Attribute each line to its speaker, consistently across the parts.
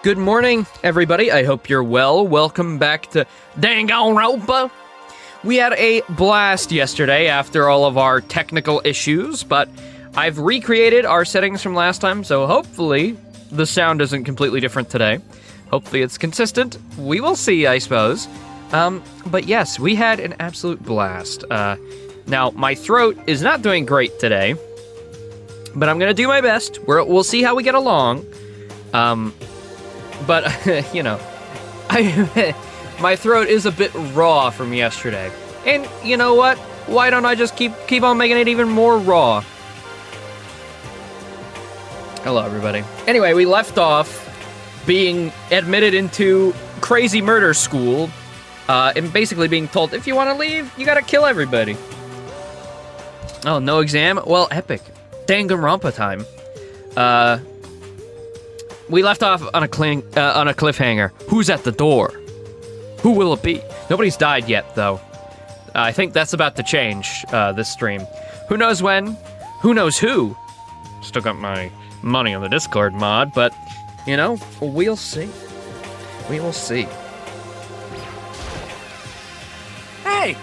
Speaker 1: Good morning, everybody. I hope you're well. Welcome back to Danganronpa. We had a blast yesterday after all of our technical issues, but I've recreated our settings from last time, so hopefully the sound isn't completely different today. Hopefully it's consistent. We will see, I suppose. But yes, we had an absolute blast. Now, my throat is not doing great today, but I'm gonna do my best. We'll see how we get along. But, you know, my throat is a bit raw from yesterday. And you know what? Why don't I just keep on making it even more raw? Hello, everybody. Anyway, we left off being admitted into crazy murder school, and basically being told, if you want to leave, you gotta kill everybody. Oh, no exam? Well, epic. Danganronpa time. We left off on a cliffhanger. Who's at the door? Who will it be? Nobody's died yet, though. I think that's about to change this stream. Who knows when? Who knows who? Still got my money on the Discord mod, but, you know, we'll see. We will see. Hey!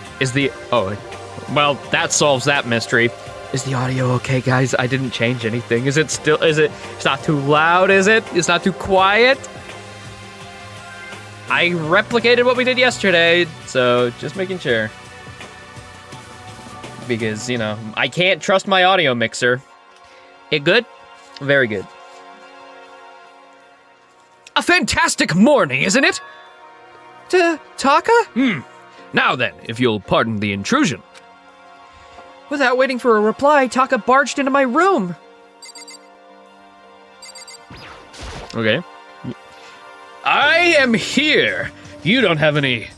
Speaker 1: Well, that solves that mystery. Is the audio okay, guys? I didn't change anything. It's not too loud, is it? It's not too quiet? I replicated what we did yesterday, so just making sure. Because, you know, I can't trust my audio mixer. It good? Very good. A fantastic morning, isn't it? Taka? Now then, if you'll pardon the intrusion. Without waiting for a reply, Taka barged into my room. Okay. I am here. You don't have any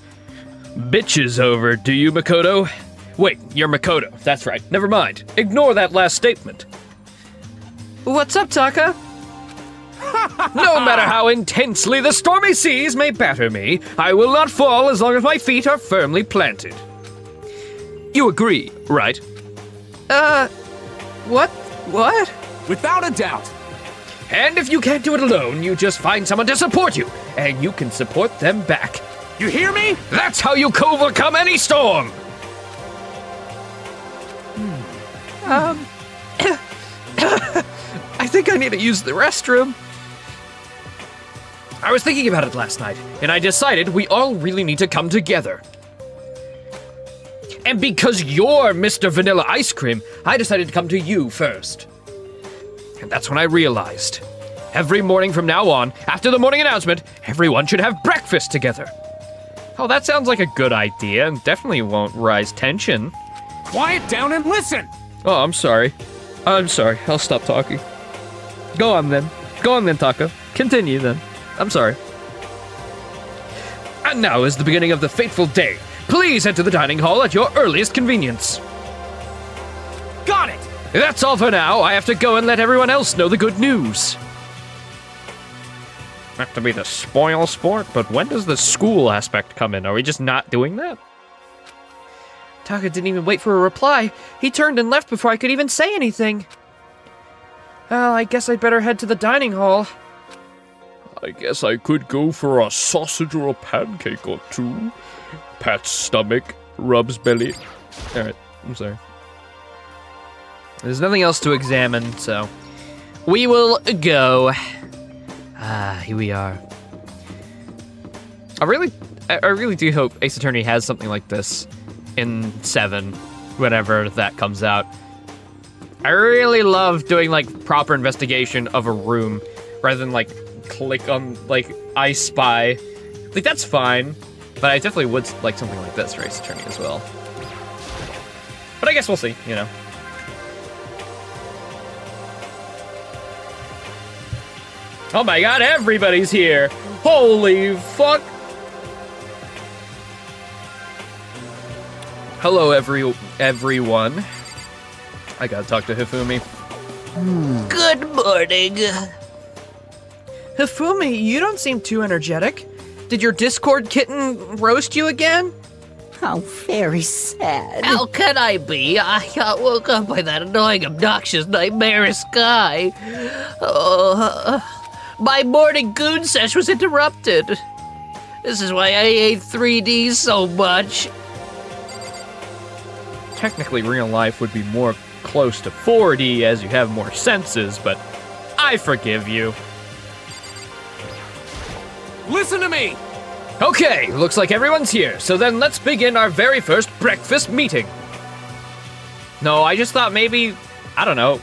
Speaker 1: bitches over, do you, Makoto? Wait, you're Makoto. That's right. Never mind. Ignore that last statement. What's up, Taka? No matter how intensely the stormy seas may batter me, I will not fall as long as my feet are firmly planted. You agree, right? What?
Speaker 2: Without a doubt.
Speaker 1: And if you can't do it alone, you just find someone to support you, and you can support them back.
Speaker 2: You hear me?
Speaker 1: That's how you overcome any storm! I think I need to use the restroom. I was thinking about it last night, and I decided we all really need to come together. And because you're Mr. Vanilla Ice Cream, I decided to come to you first. And that's when I realized, every morning from now on, after the morning announcement, everyone should have breakfast together. Oh, that sounds like a good idea, and definitely won't rise tension.
Speaker 2: Quiet down and listen!
Speaker 1: Oh, I'm sorry. I'll stop talking. Go on then, Taka. Continue then. I'm sorry. And now is the beginning of the fateful day. Please enter the dining hall at your earliest convenience.
Speaker 2: Got it!
Speaker 1: That's all for now. I have to go and let everyone else know the good news. Not to be the spoil sport, but when does the school aspect come in? Are we just not doing that? Taka didn't even wait for a reply. He turned and left before I could even say anything. Well, I guess I'd better head to the dining hall. I guess I could go for a sausage or a pancake or two. Pats stomach, rubs belly. Alright, I'm sorry. There's nothing else to examine, so we will go. Here we are. I really do hope Ace Attorney has something like this in 7, whenever that comes out. I really love doing, like, proper investigation of a room, rather than, like, click on, like, I Spy. Like, that's fine, but I definitely would like something like this for Ace Attorney as well. But I guess we'll see, you know. Oh my god, everybody's here! Holy fuck! Hello, everyone. I gotta talk to Hifumi.
Speaker 3: Good morning.
Speaker 1: Hifumi, you don't seem too energetic. Did your Discord kitten roast you again?
Speaker 3: How very sad.
Speaker 4: How can I be? I got woke up by that annoying, obnoxious, nightmarish guy. My morning goon sesh was interrupted. This is why I hate 3D so much.
Speaker 1: Technically, real life would be more close to 4D as you have more senses, but I forgive you.
Speaker 2: Listen to me!
Speaker 1: Okay, looks like everyone's here, so then let's begin our very first breakfast meeting. No, I just thought maybe, I don't know,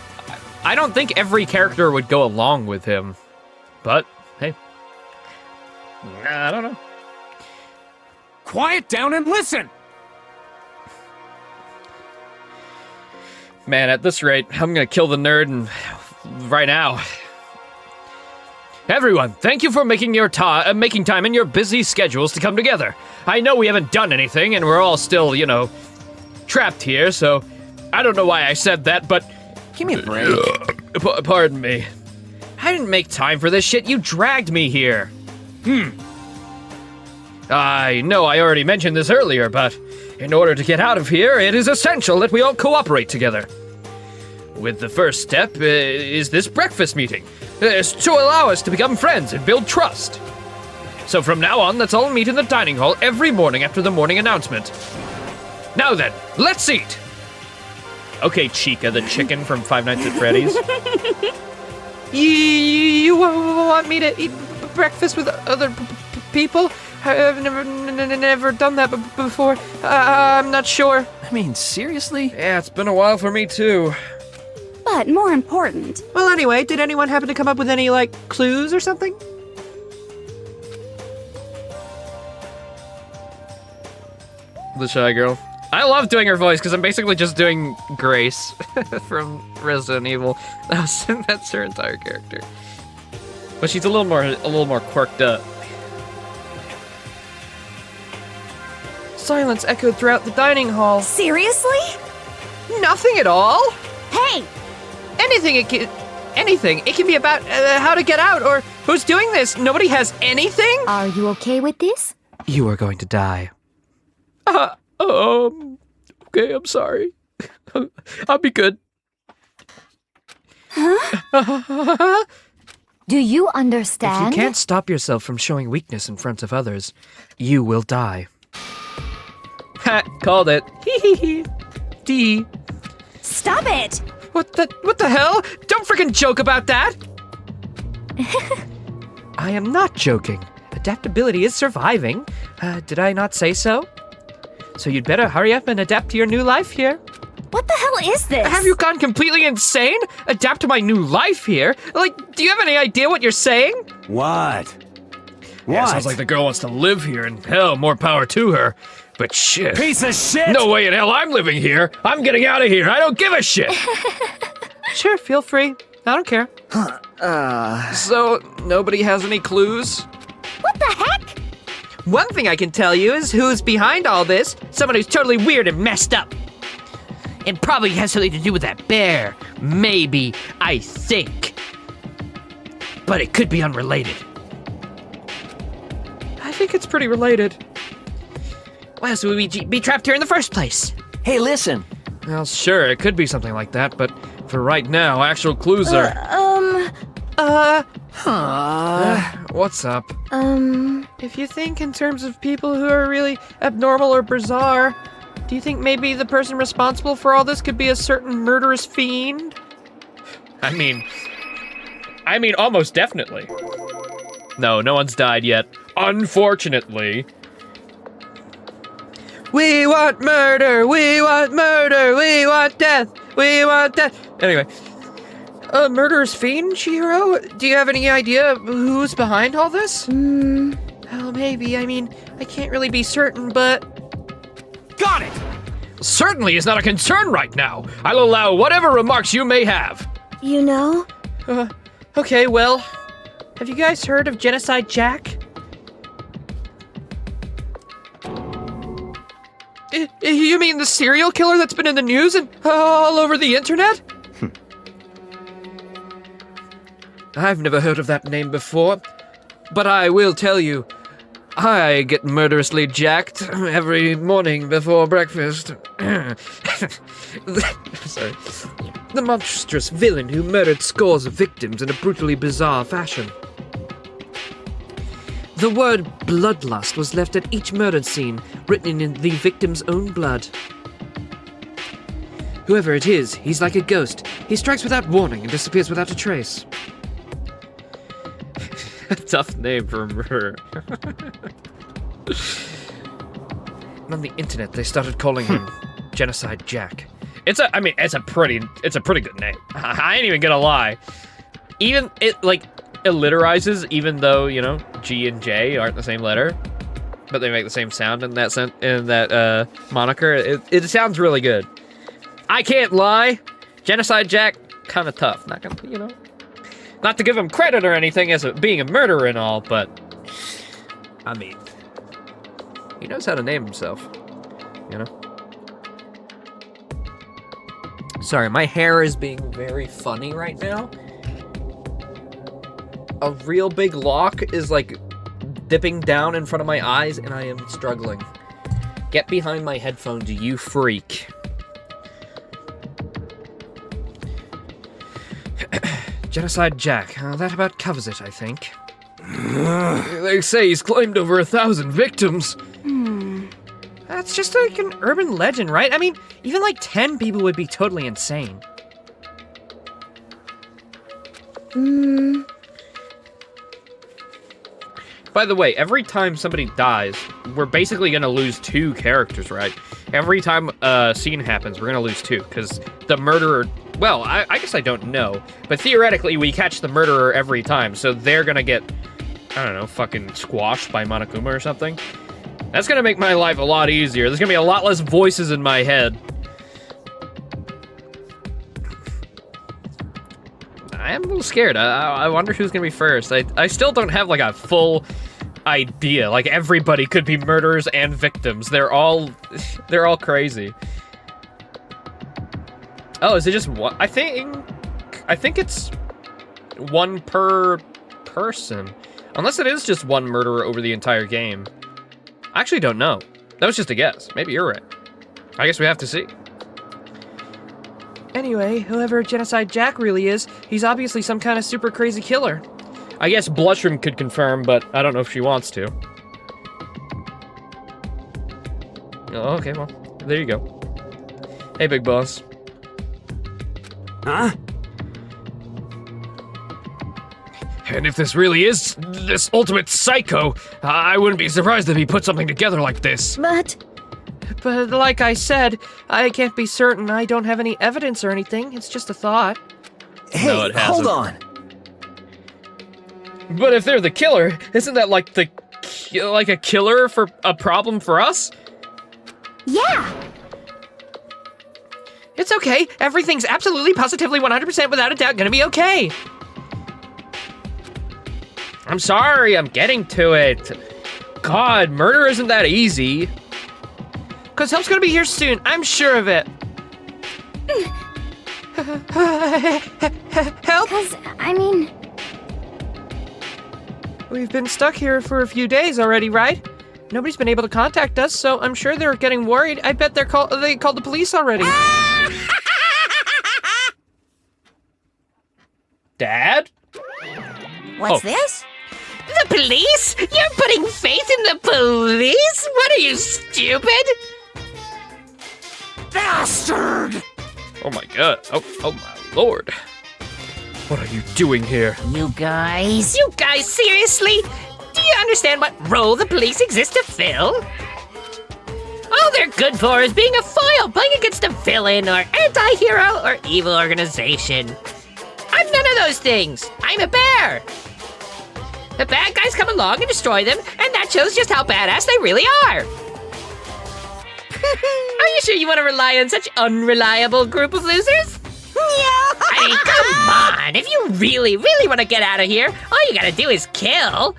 Speaker 1: I don't think every character would go along with him, but hey, I don't know.
Speaker 2: Quiet down and listen!
Speaker 1: Man, at this rate, I'm gonna kill the nerd right now. Everyone, thank you for making time in your busy schedules to come together. I know we haven't done anything, and we're all still, trapped here, so I don't know why I said that, but...
Speaker 2: Give me a break.
Speaker 1: Pardon me. I didn't make time for this shit, you dragged me here. I know I already mentioned this earlier, but in order to get out of here, it is essential that we all cooperate together. With the first step is this breakfast meeting, to allow us to become friends and build trust. So from now on, let's all meet in the dining hall every morning after the morning announcement. Now then, let's eat! Okay, Chica, the chicken from Five Nights at Freddy's.
Speaker 5: You want me to eat breakfast with other people? I've never done that before. I'm not sure.
Speaker 2: I mean, seriously?
Speaker 1: Yeah, it's been a while for me too.
Speaker 6: But more important,
Speaker 5: Well, anyway, did anyone happen to come up with any, clues or something?
Speaker 1: The Shy Girl. I love doing her voice because I'm basically just doing Grace from Resident Evil. That's her entire character. But she's a little more quirked up.
Speaker 5: Silence echoed throughout the dining hall.
Speaker 6: seriously?
Speaker 5: Nothing at all?
Speaker 6: Hey,
Speaker 5: Anything. It can be about how to get out or who's doing this. Nobody has anything?
Speaker 6: are you okay with this?
Speaker 1: You are going to die. Okay, I'm sorry. I'll be good.
Speaker 6: Do you
Speaker 1: If
Speaker 6: understand?
Speaker 1: you can't stop yourself from showing weakness in front of others, you will die. Ha, called it. Hee hee hee. D.
Speaker 6: Stop it!
Speaker 5: What the hell? Don't freaking joke about that!
Speaker 1: I am not joking.
Speaker 5: Adaptability is surviving. Did I not say so? So you'd better hurry up and adapt to your new life here.
Speaker 6: What the hell is this?
Speaker 5: Have you gone completely insane? Adapt to my new life here? Do you have any idea what you're saying?
Speaker 2: What?
Speaker 1: Yeah, sounds like the girl wants to live here, and hell, more power to her. But shit.
Speaker 2: Piece of shit!
Speaker 1: No way in hell I'm living here. I'm getting out of here. I don't give a shit.
Speaker 5: Sure, feel free. I don't care. So, nobody has any clues?
Speaker 6: What the heck?
Speaker 5: One thing I can tell you is who's behind all this. Someone who's totally weird and messed up. It probably has something to do with that bear. Maybe. I think. But it could be unrelated. I think it's pretty related. Why else would we be trapped here in the first place?
Speaker 3: Hey, listen.
Speaker 1: Well, sure, it could be something like that, but for right now, actual clues are... What's up?
Speaker 5: If you think in terms of people who are really abnormal or bizarre, do you think maybe the person responsible for all this could be a certain murderous fiend?
Speaker 1: I mean, almost definitely. No one's died yet. Unfortunately.
Speaker 5: We want murder! We want murder! We want death! We want death! Anyway. A murderous fiend, Chihiro? Do you have any idea who's behind all this? Well, maybe. I can't really be certain, but...
Speaker 2: Got it!
Speaker 1: Certainly is not a concern right now. I'll allow whatever remarks you may have.
Speaker 6: You know?
Speaker 5: Okay, well... Have you guys heard of Genocide Jack? You mean the serial killer that's been in the news and all over the internet? I've never heard of that name before, but I will tell you, I get murderously jacked every morning before breakfast. Sorry. The monstrous villain who murdered scores of victims in a brutally bizarre fashion. The word bloodlust was left at each murder scene, written in the victim's own blood. Whoever it is, he's like a ghost. He strikes without warning and disappears without a trace.
Speaker 1: Tough name for a murderer.
Speaker 5: And on the internet, they started calling him Genocide Jack.
Speaker 1: It's a pretty good name. I ain't even gonna lie. Even it alliterizes, even though, you know, G and J aren't the same letter, but they make the same sound in that moniker. It sounds really good. I can't lie. Genocide Jack, kind of tough. Not gonna, you know, not to give him credit or anything as being a murderer and all, but I mean, he knows how to name himself, you know. Sorry, my hair is being very funny right now. A real big lock is like dipping down in front of my eyes and I am struggling. Get behind my headphones, you freak. Genocide Jack, that about covers it, I think. They say he's claimed over 1,000 victims. That's just like an urban legend, right? I mean, even like 10 people would be totally insane. By the way, every time somebody dies, we're basically gonna lose 2 characters, right? Every time a scene happens, we're gonna lose 2, because the murderer, well, I guess I don't know, but theoretically we catch the murderer every time, so they're gonna get, I don't know, fucking squashed by Monokuma or something. That's gonna make my life a lot easier. There's gonna be a lot less voices in my head. I am a little scared. I wonder who's gonna be first. I still don't have like a full idea. Like everybody could be murderers and victims. They're all crazy. Oh, is it just one? I think it's one per person. Unless it is just one murderer over the entire game. I actually don't know. That was just a guess. Maybe you're right. I guess we have to see.
Speaker 5: Anyway, whoever Genocide Jack really is, he's obviously some kind of super crazy killer.
Speaker 1: I guess Blushroom could confirm, but I don't know if she wants to. Oh, okay, well, there you go. Hey, big boss.
Speaker 2: Huh?
Speaker 1: And if this really is this ultimate psycho, I wouldn't be surprised if he put something together like this.
Speaker 5: But like I said, I can't be certain. I don't have any evidence or anything. It's just a thought.
Speaker 2: Hey,
Speaker 1: No, it
Speaker 2: hold
Speaker 1: hasn't.
Speaker 2: on.
Speaker 1: But if they're the killer, isn't that like a killer for a problem for us?
Speaker 6: Yeah.
Speaker 5: It's okay. Everything's absolutely, positively, 100% without a doubt gonna be okay.
Speaker 1: I'm sorry, I'm getting to it. God, murder isn't that easy.
Speaker 5: Cause help's gonna be here soon. I'm sure of it. Help!
Speaker 6: Because, I mean,
Speaker 5: We've been stuck here for a few days already, right? Nobody's been able to contact us, so I'm sure they're getting worried. I bet they called the police already.
Speaker 1: Dad?
Speaker 6: what's this?
Speaker 4: The police? You're putting faith in the police? What are you, stupid?
Speaker 2: Bastard!
Speaker 1: Oh my god. Oh my lord. What are you doing here?
Speaker 3: You guys?
Speaker 4: You guys, seriously? Do you understand what role the police exist to fill? All they're good for is being a foil playing against a villain or anti-hero or evil organization. I'm none of those things. I'm a bear. The bad guys come along and destroy them, and that shows just how badass they really are. Are you sure you want to rely on such unreliable group of losers? I mean, come on. If you really, really want to get out of here, all you gotta do is kill.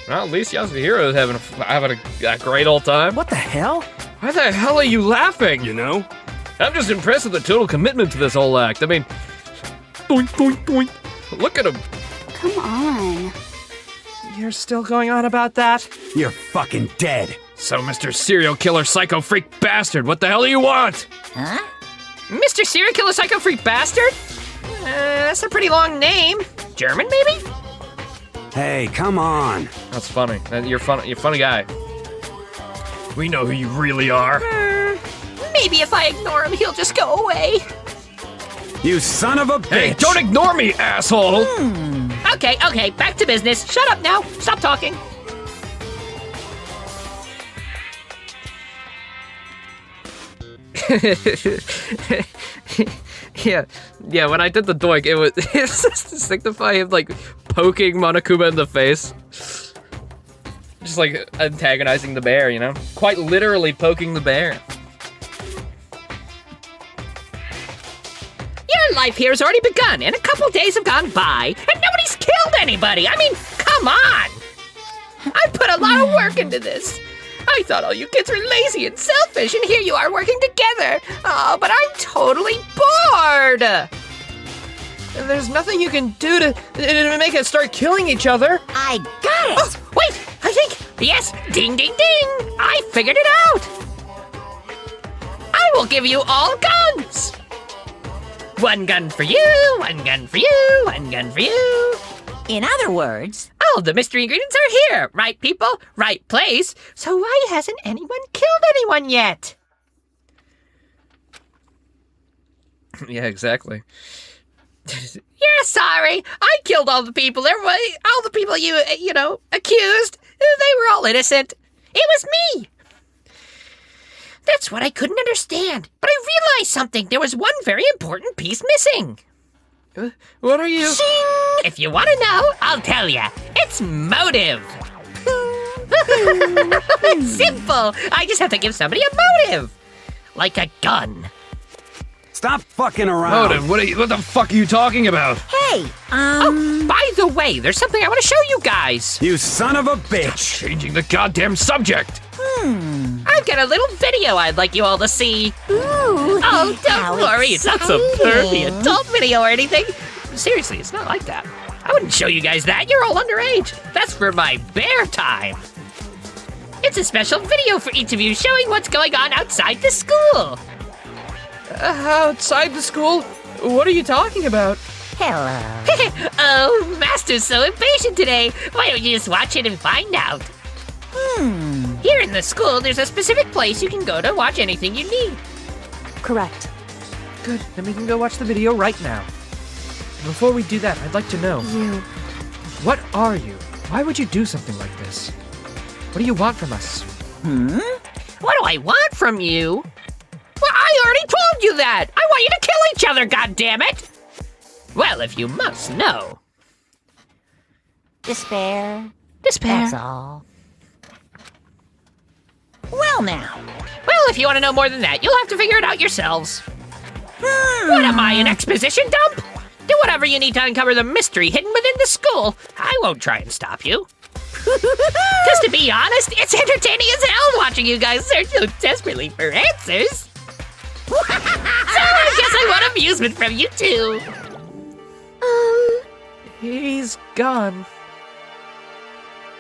Speaker 1: Well, at least Yasuhiro is having a great old time.
Speaker 2: What the hell?
Speaker 1: Why the hell are you laughing?
Speaker 2: You know?
Speaker 1: I'm just impressed with the total commitment to this whole act. I mean, doink, doink, doink. Look at him.
Speaker 6: Come on.
Speaker 5: You're still going on about that?
Speaker 2: You're fucking dead.
Speaker 1: So, Mr. Serial Killer Psycho Freak Bastard, what the hell do you want?
Speaker 3: Huh?
Speaker 4: Mr. Serial Killer Psycho Freak Bastard? That's a pretty long name. German, maybe?
Speaker 2: Hey, come on.
Speaker 1: That's funny. You're funny. You're a funny guy. We know who you really are.
Speaker 4: Maybe if I ignore him, he'll just go away.
Speaker 2: You son of a bitch!
Speaker 1: Hey, don't ignore me, asshole!
Speaker 4: Okay, back to business. Shut up now. Stop talking.
Speaker 1: Yeah, when I did the doink, it was just to signify him, like, poking Monokuma in the face. Just, like, antagonizing the bear, you know? Quite literally poking the bear.
Speaker 4: Your life here has already begun, and a couple days have gone by, and nobody's killed anybody. I mean, come on. I put a lot of work into this. I thought all you kids were lazy and selfish, and here you are working together. Oh, but I'm totally bored.
Speaker 5: And there's nothing you can do to make us start killing each other.
Speaker 3: I got it!
Speaker 4: Oh, wait, I think, yes, ding, ding, ding. I figured it out. I will give you all guns. One gun for you, one gun for you, one gun for you.
Speaker 3: In other words,
Speaker 4: All the mystery ingredients are here. Right people, right place. So why hasn't anyone killed anyone yet?
Speaker 1: Yeah, exactly.
Speaker 4: Yeah, sorry. I killed all the people. Everybody, all the people you accused. They were all innocent. It was me. That's what I couldn't understand. But I realized something. There was one very important piece missing.
Speaker 5: What are you?
Speaker 4: If you want to know, I'll tell you. It's motive. It's simple. I just have to give somebody a motive. Like a gun.
Speaker 2: Stop fucking around.
Speaker 1: Motive, what the fuck are you talking about?
Speaker 3: hey,
Speaker 4: Oh, by the way, there's something I want to show you guys.
Speaker 2: You son of a bitch!
Speaker 1: Changing the goddamn subject!
Speaker 4: I've got a little video I'd like you all to see.
Speaker 3: ooh,
Speaker 4: Oh,
Speaker 3: how
Speaker 4: don't worry, it's not some pervy
Speaker 3: exciting.
Speaker 4: adult video or anything. Seriously, it's not like that. I wouldn't show you guys that. You're all underage. That's for my bear time. It's a special video for each of you showing what's going on outside the school.
Speaker 5: Outside the school? What are you talking about?
Speaker 3: Hello.
Speaker 4: Oh, Master's so impatient today. Why don't you just watch it and find out? Here in the school, there's a specific place you can go to watch anything you need.
Speaker 6: Correct.
Speaker 5: Good, then we can go watch the video right now. Before we do that, I'd like to know,
Speaker 6: You.
Speaker 5: what are you? Why would you do something like this? What do you want from us?
Speaker 4: What do I want from you? Well, I already told you that. I want you to kill each other, goddammit. Well, if you must know.
Speaker 3: Despair.
Speaker 4: Despair.
Speaker 3: That's all. Well now.
Speaker 4: Well, if you want to know more than that, you'll have to figure it out yourselves. What am I, an exposition dump? Do whatever you need to uncover the mystery hidden within the school. I won't try and stop you. Just to be honest, it's entertaining as hell watching you guys search so desperately for answers. So I guess I want amusement from you too.
Speaker 5: He's gone.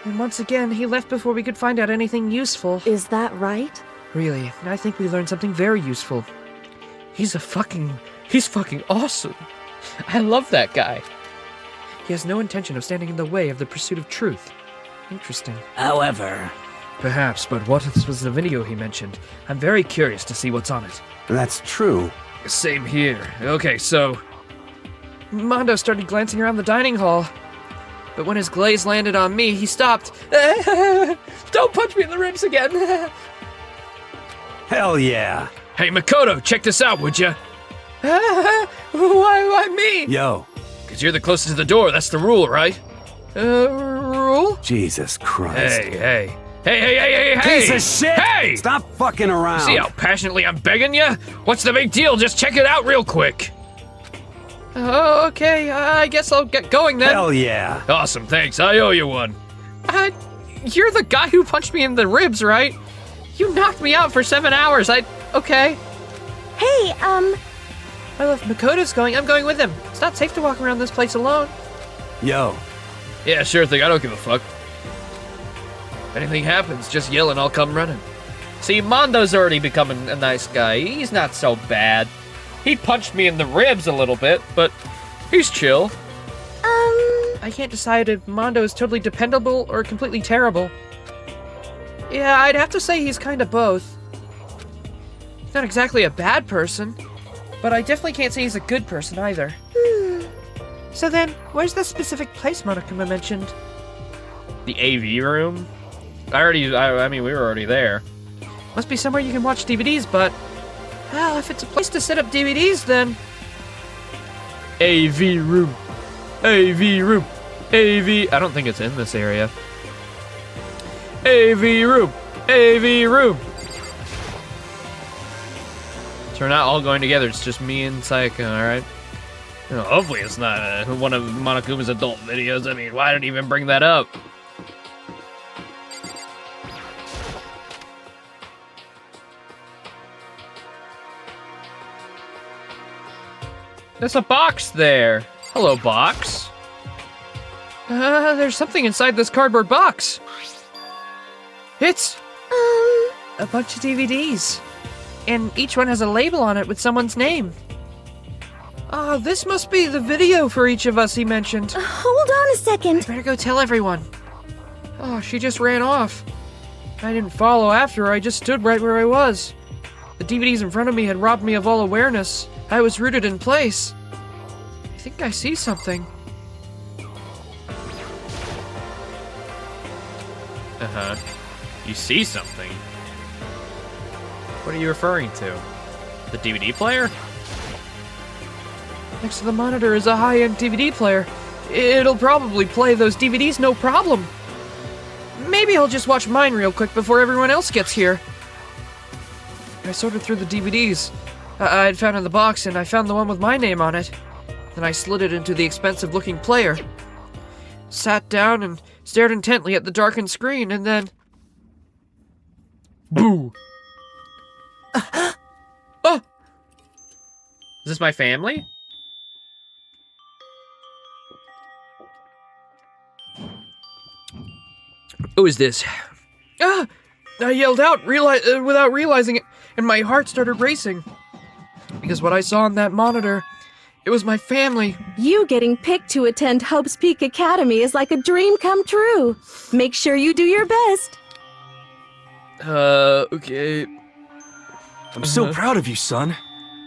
Speaker 5: And once again, he left before we could find out anything useful.
Speaker 6: Is that right?
Speaker 5: Really, I think we learned something very useful. He's fucking awesome. I love that guy. He has no intention of standing in the way of the pursuit of truth. Interesting.
Speaker 2: However,
Speaker 5: Perhaps, but what was the video he mentioned? I'm very curious to see what's on it.
Speaker 2: that's true.
Speaker 1: Same here. Okay, so...
Speaker 5: Mondo started glancing around the dining hall. But when his glaze landed on me, he stopped. Don't punch me in the ribs again.
Speaker 2: Hell yeah.
Speaker 1: Hey, Makoto, check this out, would ya?
Speaker 5: Why me?
Speaker 2: Yo,
Speaker 1: Because you're the closest to the door, that's the rule, right?
Speaker 5: Rule?
Speaker 2: Jesus Christ.
Speaker 1: Hey. Hey!
Speaker 2: Piece of shit!
Speaker 1: Hey!
Speaker 2: Stop fucking around.
Speaker 1: See how passionately I'm begging ya? What's the big deal? Just check it out real quick.
Speaker 5: Oh, okay, I guess I'll get going then.
Speaker 2: Hell yeah.
Speaker 1: Awesome, thanks. I owe you one.
Speaker 5: You're the guy who punched me in the ribs, right? You knocked me out for 7 hours. Okay.
Speaker 6: Hey,
Speaker 5: Well, if Makoto's going, I'm going with him. It's not safe to walk around this place alone.
Speaker 2: Yo,
Speaker 1: Yeah, sure thing. I don't give a fuck. If anything happens, just yell and I'll come running. See, Mondo's already becoming a nice guy. He's not so bad. He punched me in the ribs a little bit, but he's chill.
Speaker 5: I can't decide if Mondo is totally dependable or completely terrible. Yeah, I'd have to say he's kind of both. He's not exactly a bad person, but I definitely can't say he's a good person either. So then, where's the specific place Monokuma mentioned?
Speaker 1: The AV room? I mean, we were already there.
Speaker 5: Must be somewhere you can watch DVDs, but... well, if it's a place to set up DVDs, then...
Speaker 1: AV room. AV room. AV... I don't think it's in this area. AV room. AV room. So we're not all going together, it's just me and Sayaka, alright? Hopefully it's not one of Monokuma's adult videos. I mean, why did he even bring that up? There's a box there. Hello, box.
Speaker 5: There's something inside this cardboard box. It's... a bunch of DVDs. And each one has a label on it with someone's name. Oh, this must be the video for each of us he mentioned.
Speaker 6: Hold on a second.
Speaker 5: Better go tell everyone. Oh, she just ran off. I didn't follow after her, I just stood right where I was. The DVDs in front of me had robbed me of all awareness. I was rooted in place. I think I see something.
Speaker 1: Uh-huh. You see something? What are you referring to? The DVD player?
Speaker 5: Next to the monitor is a high-end DVD player. It'll probably play those DVDs no problem. Maybe I'll just watch mine real quick before everyone else gets here. I sorted through the DVDs I'd found in the box, and I found the one with my name on it. Then I slid it into the expensive-looking player. Sat down and stared intently at the darkened screen, and then...
Speaker 1: Boo! Oh! Is this my family?
Speaker 5: Who is this? Ah! I yelled out without realizing it, and my heart started racing. Because what I saw on that monitor, it was my family.
Speaker 6: You getting picked to attend Hope's Peak Academy is like a dream come true. Make sure you do your best.
Speaker 5: Okay.
Speaker 2: I'm so proud of you, son.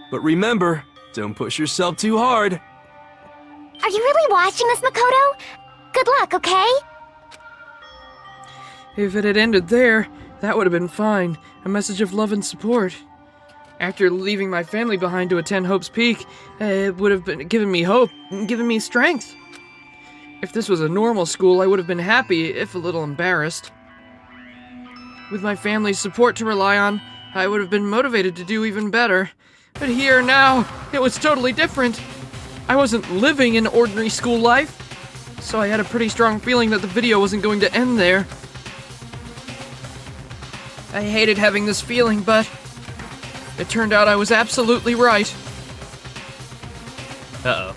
Speaker 2: But remember, don't push yourself too hard.
Speaker 7: Are you really watching this, Makoto? Good luck, okay?
Speaker 5: If it had ended there, that would have been fine. A message of love and support. After leaving my family behind to attend Hope's Peak, it would have been given me hope, given me strength. If this was a normal school, I would have been happy, if a little embarrassed. With my family's support to rely on, I would have been motivated to do even better. But here, now, it was totally different. I wasn't living an ordinary school life, so I had a pretty strong feeling that the video wasn't going to end there. I hated having this feeling, but it turned out I was absolutely right.
Speaker 1: Uh-oh.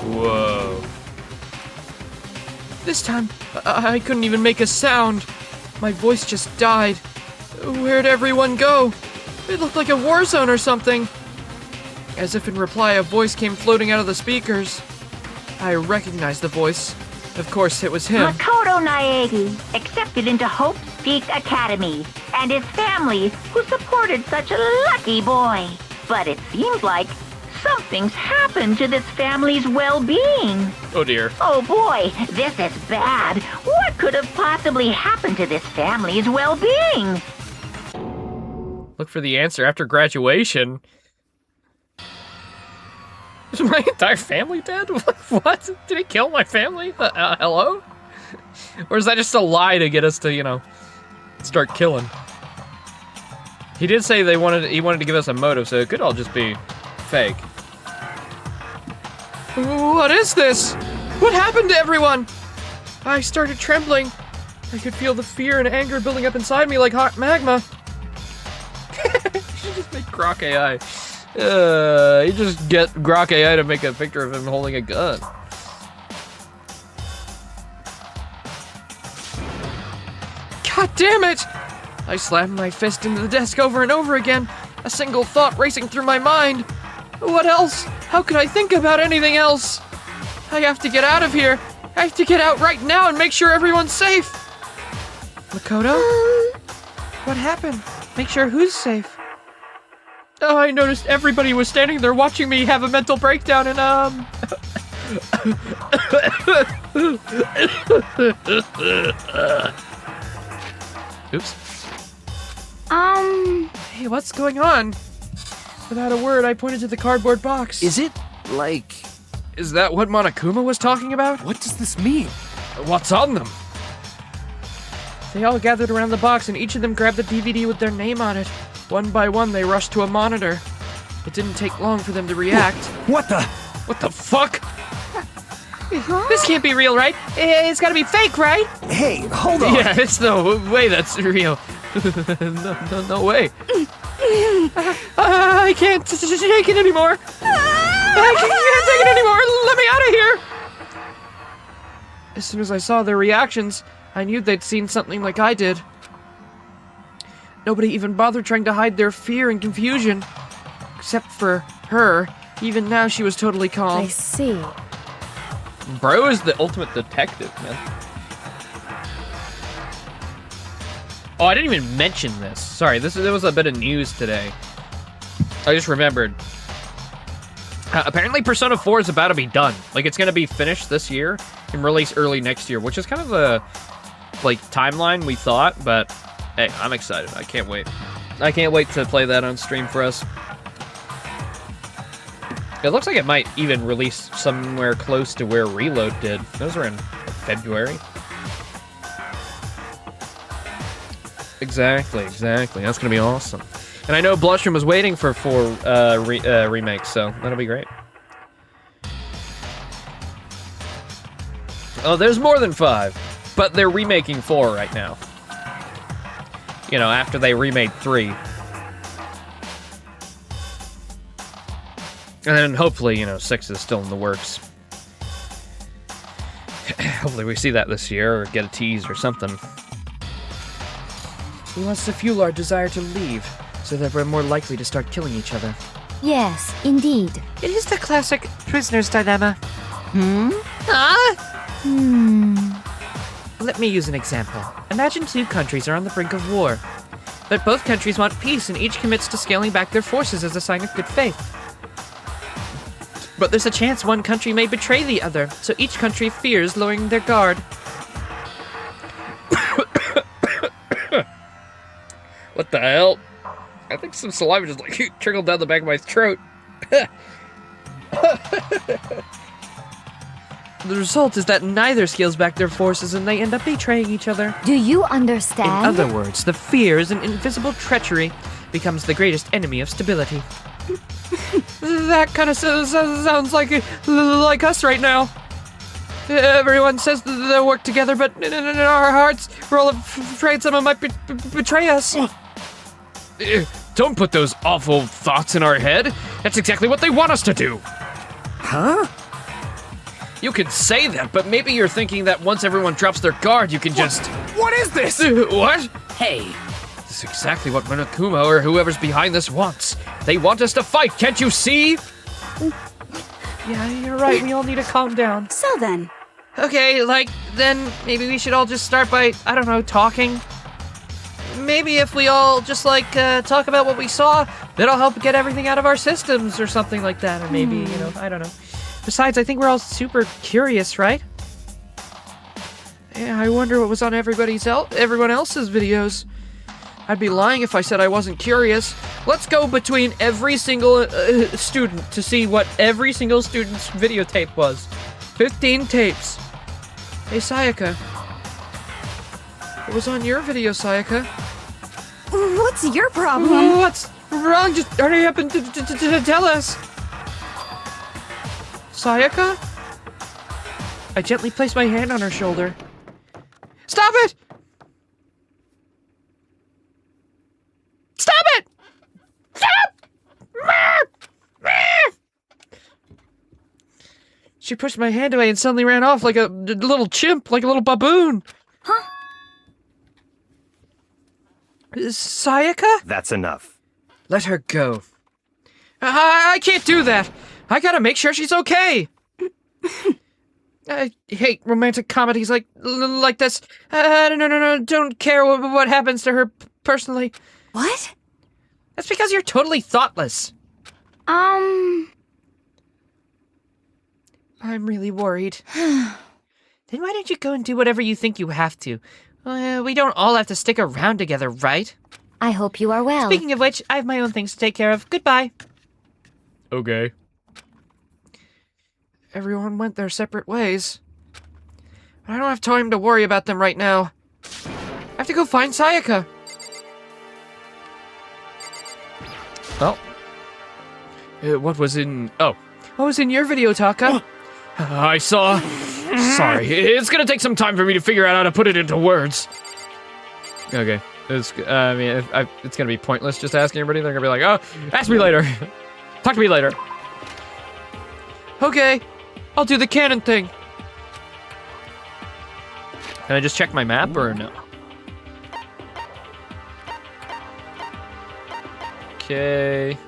Speaker 1: Whoa.
Speaker 5: This time, I couldn't even make a sound. My voice just died. Where'd everyone go? It looked like a war zone or something. As if in reply, a voice came floating out of the speakers. I recognized the voice. Of course, it was him.
Speaker 3: Makoto Naegi accepted into Hope's Peak Academy, and his family, who supported such a lucky boy. But it seems like something's happened to this family's well-being.
Speaker 1: Oh dear.
Speaker 3: Oh boy, this is bad. What could have possibly happened to this family's well-being?
Speaker 1: Look for the answer after graduation. Is my entire family dead? What? Did he kill my family? Hello? Or is that just a lie to get us to, you know, start killing? He did say he wanted to give us a motive, so it could all just be fake.
Speaker 5: What is this? What happened to everyone? I started trembling. I could feel the fear and anger building up inside me like hot magma.
Speaker 1: You should just make Grok AI. You just get Grok AI to make a picture of him holding a gun.
Speaker 5: God damn it! I slammed my fist into the desk over and over again, a single thought racing through my mind. What else? How could I think about anything else? I have to get out of here. I have to get out right now and make sure everyone's safe. Makoto? What happened? Make sure who's safe? Oh, I noticed everybody was standing there watching me have a mental breakdown and, Oops. Hey, what's going on? Without a word, I pointed to the cardboard box.
Speaker 2: Is it, like...
Speaker 5: Is that what Monokuma was talking about?
Speaker 2: What does this mean?
Speaker 5: What's on them? They all gathered around the box and each of them grabbed the DVD with their name on it. One by one, they rushed to a monitor. It didn't take long for them to react.
Speaker 2: What the?
Speaker 5: What the fuck? This can't be real, right? It's gotta be fake, right?
Speaker 2: Hey, hold on.
Speaker 5: Yeah, it's no way that's real. No way. I can't take it anymore. I can't take it anymore. Let me out of here. As soon as I saw their reactions, I knew they'd seen something like I did. Nobody even bothered trying to hide their fear and confusion. Except for her. Even now, she was totally calm.
Speaker 6: I see.
Speaker 1: Bro is the ultimate detective, man. Oh, I didn't even mention this. Sorry, there was a bit of news today. I just remembered. Apparently Persona 4 is about to be done. Like, it's gonna be finished this year and released early next year, which is kind of the, like, timeline we thought, but hey, I'm excited. I can't wait. I can't wait to play that on stream for us. It looks like it might even release somewhere close to where Reload did. Those were in February. Exactly. That's gonna be awesome. And I know Blushroom was waiting for 4 remakes, so that'll be great. Oh, there's more than 5, but they're remaking 4 right now. You know, after they remade 3. And then hopefully, you know, 6 is still in the works. Hopefully we see that this year, or get a tease or something.
Speaker 5: We must fuel our desire to leave, so that we're more likely to start killing each other.
Speaker 7: Yes, indeed.
Speaker 5: It is the classic prisoner's dilemma. Let me use an example. Imagine 2 countries are on the brink of war. But both countries want peace and each commits to scaling back their forces as a sign of good faith. But there's a chance one country may betray the other, so each country fears lowering their guard.
Speaker 1: What the hell? I think some saliva just like trickled down the back of my throat.
Speaker 5: The result is that neither scales back their forces and they end up betraying each other.
Speaker 7: Do you
Speaker 5: In
Speaker 7: understand?
Speaker 5: other words, the fears and invisible treachery becomes the greatest enemy of stability. That kind of sounds like us right now. Everyone says they'll work together, but in our hearts, we're all afraid someone might betray us.
Speaker 1: Don't put those awful thoughts in our head. That's exactly what they want us to do.
Speaker 2: Huh?
Speaker 1: You can say that, but maybe you're thinking that once everyone drops their guard, you can just...
Speaker 2: What is this?
Speaker 1: What?
Speaker 4: Hey,
Speaker 1: This is exactly what Monokuma or whoever's behind this wants. They want us to fight, can't you see?
Speaker 5: Yeah, you're right. We all need to calm down.
Speaker 6: So then,
Speaker 5: Okay, then maybe we should all just start by, I don't know, talking. Maybe if we all just, talk about what we saw, that'll help get everything out of our systems or something like that. Or maybe, I don't know. Besides, I think we're all super curious, right? Yeah, I wonder what was on everyone else's videos. I'd be lying if I said I wasn't curious. Let's go between every single student to see what every single student's videotape was. 15 tapes. Hey, Sayaka. What was on your video, Sayaka?
Speaker 6: what's your problem?
Speaker 5: What's wrong? Just hurry up and tell us. Sayaka? I gently placed my hand on her shoulder. Stop it! Stop it! Stop! She pushed my hand away and suddenly ran off like a little chimp, like a little baboon.
Speaker 7: Huh?
Speaker 5: Sayaka?
Speaker 8: That's enough.
Speaker 5: Let her go. I can't do that. I gotta make sure she's okay. I hate romantic comedies like this. No, don't care what happens to her personally.
Speaker 6: What?
Speaker 5: That's because you're totally thoughtless. I'm really worried. Then why don't you go and do whatever you think you have to? We don't all have to stick around together, right?
Speaker 7: I hope you are well.
Speaker 5: Speaking of which, I have my own things to take care of. Goodbye.
Speaker 1: Okay.
Speaker 5: Everyone went their separate ways. I don't have time to worry about them right now. I have to go find Sayaka.
Speaker 1: Well. What was in... Oh.
Speaker 5: What was in your video, Taka?
Speaker 1: I saw... Sorry. It's gonna take some time for me to figure out how to put it into words. Okay. It's gonna be pointless just asking everybody. They're gonna be like, oh, ask me later. Talk to me later.
Speaker 5: Okay. I'll do the canon thing.
Speaker 1: Can I just check my map or no? Okay.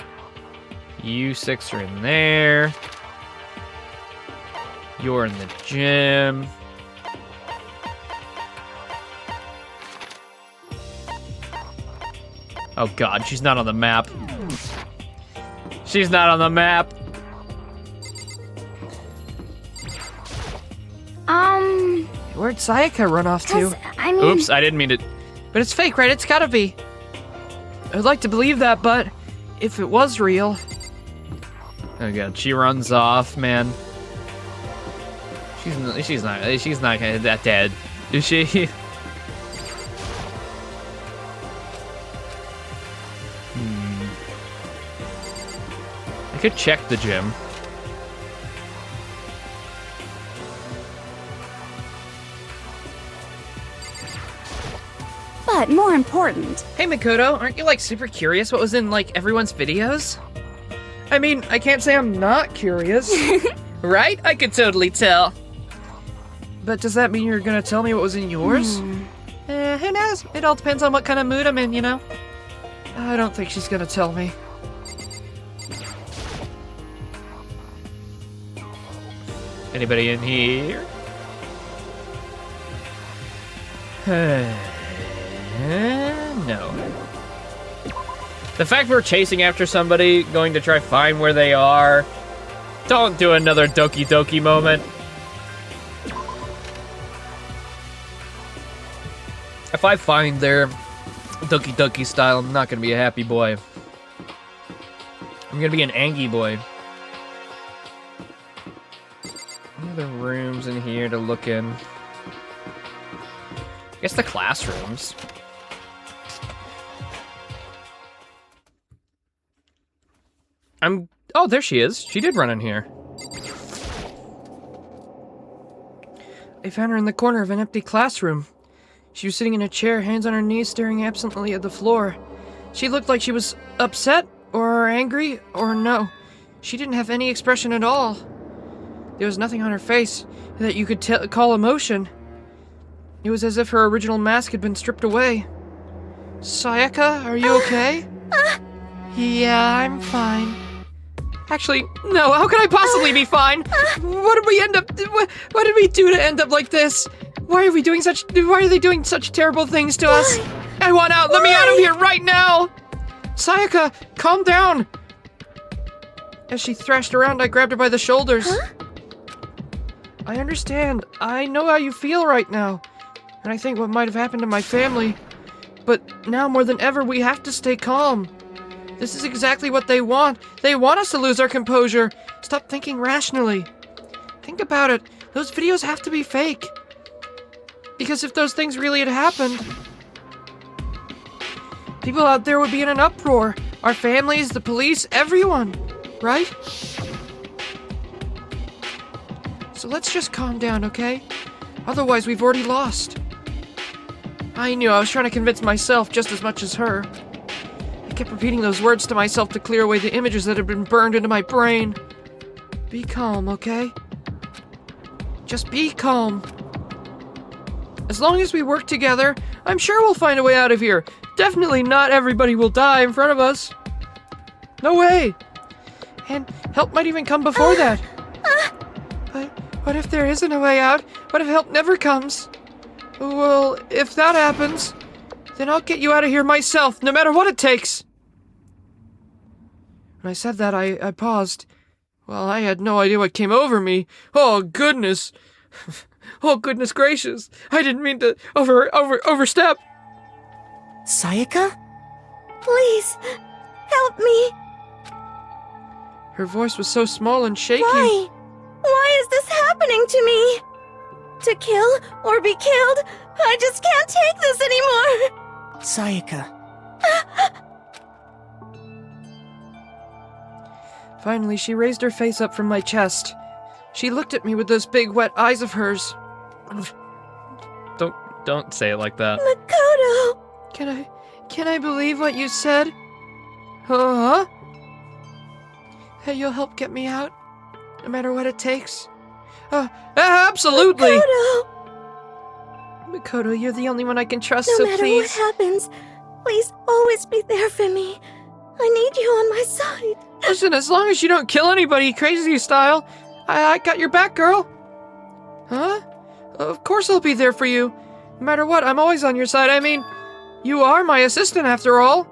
Speaker 1: You 6 are in there. You're in the gym. Oh god, she's not on the map. She's not on the map.
Speaker 5: Where'd Sayaka run off to?
Speaker 7: I mean,
Speaker 1: Oops, I didn't mean to.
Speaker 5: But it's fake, right? It's gotta be. I'd like to believe that, but if it was real...
Speaker 1: Oh god, she runs off, man. She's not that dead, is she? I could check the gym.
Speaker 6: But more important,
Speaker 5: Hey Makoto, aren't you like super curious what was in like everyone's videos? I mean, I can't say I'm not curious. Right? I could totally tell. But does that mean you're gonna tell me what was in yours? Who knows? It all depends on what kind of mood I'm in, you know? I don't think she's gonna tell me.
Speaker 1: Anybody in here? No. The fact we're chasing after somebody, going to try find where they are. Don't do another Doki Doki moment. If I find their Doki Doki style, I'm not gonna be a happy boy. I'm gonna be an Angie boy. Any other rooms in here to look in? I guess the classrooms. Oh, there she is. She did run in here.
Speaker 5: I found her in the corner of an empty classroom. She was sitting in a chair, hands on her knees, staring absently at the floor. She looked like she was upset, or angry, or no. She didn't have any expression at all. There was nothing on her face that you could call emotion. It was as if her original mask had been stripped away. Sayaka, are you okay? Yeah, I'm fine. Actually, no, how could I possibly be fine? What did we end up... What did we do to end up like this? Why are they doing such terrible things to us? I want out! Let me out of here right now! Sayaka, calm down! As she thrashed around, I grabbed her by the shoulders. I understand. I know how you feel right now. And I think what might have happened to my family. But now more than ever, we have to stay calm. This is exactly what they want. They want us to lose our composure. Stop thinking rationally. Think about it. Those videos have to be fake. Because if those things really had happened, people out there would be in an uproar. Our families, the police, everyone. Right? So let's just calm down, okay? Otherwise, we've already lost. I knew. I was trying to convince myself just as much as her. I kept repeating those words to myself to clear away the images that had been burned into my brain. Be calm, okay? Just be calm. As long as we work together, I'm sure we'll find a way out of here. Definitely not everybody will die in front of us. No way. And help might even come before that. What if there isn't a way out? What if help never comes? Well, if that happens, then I'll get you out of here myself, no matter what it takes. When I said that, I paused. Well, I had no idea what came over me. Oh, goodness. Oh, goodness gracious. I didn't mean to overstep.
Speaker 6: Sayaka? Please, help me.
Speaker 5: Her voice was so small and shaky.
Speaker 6: Why? Why is this happening to me? To kill or be killed? I just can't take this anymore.
Speaker 8: Sayaka.
Speaker 5: Finally, she raised her face up from my chest. She looked at me with those big, wet eyes of hers.
Speaker 1: Don't say it like that.
Speaker 6: Makoto!
Speaker 5: Can I believe what you said? Huh? Hey, you'll help get me out? No matter what it takes? Absolutely! Makoto, you're the only one I can trust, so
Speaker 6: No matter
Speaker 5: please.
Speaker 6: what happens, please always be there for me. I need you on my side.
Speaker 5: Listen, as long as you don't kill anybody crazy style, I got your back, girl. Huh? Of course I'll be there for you. No matter what, I'm always on your side. I mean, you are my assistant after all.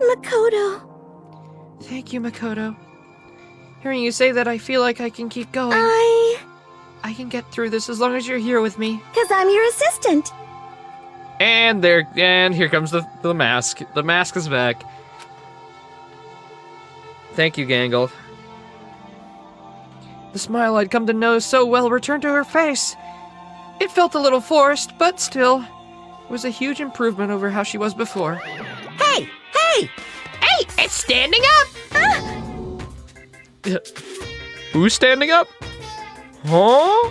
Speaker 6: Makoto.
Speaker 5: Thank you, Makoto. Hearing you say that, I feel like I can keep going. I can get through this as long as you're here with me.
Speaker 6: 'Cause I'm your assistant.
Speaker 1: And here comes the mask. The mask is back. Thank you, Gangle.
Speaker 5: The smile I'd come to know so well returned to her face. It felt a little forced, but still, it was a huge improvement over how she was before.
Speaker 4: Hey! Hey! Hey! It's standing up!
Speaker 1: Who's standing up? Huh?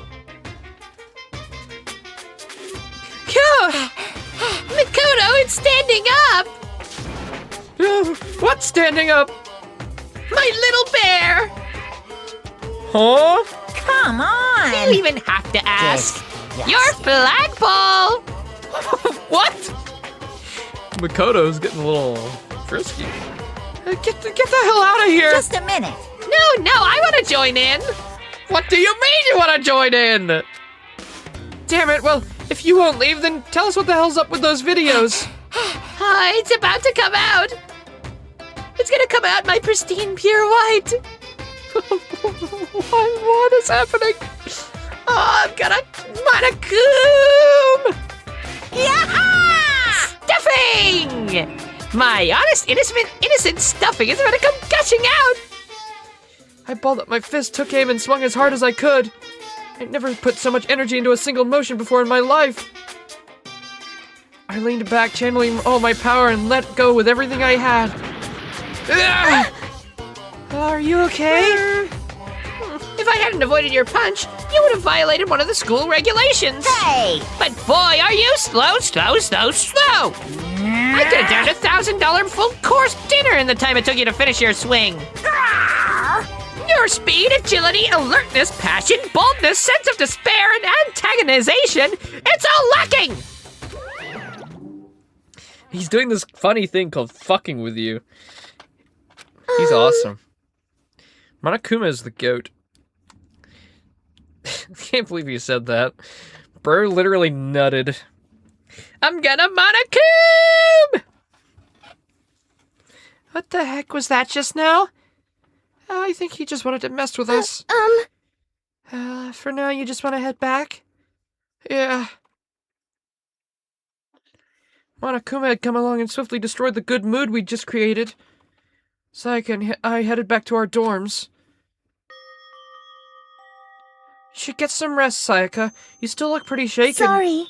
Speaker 4: Makoto, it's standing up!
Speaker 5: What's standing up?
Speaker 4: My little bear!
Speaker 1: Huh?
Speaker 3: Come on!
Speaker 4: You even have to ask. Your flagpole!
Speaker 1: What? Makoto's getting a little frisky.
Speaker 5: Get the hell out of here!
Speaker 3: Just a minute.
Speaker 4: No, I want to join in.
Speaker 1: What do you mean you want to join in?
Speaker 5: Damn it, well, if you won't leave, then tell us what the hell's up with those videos.
Speaker 4: It's about to come out. It's gonna come out my pristine pure white.
Speaker 1: What is happening?
Speaker 4: Oh, I'm gonna Monocum!
Speaker 3: Yeah!
Speaker 4: Stuffing! My honest, innocent stuffing is about to come gushing out!
Speaker 5: I balled up my fist, took aim, and swung as hard as I could. I'd never put so much energy into a single motion before in my life. I leaned back, channeling all my power, and let go with everything I had. Are you okay?
Speaker 4: If I hadn't avoided your punch, you would have violated one of the school regulations.
Speaker 3: Hey!
Speaker 4: But boy, are you slow. I could have done $1,000 full course dinner in the time it took you to finish your swing. Your speed, agility, alertness, passion, boldness, sense of despair, and antagonization, it's all lacking!
Speaker 1: He's doing this funny thing called fucking with you. He's awesome. Monokuma is the goat. I can't believe you said that. Bro literally nutted. I'm gonna Monokuma!
Speaker 5: What the heck was that just now? I think he just wanted to mess with us. For now, you just want to head back? Yeah. Monokuma had come along and swiftly destroyed the good mood we'd just created. Sayaka and I headed back to our dorms. You should get some rest, Sayaka. You still look pretty shaken.
Speaker 6: Sorry.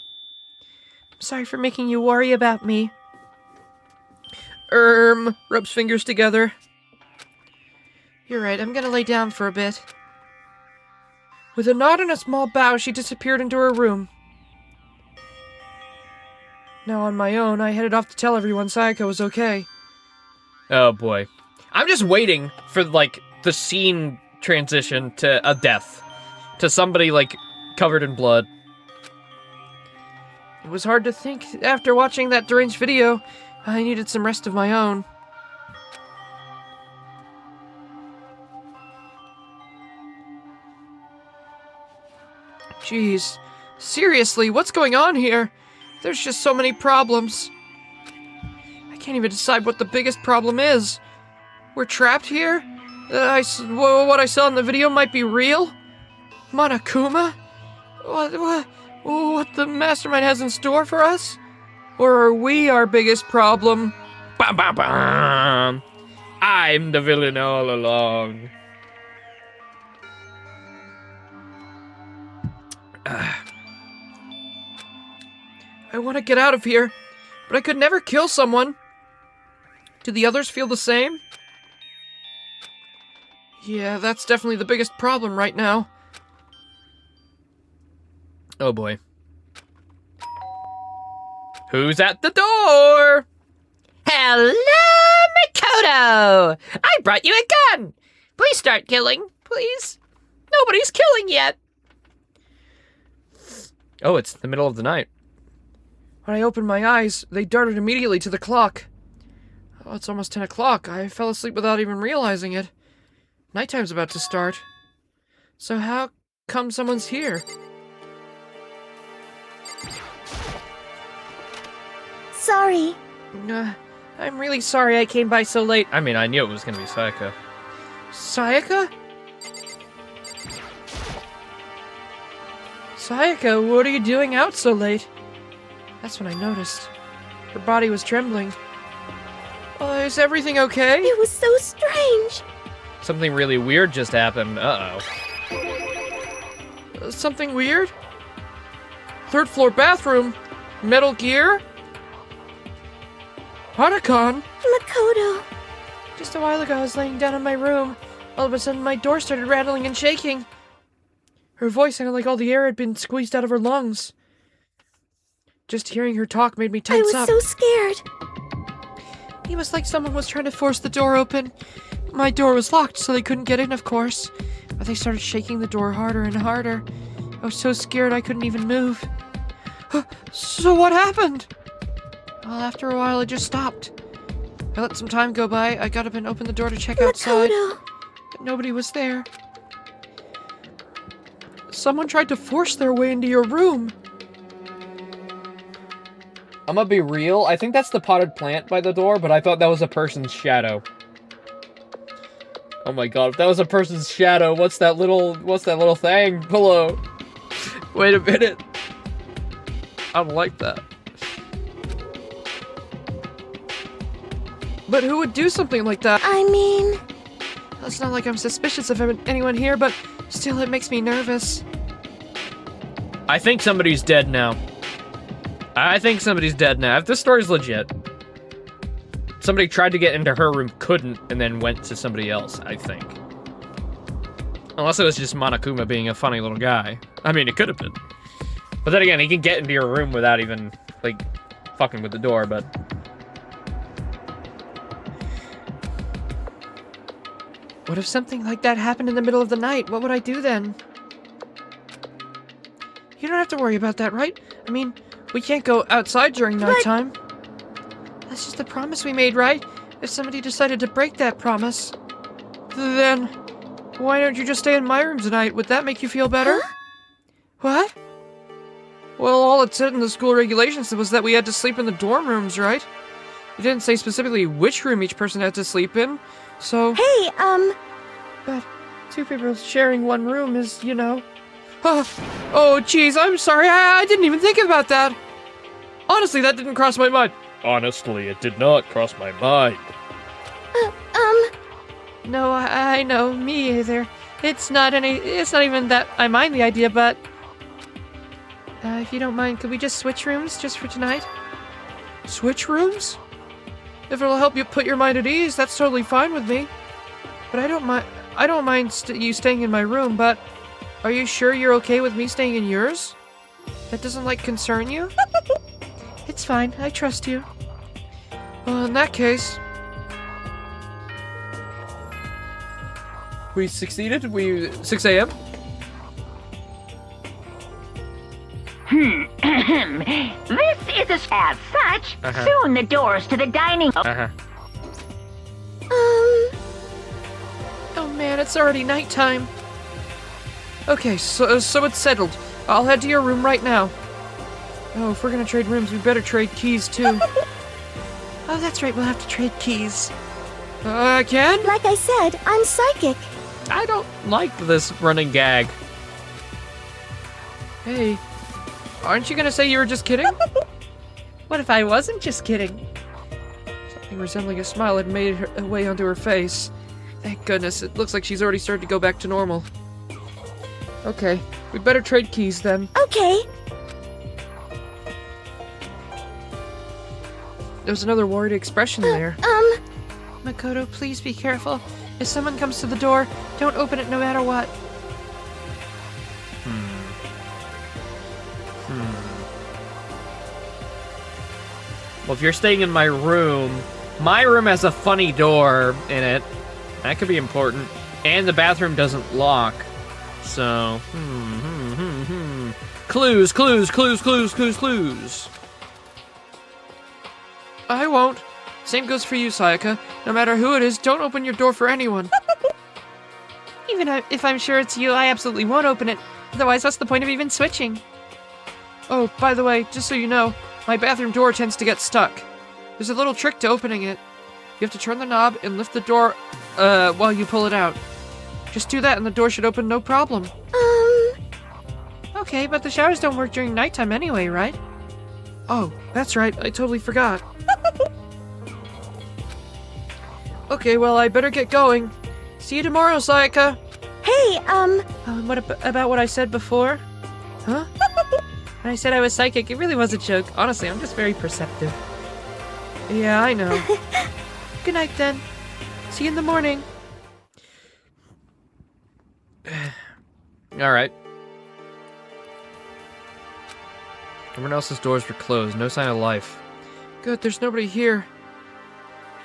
Speaker 5: I'm sorry for making you worry about me. Rubs fingers together. You're right, I'm gonna lay down for a bit. With a nod and a small bow, she disappeared into her room. Now on my own, I headed off to tell everyone Sayaka was okay.
Speaker 1: Oh boy. I'm just waiting for, like, the scene transition to a death. To somebody, like, covered in blood.
Speaker 5: It was hard to think after watching that deranged video. I needed some rest of my own. Jeez. Seriously, what's going on here? There's just so many problems. I can't even decide what the biggest problem is. We're trapped here? What I saw in the video might be real? Monokuma? What the mastermind has in store for us? Or are we our biggest problem?
Speaker 1: Bam, bam, bam. I'm the villain all along.
Speaker 5: I want to get out of here, but I could never kill someone. Do the others feel the same? Yeah, that's definitely the biggest problem right now.
Speaker 1: Oh boy. Who's at the door?
Speaker 4: Hello, Makoto! I brought you a gun! Please start killing, please. Nobody's killing yet.
Speaker 1: Oh, it's the middle of the night.
Speaker 5: When I opened my eyes, they darted immediately to the clock. Oh, it's almost 10 o'clock. I fell asleep without even realizing it. Nighttime's about to start. So how come someone's here?
Speaker 6: Sorry.
Speaker 5: I'm really sorry I came by so late.
Speaker 1: I mean, I knew it was gonna be Sayaka.
Speaker 5: Sayaka? Sayaka, what are you doing out so late? That's when I noticed. Her body was trembling. Is everything okay?
Speaker 6: It was so strange.
Speaker 1: Something really weird just happened. Uh-oh.
Speaker 5: Something weird? Third floor bathroom? Metal Gear? Harukan?
Speaker 6: Makoto.
Speaker 5: Just a while ago I was laying down in my room. All of a sudden my door started rattling and shaking. Her voice sounded like all the air had been squeezed out of her lungs. Just hearing her talk made me tense up.
Speaker 6: I was so scared.
Speaker 5: It was like someone was trying to force the door open. My door was locked, so they couldn't get in, of course. But they started shaking the door harder and harder. I was so scared I couldn't even move. So what happened? Well, after a while, it just stopped. I let some time go by. I got up and opened the door to check outside.
Speaker 6: Makoto.
Speaker 5: But nobody was there. Someone tried to force their way into your room.
Speaker 1: I'm gonna be real. I think that's the potted plant by the door, but I thought that was a person's shadow. Oh my god, if that was a person's shadow, what's that little thing below? Wait a minute. I don't like that.
Speaker 5: But who would do something like that?
Speaker 6: I mean...
Speaker 5: It's not like I'm suspicious of anyone here, but still it makes me nervous.
Speaker 1: I think somebody's dead now. I think somebody's dead now. If this story's legit, somebody tried to get into her room, couldn't, and then went to somebody else, I think. Unless it was just Monokuma being a funny little guy. I mean, it could have been. But then again, he can get into your room without even, like, fucking with the door, but...
Speaker 5: What if something like that happened in the middle of the night? What would I do then? You don't have to worry about that, right? I mean, we can't go outside during nighttime. That's just the promise we made, right? If somebody decided to break that promise, then why don't you just stay in my room tonight? Would that make you feel better?
Speaker 6: Huh?
Speaker 5: What? Well, all it said in the school regulations was that we had to sleep in the dorm rooms, right? It didn't say specifically which room each person had to sleep in, so...
Speaker 6: Hey,
Speaker 5: But two people sharing one room is, you know... Oh, jeez, I'm sorry, I didn't even think about that. Honestly, that didn't cross my mind.
Speaker 1: Honestly, it did not cross my mind.
Speaker 5: No, I know, me either. It's not even that I mind the idea, but... if you don't mind, could we just switch rooms just for tonight? Switch rooms? If it'll help you put your mind at ease, that's totally fine with me. But I don't mind you staying in my room, but... Are you sure you're okay with me staying in yours? That doesn't, like, concern you? It's fine, I trust you. Well, in that case... We succeeded? 6 a.m.?
Speaker 3: This is as such. Soon the doors to the dining...
Speaker 5: Oh man, it's already nighttime. Okay, so it's settled. I'll head to your room right now. Oh, if we're gonna trade rooms, we better trade keys, too.
Speaker 6: Oh, that's right, we'll have to trade keys.
Speaker 5: Ken?
Speaker 6: Like I said, I'm psychic.
Speaker 1: I don't like this running gag.
Speaker 5: Hey, aren't you gonna say you were just kidding?
Speaker 6: What if I wasn't just kidding?
Speaker 5: Something resembling a smile had made her way onto her face. Thank goodness, it looks like she's already started to go back to normal. Okay, we better trade keys then.
Speaker 6: Okay.
Speaker 5: There's another worried expression there. Makoto, please be careful. If someone comes to the door, don't open it no matter what.
Speaker 1: Well, if you're staying in my room has a funny door in it. That could be important. And the bathroom doesn't lock. So, Clues, clues, clues, clues, clues, clues.
Speaker 5: I won't. Same goes for you, Sayaka. No matter who it is, don't open your door for anyone.
Speaker 6: Even if I'm sure it's you, I absolutely won't open it. Otherwise, what's the point of even switching?
Speaker 5: Oh, by the way, just so you know, my bathroom door tends to get stuck. There's a little trick to opening it. You have to turn the knob and lift the door, while you pull it out. Just do that and the door should open no problem.
Speaker 6: Okay, but the showers don't work during nighttime anyway, right?
Speaker 5: Oh, that's right, I totally forgot. Okay, well, I better get going. See you tomorrow, Sayaka.
Speaker 6: Hey,
Speaker 5: What about what I said before? Huh?
Speaker 6: when I said I was psychic, it really was a joke. Honestly, I'm just very perceptive.
Speaker 5: Yeah, I know.
Speaker 6: Good night, then. See you in the morning.
Speaker 1: Alright. Everyone else's doors were closed. No sign of life.
Speaker 5: Good, there's nobody here.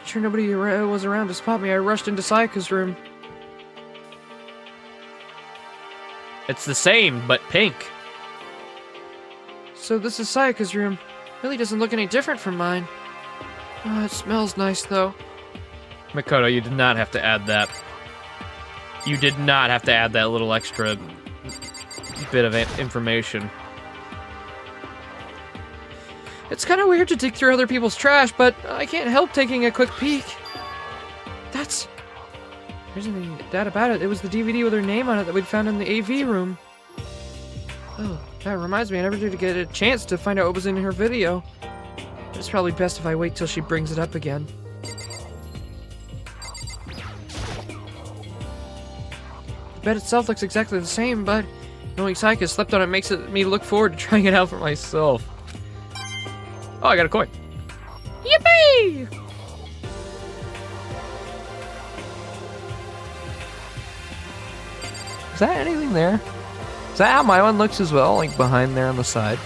Speaker 5: Sure nobody was around to spot me. I rushed into Sayaka's room.
Speaker 1: It's the same, but pink.
Speaker 5: So this is Sayaka's room. Really doesn't look any different from mine. Oh, it smells nice, though.
Speaker 1: Makoto, you did not have to add that. You did not have to add that little extra bit of information.
Speaker 5: It's kind of weird to dig through other people's trash, but I can't help taking a quick peek. There's any doubt about it. It was the DVD with her name on it that we'd found in the AV room. Oh, that reminds me, I never did get a chance to find out what was in her video. It's probably best if I wait till she brings it up again. The bed itself looks exactly the same, but knowing Sayaka slept on it makes me look forward to trying it out for myself.
Speaker 1: Oh, I got a coin.
Speaker 5: Yippee! Is that anything there? Is that how my one looks as well? Like behind there on the side?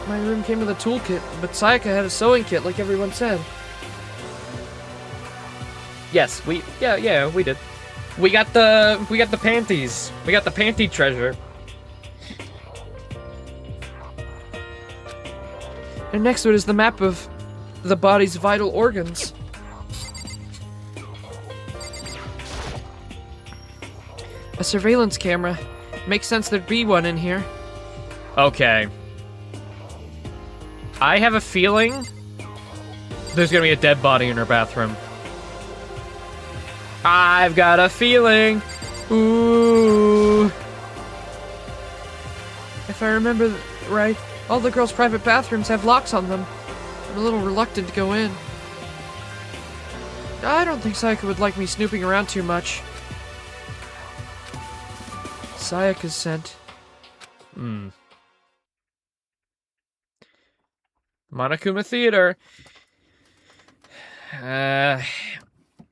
Speaker 5: My room came with a toolkit, but Sayaka had a sewing kit like everyone said.
Speaker 1: Yes, we did. We got the panties. We got the panty treasure.
Speaker 5: And next to it is the map of the body's vital organs. A surveillance camera. Makes sense there'd be one in here.
Speaker 1: Okay. I have a feeling there's gonna be a dead body in her bathroom. I've got a feeling.
Speaker 5: Ooh. If I remember right, all the girls' private bathrooms have locks on them. I'm a little reluctant to go in. I don't think Sayaka would like me snooping around too much. Sayaka's scent.
Speaker 1: Monokuma Theater.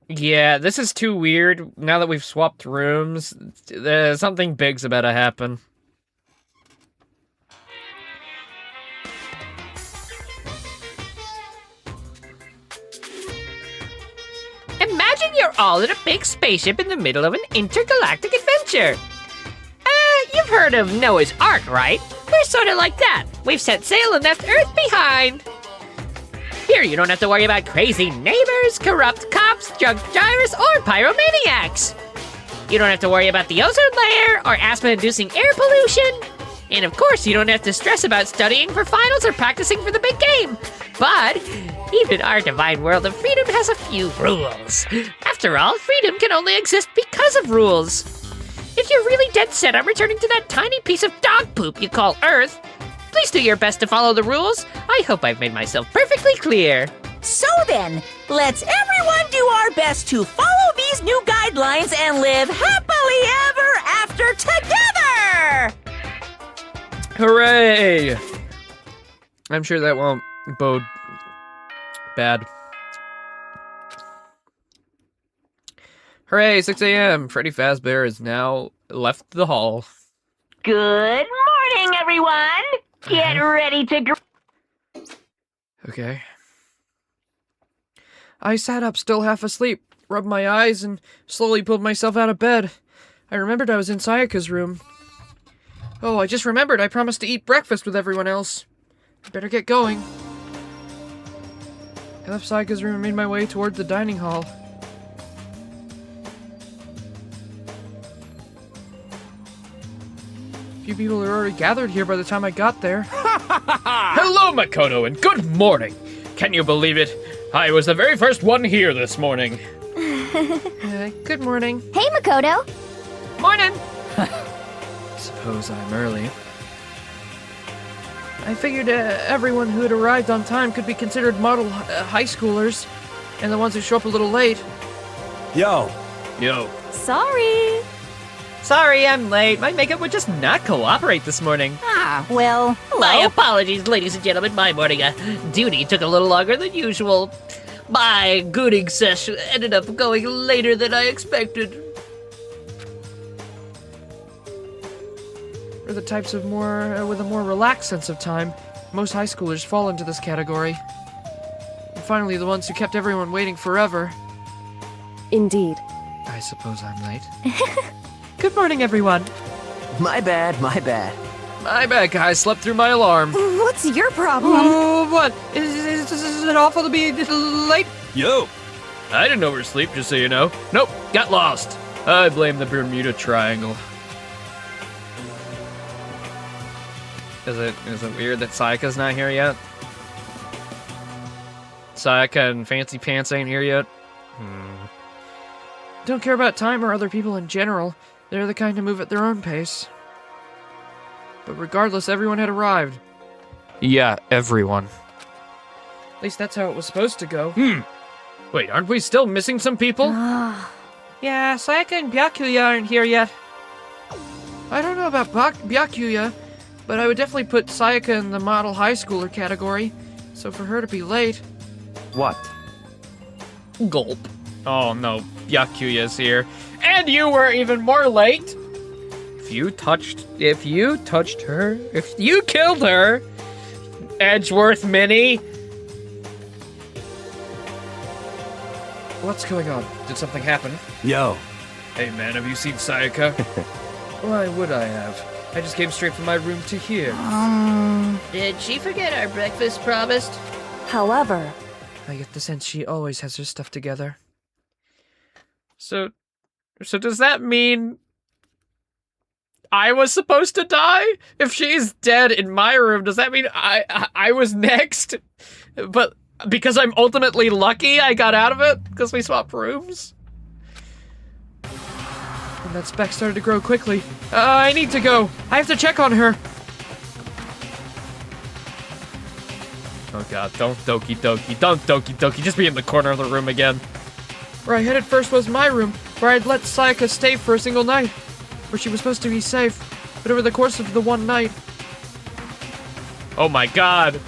Speaker 1: Yeah, this is too weird. Now that we've swapped rooms, something big's about to happen.
Speaker 4: Imagine you're all in a big spaceship in the middle of an intergalactic adventure. You've heard of Noah's Ark, right? We're sort of like that. We've set sail and left Earth behind. Here, you don't have to worry about crazy neighbors, corrupt cops, drunk drivers, or pyromaniacs. You don't have to worry about the ozone layer or asthma-inducing air pollution. And of course, you don't have to stress about studying for finals or practicing for the big game. But even our divine world of freedom has a few rules. After all, freedom can only exist because of rules. If you're really dead set on returning to that tiny piece of dog poop you call Earth, please do your best to follow the rules. I hope I've made myself perfectly clear.
Speaker 8: So then, let's everyone do our best to follow these new guidelines and live happily ever after together!
Speaker 5: Hooray! I'm sure that won't bode bad. Hooray, 6 a.m. Freddy Fazbear has now left the hall.
Speaker 3: Good morning, everyone. Get ready to...
Speaker 5: Okay. I sat up, still half asleep, rubbed my eyes, and slowly pulled myself out of bed. I remembered I was in Sayaka's room. Oh, I just remembered I promised to eat breakfast with everyone else. I better get going. I left Sayaka's room and made my way toward the dining hall. A few people had already gathered here by the time I got there.
Speaker 1: Hello, Makoto, and good morning. Can you believe it? I was the very first one here this morning.
Speaker 5: Good morning.
Speaker 7: Hey, Makoto.
Speaker 1: Morning.
Speaker 5: Suppose I'm early. I figured everyone who had arrived on time could be considered model high schoolers, and the ones who show up a little late.
Speaker 2: Yo.
Speaker 6: Sorry.
Speaker 1: Sorry, I'm late. My makeup would just not cooperate this morning.
Speaker 8: Ah, well,
Speaker 4: My
Speaker 8: hello.
Speaker 4: apologies, ladies and gentlemen. My morning duty took a little longer than usual. My gooning session ended up going later than I expected.
Speaker 5: We're the types of with a more relaxed sense of time. Most high schoolers fall into this category. And finally, the ones who kept everyone waiting forever.
Speaker 6: Indeed.
Speaker 5: I suppose I'm late. Good morning, everyone.
Speaker 9: My bad, my bad.
Speaker 5: My bad, guys. Slept through my alarm.
Speaker 6: What's your problem?
Speaker 5: Oh, what? Is it awful to be late?
Speaker 2: Yo.
Speaker 1: I didn't oversleep, just so you know. Nope, got lost. I blame the Bermuda Triangle.
Speaker 5: Is it weird that Sayaka's not here yet? Sayaka and Fancy Pants ain't here yet? Don't care about time or other people in general. They're the kind to move at their own pace. But regardless, everyone had arrived. Yeah, everyone. At least that's how it was supposed to go.
Speaker 1: Wait, aren't we still missing some people?
Speaker 5: Yeah, Sayaka and Byakuya aren't here yet. I don't know about Byakuya, but I would definitely put Sayaka in the model high schooler category. So for her to be late...
Speaker 9: What?
Speaker 1: Gulp. Oh no, Byakuya's here. And you were even more late! If you touched her, if you killed her, Edgeworth Mini!
Speaker 5: What's going on? Did something happen?
Speaker 2: Yo.
Speaker 1: Hey man, have you seen Sayaka?
Speaker 5: Why would I have? I just came straight from my room to here.
Speaker 4: Did she forget our breakfast promised?
Speaker 6: However,
Speaker 5: I get the sense she always has her stuff together.
Speaker 1: So does that mean I was supposed to die? If she's dead in my room, does that mean I was next? But because I'm ultimately lucky I got out of it? Because we swapped rooms?
Speaker 5: And that speck started to grow quickly. I need to go. I have to check on her.
Speaker 1: Oh god, don't Doki Doki. Don't Doki Doki. Just be in the corner of the room again.
Speaker 5: Where I headed first was my room, where I'd let Sayaka stay for a single night. Where she was supposed to be safe. But over the course of the one night,
Speaker 1: Oh my god.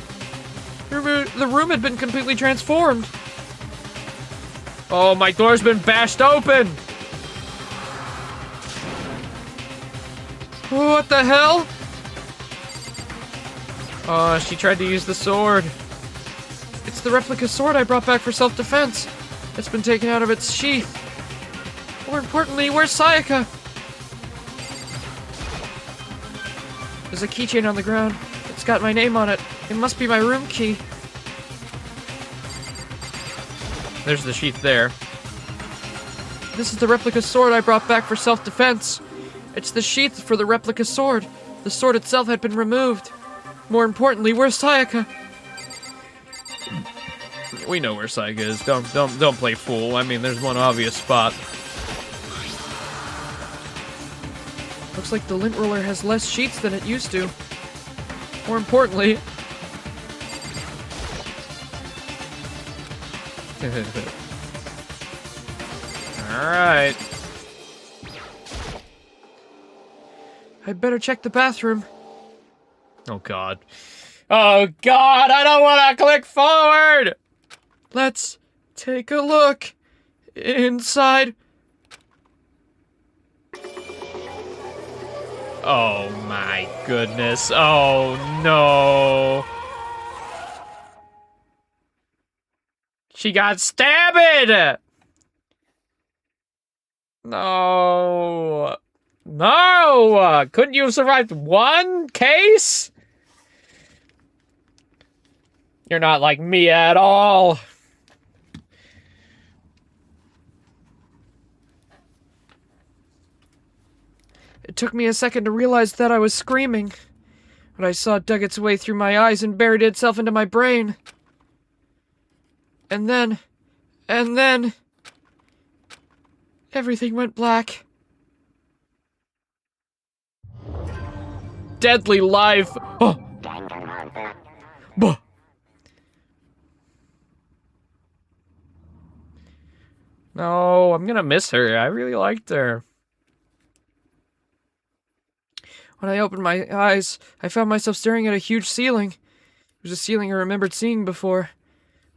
Speaker 5: the room had been completely transformed.
Speaker 1: Oh, my door's been bashed open.
Speaker 5: What the hell?
Speaker 1: Oh, she tried to use the sword.
Speaker 5: It's the replica sword I brought back for self-defense. It's been taken out of its sheath. More importantly, where's Sayaka? There's a keychain on the ground. It's got my name on it. It must be my room key.
Speaker 1: There's the sheath there.
Speaker 5: This is the replica sword I brought back for self-defense. It's the sheath for the replica sword. The sword itself had been removed. More importantly, where's Sayaka?
Speaker 1: We know where Sayaka is. Don't play fool. I mean, there's one obvious spot.
Speaker 5: Looks like the lint roller has less sheets than it used to. More importantly...
Speaker 1: Alright.
Speaker 5: I'd better check the bathroom.
Speaker 1: Oh god. Oh god, I don't want to click forward!
Speaker 5: Let's take a look inside.
Speaker 1: Oh my goodness. Oh no. She got stabbed! No. No! Couldn't you have survived one case? You're not like me at all.
Speaker 5: It took me a second to realize that I was screaming. What I saw dug its way through my eyes and buried itself into my brain. And then... everything went black.
Speaker 1: Deadly life. Oh. Buh. No, I'm gonna miss her. I really liked her.
Speaker 5: When I opened my eyes, I found myself staring at a huge ceiling. It was a ceiling I remembered seeing before.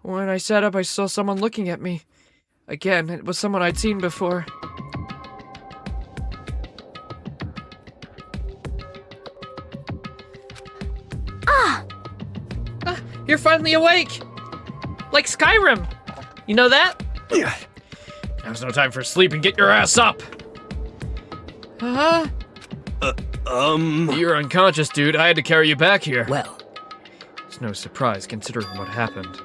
Speaker 5: When I sat up, I saw someone looking at me. Again, it was someone I'd seen before.
Speaker 1: You're finally awake! Like Skyrim! You know that?
Speaker 2: Yeah.
Speaker 1: Now's no time for sleep, get your ass up!
Speaker 5: Huh?
Speaker 1: You're unconscious, dude. I had to carry you back here.
Speaker 9: Well,
Speaker 1: It's no surprise considering what happened.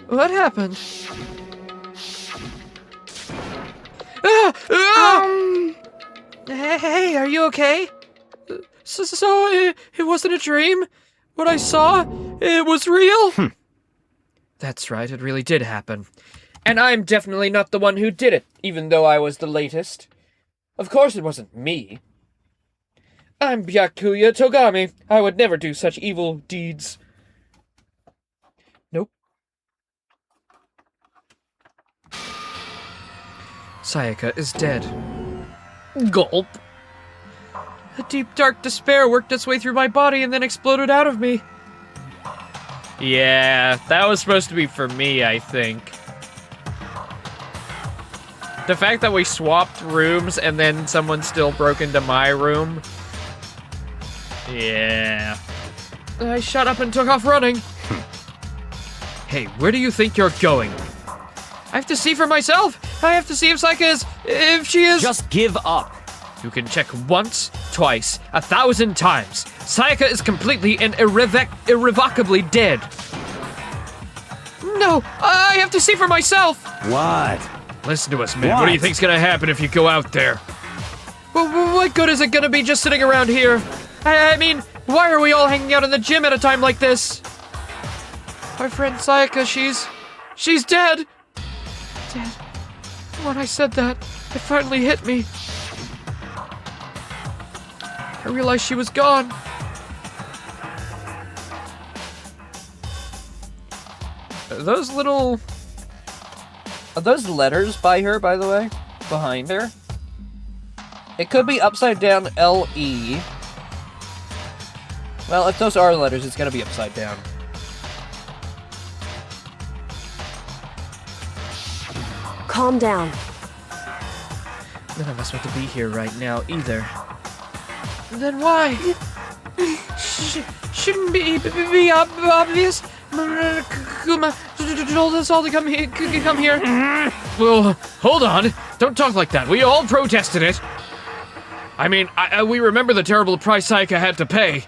Speaker 5: What happened? Hey, are you okay? So it wasn't a dream? What I saw, it was real?
Speaker 1: That's right, it really did happen. And I'm definitely not the one who did it, even though I was the latest. Of course it wasn't me. I'm Byakuya Togami. I would never do such evil deeds. Nope.
Speaker 5: Sayaka is dead.
Speaker 1: Gulp.
Speaker 5: A deep, dark despair worked its way through my body and then exploded out of me.
Speaker 1: Yeah, that was supposed to be for me, I think. The fact that we swapped rooms and then someone still broke into my room. Yeah.
Speaker 5: I shut up and took off running.
Speaker 1: Hey, where do you think you're going?
Speaker 5: I have to see for myself. I have to see if Sayaka is... if she is...
Speaker 9: just give up.
Speaker 1: You can check once, twice, 1,000 times. Sayaka is completely and irrevocably dead.
Speaker 5: No, I have to see for myself.
Speaker 9: What?
Speaker 1: Listen to us, man. What do you think's gonna happen if you go out there?
Speaker 5: Well, what good is it gonna be just sitting around here? I mean, why are we all hanging out in the gym at a time like this? Our friend Sayaka, she's dead. Dead. When I said that, it finally hit me. I realized she was gone.
Speaker 1: Those little... Are those letters by her, by the way? Behind her? It could be upside down L-E. Well, if those are letters, it's gonna be upside down.
Speaker 6: Calm down.
Speaker 5: None of us want to be here right now, either. Then why? Shouldn't be obvious? Kuma told us all to come here.
Speaker 1: Well, hold on. Don't talk like that. We all protested it. I mean, we remember the terrible price Sayaka had to pay.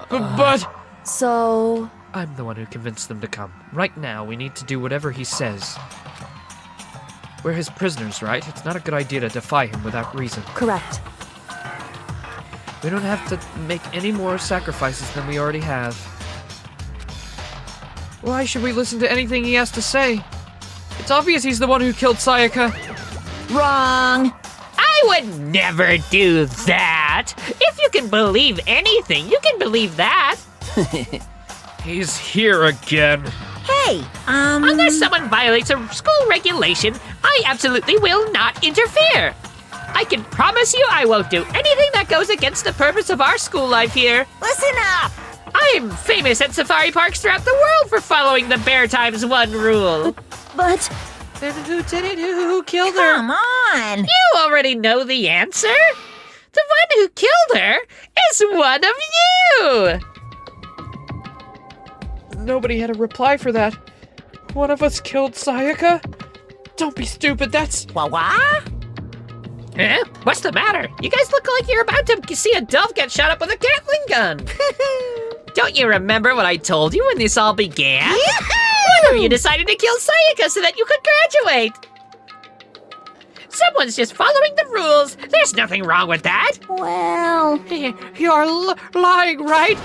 Speaker 1: But...
Speaker 6: So...
Speaker 5: I'm the one who convinced them to come. Right now, we need to do whatever he says. We're his prisoners, right? It's not a good idea to defy him without reason.
Speaker 6: Correct.
Speaker 5: We don't have to make any more sacrifices than we already have. Why should we listen to anything he has to say? It's obvious he's the one who killed Sayaka.
Speaker 8: Wrong.
Speaker 4: I would never do that. If you can believe anything, you can believe that.
Speaker 5: He's here again.
Speaker 8: Hey,
Speaker 4: Unless someone violates a school regulation, I absolutely will not interfere. I can promise you I won't do anything that goes against the purpose of our school life here.
Speaker 8: listen up.
Speaker 4: I'm famous at safari parks throughout the world for following the Bear Times 1 rule.
Speaker 6: But
Speaker 5: Then who did it? Who killed her?
Speaker 8: Come on.
Speaker 4: You already know the answer. The one who killed her is one of you.
Speaker 5: Nobody had a reply for that. One of us killed Sayaka? Don't be stupid, that's...
Speaker 8: What?
Speaker 4: Huh? What's the matter? You guys look like you're about to see a dove get shot up with a Gatling gun. Don't you remember what I told you when this all began? One of you decided to kill Sayaka so that you could graduate. Someone's just following the rules. There's nothing wrong with that.
Speaker 6: well,
Speaker 5: You're lying, right?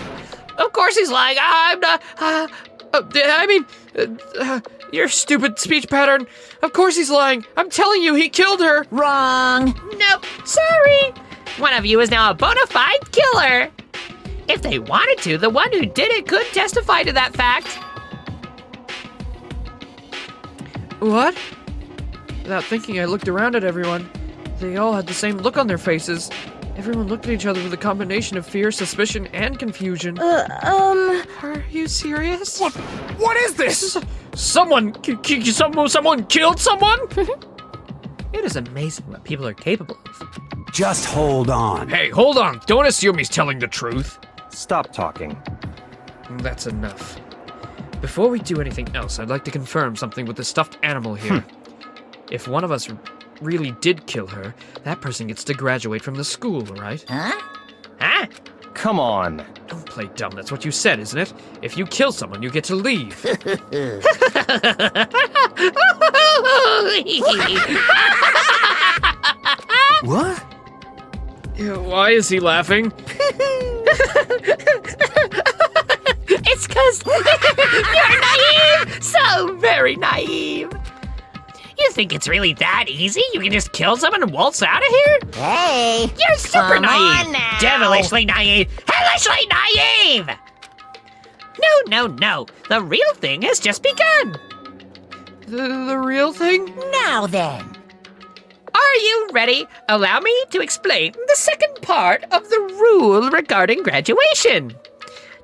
Speaker 4: Of course he's lying. I'm not.
Speaker 5: Your stupid speech pattern. Of course he's lying. I'm telling you, he killed her.
Speaker 8: Wrong.
Speaker 4: Nope. Sorry. One of you is now a bona fide killer. If they wanted to, the one who did it could testify to that fact.
Speaker 5: What? Without thinking, I looked around at everyone. They all had the same look on their faces. Everyone looked at each other with a combination of fear, suspicion, and confusion. Are you serious?
Speaker 2: What is this?
Speaker 5: Someone killed someone?
Speaker 4: It is amazing what people are capable of.
Speaker 9: Just hold on.
Speaker 5: Hey, hold on. Don't assume he's telling the truth.
Speaker 9: Stop talking.
Speaker 5: That's enough. Before we do anything else, I'd like to confirm something with the stuffed animal here. If one of us really did kill her, that person gets to graduate from the school, right?
Speaker 4: Huh?
Speaker 9: Come on.
Speaker 5: Don't play dumb. That's what you said, isn't it? If you kill someone, you get to leave.
Speaker 9: What?
Speaker 5: Why is he laughing?
Speaker 4: It's 'cause you're naive! So very naive! You think it's really that easy? You can just kill someone and waltz out of here?
Speaker 8: Hey.
Speaker 4: You're super
Speaker 8: Come
Speaker 4: naive!
Speaker 8: on now.
Speaker 4: Devilishly naive! Hellishly naive! No. The real thing has just begun!
Speaker 5: The real thing?
Speaker 8: Now then.
Speaker 4: Are you ready? Allow me to explain the second part of the rule regarding graduation.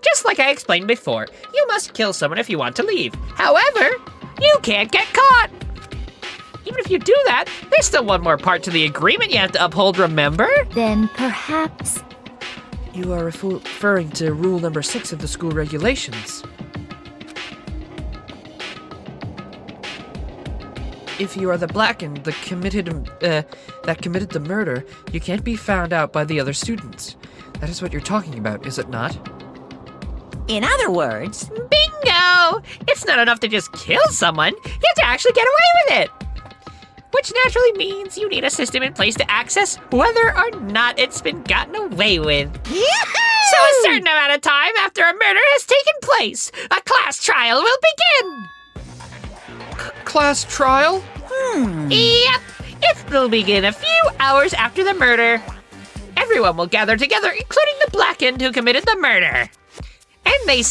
Speaker 4: Just like I explained before, you must kill someone if you want to leave. However, you can't get caught. Even if you do that, there's still one more part to the agreement you have to uphold, remember?
Speaker 6: then perhaps...
Speaker 5: You are referring to rule number 6 of the school regulations. If you are the blackened that committed the murder, you can't be found out by the other students. That is what you're talking about, is it not?
Speaker 8: In other words,
Speaker 4: Bingo! It's not enough to just kill someone, you have to actually get away with it. Which naturally means you need a system in place to access whether or not it's been gotten away with. So a certain amount of time after a murder has taken place, a class trial will begin.
Speaker 5: Class trial?
Speaker 4: Yep, it will begin a few hours after the murder. Everyone will gather together, including the blackened who committed the murder. And they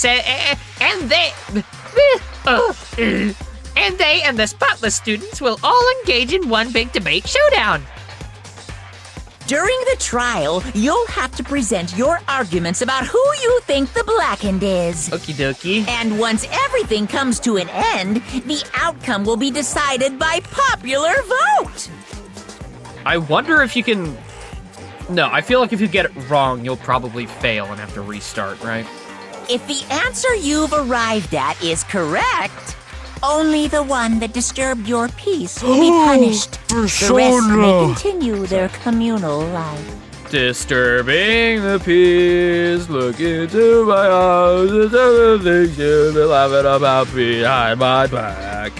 Speaker 4: and the spotless students will all engage in one big debate showdown.
Speaker 8: during the trial, you'll have to present your arguments about who you think the blackened is.
Speaker 4: Okie dokie.
Speaker 8: And once everything comes to an end, the outcome will be decided by popular vote.
Speaker 5: I wonder if you can... No, I feel like if you get it wrong, you'll probably fail and have to restart, right?
Speaker 8: If the answer you've arrived at is correct, only the one that disturbed your peace will be punished. The rest may continue their communal life.
Speaker 5: Disturbing the peace, look into my eyes, and tell the things you've been laughing about behind my back.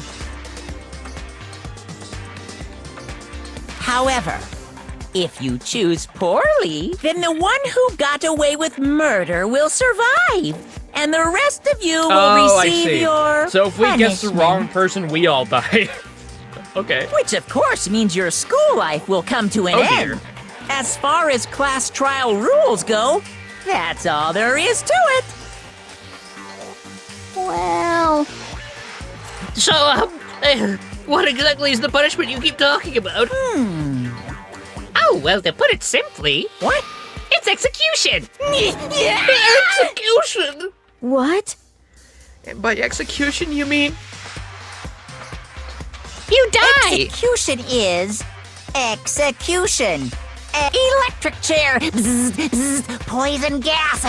Speaker 8: However, if you choose poorly, then the one who got away with murder will survive, and the rest of you will receive your
Speaker 1: So if we guess the
Speaker 8: punishment.
Speaker 1: wrong person, we all die. Okay.
Speaker 8: Which, of course, means your school life will come to an
Speaker 1: Oh,
Speaker 8: end.
Speaker 1: dear.
Speaker 8: As far as class trial rules go, that's all there is to it.
Speaker 7: Well,
Speaker 4: So, what exactly is the punishment you keep talking about? Oh, well, to put it simply,
Speaker 8: What?
Speaker 4: it's execution!
Speaker 6: Execution! What?
Speaker 5: By execution, you mean?
Speaker 4: You die!
Speaker 8: Execution is execution. Electric chair. Bzz, bzz, poison gas.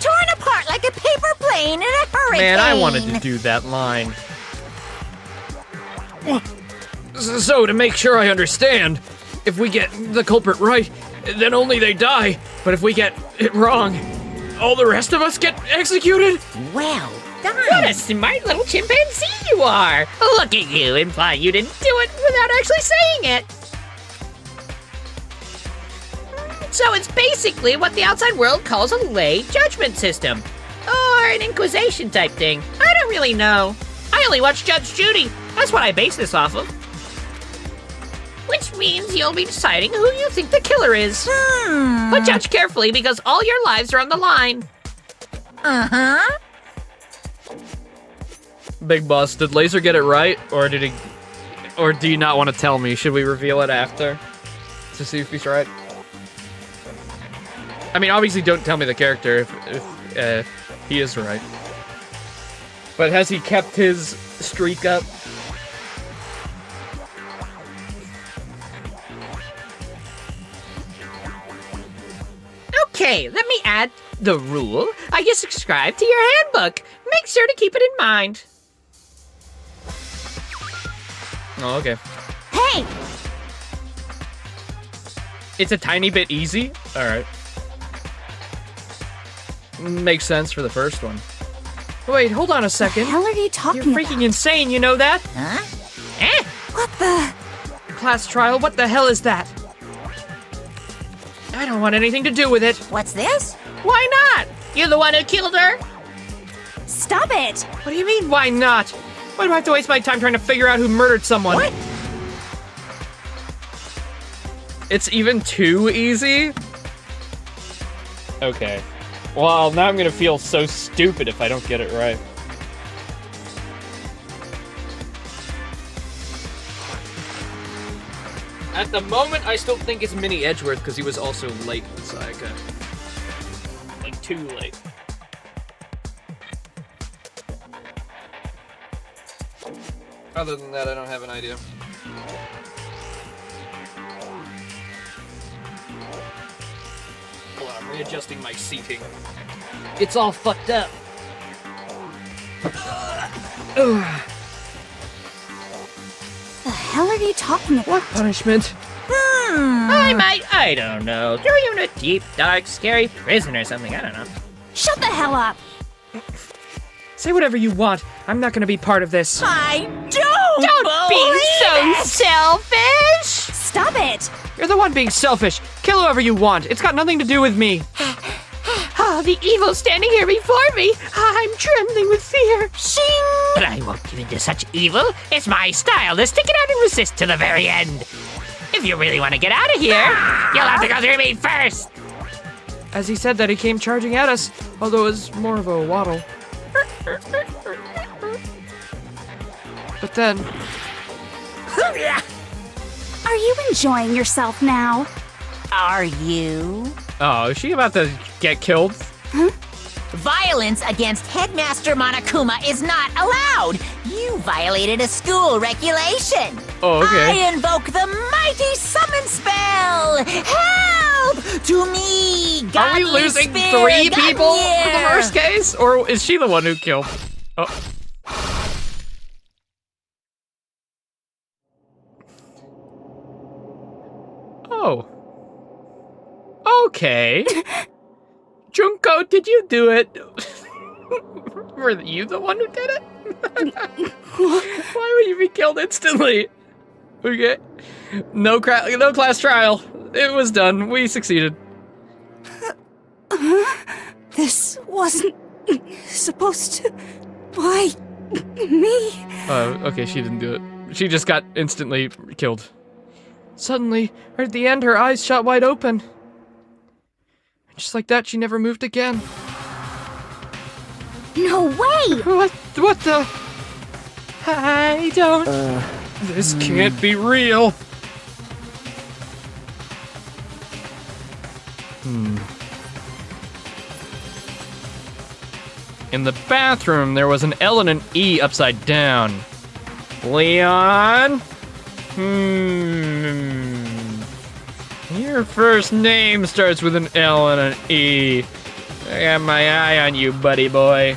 Speaker 8: Torn apart like a paper plane in a hurricane.
Speaker 1: Man, I wanted to do that line. So, to make sure I understand, if we get the culprit right, then only they die. But if we get it wrong, all the rest of us get executed?
Speaker 8: Well done.
Speaker 4: What a smart little chimpanzee you are! Look at you, implying you didn't do it without actually saying it! So it's basically what the outside world calls a lay judgment system. Or an inquisition type thing. I don't really know. I only watch Judge Judy. That's what I base this off of. Which means you'll be deciding who you think the killer is. But judge carefully because all your lives are on the line.
Speaker 8: Uh-huh.
Speaker 1: Big Boss, did Laser get it right? Or did he... Or do you not want to tell me? Should we reveal it after? To see if he's right? I mean, obviously don't tell me the character if he is right. But has he kept his streak up?
Speaker 4: Okay, let me add the rule. I just subscribe to your handbook. Make sure to keep it in mind.
Speaker 1: Oh, okay.
Speaker 7: hey!
Speaker 1: It's a tiny bit easy? Alright. Makes sense for the first one.
Speaker 5: Wait, hold on a
Speaker 7: What the
Speaker 5: second.
Speaker 7: hell are you
Speaker 5: You're
Speaker 7: talking
Speaker 5: freaking
Speaker 7: about?
Speaker 5: insane, you know that?
Speaker 8: Huh?
Speaker 4: Eh?
Speaker 7: What the?
Speaker 5: Class trial, what the hell is that? I don't want anything to do with it.
Speaker 8: What's this?
Speaker 4: Why not? You're the one who killed her?
Speaker 6: Stop it!
Speaker 5: What do you mean, why not? Why do I have to waste my time trying to figure out who murdered someone?
Speaker 8: What?
Speaker 1: It's even too easy? Okay. Well, now I'm gonna feel so stupid if I don't get it right. At the moment, I still think it's Minnie Edgeworth because he was also late with Sayaka. Like, too late. Other than that, I don't have an idea. Hold on, I'm readjusting my seating. It's all fucked up.
Speaker 7: The hell are you talking about?
Speaker 5: Punishment.
Speaker 4: I don't know. Throw you in a deep, dark, scary prison or something. I don't know.
Speaker 6: Shut the hell up!
Speaker 5: Say whatever you want. I'm not gonna be part of this.
Speaker 8: I don't
Speaker 4: Be so selfish!
Speaker 6: Stop it!
Speaker 5: You're the one being selfish. Kill whoever you want. It's got nothing to do with me.
Speaker 4: Oh, the evil standing here before me. I'm trembling with fear.
Speaker 8: Shing!
Speaker 4: But I won't give in to such evil. It's my style to stick it out and resist to the very end. If you really want to get out of here, you'll have to go through me first.
Speaker 5: As he said that, he came charging at us, although it was more of a waddle. But then,
Speaker 6: Are you enjoying yourself now?
Speaker 8: Are you?
Speaker 1: Oh, is she about to get killed?
Speaker 8: Violence against Headmaster Monokuma is not allowed. You violated a school regulation.
Speaker 1: Oh, okay.
Speaker 8: I invoke the mighty summon spell. Help to me,
Speaker 1: Are we
Speaker 8: godly
Speaker 1: losing
Speaker 8: spirit,
Speaker 1: 3 people for the
Speaker 8: Godmere.
Speaker 1: worst case? Or is she the one who killed? Oh. Oh. Okay. Junko, did you do it? Were you the one who did it? Why would you be killed instantly? Okay. No class trial. It was done. We succeeded.
Speaker 6: This wasn't supposed to. Why me?
Speaker 1: Okay, she didn't do it. She just got instantly killed. Suddenly, right at the end, her eyes shot wide open. Just like that, she never moved again.
Speaker 7: No way!
Speaker 1: What the? I don't... This can't be real. In the bathroom, there was an L and an E upside down. Leon? Your first name starts with an L and an E. I got my eye on you, buddy boy.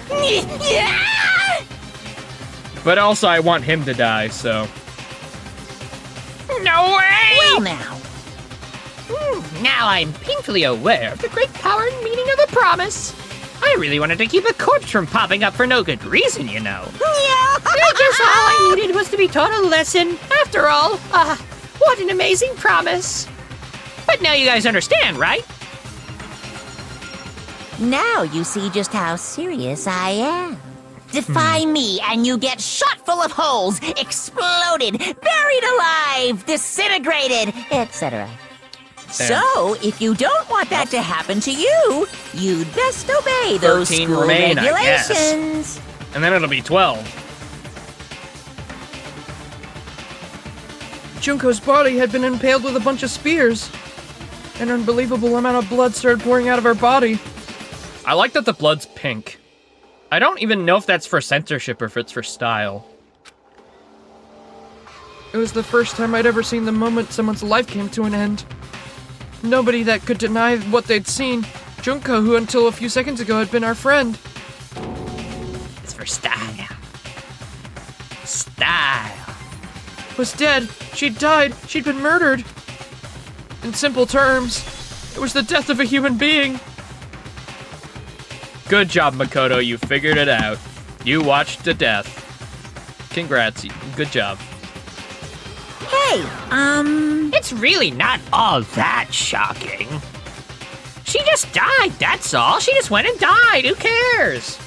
Speaker 1: But also, I want him to die, so...
Speaker 4: No way!
Speaker 8: Well, now.
Speaker 4: Now I'm painfully aware of the great power and meaning of the promise. I really wanted to keep a corpse from popping up for no good reason, you know. I guess all I needed was to be taught a lesson. After all, what an amazing promise. But now you guys understand, right?
Speaker 8: Now you see just how serious I am. Defy me and you get shot full of holes, exploded, buried alive, disintegrated, etc. So, if you don't want that to happen to you, you'd best obey those
Speaker 1: 13
Speaker 8: school
Speaker 1: remain, I guess.
Speaker 8: regulations.
Speaker 1: And then it'll be 12.
Speaker 5: Junko's body had been impaled with a bunch of spears. An unbelievable amount of blood started pouring out of her body.
Speaker 1: I like that the blood's pink. I don't even know if that's for censorship or if it's for style.
Speaker 5: It was the first time I'd ever seen the moment someone's life came to an end. Nobody that could deny what they'd seen. Junko, who until a few seconds ago had been our friend.
Speaker 4: It's for style. Style.
Speaker 5: Was dead. She'd died. She'd been murdered. In simple terms, it was the death of a human being.
Speaker 1: Good job, Makoto. You figured it out. You watched to death. Congrats. Good job.
Speaker 8: Hey,
Speaker 4: It's really not all that shocking. She just died, that's all. She just went and died. Who cares?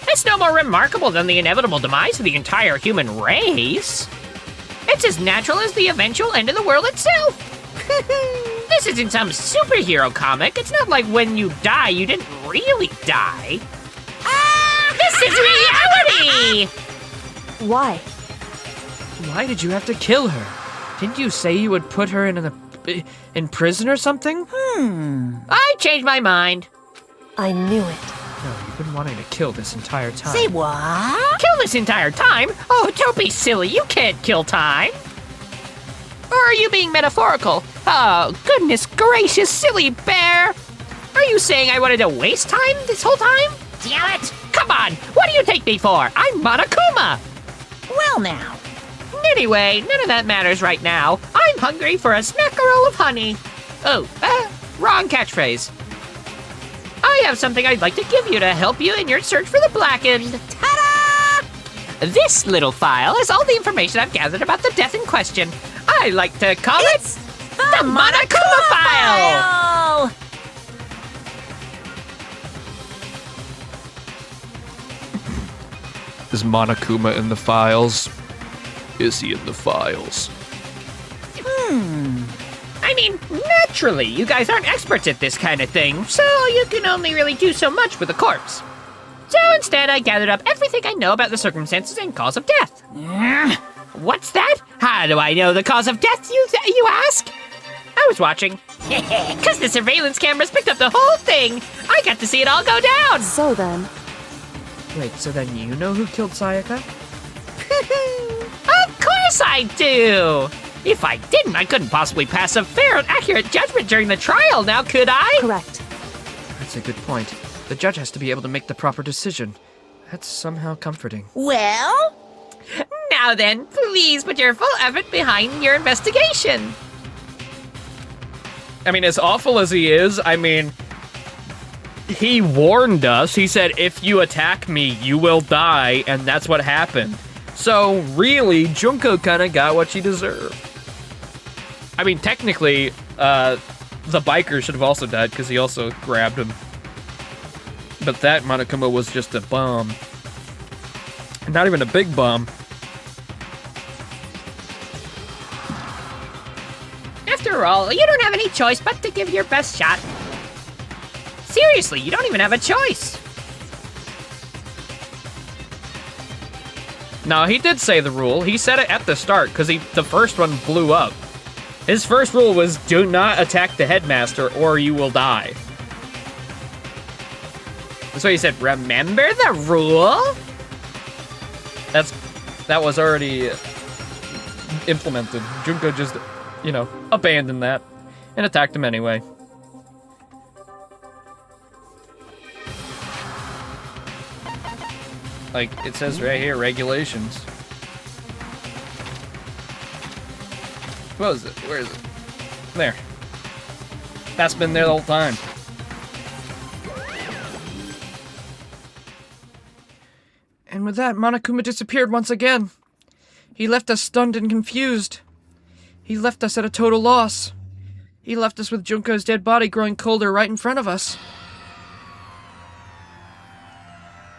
Speaker 4: It's no more remarkable than the inevitable demise of the entire human race. It's as natural as the eventual end of the world itself. This isn't some superhero comic. It's not like when you die, you didn't really die. This is reality!
Speaker 6: Why?
Speaker 5: Why did you have to kill her? Didn't you say you would put her in prison or something?
Speaker 4: I changed my mind.
Speaker 6: I knew it.
Speaker 5: No, you've been wanting to kill this entire time.
Speaker 8: say what?
Speaker 4: Kill this entire time? Oh, don't be silly. You can't kill time. Or are you being metaphorical? Oh, goodness gracious, silly bear. Are you saying I wanted to waste time this whole time? Damn it! Come on, what do you take me for? I'm Monokuma.
Speaker 8: Well, now.
Speaker 4: Anyway, none of that matters right now. I'm hungry for a smackerel of honey. Oh, wrong catchphrase. I have something I'd like to give you to help you in your search for the Blackened. Ta-da! This little file has all the information I've gathered about the death in question. I like to call it the Monokuma File!
Speaker 1: Is Monokuma in the files? Is he in the files?
Speaker 4: I mean, naturally, you guys aren't experts at this kind of thing, so you can only really do so much with a corpse. So instead, I gathered up everything I know about the circumstances and cause of death. What's that? How do I know the cause of death, you ask? I was watching. Because the surveillance cameras picked up the whole thing. I got to see it all go down.
Speaker 6: So then,
Speaker 5: Wait, so then you know who killed Sayaka?
Speaker 4: Of course I do. If I didn't, I couldn't possibly pass a fair and accurate judgment during the trial, now could I?
Speaker 6: correct.
Speaker 5: That's a good point. The judge has to be able to make the proper decision. That's somehow comforting.
Speaker 8: Well,
Speaker 4: Now then, please put your full effort behind your investigation.
Speaker 1: I mean, as awful as he is, I mean, he warned us. He said, if you attack me, you will die, and that's what happened. So, really, Junko kind of got what she deserved. I mean, technically, the biker should have also died because he also grabbed him. But that Monokuma was just a bomb. Not even a big bomb.
Speaker 4: After all, you don't have any choice but to give your best shot. Seriously, you don't even have a choice.
Speaker 1: No, he did say the rule. He said it at the start because the first one blew up. His first rule was do not attack the headmaster or you will die. That's why he said, remember the rule? That was already implemented. Junko just, you know, abandoned that and attacked him anyway. Like, it says right here, regulations. What is it? Where is it? There. That's been there the whole time.
Speaker 5: And with that, Monokuma disappeared once again. He left us stunned and confused. He left us at a total loss. He left us with Junko's dead body growing colder right in front of us.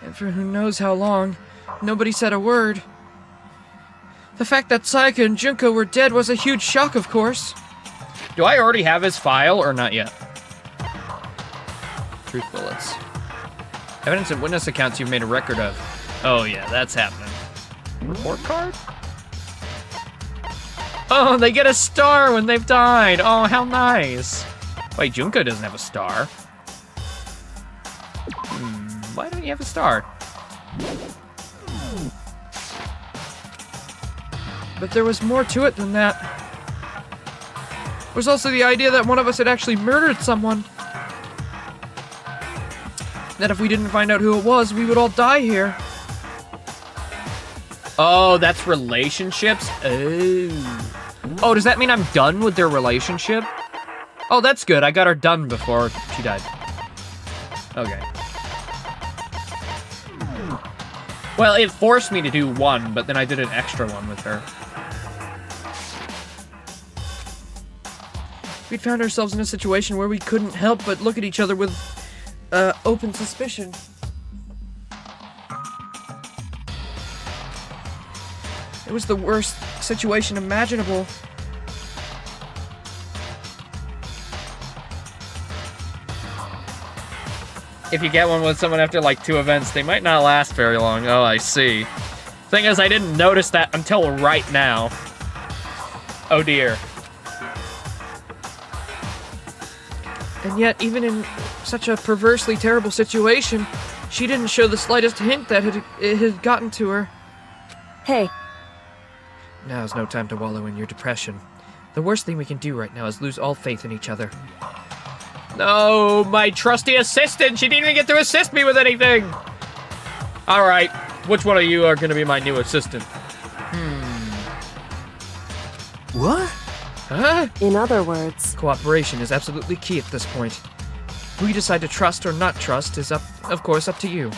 Speaker 5: And for who knows how long, nobody said a word. The fact that Sayaka and Junko were dead was a huge shock, of course.
Speaker 1: Do I already have his file or not yet? Truth bullets. Evidence and witness accounts you've made a record of. Oh yeah, that's happening. Report card? Oh, they get a star when they've died. Oh, how nice. Wait, Junko doesn't have a star. Why don't you have a star?
Speaker 5: But there was more to it than that. There was also the idea that one of us had actually murdered someone. That if we didn't find out who it was, we would all die here.
Speaker 1: Oh, that's relationships? Oh. Oh, does that mean I'm done with their relationship? Oh, that's good. I got her done before she died. Okay. Well, it forced me to do one, but then I did an extra one with her.
Speaker 5: We'd found ourselves in a situation where we couldn't help but look at each other with open suspicion. It was the worst situation imaginable.
Speaker 1: If you get one with someone after like 2 events, they might not last very long. Oh, I see. Thing is, I didn't notice that until right now. Oh dear.
Speaker 5: And yet, even in such a perversely terrible situation, she didn't show the slightest hint that it had gotten to her.
Speaker 6: Hey,
Speaker 5: Now's no time to wallow in your depression. The worst thing we can do right now is lose all faith in each other.
Speaker 1: No, my trusty assistant! She didn't even get to assist me with anything! Alright, which one of you are gonna be my new assistant?
Speaker 2: What?
Speaker 5: Huh?
Speaker 6: in other words,
Speaker 5: Cooperation is absolutely key at this point. Who you decide to trust or not trust is, of course, up to you.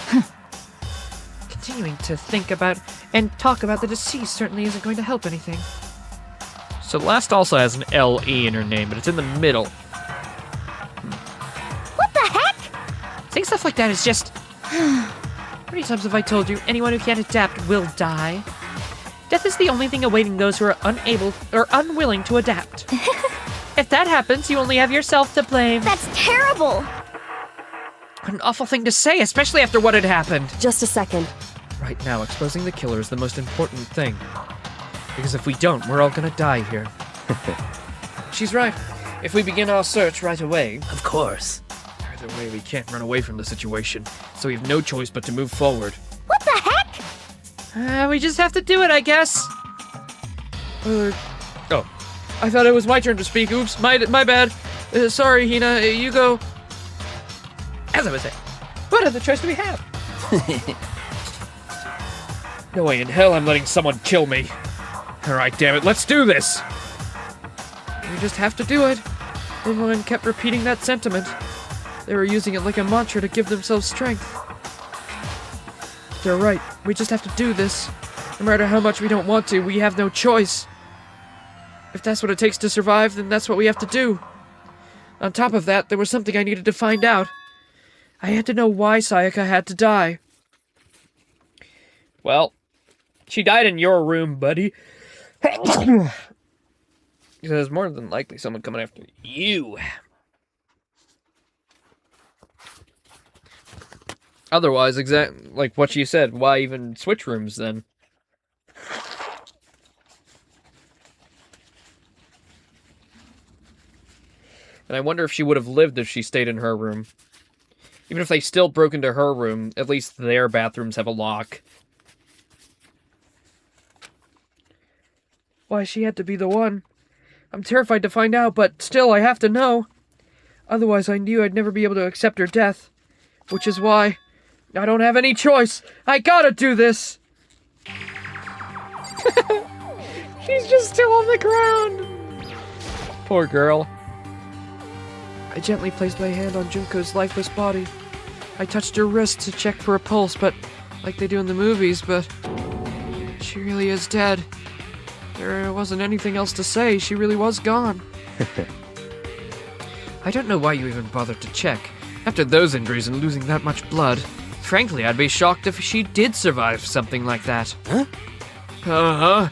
Speaker 5: Continuing to think about and talk about the deceased certainly isn't going to help anything.
Speaker 1: Celeste also has an L-E in her name, but it's in the middle.
Speaker 7: What the heck?
Speaker 5: Saying stuff like that is just... How many times have I told you, anyone who can't adapt will die? Death is the only thing awaiting those who are unable or unwilling to adapt. If that happens, you only have yourself to blame.
Speaker 7: That's terrible.
Speaker 5: What an awful thing to say, especially after what had happened.
Speaker 6: just a second.
Speaker 5: Right now, exposing the killer is the most important thing. Because if we don't, we're all gonna die here. She's right. If we begin our search right away...
Speaker 9: Of course.
Speaker 5: Either way, we can't run away from the situation, so we have no choice but to move forward.
Speaker 7: What the heck?
Speaker 5: We just have to do it, I guess. Oh, I thought it was my turn to speak. Oops, my bad. Sorry, Hina, you go. As I was saying, what other choice do we have? No way in hell I'm letting someone kill me. Alright, damn it, let's do this! We just have to do it. Everyone kept repeating that sentiment. They were using it like a mantra to give themselves strength. They're right, we just have to do this. No matter how much we don't want to, we have no choice. If that's what it takes to survive, then that's what we have to do. On top of that, there was something I needed to find out. I had to know why Sayaka had to die. Well, she died in your room, buddy. There's more than likely someone coming after you. Otherwise, like what you said, why even switch rooms then? And I wonder if she would have lived if she stayed in her room. Even if they still broke into her room, at least their bathrooms have a lock. Why she had to be the one. I'm terrified to find out, but still I have to know. Otherwise I knew I'd never be able to accept her death. Which is why I don't have any choice. I gotta do this. She's just still on the ground. Poor girl. I gently placed my hand on Junko's lifeless body. I touched her wrist to check for a pulse, but like they do in the movies, but she really is dead. There wasn't anything else to say. She really was gone. I don't know why you even bothered to check. After those injuries and losing that much blood, frankly, I'd be shocked if she did survive something like that. Huh?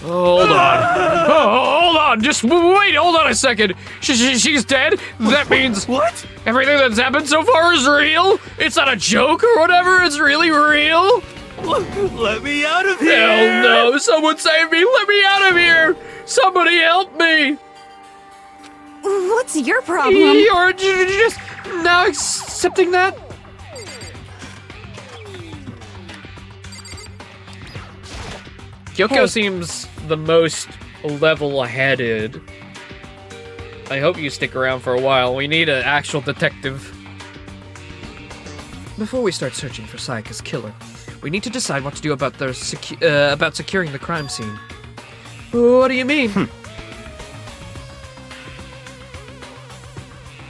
Speaker 5: Hold on. Hold on. Just wait. Hold on a second. She's dead? That means...
Speaker 2: What?
Speaker 5: Everything that's happened so far is real? It's not a joke or whatever? It's really real?
Speaker 2: Let me out of here!
Speaker 5: Hell no! Someone save me! Let me out of here! Somebody help me!
Speaker 6: What's your problem?
Speaker 5: You're just now accepting that? Kyoko seems the most level-headed. I hope you stick around for a while. We need an actual detective. Before we start searching for Sayaka's killer, we need to decide what to do about about securing the crime scene. What do you mean?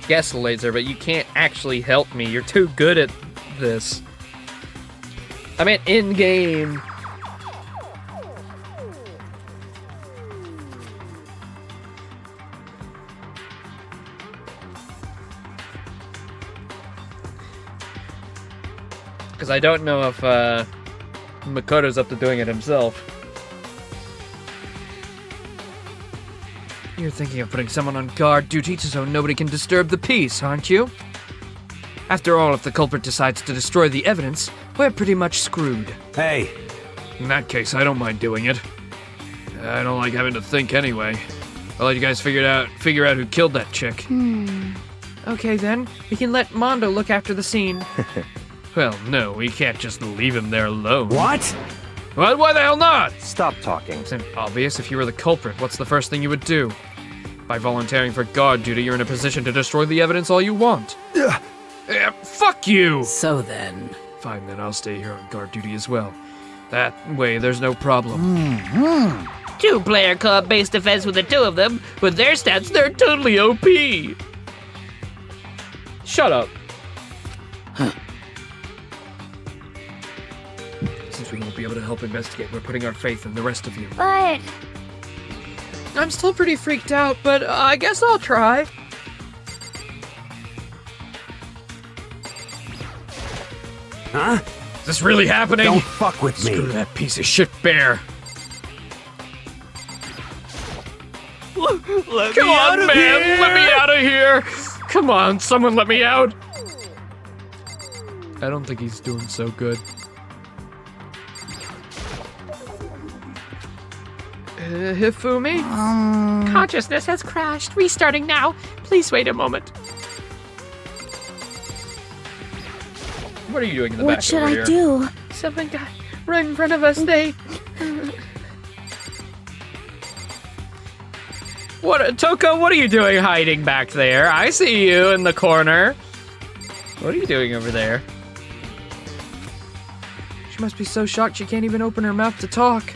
Speaker 5: Guess, Laser, but you can't actually help me. You're too good at this. I meant in-game. Because I don't know if Makoto's up to doing it himself. You're thinking of putting someone on guard duty so nobody can disturb the peace, aren't you? After all, if the culprit decides to destroy the evidence, we're pretty much screwed.
Speaker 9: Hey.
Speaker 5: In that case, I don't mind doing it. I don't like having to think anyway. I'll let you guys figure out who killed that chick. Okay then, we can let Mondo look after the scene. Well, no, we can't just leave him there alone.
Speaker 9: What?
Speaker 5: What? Why the hell not?
Speaker 9: Stop talking.
Speaker 5: It's obvious. If you were the culprit, what's the first thing you would do? By volunteering for guard duty, you're in a position to destroy the evidence all you want. Fuck you!
Speaker 10: So then...
Speaker 5: Fine, then I'll stay here on guard duty as well. That way, there's no problem.
Speaker 4: Two-player co-op-based defense with the two of them. With their stats, they're totally OP.
Speaker 5: Shut up. Since we won't be able to help investigate, we're putting our faith in the rest of you.
Speaker 7: But...
Speaker 5: I'm still pretty freaked out, but I guess I'll try.
Speaker 9: Huh?
Speaker 5: Is this really happening?
Speaker 9: Don't fuck with me.
Speaker 5: Screw that piece of shit bear. Come on, man! Let me out of here! Come on, someone let me out! I don't think he's doing so good. Hifumi?
Speaker 4: Consciousness has crashed. Restarting now. Please wait a moment.
Speaker 5: What are you doing in the
Speaker 6: What
Speaker 5: back
Speaker 6: should
Speaker 5: over
Speaker 6: I
Speaker 5: here?
Speaker 6: do?
Speaker 5: Something got right in front of us. They... What, Toko, what are you doing hiding back there? I see you in the corner. What are you doing over there? She must be so shocked she can't even open her mouth to talk.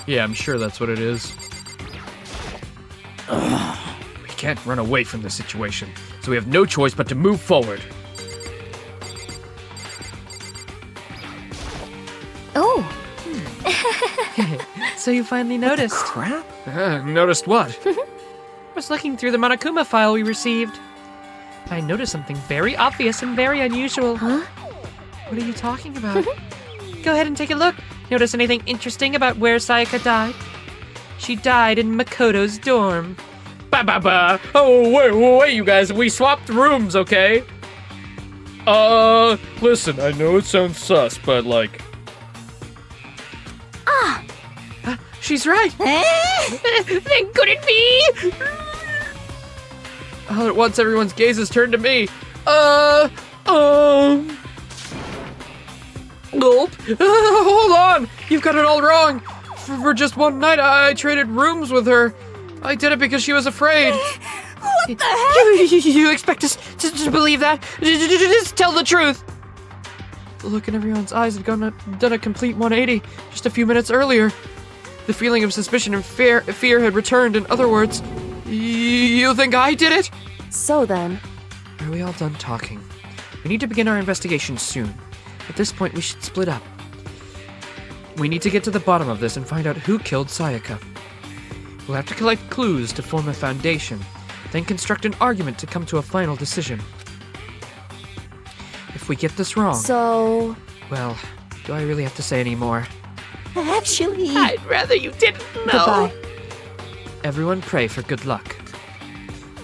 Speaker 5: Yeah, I'm sure that's what it is. We can't run away from the situation, so we have no choice but to move forward.
Speaker 7: Oh.
Speaker 5: So you finally noticed.
Speaker 2: Crap?
Speaker 1: Noticed what?
Speaker 5: I was looking through the Monokuma file we received. I noticed something very obvious and very unusual.
Speaker 6: Huh?
Speaker 5: What are you talking about? Go ahead and take a look. Notice anything interesting about where Sayaka died? She died in Makoto's dorm.
Speaker 1: Ba. Oh, wait, you guys. We swapped rooms, okay? Listen, I know it sounds sus, but like...
Speaker 5: She's right.
Speaker 4: Then could it be?
Speaker 5: All at once, everyone's gazes turned to me. Nope. Hold on. You've got it all wrong. For just one night, I traded rooms with her. I did it because she was afraid.
Speaker 6: What the heck?
Speaker 5: You expect us to believe that? Just tell the truth. The look in everyone's eyes had done a complete 180 just a few minutes earlier. The feeling of suspicion and fear had returned. In other words, you think I did it?
Speaker 6: So then,
Speaker 5: Are we all done talking? We need to begin our investigation soon. At this point, we should split up. We need to get to the bottom of this and find out who killed Sayaka. We'll have to collect clues to form a foundation, then construct an argument to come to a final decision. If we get this wrong,
Speaker 6: so...
Speaker 5: well, do I really have to say any more?
Speaker 8: Actually,
Speaker 4: I'd rather you didn't know.
Speaker 6: Goodbye.
Speaker 5: Everyone pray for good luck.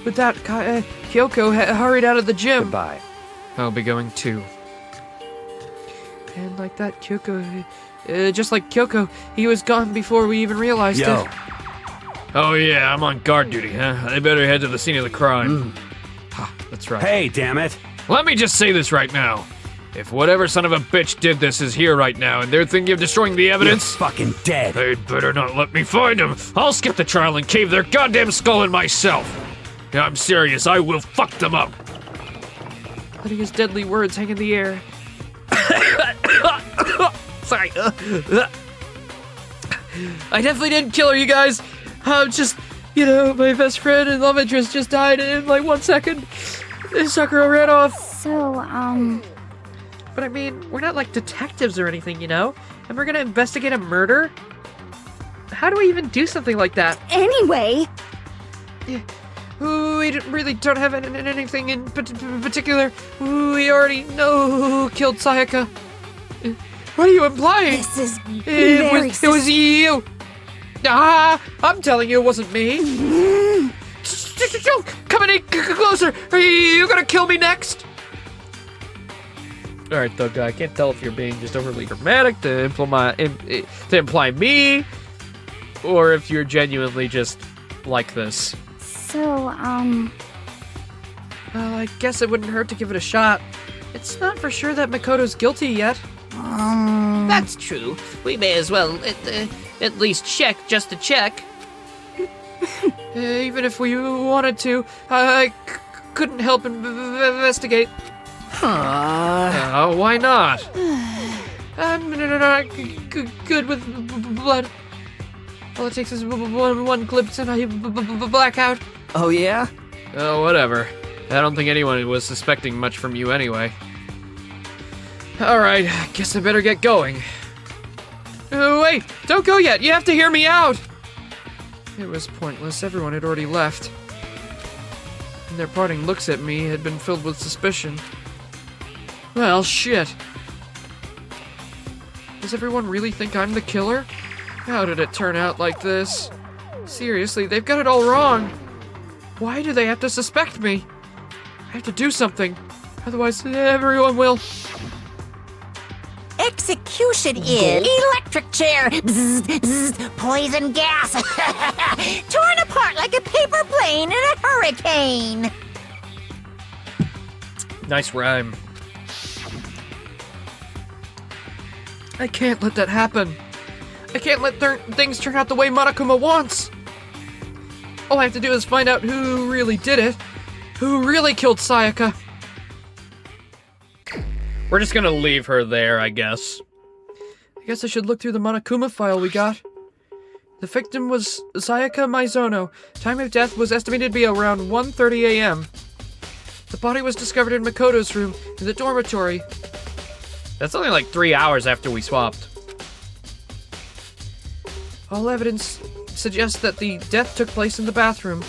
Speaker 5: With that, Kyoko hurried out of the gym.
Speaker 9: Goodbye.
Speaker 5: I'll be going too. And like that, Kyoko... just like Kyoko, he was gone before we even realized
Speaker 9: Yo.
Speaker 5: it.
Speaker 1: Oh yeah, I'm on guard duty, huh? I better head to the scene of the crime.
Speaker 5: That's right.
Speaker 9: Hey, damn it.
Speaker 1: Let me just say this right now. If whatever son of a bitch did this is here right now and they're thinking of destroying the
Speaker 9: You're
Speaker 1: evidence,
Speaker 9: fucking dead.
Speaker 1: they'd better not let me find him. I'll skip the trial and cave their goddamn skull in myself. Yeah, I'm serious, I will fuck them up.
Speaker 5: Letting his deadly words hang in the air.
Speaker 1: Sorry.
Speaker 5: I definitely didn't kill her, you guys. Just, my best friend and love interest just died in like 1 second. Sakura ran off.
Speaker 7: So,
Speaker 5: But I mean, we're not like detectives or anything, And we're gonna investigate a murder? How do we even do something like that?
Speaker 6: Anyway,
Speaker 5: We really don't have anything in particular. We already know who killed Sayaka. What are you implying?
Speaker 6: this is
Speaker 5: It was you. I'm telling you, it wasn't me. Come any closer. Are you gonna kill me next? All right, Thug Guy. I can't tell if you're being just overly dramatic to imply me, or if you're genuinely just like this.
Speaker 7: so,
Speaker 5: Well, I guess it wouldn't hurt to give it a shot. It's not for sure that Makoto's guilty yet.
Speaker 4: That's true. We may as well at least check just to check.
Speaker 5: Even if we wanted to, I couldn't help investigate.
Speaker 1: Why not?
Speaker 5: I'm not good with blood. All it takes is one glimpse and I black out.
Speaker 2: Oh, yeah?
Speaker 1: Oh, whatever. I don't think anyone was suspecting much from you anyway. Alright, guess I better get going. Wait, don't go yet. You have to hear me out. It was pointless. Everyone had already left. And their parting looks at me had been filled with suspicion. Well, shit. Does everyone really think I'm the killer? How did it turn out like this? Seriously, they've got it all wrong. Why do they have to suspect me? I have to do something. Otherwise, everyone will.
Speaker 8: execution is electric chair, bzz, bzz, poison gas, torn apart like a paper plane in a hurricane.
Speaker 1: Nice rhyme.
Speaker 5: I can't let that happen. I can't let things turn out the way Monokuma wants. All I have to do is find out who really did it. Who really killed Sayaka.
Speaker 1: We're just gonna leave her there, I guess.
Speaker 5: I guess I should look through the Monokuma file we got. The victim was Sayaka Maizono. Time of death was estimated to be around 1:30 a.m. The body was discovered in Makoto's room in the dormitory.
Speaker 1: That's only like 3 hours after we swapped.
Speaker 5: All evidence suggests that the death took place in the bathroom.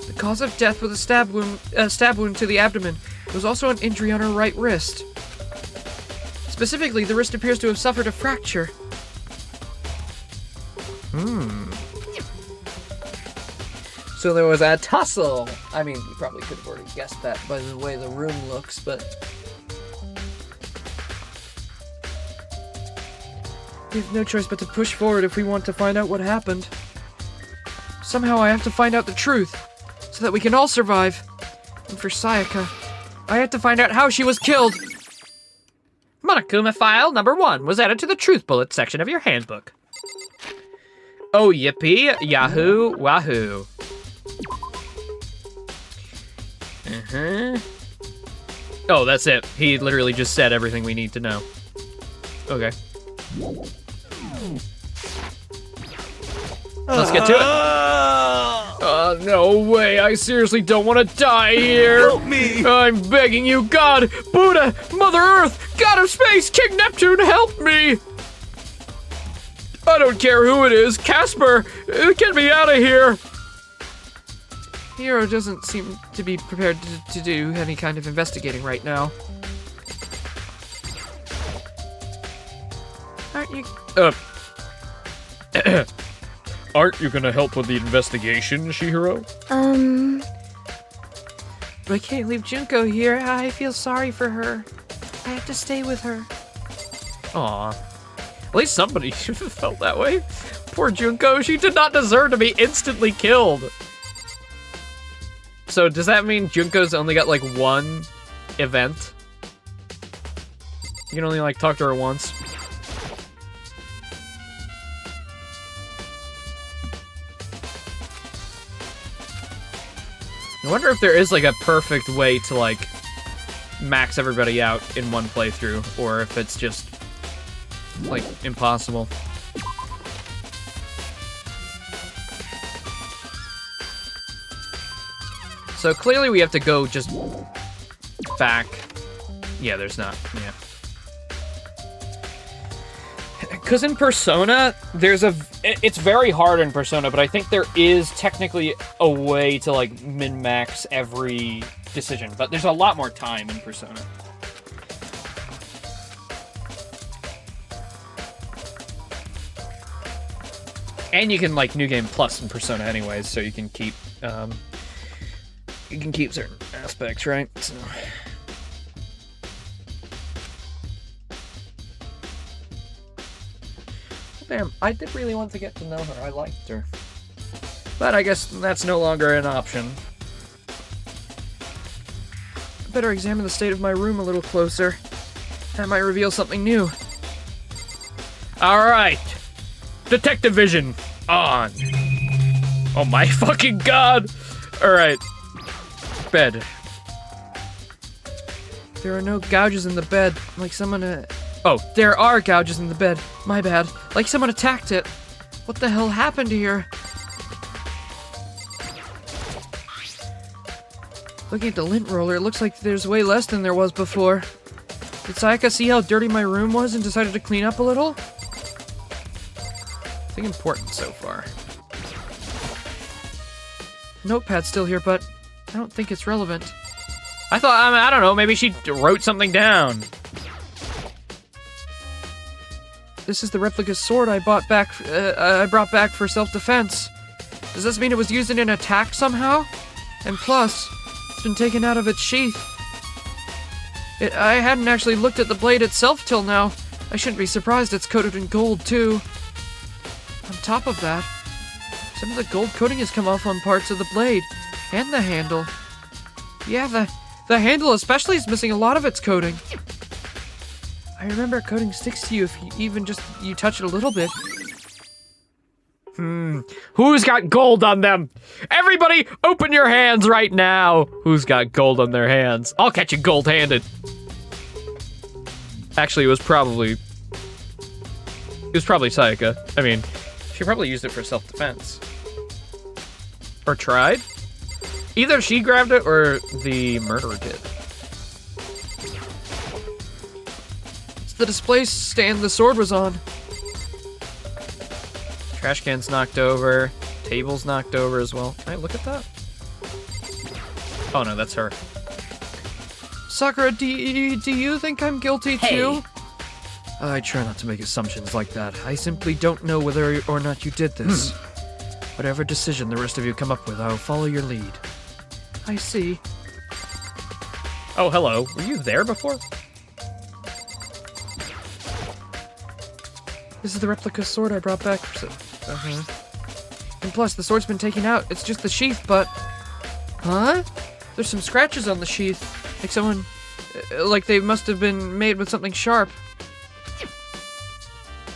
Speaker 5: The cause of death was a stab wound to the abdomen. There was also an injury on her right wrist. Specifically, the wrist appears to have suffered a fracture. So there was a tussle. I mean, you probably could have already guessed that by the way the room looks, but... we have no choice but to push forward if we want to find out what happened. Somehow I have to find out the truth, so that we can all survive. And for Sayaka, I have to find out how she was killed.
Speaker 1: Monokuma file number 1 was added to the truth bullet section of your handbook. Oh, yippee, yahoo, wahoo. Oh, that's it. He literally just said everything we need to know. Okay. Let's get to it. No way. I seriously don't want to die here.
Speaker 2: Help me!
Speaker 1: I'm begging you, God, Buddha, Mother Earth, God of Space, King Neptune, help me! I don't care who it is. Casper, get me out of here.
Speaker 5: Hiro doesn't seem to be prepared to do any kind of investigating right now. Aren't you...
Speaker 1: Aren't you gonna help with the investigation, Chihiro?
Speaker 5: But I can't leave Junko here. I feel sorry for her. I have to stay with her.
Speaker 1: Aw. At least somebody should have felt that way. Poor Junko, she did not deserve to be instantly killed. So does that mean Junko's only got like one event? You can only like talk to her once. I wonder if there is like a perfect way to like max everybody out in one playthrough, or if it's just like impossible. So clearly we have to go just back. Yeah, there's not, yeah. Because in Persona, it's very hard in Persona, but I think there is technically a way to like min-max every decision, but there's a lot more time in Persona. And you can like New Game Plus in Persona anyways, so you can keep certain aspects, right? So. Damn, I did really want to get to know her. I liked her. But I guess that's no longer an option.
Speaker 5: I better examine the state of my room a little closer. That might reveal something new.
Speaker 1: Alright. Detective vision on. Oh my fucking god. Alright. Bed.
Speaker 5: There are no gouges in the bed, like someone Oh, there are gouges in the bed. My bad. Like someone attacked it. What the hell happened here? Looking at the lint roller, it looks like there's way less than there was before. Did Sayaka see how dirty my room was and decided to clean up a little? Nothing important so far. Notepad's still here, but I don't think it's relevant.
Speaker 1: I thought, I don't know, maybe she wrote something down.
Speaker 5: This is the replica sword I brought back for self-defense. Does this mean it was used in an attack somehow? And plus, it's been taken out of its sheath. I hadn't actually looked at the blade itself till now. I shouldn't be surprised it's coated in gold, too. On top of that, some of the gold coating has come off on parts of the blade, and the handle. Yeah, the handle especially is missing a lot of its coating. I remember coating sticks to you if you touch it a little bit.
Speaker 1: Who's got gold on them? Everybody, open your hands right now. Who's got gold on their hands? I'll catch you gold-handed. Actually, it was probably Sayaka. I mean, she probably used it for self-defense. Or tried? Either she grabbed it or the murderer did.
Speaker 5: It's the display stand the sword was on.
Speaker 1: Trash can's knocked over. Table's knocked over as well. Can I look at that? Oh no, that's her.
Speaker 5: Sakura, do you think I'm guilty too?
Speaker 1: I try not to make assumptions like that. I simply don't know whether or not you did this. Whatever decision the rest of you come up with, I will follow your lead.
Speaker 5: I see.
Speaker 1: Oh, hello. Were you there before?
Speaker 5: This is the replica sword I brought back. And plus, the sword's been taken out. It's just the sheath, but... Huh? There's some scratches on the sheath. Like someone... like they must have been made with something sharp.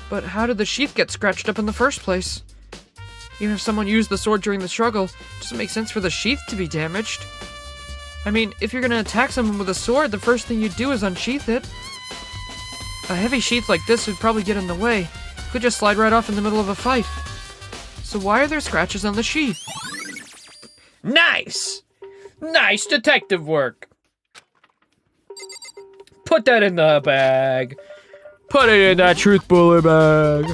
Speaker 5: But how did the sheath get scratched up in the first place? Even if someone used the sword during the struggle, it doesn't make sense for the sheath to be damaged. I mean, if you're gonna attack someone with a sword, the first thing you do is unsheath it. A heavy sheath like this would probably get in the way. Could just slide right off in the middle of a fight. So why are there scratches on the sheath?
Speaker 1: Nice! Nice detective work! Put that in the bag. Put it in that truth bullet bag.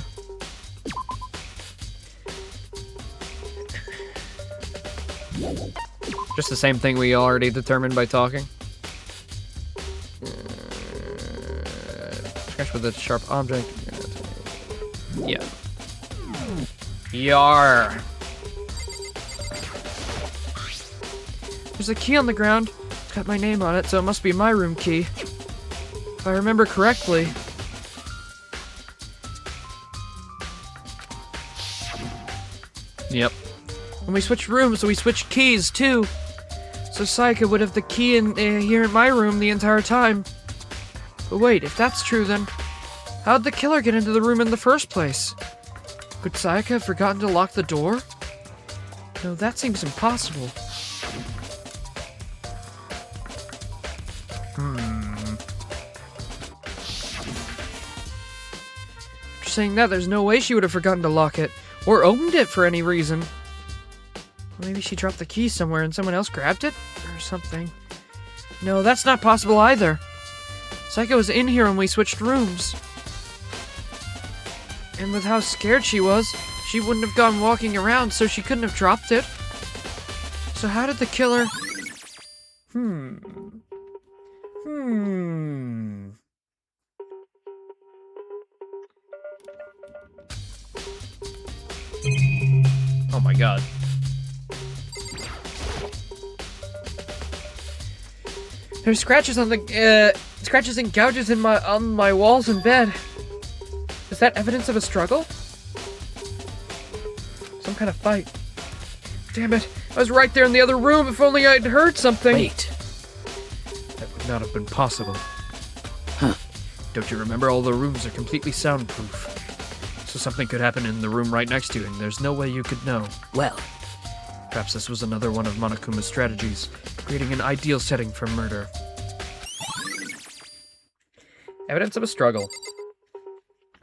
Speaker 1: Just the same thing we already determined by talking. Scratch with a sharp object. Yeah. Yar.
Speaker 5: There's a key on the ground. It's got my name on it, so it must be my room key. If I remember correctly.
Speaker 1: Yep.
Speaker 5: When we switched rooms, we switched keys, too. So Sayaka would have the key in here in my room the entire time. But wait, if that's true, then how'd the killer get into the room in the first place? Could Sayaka have forgotten to lock the door? No, that seems impossible. After saying that, there's no way she would have forgotten to lock it, or opened it for any reason. Maybe she dropped the key somewhere and someone else grabbed it? Or something. No, that's not possible either. Sayaka was in here when we switched rooms. And with how scared she was, she wouldn't have gone walking around, so she couldn't have dropped it. So how did the killer...
Speaker 1: Oh my god.
Speaker 5: There's scratches on the, scratches and gouges on my walls and bed. Is that evidence of a struggle? Some kind of fight. Damn it, I was right there in the other room. If only I'd heard something.
Speaker 2: Wait.
Speaker 1: That would not have been possible. Huh. Don't you remember, all the rooms are completely soundproof? So something could happen in the room right next to you, and there's no way you could know.
Speaker 2: Well,
Speaker 1: perhaps this was another one of Monokuma's strategies, creating an ideal setting for murder. Evidence of a struggle.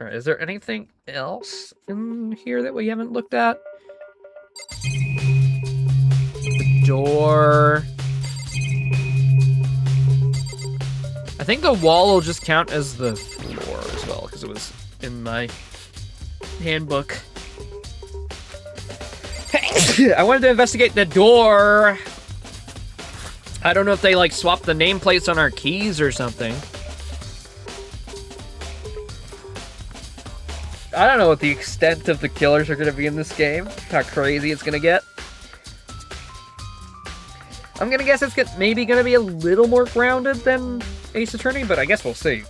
Speaker 1: Alright, is there anything else in here that we haven't looked at? The door... I think the wall will just count as the floor as well, because it was in my handbook. I wanted to investigate the door. I don't know if they, like, swapped the nameplates on our keys or something. I don't know what the extent of the killers are going to be in this game. How crazy it's going to get. I'm going to guess it's maybe going to be a little more grounded than Ace Attorney, but I guess we'll see.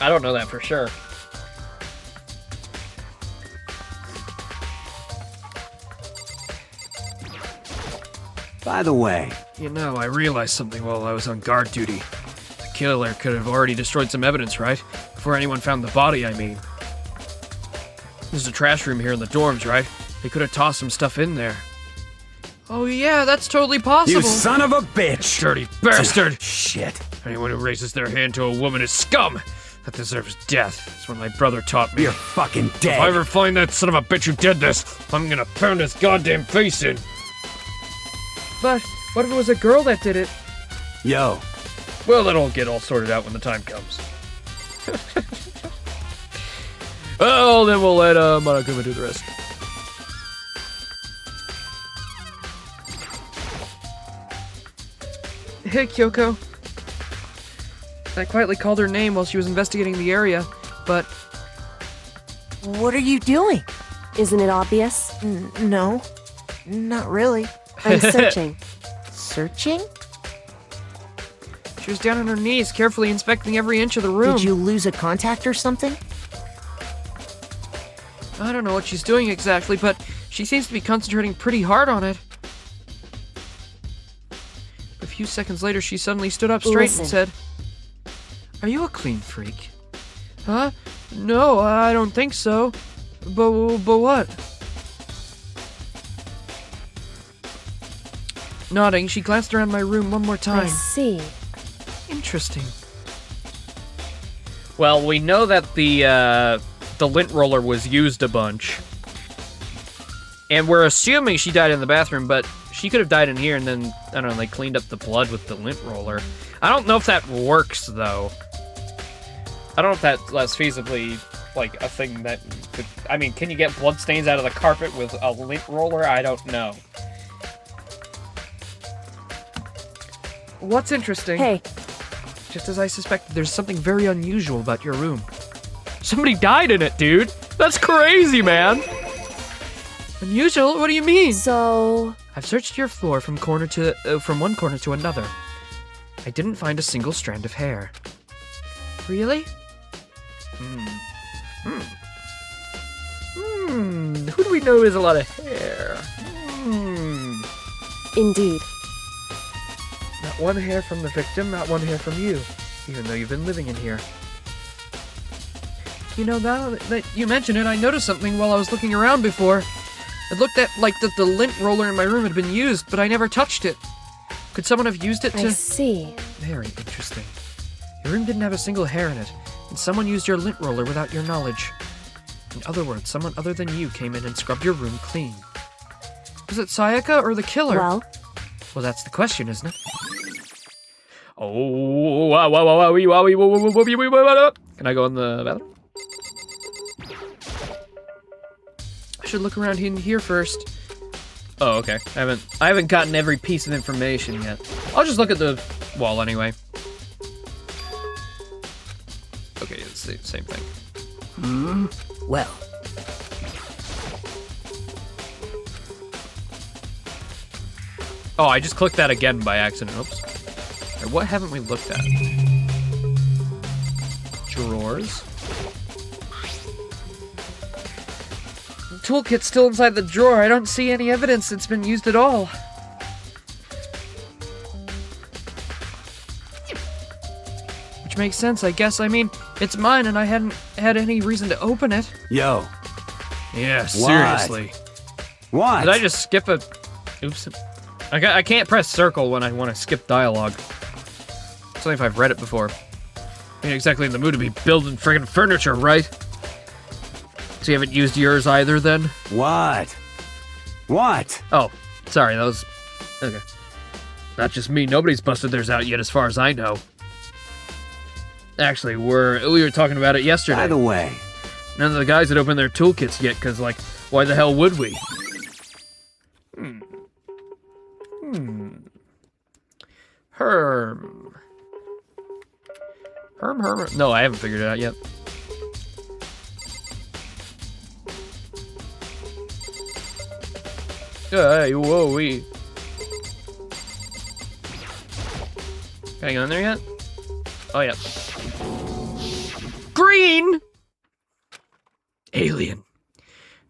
Speaker 1: I don't know that for sure.
Speaker 9: By the way,
Speaker 1: You know, I realized something while I was on guard duty. The killer could have already destroyed some evidence, right? Before anyone found the body, I mean. There's a trash room here in the dorms, right? They could have tossed some stuff in there.
Speaker 5: Oh yeah, that's totally possible.
Speaker 9: you son of a bitch!
Speaker 1: Dirty bastard!
Speaker 9: Shit.
Speaker 1: Anyone who raises their hand to a woman is scum! That deserves death. That's what my brother taught me.
Speaker 9: You're fucking
Speaker 1: If
Speaker 9: dead.
Speaker 1: I ever find that son of a bitch who did this, I'm gonna pound his goddamn face in.
Speaker 5: But what if it was a girl that did it?
Speaker 9: Yo,
Speaker 1: Well, that'll get all sorted out when the time comes. Well, then we'll let Monokuma do the rest.
Speaker 5: Hey, Kyoko. I quietly called her name while she was investigating the area, but...
Speaker 8: What are you doing?
Speaker 6: Isn't it obvious?
Speaker 8: No, not really.
Speaker 6: I'm searching.
Speaker 8: Searching?
Speaker 5: She was down on her knees, carefully inspecting every inch of the room.
Speaker 8: Did you lose a contact or something?
Speaker 5: I don't know what she's doing exactly, but she seems to be concentrating pretty hard on it. A few seconds later, she suddenly stood up straight and said, "Are you a clean freak?" Huh? No, I don't think so. But what? Nodding, she glanced around my room one more time.
Speaker 6: I see.
Speaker 5: Interesting.
Speaker 1: Well, we know that the lint roller was used a bunch. And we're assuming she died in the bathroom, but she could have died in here and then, I don't know, they cleaned up the blood with the lint roller. I don't know if that works, though. I don't know if that's feasibly, like, a thing that could... I mean, can you get blood stains out of the carpet with a lint roller? I don't know.
Speaker 5: What's interesting?
Speaker 6: Hey.
Speaker 5: Just as I suspected, there's something very unusual about your room. Somebody died in it, dude! That's crazy, man! Unusual? What do you mean?
Speaker 6: So...
Speaker 5: I've searched your floor from one corner to another. I didn't find a single strand of hair. Really? Who do we know has a lot of hair?
Speaker 6: Indeed.
Speaker 5: Not one hair from the victim, not one hair from you, even though you've been living in here. You know, now that you mention it, I noticed something while I was looking around before. It looked like the lint roller in my room had been used, but I never touched it. Could someone have used it to...
Speaker 6: I see.
Speaker 5: Very interesting. Your room didn't have a single hair in it, and someone used your lint roller without your knowledge. In other words, someone other than you came in and scrubbed your room clean. Was it Sayaka or the killer?
Speaker 6: Well,
Speaker 5: that's the question, isn't it?
Speaker 1: Oh, can I go in the bathroom?
Speaker 5: I should look around in here first.
Speaker 1: Oh, okay. I haven't gotten every piece of information yet. I'll just look at the wall anyway. Okay, it's the same thing.
Speaker 8: Well,
Speaker 1: Oh, I just clicked that again by accident. Oops. Okay, what haven't we looked at? Drawers.
Speaker 5: The toolkit's still inside the drawer. I don't see any evidence it's been used at all. Which makes sense, I guess. I mean, it's mine and I hadn't had any reason to open it.
Speaker 9: Yo,
Speaker 1: Yeah, seriously.
Speaker 9: what?
Speaker 1: Did I just skip a... Oops. I can't press circle when I want to skip dialogue. It's only if I've read it before. I ain't exactly in the mood to be building friggin' furniture, right? So you haven't used yours either, then?
Speaker 9: What? What?
Speaker 1: Oh, sorry, that was... Okay. Not just me, nobody's busted theirs out yet as far as I know. Actually, we were talking about it yesterday.
Speaker 9: By the way,
Speaker 1: None of the guys had opened their toolkits yet, because, like, why the hell would we? Herm. No, I haven't figured it out yet. Hey, whoa, we. Can I go in there yet? Oh, yeah. Green!
Speaker 5: Alien.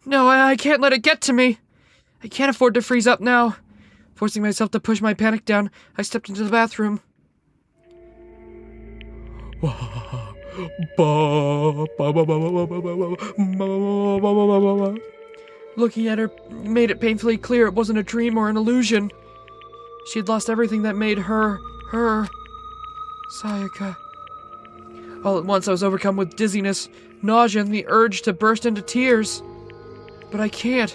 Speaker 5: No, I can't let it get to me. I can't afford to freeze up now. Forcing myself to push my panic down, I stepped into the bathroom. Looking at her made it painfully clear it wasn't a dream or an illusion. She had lost everything that made her. Sayaka. All at once I was overcome with dizziness, nausea, and the urge to burst into tears. But I can't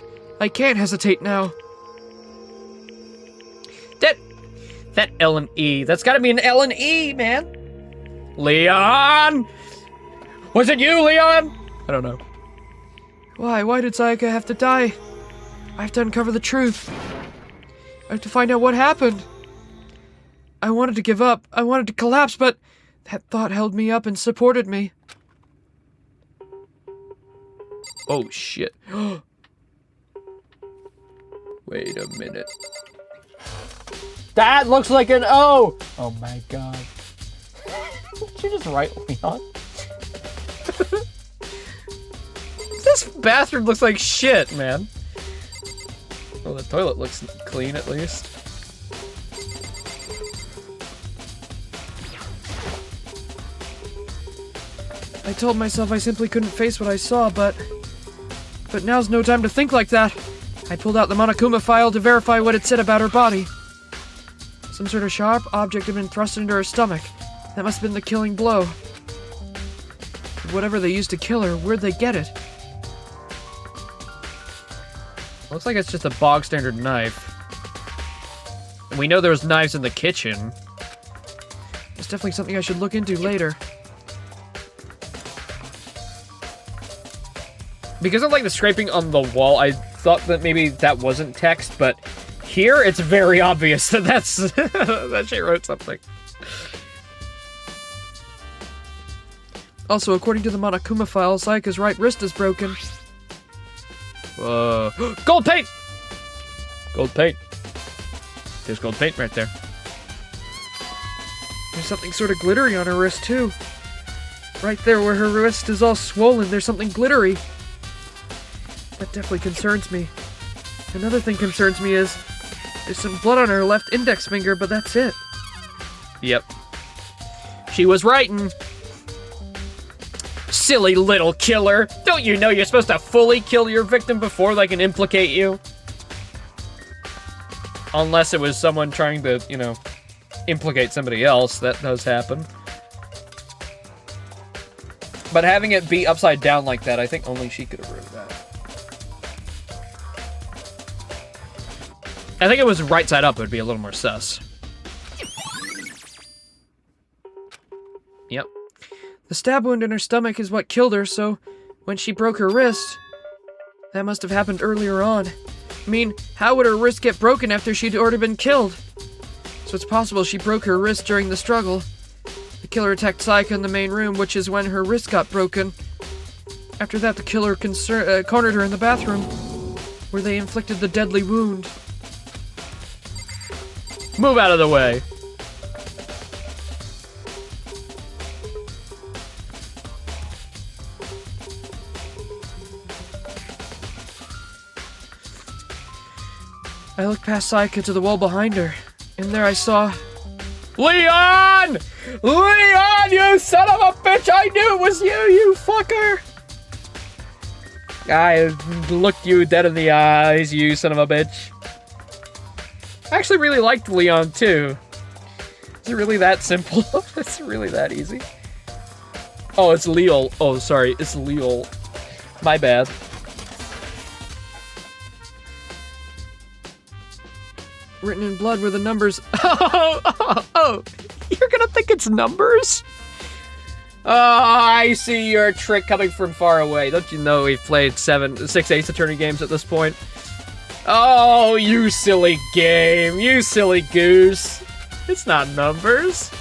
Speaker 5: hesitate now.
Speaker 1: That L and E. That's gotta be an L and E, man. Leon! Was it you, Leon? I don't know.
Speaker 5: Why? Why did Sayaka have to die? I have to uncover the truth. I have to find out what happened. I wanted to give up. I wanted to collapse, but that thought held me up and supported me. Oh, shit. Wait a minute. That looks like an O! Oh my god. Did you just write Leon? This bathroom looks like shit, man. Well, the toilet looks clean at least. I told myself I simply couldn't face what I saw, but now's no time to think like that. I pulled out the Monokuma file to verify what it said about her body. Some sort of sharp object had been thrust into her stomach. That must have been the killing blow. Whatever they used to kill her, where'd they get it? Looks like it's just a bog standard knife. And we know there was knives in the kitchen. It's definitely something I should look into later. Because of like the scraping on the wall, I thought that maybe that wasn't text, but here it's very obvious that that's that she wrote something. Also, according to the Monokuma file, Sayaka's right wrist is broken. Whoa. Gold paint! Gold paint. There's gold paint right there. There's something sort of glittery on her wrist, too. Right there where her wrist is all swollen, there's something glittery. That definitely concerns me. Another thing concerns me is there's some blood on her left index finger, but that's it. Yep. She was writing. Silly little killer. Don't you know you're supposed to fully kill your victim before they can implicate you? Unless it was someone trying to, you know, implicate somebody else. That does happen. But having it be upside down like that, I think only she could have written that. I think it was right side up, it would be a little more sus. Yep. The stab wound in her stomach is what killed her, so when she broke her wrist, that must have happened earlier on. I mean, how would her wrist get broken after she'd already been killed? So it's possible she broke her wrist during the struggle. The killer attacked Sayaka in the main room, which is when her wrist got broken. After that, the killer cornered her in the bathroom, where they inflicted the deadly wound. Move out of the way. I looked past Sayaka to the wall behind her, and there I saw... Leon! Leon, you son of a bitch! I knew it was you, you fucker! I looked you dead in the eyes, you son of a bitch. I actually really liked Leon, too. Is it really that simple? It's really that easy. Oh, it's Leol. Oh, sorry, it's Leol. My bad. Written in blood were the numbers. Oh, you're gonna think it's numbers? Oh, I see your trick coming from far away. Don't you know we've played 6 Ace Attorney games at this point? Oh, you silly game. You silly goose. It's not numbers.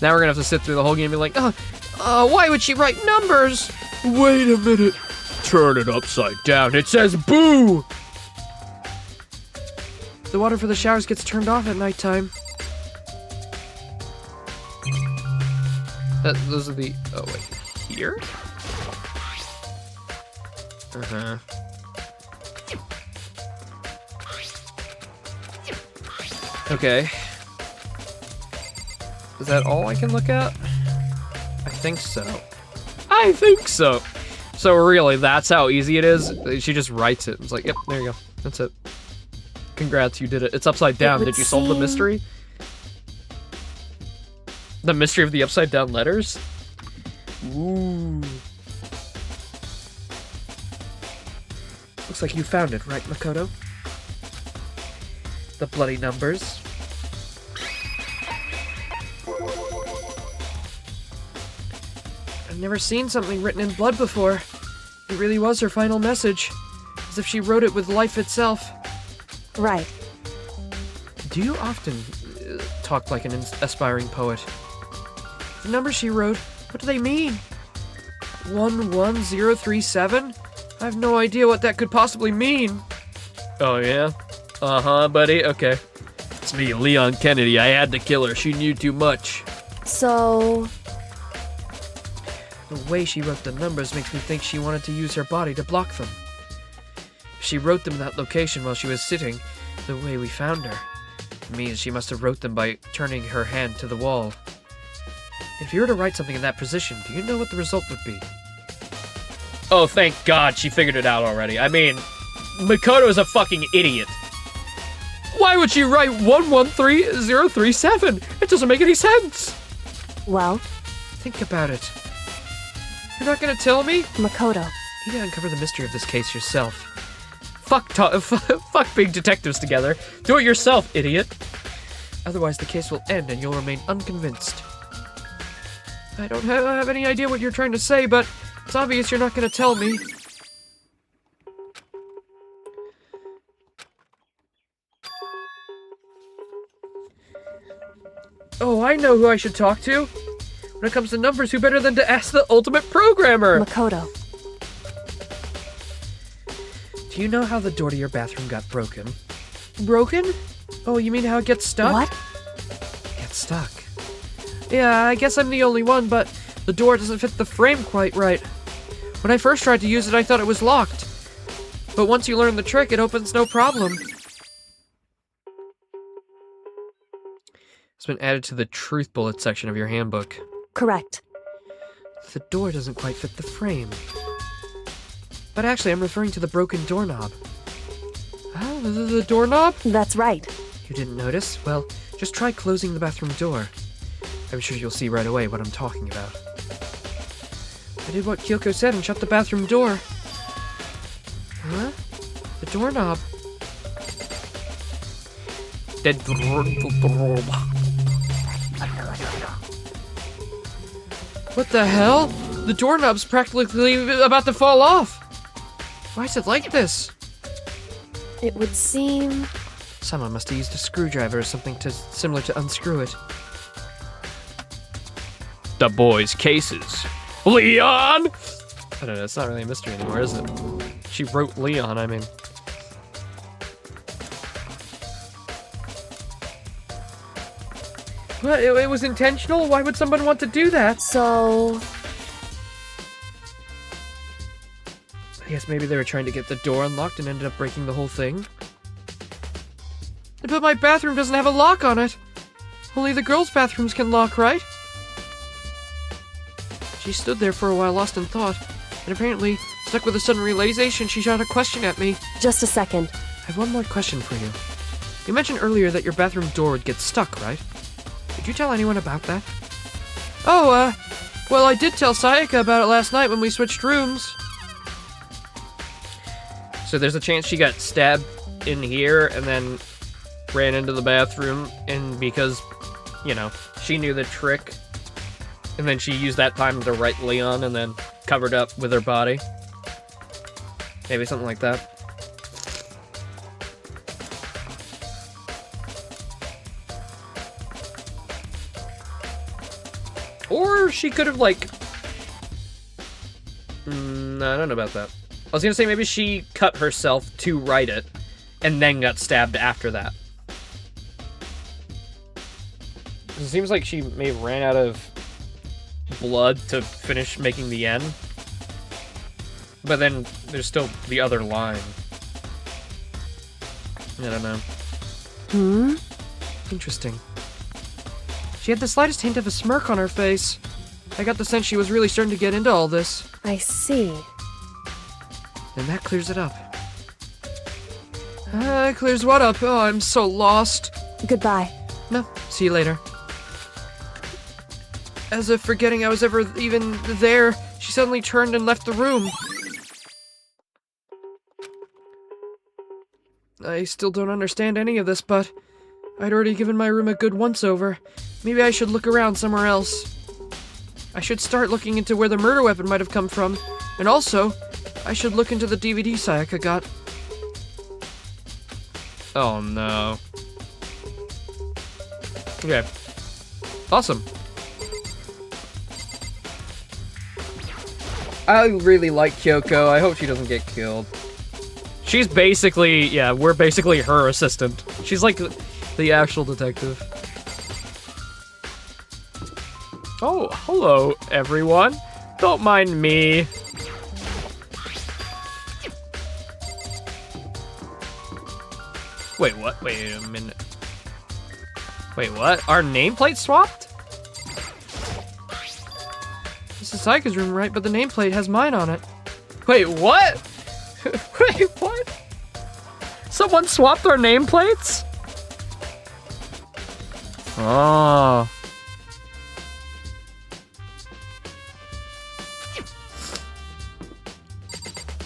Speaker 5: Now we're gonna have to sit through the whole game and be like, why would she write numbers? Wait a minute. Turn it upside down. It says boo! The water for the showers gets turned off at nighttime. Those are the... Oh, wait. Here? Uh-huh. Okay. Is that all I can look at? I think so. I think so. So really, that's how easy it is? She just writes it. It's like, yep, there you go. That's it. Congrats, you did it. It's upside down. Did you solve the mystery? The mystery of the upside down letters? Ooh. Looks like you found it, right, Makoto? The bloody numbers. I've never seen something written in blood before. It really was her final message, as if she wrote it with life itself.
Speaker 6: Right.
Speaker 5: Do you often talk like an aspiring poet? The numbers she wrote, what do they mean? 11037? I have no idea what that could possibly mean.
Speaker 1: Oh, yeah? Uh-huh, buddy. Okay. It's me, Leon Kennedy. I had to kill her. She knew too much.
Speaker 6: So...
Speaker 5: The way she wrote the numbers makes me think she wanted to use her body to block them. If she wrote them in that location while she was sitting, the way we found her, it means she must have wrote them by turning her hand to the wall. If you were to write something in that position, do you know what the result would be?
Speaker 1: Oh, thank God she figured it out already. I mean, Makoto is a fucking idiot. Why would she write 113037? It doesn't make any sense.
Speaker 6: Well?
Speaker 5: Think about it. You're not gonna tell me?
Speaker 6: Makoto.
Speaker 5: You need to uncover the mystery of this case yourself. Fuck being detectives together. Do it yourself, idiot. Otherwise, the case will end and you'll remain unconvinced. I don't have any idea what you're trying to say, but it's obvious you're not gonna tell me. Oh, I know who I should talk to. When it comes to numbers, who better than to ask the ultimate programmer?
Speaker 6: Makoto.
Speaker 5: Do you know how the door to your bathroom got broken? Broken? Oh, you mean how it gets stuck?
Speaker 6: What?
Speaker 5: Gets stuck. Yeah, I guess I'm the only one, but the door doesn't fit the frame quite right. When I first tried to use it, I thought it was locked. But once you learn the trick, it opens no problem. It's been added to the truth bullet section of your handbook.
Speaker 6: Correct.
Speaker 5: The door doesn't quite fit the frame. But actually, I'm referring to the broken doorknob. Oh, the doorknob?
Speaker 6: That's right.
Speaker 5: You didn't notice? Well, just try closing the bathroom door. I'm sure you'll see right away what I'm talking about. I did what Kyoko said and shut the bathroom door. Huh? The doorknob. What the hell? The doorknob's practically about to fall off. Why is it like this?
Speaker 6: It would seem...
Speaker 5: Someone must have used a screwdriver or something similar to unscrew it.
Speaker 1: The boys' cases. Leon!
Speaker 5: I don't know, it's not really a mystery anymore, is it? She wrote Leon, I mean. What? It was intentional? Why would someone want to do that?
Speaker 6: So...
Speaker 5: I guess maybe they were trying to get the door unlocked and ended up breaking the whole thing. But my bathroom doesn't have a lock on it. Only the girls' bathrooms can lock, right? She stood there for a while, lost in thought, and apparently, stuck with a sudden realization, she shot a question at me.
Speaker 6: Just a second.
Speaker 5: I have one more question for you. You mentioned earlier that your bathroom door would get stuck, right? Did you tell anyone about that? Oh, well, I did tell Sayaka about it last night when we switched rooms. So there's a chance she got stabbed in here and then ran into the bathroom, and because, you know, she knew the trick, and then she used that time to write Leon and then covered up with her body. Maybe something like that. Or she could have, like... I don't know about that. I was gonna say maybe she cut herself to write it, and then got stabbed after that. It seems like she may have ran out of blood to finish making the N. But then there's still the other line. I don't know. Interesting. She had the slightest hint of a smirk on her face. I got the sense she was really starting to get into all this.
Speaker 6: I see.
Speaker 5: And that clears it up. Clears what up? Oh, I'm so lost.
Speaker 6: Goodbye.
Speaker 5: No, see you later. As if forgetting I was ever even there, she suddenly turned and left the room. I still don't understand any of this, but I'd already given my room a good once-over. Maybe I should look around somewhere else. I should start looking into where the murder weapon might have come from. And also, I should look into the DVD Sayaka got.
Speaker 1: Oh no. Okay. Awesome.
Speaker 5: I really like Kyoko. I hope she doesn't get killed.
Speaker 1: She's basically, yeah, we're basically her assistant. She's like the actual detective. Oh, hello, everyone. Don't mind me. Wait, what? Wait a minute. Wait, what? Our nameplate swapped?
Speaker 5: This is Sayaka's room, right? But the nameplate has mine on it.
Speaker 1: Wait, what? Wait, what? Someone swapped our nameplates? Oh.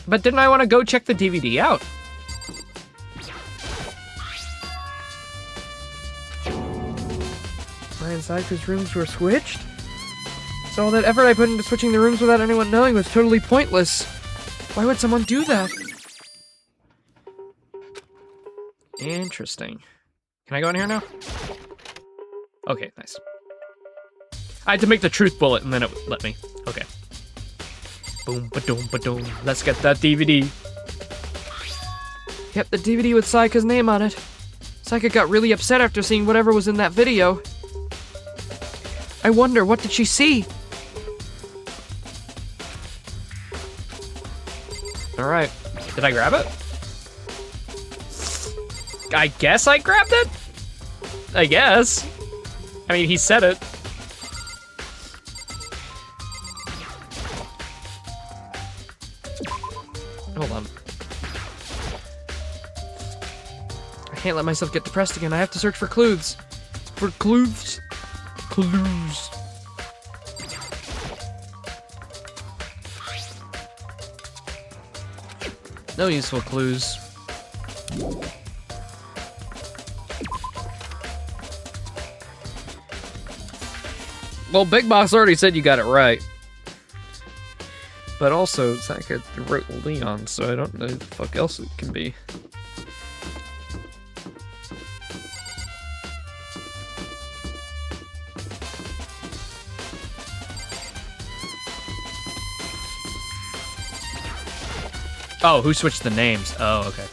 Speaker 1: But didn't I want to go check the DVD out?
Speaker 5: Mine and Sayaka's rooms were switched? So all that effort I put into switching the rooms without anyone knowing was totally pointless. Why would someone do that?
Speaker 1: Interesting. Can I go in here now? Okay, nice. I had to make the truth bullet and then it let me. Okay. Boom, ba-doom, ba-doom. Let's get that DVD.
Speaker 5: Yep, the DVD with Sayaka's name on it. Sayaka got really upset after seeing whatever was in that video. I wonder, what did she see?
Speaker 1: Alright. Did I grab it? I guess I grabbed it? I guess. I mean, he said it. Hold on.
Speaker 5: I can't let myself get depressed again. I have to search for clues. For clues. Clues.
Speaker 1: No useful clues. Well, Big Boss already said you got it right. But also, Sayaka wrote Leon, so I don't know who the fuck else it can be. Oh, who switched the names? Oh, okay.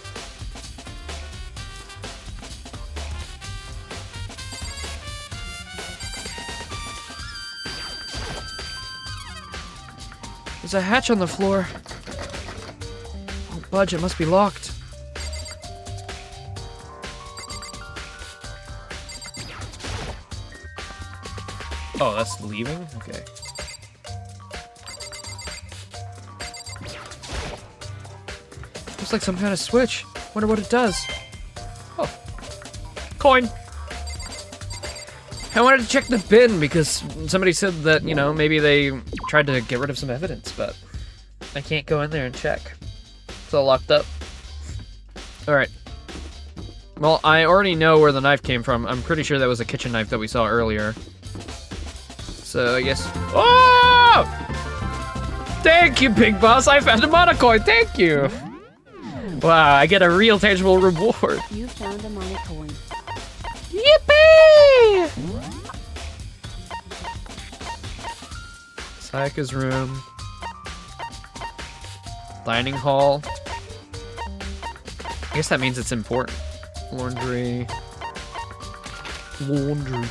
Speaker 5: There's a hatch on the floor. Won't budge, it must be locked.
Speaker 1: Oh, that's leaving? Okay.
Speaker 5: Looks like some kind of switch. Wonder what it does.
Speaker 1: Oh. Coin.
Speaker 5: I wanted to check the bin because somebody said that, you know, maybe they tried to get rid of some evidence, but I can't go in there and check. It's all locked up.
Speaker 1: Alright. Well, I already know where the knife came from. I'm pretty sure that was a kitchen knife that we saw earlier. So, I guess... Oh! Thank you, Big Boss! I found a monocoin! Thank you! Wow, I get a real tangible reward.
Speaker 10: You found a monocoin.
Speaker 1: Yippee! Sayaka's room. Dining hall. I guess that means it's important. Laundry. Laundry.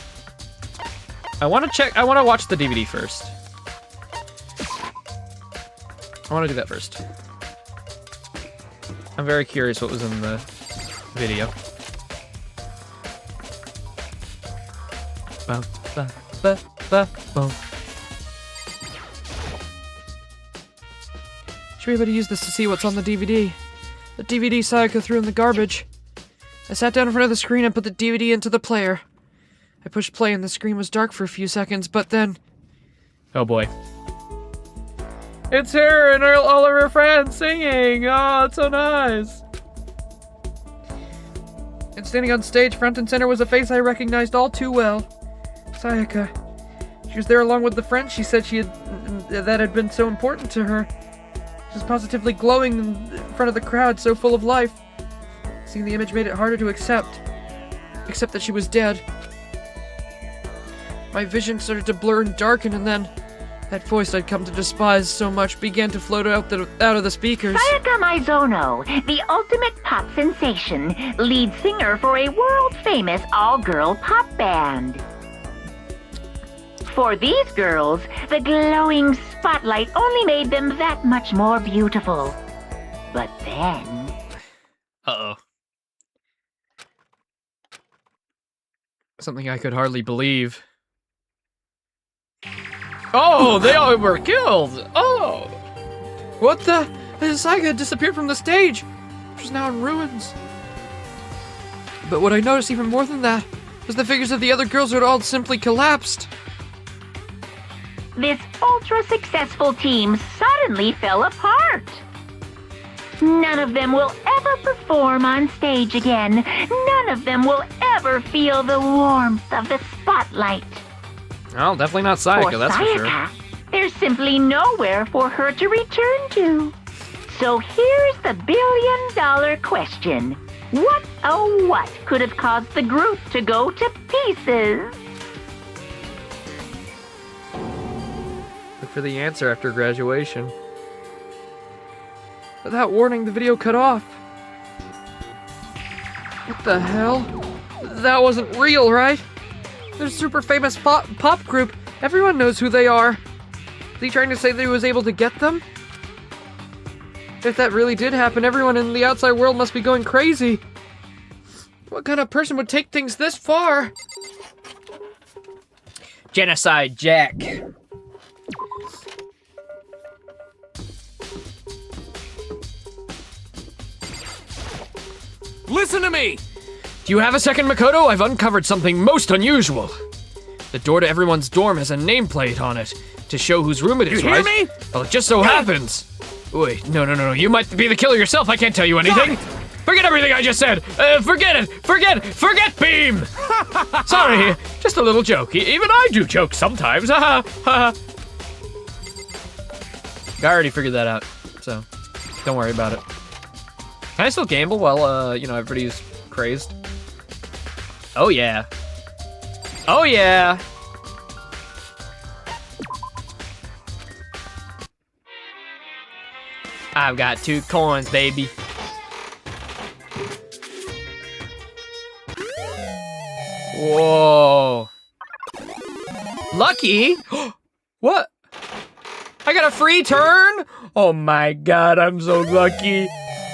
Speaker 1: I want to watch the DVD first. I want to do that first. I'm very curious what was in the video. Ba, ba, ba, ba, boom.
Speaker 5: Should be able to use this to see what's on the DVD. The DVD Sayaka threw in the garbage. I sat down in front of the screen and put the DVD into the player. I pushed play and the screen was dark for a few seconds, but then...
Speaker 1: Oh boy. It's her and all of her friends singing! Oh, it's so nice!
Speaker 5: And standing on stage, front and center, was a face I recognized all too well. Sayaka. She was there along with the friend she said that had been so important to her. She was positively glowing in front of the crowd, so full of life. Seeing the image made it harder to accept that she was dead. My vision started to blur and darken, and then that voice I'd come to despise so much began to float out of the speakers.
Speaker 3: Sayaka Maizono, the ultimate pop sensation, lead singer for a world-famous all-girl pop band. For these girls, the glowing spotlight only made them that much more beautiful. But then...
Speaker 1: Uh-oh.
Speaker 5: Something I could hardly believe.
Speaker 1: Oh, they all were killed! Oh!
Speaker 5: What the? Sayaka had disappeared from the stage. She was now in ruins. But what I noticed even more than that was the figures of the other girls had all simply collapsed.
Speaker 3: This ultra-successful team suddenly fell apart. None of them will ever perform on stage again. None of them will ever feel the warmth of the spotlight.
Speaker 1: Well, definitely not Sayaka, that's for sure.
Speaker 3: Sayaka, there's simply nowhere for her to return to. So here's the billion-dollar question. What, oh what, could have caused the group to go to pieces?
Speaker 5: Look for the answer after graduation. Without warning, the video cut off. What the hell? That wasn't real, right? They're a super famous pop group. Everyone knows who they are. Is he trying to say that he was able to get them? If that really did happen, everyone in the outside world must be going crazy. What kind of person would take things this far?
Speaker 1: Genocide Jack.
Speaker 2: Listen to me!
Speaker 1: Do you have a second, Makoto? I've uncovered something most unusual. The door to everyone's dorm has a nameplate on it to show whose room it is,
Speaker 2: You
Speaker 1: right?
Speaker 2: hear me?
Speaker 1: Well, it just so happens. Wait, no. You might be the killer yourself. I can't tell you anything. Forget everything I just said. Forget it. Forget Beam. Sorry, just a little joke. Even I do jokes sometimes. I already figured that out, so don't worry about it. Can I still gamble while, everybody's crazed? Oh, yeah. Oh, yeah. I've got 2 coins, baby. Whoa. Lucky? What? I got a free turn? Oh my god, I'm so lucky.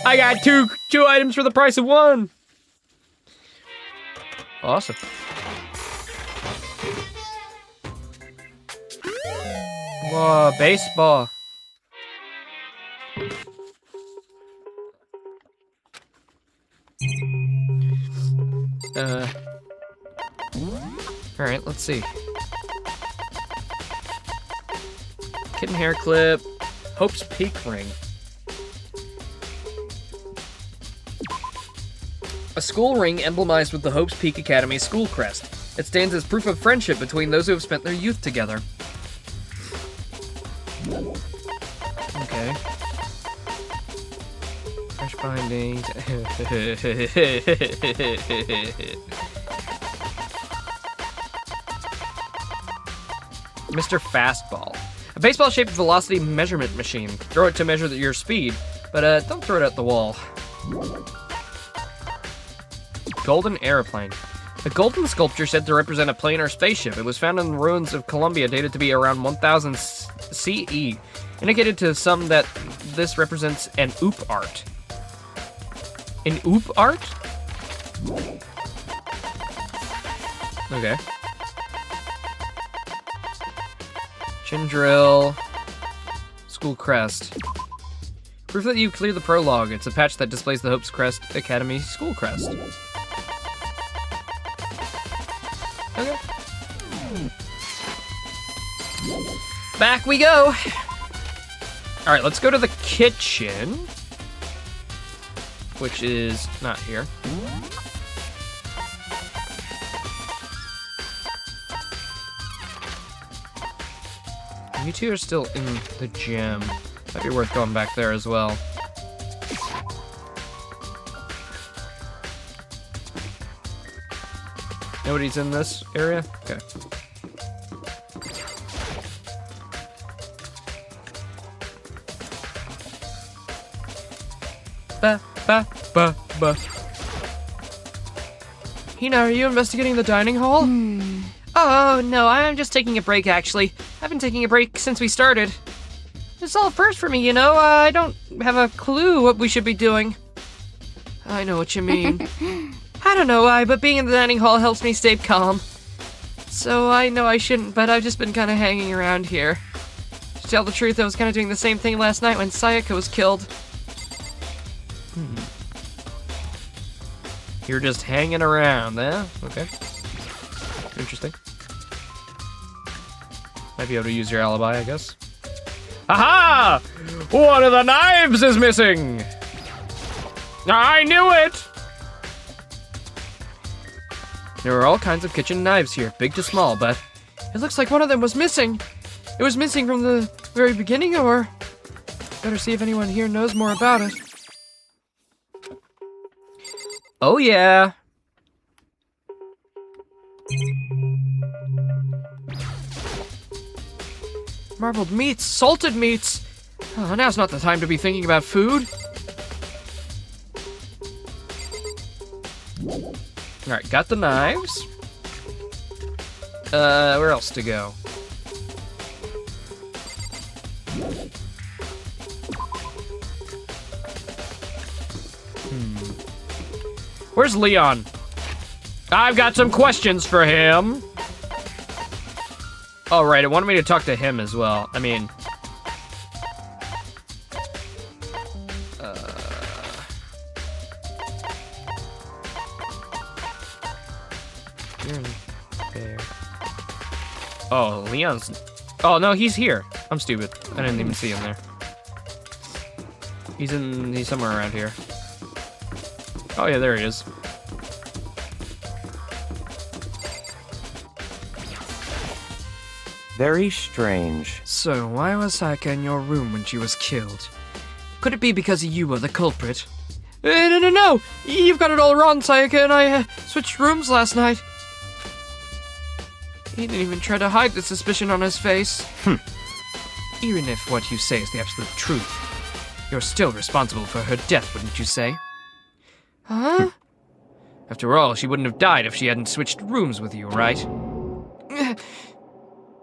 Speaker 1: I got two items for the price of 1. Awesome. Whoa, baseball. Alright, let's see. Kitten hair clip. Hope's Peak ring. A school ring emblemized with the Hope's Peak Academy school crest. It stands as proof of friendship between those who have spent their youth together. Okay. Fresh bindings. Mr. Fastball. A baseball-shaped velocity measurement machine. Throw it to measure your speed, but don't throw it at the wall. Golden airplane. A golden sculpture said to represent a plane or spaceship. It was found in the ruins of Colombia, dated to be around 1000 CE. Indicated to some that this represents an oop art. An oop art? Okay. Chin drill. School crest. Proof that you cleared the prologue. It's a patch that displays the Hope's Crest Academy school crest. Okay. Back we go. All right, let's go to the kitchen, which is not here.
Speaker 5: You two are still in the gym. Might be worth going back there as well. Nobody's in this area? Okay. Ba, ba, ba, ba. Hina, are you investigating the dining hall?
Speaker 1: Oh, no, I'm just taking a break, actually. I've been taking a break since we started. It's all first for me, you know? I don't have a clue what we should be doing.
Speaker 5: I know what you mean.
Speaker 1: I don't know why, but being in the dining hall helps me stay calm.
Speaker 5: So I know I shouldn't, but I've just been kind of hanging around here. To tell the truth, I was kind of doing the same thing last night when Sayaka was killed. You're just hanging around, eh? Okay. Interesting. Might be able to use your alibi, I guess. Aha! One of the knives is missing! I knew it! There are all kinds of kitchen knives here, big to small, but it looks like one of them was missing. It was missing from the very beginning, or... Better see if anyone here knows more about it. Oh yeah! Marbled meats, salted meats! Oh, now's not the time to be thinking about food. Alright, got the knives. Where else to go? Where's Leon? I've got some questions for him. Oh, right, it wanted me to talk to him as well. I mean... You're in there. Oh, Leon's... Oh, no, he's here. I'm stupid. I didn't even see him there. He's somewhere around here. Oh, yeah, there he is.
Speaker 10: Very strange.
Speaker 5: So, why was Sayaka in your room when she was killed? Could it be because you were the culprit? No! You've got it all wrong, Sayaka and I switched rooms last night. He didn't even try to hide the suspicion on his face. Even if what you say is the absolute truth, you're still responsible for her death, wouldn't you say? Huh? After all, she wouldn't have died if she hadn't switched rooms with you, right?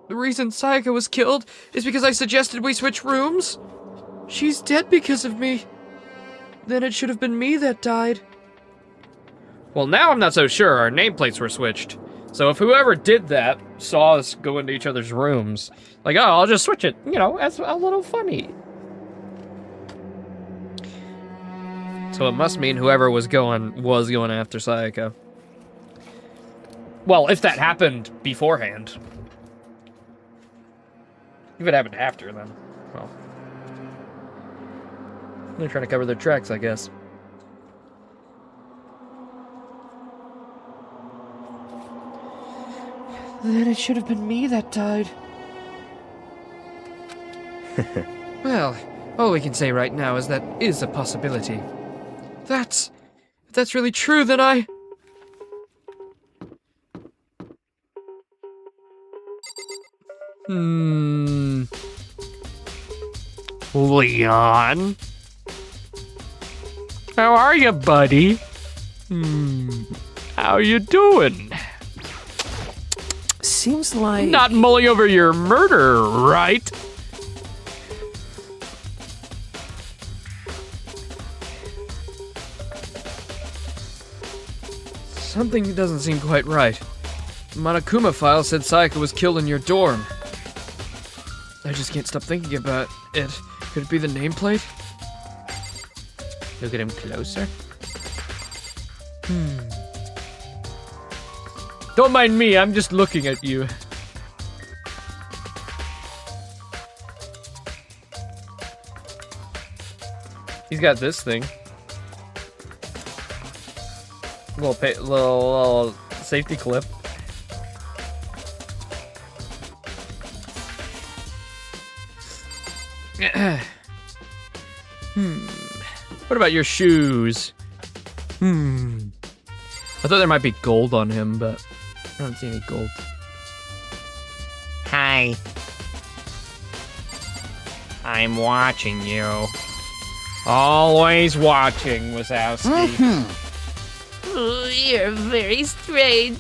Speaker 5: The reason Sayaka was killed is because I suggested we switch rooms? She's dead because of me. Then it should have been me that died. Well, now I'm not so sure. Our nameplates were switched. So if whoever did that saw us go into each other's rooms, like, oh, I'll just switch it. You know, that's a little funny. So it must mean whoever was going after Sayaka. Well, if that happened beforehand. If it happened after, then, well. They're trying to cover their tracks, I guess. Then it should have been me that died. Well, all we can say right now is that is a possibility. If that's really true, then I... Leon? How are you, buddy? How you doing?
Speaker 10: Seems like...
Speaker 5: Not mulling over your murder, right? Something doesn't seem quite right. The Monokuma file said Sayaka was killed in your dorm. I just can't stop thinking about it. Could it be the nameplate? Look at him closer. Don't mind me, I'm just looking at you. He's got this thing. Little safety clip.
Speaker 1: What about your shoes? I thought there might be gold on him, but I don't see any gold.
Speaker 4: Hi. I'm watching you.
Speaker 1: Always watching, Wazowski.
Speaker 4: Oh, you're very strange.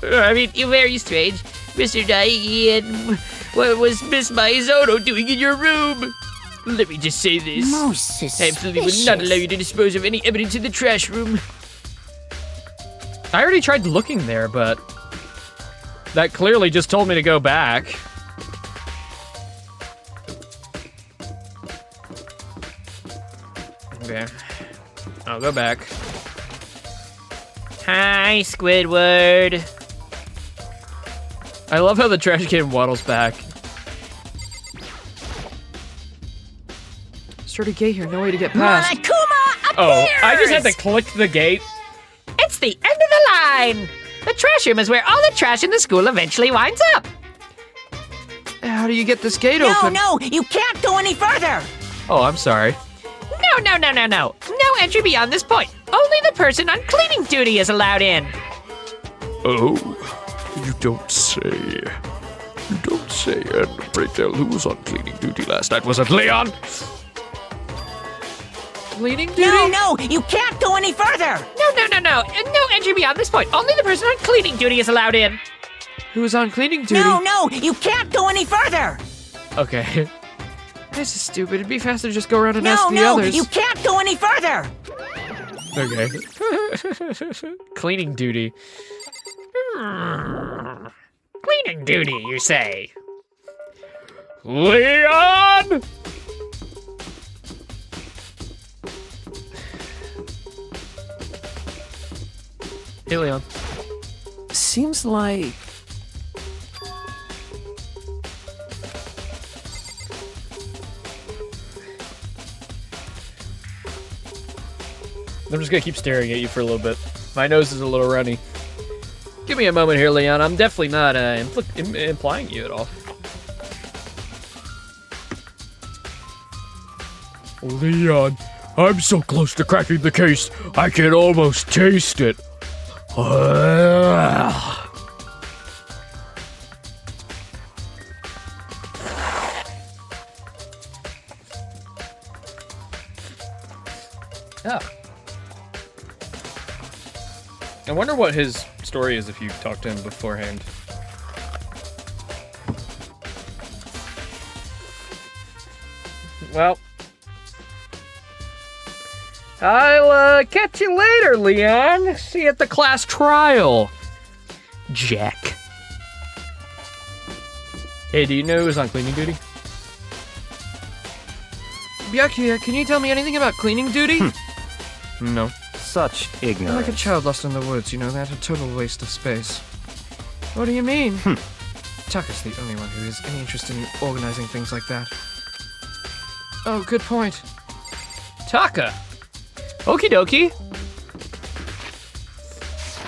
Speaker 4: I mean, you're very strange. Mr. Diane, what was Miss Maizono doing in your room? Let me just say this.
Speaker 8: Most
Speaker 4: I absolutely would not allow you to dispose of any evidence in the trash room.
Speaker 1: I already tried looking there, but that clearly just told me to go back. Okay. I'll go back.
Speaker 4: Hi, Squidward.
Speaker 1: I love how the trash can waddles back.
Speaker 5: Started gate here, no way to get past.
Speaker 8: Monokuma appears!
Speaker 1: Oh, I just had to click the gate.
Speaker 4: It's the end of the line. The trash room is where all the trash in the school eventually winds up.
Speaker 5: How do you get this gate
Speaker 8: No,
Speaker 5: open?
Speaker 8: no, you can't go any further!
Speaker 1: Oh, I'm sorry.
Speaker 4: No. No entry beyond this point. Only the person on cleaning duty is allowed in.
Speaker 11: Oh, you don't say. You don't say. And pray tell, who was on cleaning duty last night? Was it Leon?
Speaker 5: Cleaning duty?
Speaker 8: No, you can't go any further!
Speaker 4: No entry beyond this point. Only the person on cleaning duty is allowed in.
Speaker 5: Who's on cleaning duty?
Speaker 8: No, you can't go any further!
Speaker 1: Okay.
Speaker 5: This is stupid. It'd be faster to just go around and ask the
Speaker 8: No,
Speaker 5: others.
Speaker 8: you can't go any further!
Speaker 1: Okay. Cleaning duty.
Speaker 4: Cleaning duty, you say?
Speaker 1: Leon! Hey, Leon.
Speaker 10: Seems like...
Speaker 1: I'm just gonna keep staring at you for a little bit. My nose is a little runny. Give me a moment here, Leon. I'm definitely not implying you at all.
Speaker 11: Leon, I'm so close to cracking the case, I can almost taste it.
Speaker 1: Yeah. I wonder what his story is if you talked to him beforehand. Well, I'll catch you later, Leon. See you at the class trial, Jack. Hey, do you know who's on cleaning duty?
Speaker 5: Byakuya, can you tell me anything about cleaning duty?
Speaker 1: No.
Speaker 10: Such
Speaker 5: I'm
Speaker 10: ignorance.
Speaker 5: like a child lost in the woods, you know, that's a total waste of space. What do you mean? Taka's the only one who has any interest in organizing things like that. Oh, good point.
Speaker 1: Taka. Okie dokie.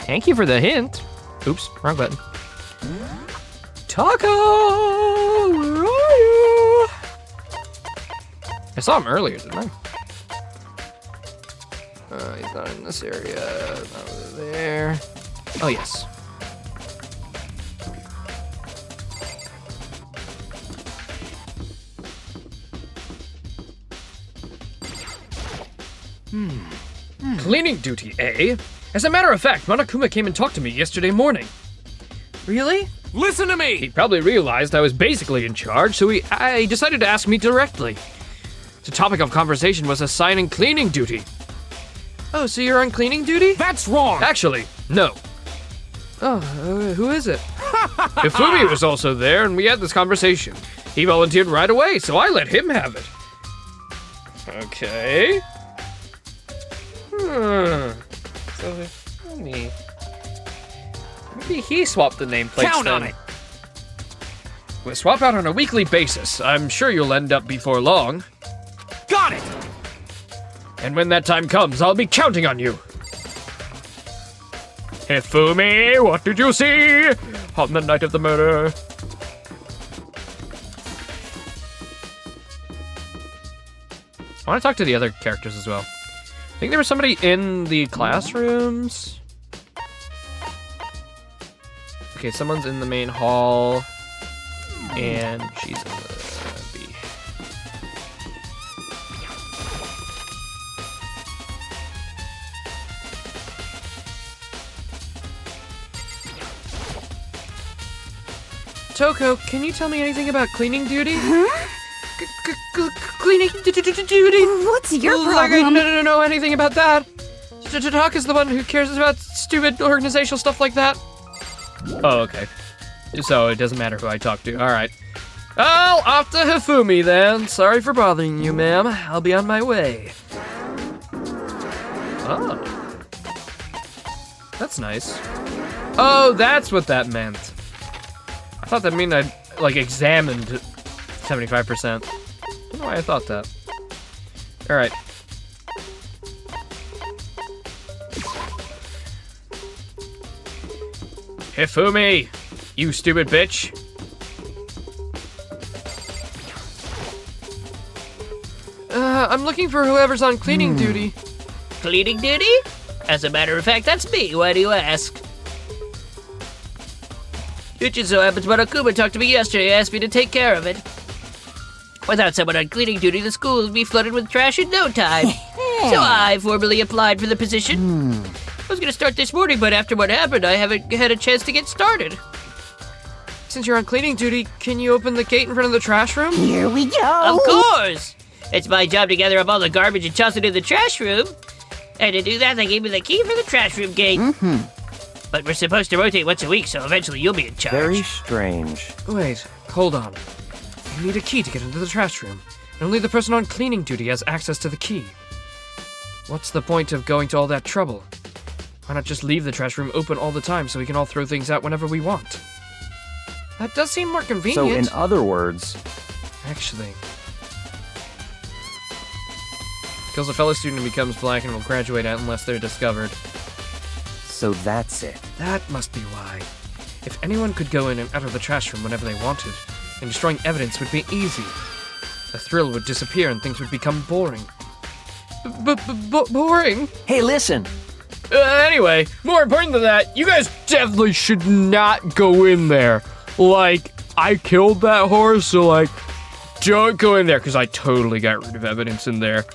Speaker 1: Thank you for the hint. Oops, wrong button. Taka, where are you? I saw him earlier, didn't I? He's not in this area, not over there. Oh, yes. Cleaning duty, eh? As a matter of fact, Monokuma came and talked to me yesterday morning.
Speaker 5: Really?
Speaker 2: Listen to
Speaker 1: He
Speaker 2: me!
Speaker 1: probably realized I was basically in charge, so I decided to ask me directly. The topic of conversation was assigning cleaning duty.
Speaker 5: Oh, so you're on cleaning duty?
Speaker 2: That's wrong!
Speaker 1: Actually, no.
Speaker 5: Oh, who is it?
Speaker 1: Ifumi was also there, and we had this conversation. He volunteered right away, so I let him have it. Okay. So Ifumi... Maybe he swapped the nameplates
Speaker 2: Count on
Speaker 1: then.
Speaker 2: it!
Speaker 1: We'll swap out on a weekly basis. I'm sure you'll end up before long.
Speaker 2: Got it!
Speaker 1: And when that time comes, I'll be counting on you. Ifumi, what did you see on the night of the murder? I want to talk to the other characters as well. I think there was somebody in the classrooms. Okay, someone's in the main hall. And she's in the B. Toko, can you tell me anything about cleaning duty? Cleaning duty?
Speaker 6: What's your
Speaker 1: Like, I
Speaker 6: problem?
Speaker 1: don't know anything about that. Talk is the one who cares about stupid organizational stuff like that. Oh, okay. So it doesn't matter who I talk to. All right. Oh, off to Hifumi then. Sorry for bothering you, ma'am. I'll be on my way. Oh. That's nice. Oh, that's what that meant. I thought that meant I, like, examined 75%. Don't know why I thought that. All right. Hifumi, you stupid bitch. I'm looking for whoever's on cleaning duty.
Speaker 4: Cleaning duty? As a matter of fact, that's me. Why do you ask? It just so happens Monokuma talked to me yesterday and asked me to take care of it. Without someone on cleaning duty, the school would be flooded with trash in no time. So I formally applied for the position. I was gonna start this morning, but after what happened, I haven't had a chance to get started.
Speaker 1: Since you're on cleaning duty, can you open the gate in front of the trash room?
Speaker 8: Here we go.
Speaker 4: Of course! It's my job to gather up all the garbage and toss it in the trash room. And to do that, they gave me the key for the trash room gate. But we're supposed to rotate once a week, so eventually you'll be in charge.
Speaker 10: Very strange.
Speaker 1: Wait, hold on. You need a key to get into the trash room, and only the person on cleaning duty has access to the key. What's the point of going to all that trouble? Why not just leave the trash room open all the time so we can all throw things out whenever we want? That does seem more
Speaker 10: So,
Speaker 1: convenient.
Speaker 10: in other words,
Speaker 1: Actually. Kills a fellow student and becomes black and will graduate out unless they're discovered.
Speaker 10: so that's it.
Speaker 1: That must be why. If anyone could go in and out of the trash room whenever they wanted, then destroying evidence would be easy. The thrill would disappear and things would become boring. Boring?
Speaker 10: Hey, listen.
Speaker 1: Anyway, more important than that, you guys definitely should not go in there. Like, I killed that horse, so like, don't go in there, because I totally got rid of evidence in there.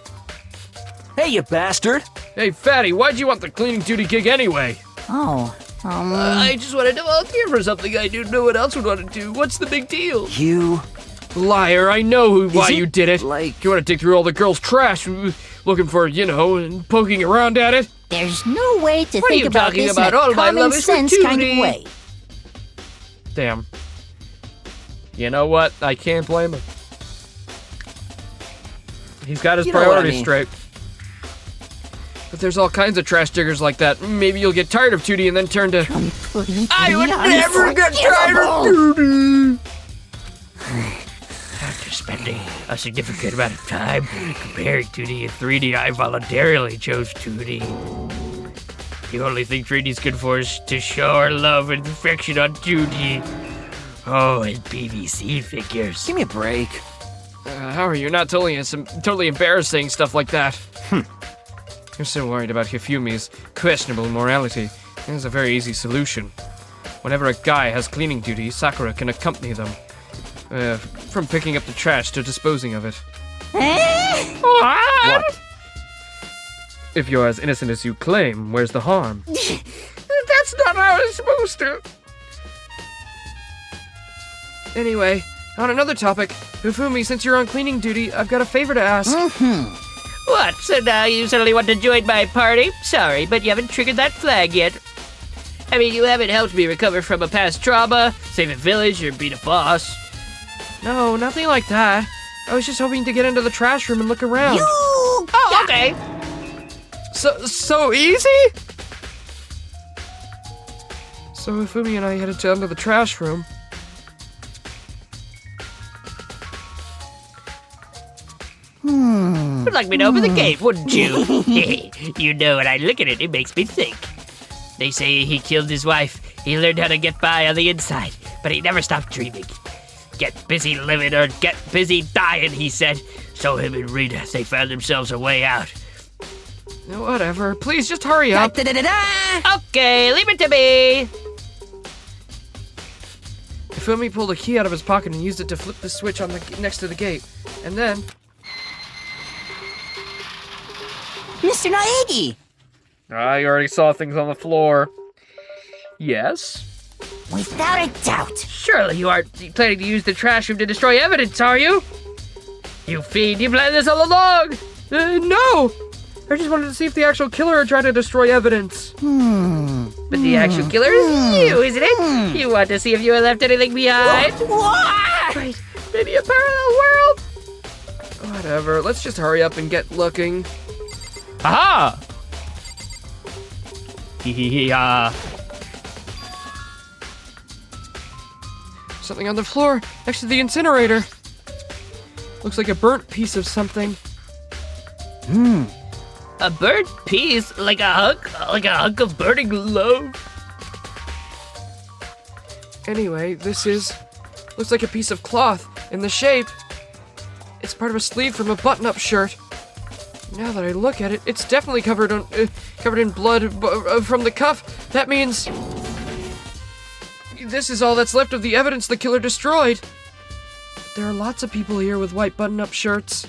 Speaker 10: Hey, you bastard.
Speaker 1: Hey, Fatty, why'd you want the cleaning duty gig anyway?
Speaker 4: I just wanted to volunteer for something I knew no one else would want to do. What's the big deal?
Speaker 10: You.
Speaker 1: Liar, I know why
Speaker 10: it
Speaker 1: you did it.
Speaker 10: like-
Speaker 1: You want to dig through all the girls' trash, looking for, and poking around at it?
Speaker 8: There's no way to
Speaker 4: What are
Speaker 8: think
Speaker 4: you
Speaker 8: about
Speaker 4: talking
Speaker 8: this
Speaker 4: about?
Speaker 8: in a
Speaker 4: All my
Speaker 8: common
Speaker 4: love is for
Speaker 8: sense kind of
Speaker 4: Tootie.
Speaker 8: way.
Speaker 1: Damn. You know what? I can't blame him. He's got his
Speaker 10: You know what I
Speaker 1: priorities
Speaker 10: mean.
Speaker 1: straight. But there's all kinds of trash diggers like that. Maybe you'll get tired of Tootie and then turn to...
Speaker 8: I
Speaker 1: would never get tired of Tootie!
Speaker 4: After spending a significant amount of time comparing 2D and 3D, I voluntarily chose 2D. The only thing 3D is good for is to show our love and affection on 2D. Oh, and PVC figures.
Speaker 10: Give me a break.
Speaker 1: How are you not telling us some totally embarrassing stuff like that? You're so worried about Hifumi's questionable morality. There's a very easy solution. Whenever a guy has cleaning duty, Sakura can accompany them. From picking up the trash to disposing of it.
Speaker 10: What?
Speaker 1: If you're as innocent as you claim, where's the harm? That's not how it's supposed to. Anyway, on another topic, Hifumi, since you're on cleaning duty, I've got a favor to ask.
Speaker 4: What? So now you suddenly want to join my party? Sorry, but you haven't triggered that flag yet. I mean, you haven't helped me recover from a past trauma, save a village, or beat a boss.
Speaker 1: No, nothing like that. I was just hoping to get into the trash room and look around.
Speaker 4: Oh, okay.
Speaker 1: So easy? So Hifumi and I headed down to the trash room.
Speaker 4: Would like me to open the gate, wouldn't you? You know, when I look at it, it makes me think. They say he killed his wife. He learned how to get by on the inside, but he never stopped dreaming. Get busy living or get busy dying, he said. So him and Rita, they found themselves a way out.
Speaker 5: Whatever. Please, just hurry up.
Speaker 4: Okay, leave it to me.
Speaker 5: Ifumi pulled a key out of his pocket and used it to flip the switch on the next to the gate. And then...
Speaker 8: Mr. Naegi!
Speaker 1: I already saw things on the floor. Yes?
Speaker 8: Without a doubt.
Speaker 4: Surely you aren't planning to use the trash room to destroy evidence, are you? You fiend, you planned this all along!
Speaker 5: No! I just wanted to see if the actual killer had tried to destroy evidence.
Speaker 4: But the actual killer is you, isn't it? You want to see if you had left anything behind?
Speaker 5: Wait, maybe a parallel world? Whatever, let's just hurry up and get looking.
Speaker 1: Aha! Hee-hee-hee-ha.
Speaker 5: Something on the floor, next to the incinerator. Looks like a burnt piece of something.
Speaker 4: A burnt piece? Like a hunk of burning love?
Speaker 5: Anyway, looks like a piece of cloth in the shape. It's part of a sleeve from a button-up shirt. Now that I look at it, it's definitely covered in blood from the cuff. That means this is all that's left of the evidence the killer destroyed. There are lots of people here with white button-up shirts.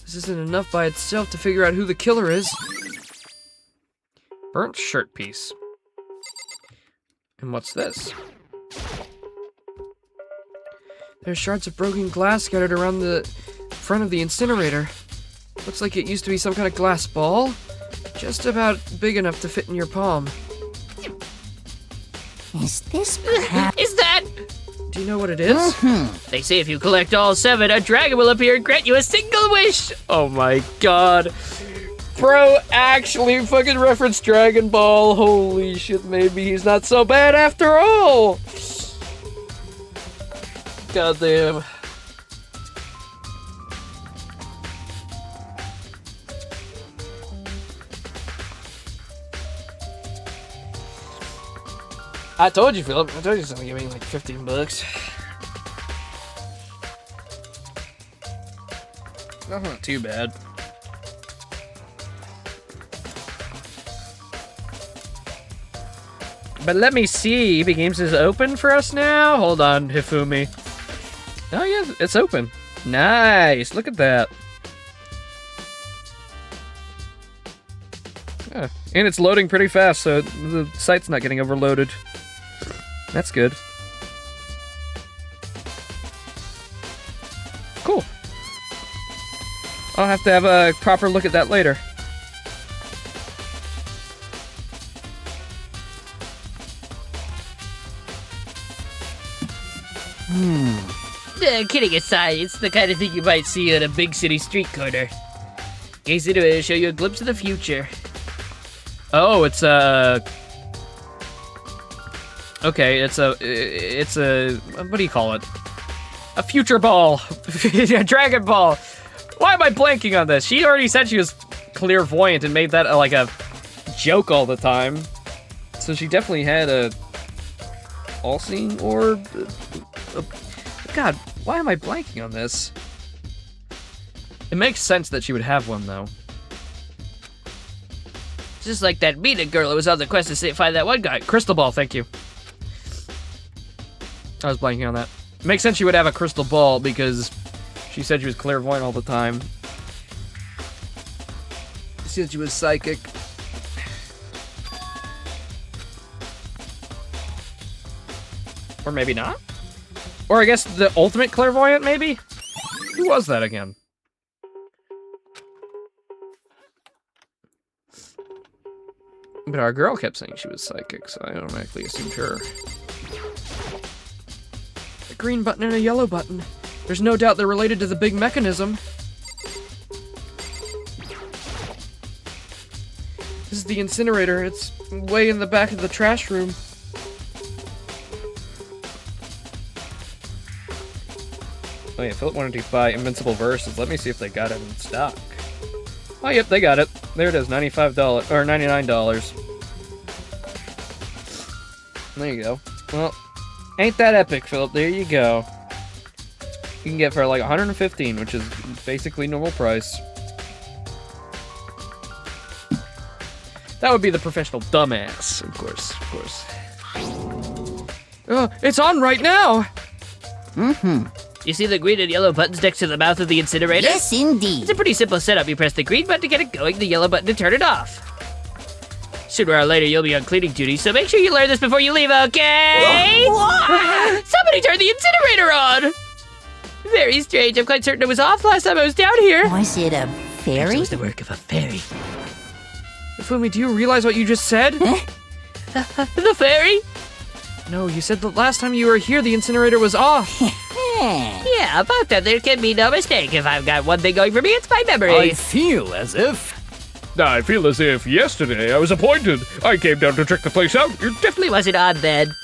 Speaker 5: This isn't enough by itself to figure out who the killer is.
Speaker 1: Burnt shirt piece. And what's this?
Speaker 5: There's shards of broken glass scattered around the front of the incinerator. Looks like it used to be some kind of glass ball. Just about big enough to fit in your palm.
Speaker 8: Is this perhaps...
Speaker 4: Is that...
Speaker 5: Do you know what it is?
Speaker 4: They say if you collect all 7, a dragon will appear and grant you a single wish.
Speaker 1: Oh my god. Bro actually fucking referenced Dragon Ball. Holy shit, maybe he's not so bad after all. Goddamn. I told you, Philip. I told you something. Give me like $15. That's not too bad. But let me see. EB Games is open for us now. Hold on, Hifumi. Oh yeah, it's open. Nice. Look at that. Yeah. And it's loading pretty fast, so the site's not getting overloaded. That's good. Cool. I'll have to have a proper look at that later.
Speaker 4: Kidding aside, it's the kind of thing you might see on a big city street corner. Gaze into it, it'll show you a glimpse of the future.
Speaker 1: Oh, it's a... Okay, it's a... What do you call it? A future ball. A Dragon Ball. Why am I blanking on this? She already said she was clairvoyant and made that like a joke all the time. So she definitely had a all-seeing orb. God, why am I blanking on this? It makes sense that she would have one, though.
Speaker 4: Just like that Mina girl who was on the quest to find that one guy.
Speaker 1: Crystal ball, thank you. I was blanking on that. It makes sense she would have a crystal ball because she said she was clairvoyant all the time.
Speaker 5: She said she was psychic.
Speaker 1: Or maybe not? Or I guess the ultimate clairvoyant, maybe? Who was that again? But our girl kept saying she was psychic, so I automatically assumed her.
Speaker 5: A green button and a yellow button. There's no doubt they're related to the big mechanism. This is the incinerator. It's way in the back of the trash room.
Speaker 1: Oh yeah, Philip wanted to buy Invincible Verses. Let me see if they got it in stock. Oh yep, they got it. There it is, $95 or $99. There you go. Well, ain't that epic, Philip? There you go.
Speaker 5: You can get for like 115, which is basically normal price. That would be the professional dumbass, of course, it's on right now!
Speaker 4: You see the green and yellow buttons next to the mouth of the incinerator?
Speaker 8: Yes, indeed.
Speaker 4: It's a pretty simple setup. You press the green button to get it going, the yellow button to turn it off. Sooner or later, you'll be on cleaning duty, so make sure you learn this before you leave, okay? Somebody turned the incinerator on! Very strange. I'm quite certain it was off last time I was down here.
Speaker 8: Was it a fairy?
Speaker 4: It was the work of a fairy.
Speaker 5: Fumi, do you realize what you just said?
Speaker 4: The fairy?
Speaker 5: No, you said the last time you were here, the incinerator was off.
Speaker 4: Yeah, about that, there can be no mistake. If I've got one thing going for me, it's my memory.
Speaker 10: I feel as if yesterday I was appointed. I came down to check the place out.
Speaker 4: You definitely wasn't on then.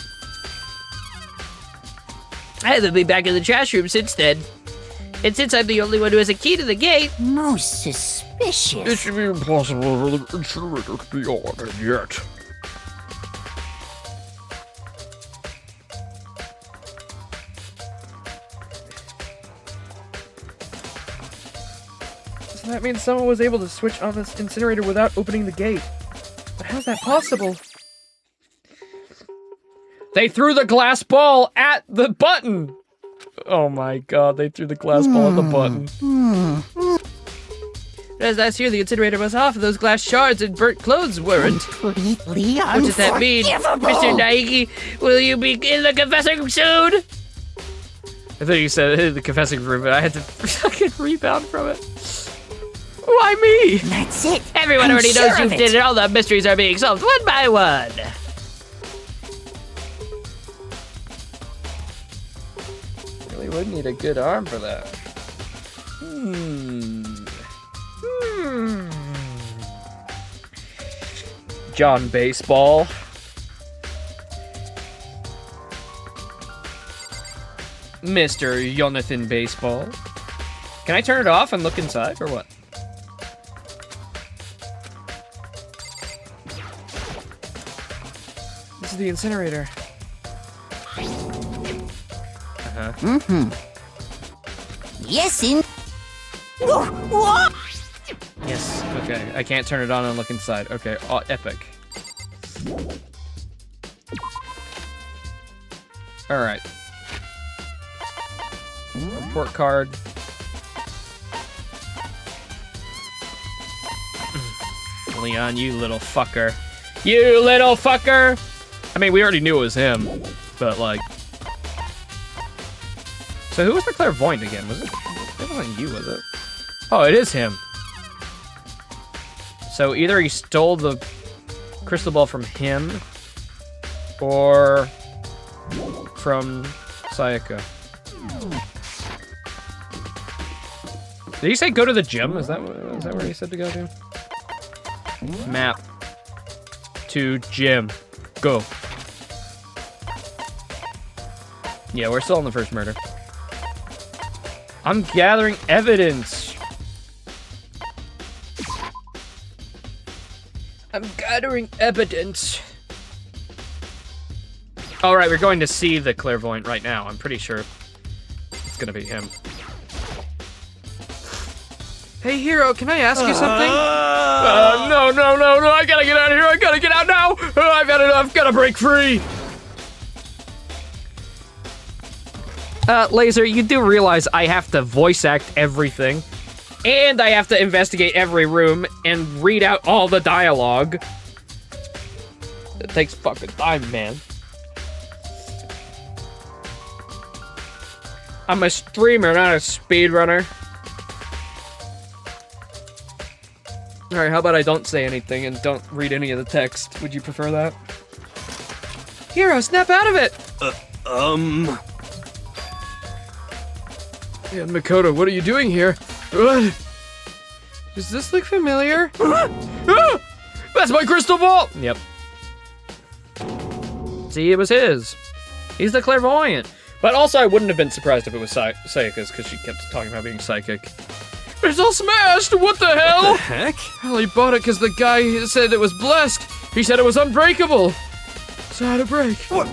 Speaker 4: I haven't been back in the trash room since then. And since I'm the only one who has a key to the gate...
Speaker 8: Most suspicious.
Speaker 11: It should be impossible for the incinerator to be on it yet.
Speaker 5: So that means someone was able to switch on this incinerator without opening the gate. But how's that possible? They threw the glass ball at the button! Oh my god, they threw the glass ball at the button.
Speaker 4: As last year, the incinerator was off, and those glass shards and burnt clothes weren't.
Speaker 8: Completely
Speaker 4: What does that mean? Mr. Naiki, will you be in the confessing soon?
Speaker 5: I thought you said the confessing room, but I had to fucking rebound from it. Why me?
Speaker 8: That's it.
Speaker 4: Everyone
Speaker 8: I'm
Speaker 4: already
Speaker 8: sure
Speaker 4: knows you
Speaker 8: of it.
Speaker 4: did it. All the mysteries are being solved one by one.
Speaker 5: Really would need a good arm for that. John Baseball. Mr. Jonathan Baseball. Can I turn it off and look inside, or what? This is the incinerator.
Speaker 8: Yes, in.
Speaker 5: Yes, okay. I can't turn it on and look inside. Okay, oh, epic. Alright. Report card. Leon, you little fucker. You little fucker! I mean, we already knew it was him, but like... So who was the clairvoyant again? Was it? It wasn't you, was it? Oh, it is him. So either he stole the crystal ball from him, or from Sayaka. Did he say go to the gym? Is that where he said to go to? Map to gym. Go. Yeah, we're still on the first murder. I'm gathering evidence. I'm gathering evidence. All right, we're going to see the clairvoyant right now. I'm pretty sure it's gonna be him. Hey, Hero, can I ask you something?
Speaker 11: No, I gotta get out of here. I gotta get out now. I've had enough. Gotta break free.
Speaker 5: Laser, you do realize I have to voice act everything, and I have to investigate every room and read out all the dialogue. It takes fucking time, man. I'm a streamer, not a speedrunner. Alright, how about I don't say anything and don't read any of the text? Would you prefer that? Hero, snap out of it! Yeah, Makoto, what are you doing here? What? Does this look familiar?
Speaker 11: Ah! That's my crystal ball.
Speaker 5: Yep. See, it was his. He's the clairvoyant. But also, I wouldn't have been surprised if it was Sayaka's, because she kept talking about being psychic. It's all smashed! What the hell?
Speaker 2: What the heck?
Speaker 5: Well, he bought it because the guy said it was blessed. He said it was unbreakable.
Speaker 1: So I had a break.
Speaker 2: What?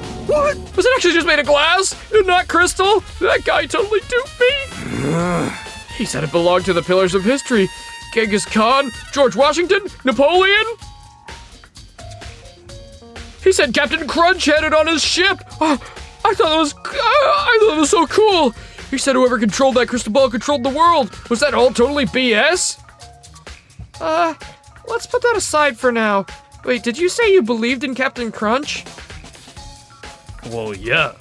Speaker 1: Was it actually just made of glass and not crystal? That guy totally duped me. He said it belonged to the pillars of history. Genghis Khan, George Washington, Napoleon. He said Captain Crunch had it on his ship. Oh, I thought it was so cool. He said whoever controlled that crystal ball controlled the world. Was that all totally BS? Let's put that aside for now. Wait, did you say you believed in Captain Crunch?
Speaker 11: Well, yeah.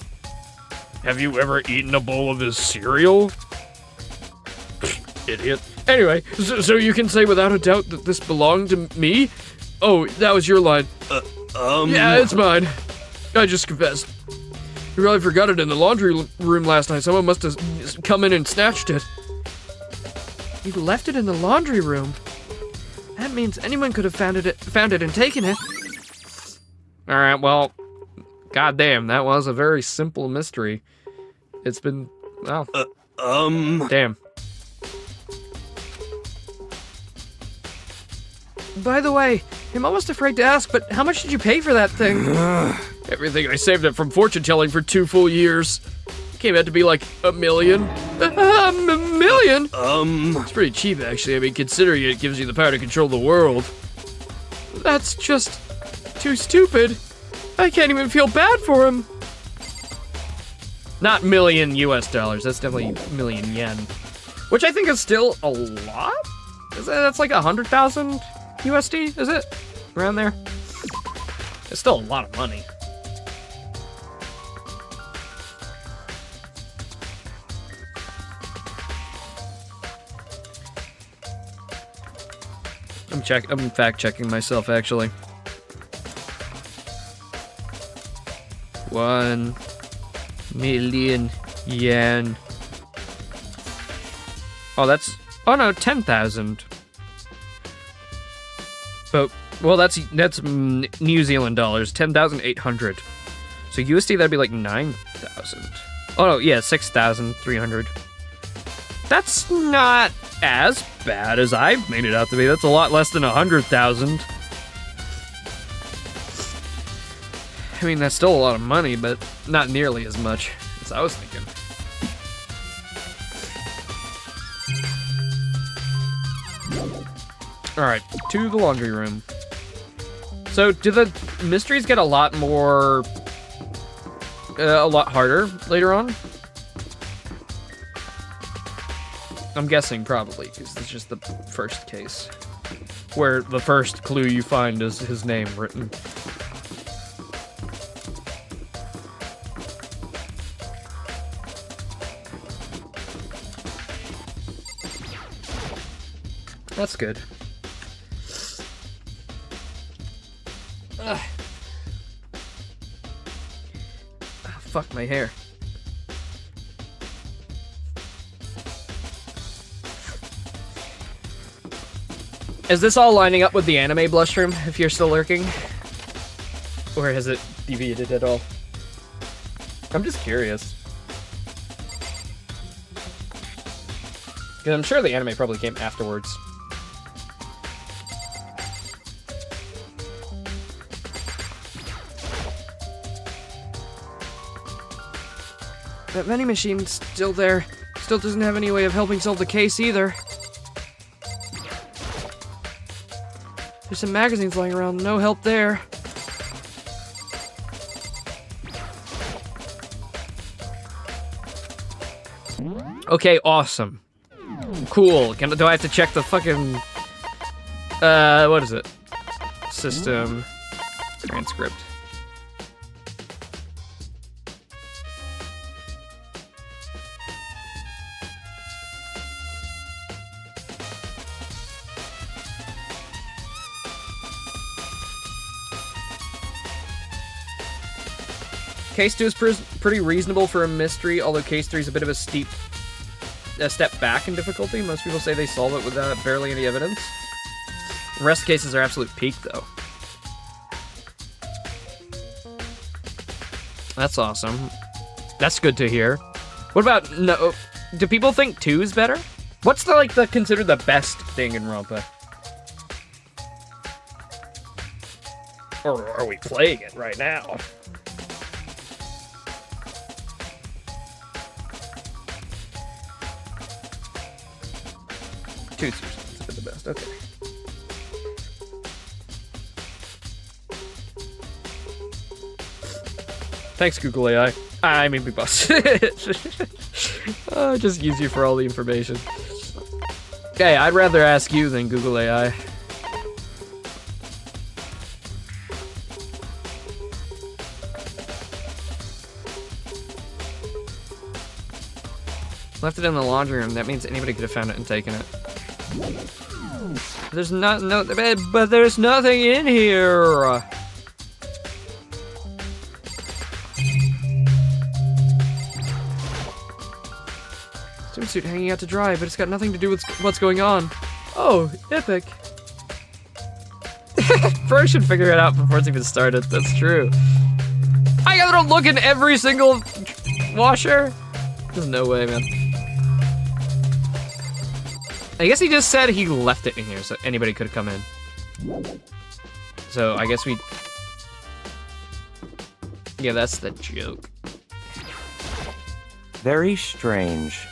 Speaker 11: Have you ever eaten a bowl of his cereal? Idiot.
Speaker 1: Anyway, so you can say without a doubt that this belonged to me? Oh, that was your line. Yeah, it's mine. I just confessed. You really forgot it in the laundry room last night. Someone must have come in and snatched it. You left it in the laundry room? That means anyone could have found it and taken it. Alright, well, goddamn, that was a very simple mystery. It's been, well, damn. By the way, I'm almost afraid to ask, but how much did you pay for that thing? Everything. I saved it from fortune telling for 2 full years. Came out to be like $1 million. $1 million? It's pretty cheap, actually. I mean, considering it gives you the power to control the world. That's just too stupid. I can't even feel bad for him. Not million US dollars. That's definitely million yen. Which I think is still a lot? That's like 100,000 USD, is it? Around there? It's still a lot of money. I'm fact checking myself actually. 1 million yen. Oh, oh no, 10,000. But, well, that's New Zealand dollars, 10,800. So USD, that'd be like 9,000. Oh no, yeah, 6,300. That's not as bad as I've made it out to be. That's a lot less than 100,000. I mean, that's still a lot of money, but not nearly as much as I was thinking. Alright, to the laundry room. So, do the mysteries get a lot more... a lot harder later on? I'm guessing probably, because it's just the first case. Where the first clue you find is his name written. That's good. Ugh. Oh, fuck my hair. Is this all lining up with the anime blush room, if you're still lurking? Or has it deviated at all? I'm just curious. Because I'm sure the anime probably came afterwards. That vending machine's still there. Still doesn't have any way of helping solve the case either. There's some magazines lying around, no help there. Okay, awesome. Cool. Do I have to check the fucking... what is it? System... transcript. Case 2 is pretty reasonable for a mystery, although Case 3 is a bit of a step back in difficulty. Most people say they solve it with barely any evidence. The rest cases are absolute peak, though. That's awesome. That's good to hear. What about, no, do people think 2 is better? What's considered the best Danganronpa? Or are we playing it right now? Toots have been the best. Okay. Thanks, Google AI. I mean, Big Boss. Just use you for all the information. Okay, I'd rather ask you than Google AI. Left it in the laundry room. That means anybody could have found it and taken it. There's but there's nothing in here. Swimsuit hanging out to dry, but it's got nothing to do with what's going on. Oh, epic. Probably should figure it out before it's even started. That's true. I gotta look in every single washer? There's no way, man. I guess he just said he left it in here so anybody could come in. So I guess we... Yeah, that's the joke.
Speaker 12: Very strange.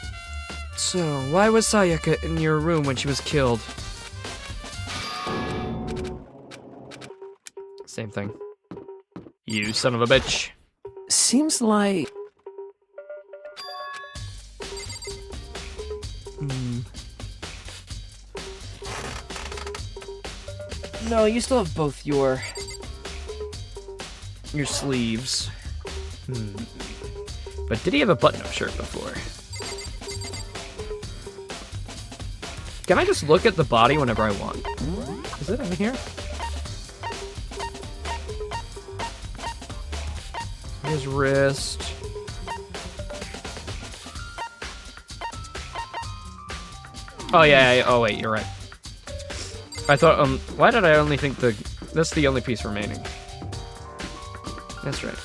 Speaker 5: So, why was Sayaka in your room when she was killed?
Speaker 1: Same thing. You son of a bitch.
Speaker 12: Seems like...
Speaker 5: No, you still have both your sleeves.
Speaker 1: But did he have a button-up shirt before? Can I just look at the body whenever I want? Is it in here? His wrist. Oh yeah, oh wait, you're right. I thought, why did I only think that's the only piece remaining? That's right.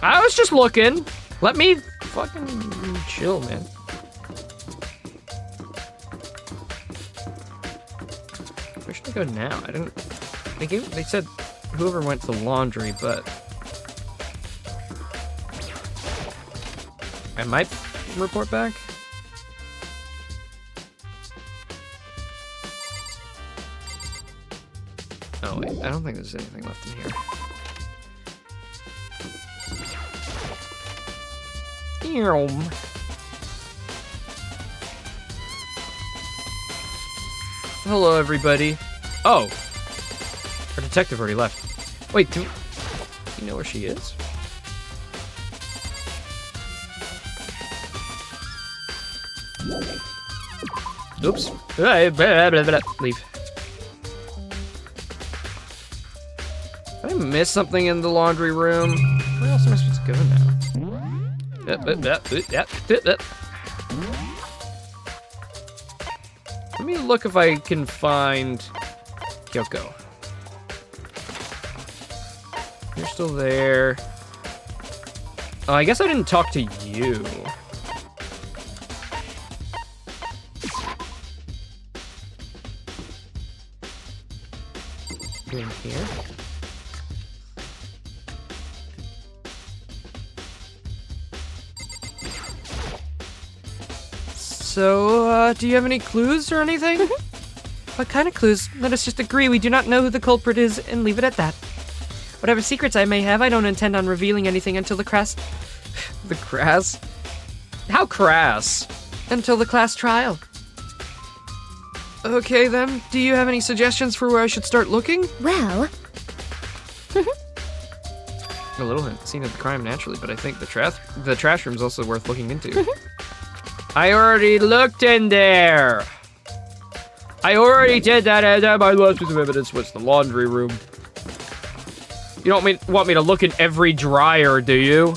Speaker 1: I was just looking. Let me fucking chill, man. Where should I go now? I didn't, they said whoever went to the laundry, but I might report back. Oh wait, I don't think there's anything left in here. Hello, everybody. Oh, our detective already left. Wait, do you know where she is? Oops. Leave. Did I miss something in the laundry room? Where else am I supposed to go now? Let me look if I can find Kyoko. You're still there. Oh, I guess I didn't talk to you. In here. So, do you have any clues or anything?
Speaker 5: What kind of clues? Let us just agree we do not know who the culprit is and leave it at that. Whatever secrets I may have, I don't intend on revealing anything until the class...
Speaker 1: The crass? How crass?
Speaker 5: Until the class trial. Okay then, do you have any suggestions for where I should start looking?
Speaker 7: Well...
Speaker 1: A little hint. Scene of the crime naturally, but I think the trash room's also worth looking into. I already looked in there! I already did that, and my last piece of evidence was the laundry room. You don't want me to look in every dryer, do you?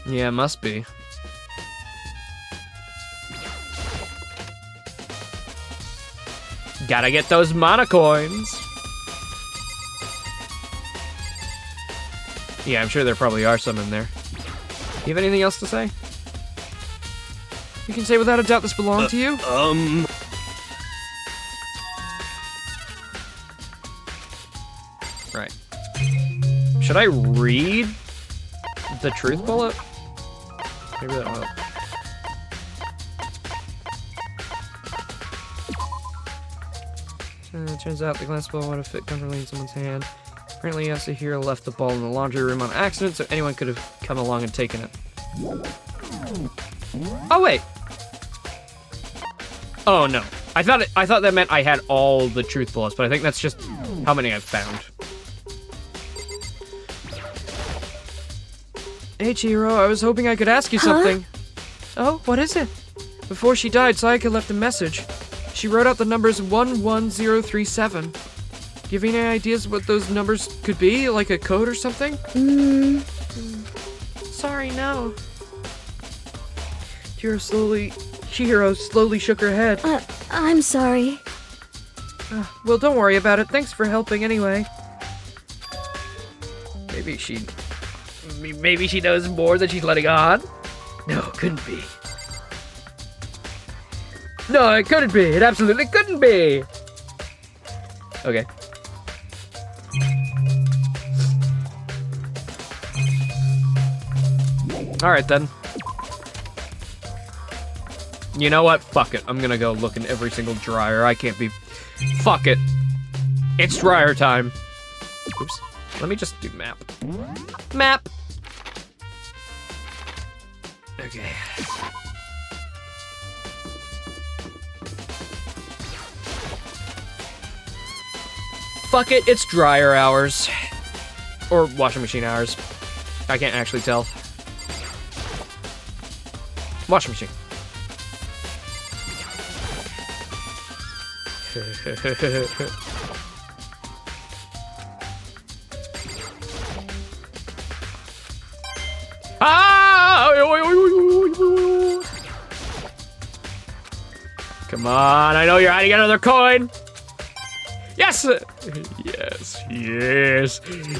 Speaker 1: Yeah, it must be. Gotta get those mana coins.
Speaker 5: Yeah, I'm sure there probably are some in there. You have anything else to say? You can say without a doubt this belonged to you? Right. Should I read the truth bullet? Maybe that'll help. It turns out the glass ball would have fit comfortably in someone's hand. Apparently, Yasuhiro left the ball in the laundry room on accident, so anyone could have come along and taken it. Oh, wait! Oh, no. I thought that meant I had all the truth bullets, but I think that's just how many I've found. Hey, Chihiro, I was hoping I could ask you something. Oh, what is it? Before she died, Sayaka left a message. She wrote out the numbers 11037. Do you have any ideas what those numbers could be? Like a code or something? Sorry, no. Chihiro slowly shook her head.
Speaker 6: I'm sorry.
Speaker 5: Well, don't worry about it. Thanks for helping anyway. Maybe she knows more than she's letting on? No, couldn't be. No, it couldn't be. It absolutely couldn't be. Okay. Alright then. You know what? Fuck it. I'm gonna go look in every single dryer. I can't be... Fuck it. It's dryer time. Oops. Let me just do map. Map! Okay. Fuck it, it's dryer hours. Or washing machine hours. I can't actually tell. Washing machine. Come on, I know you're hiding another coin. Yes!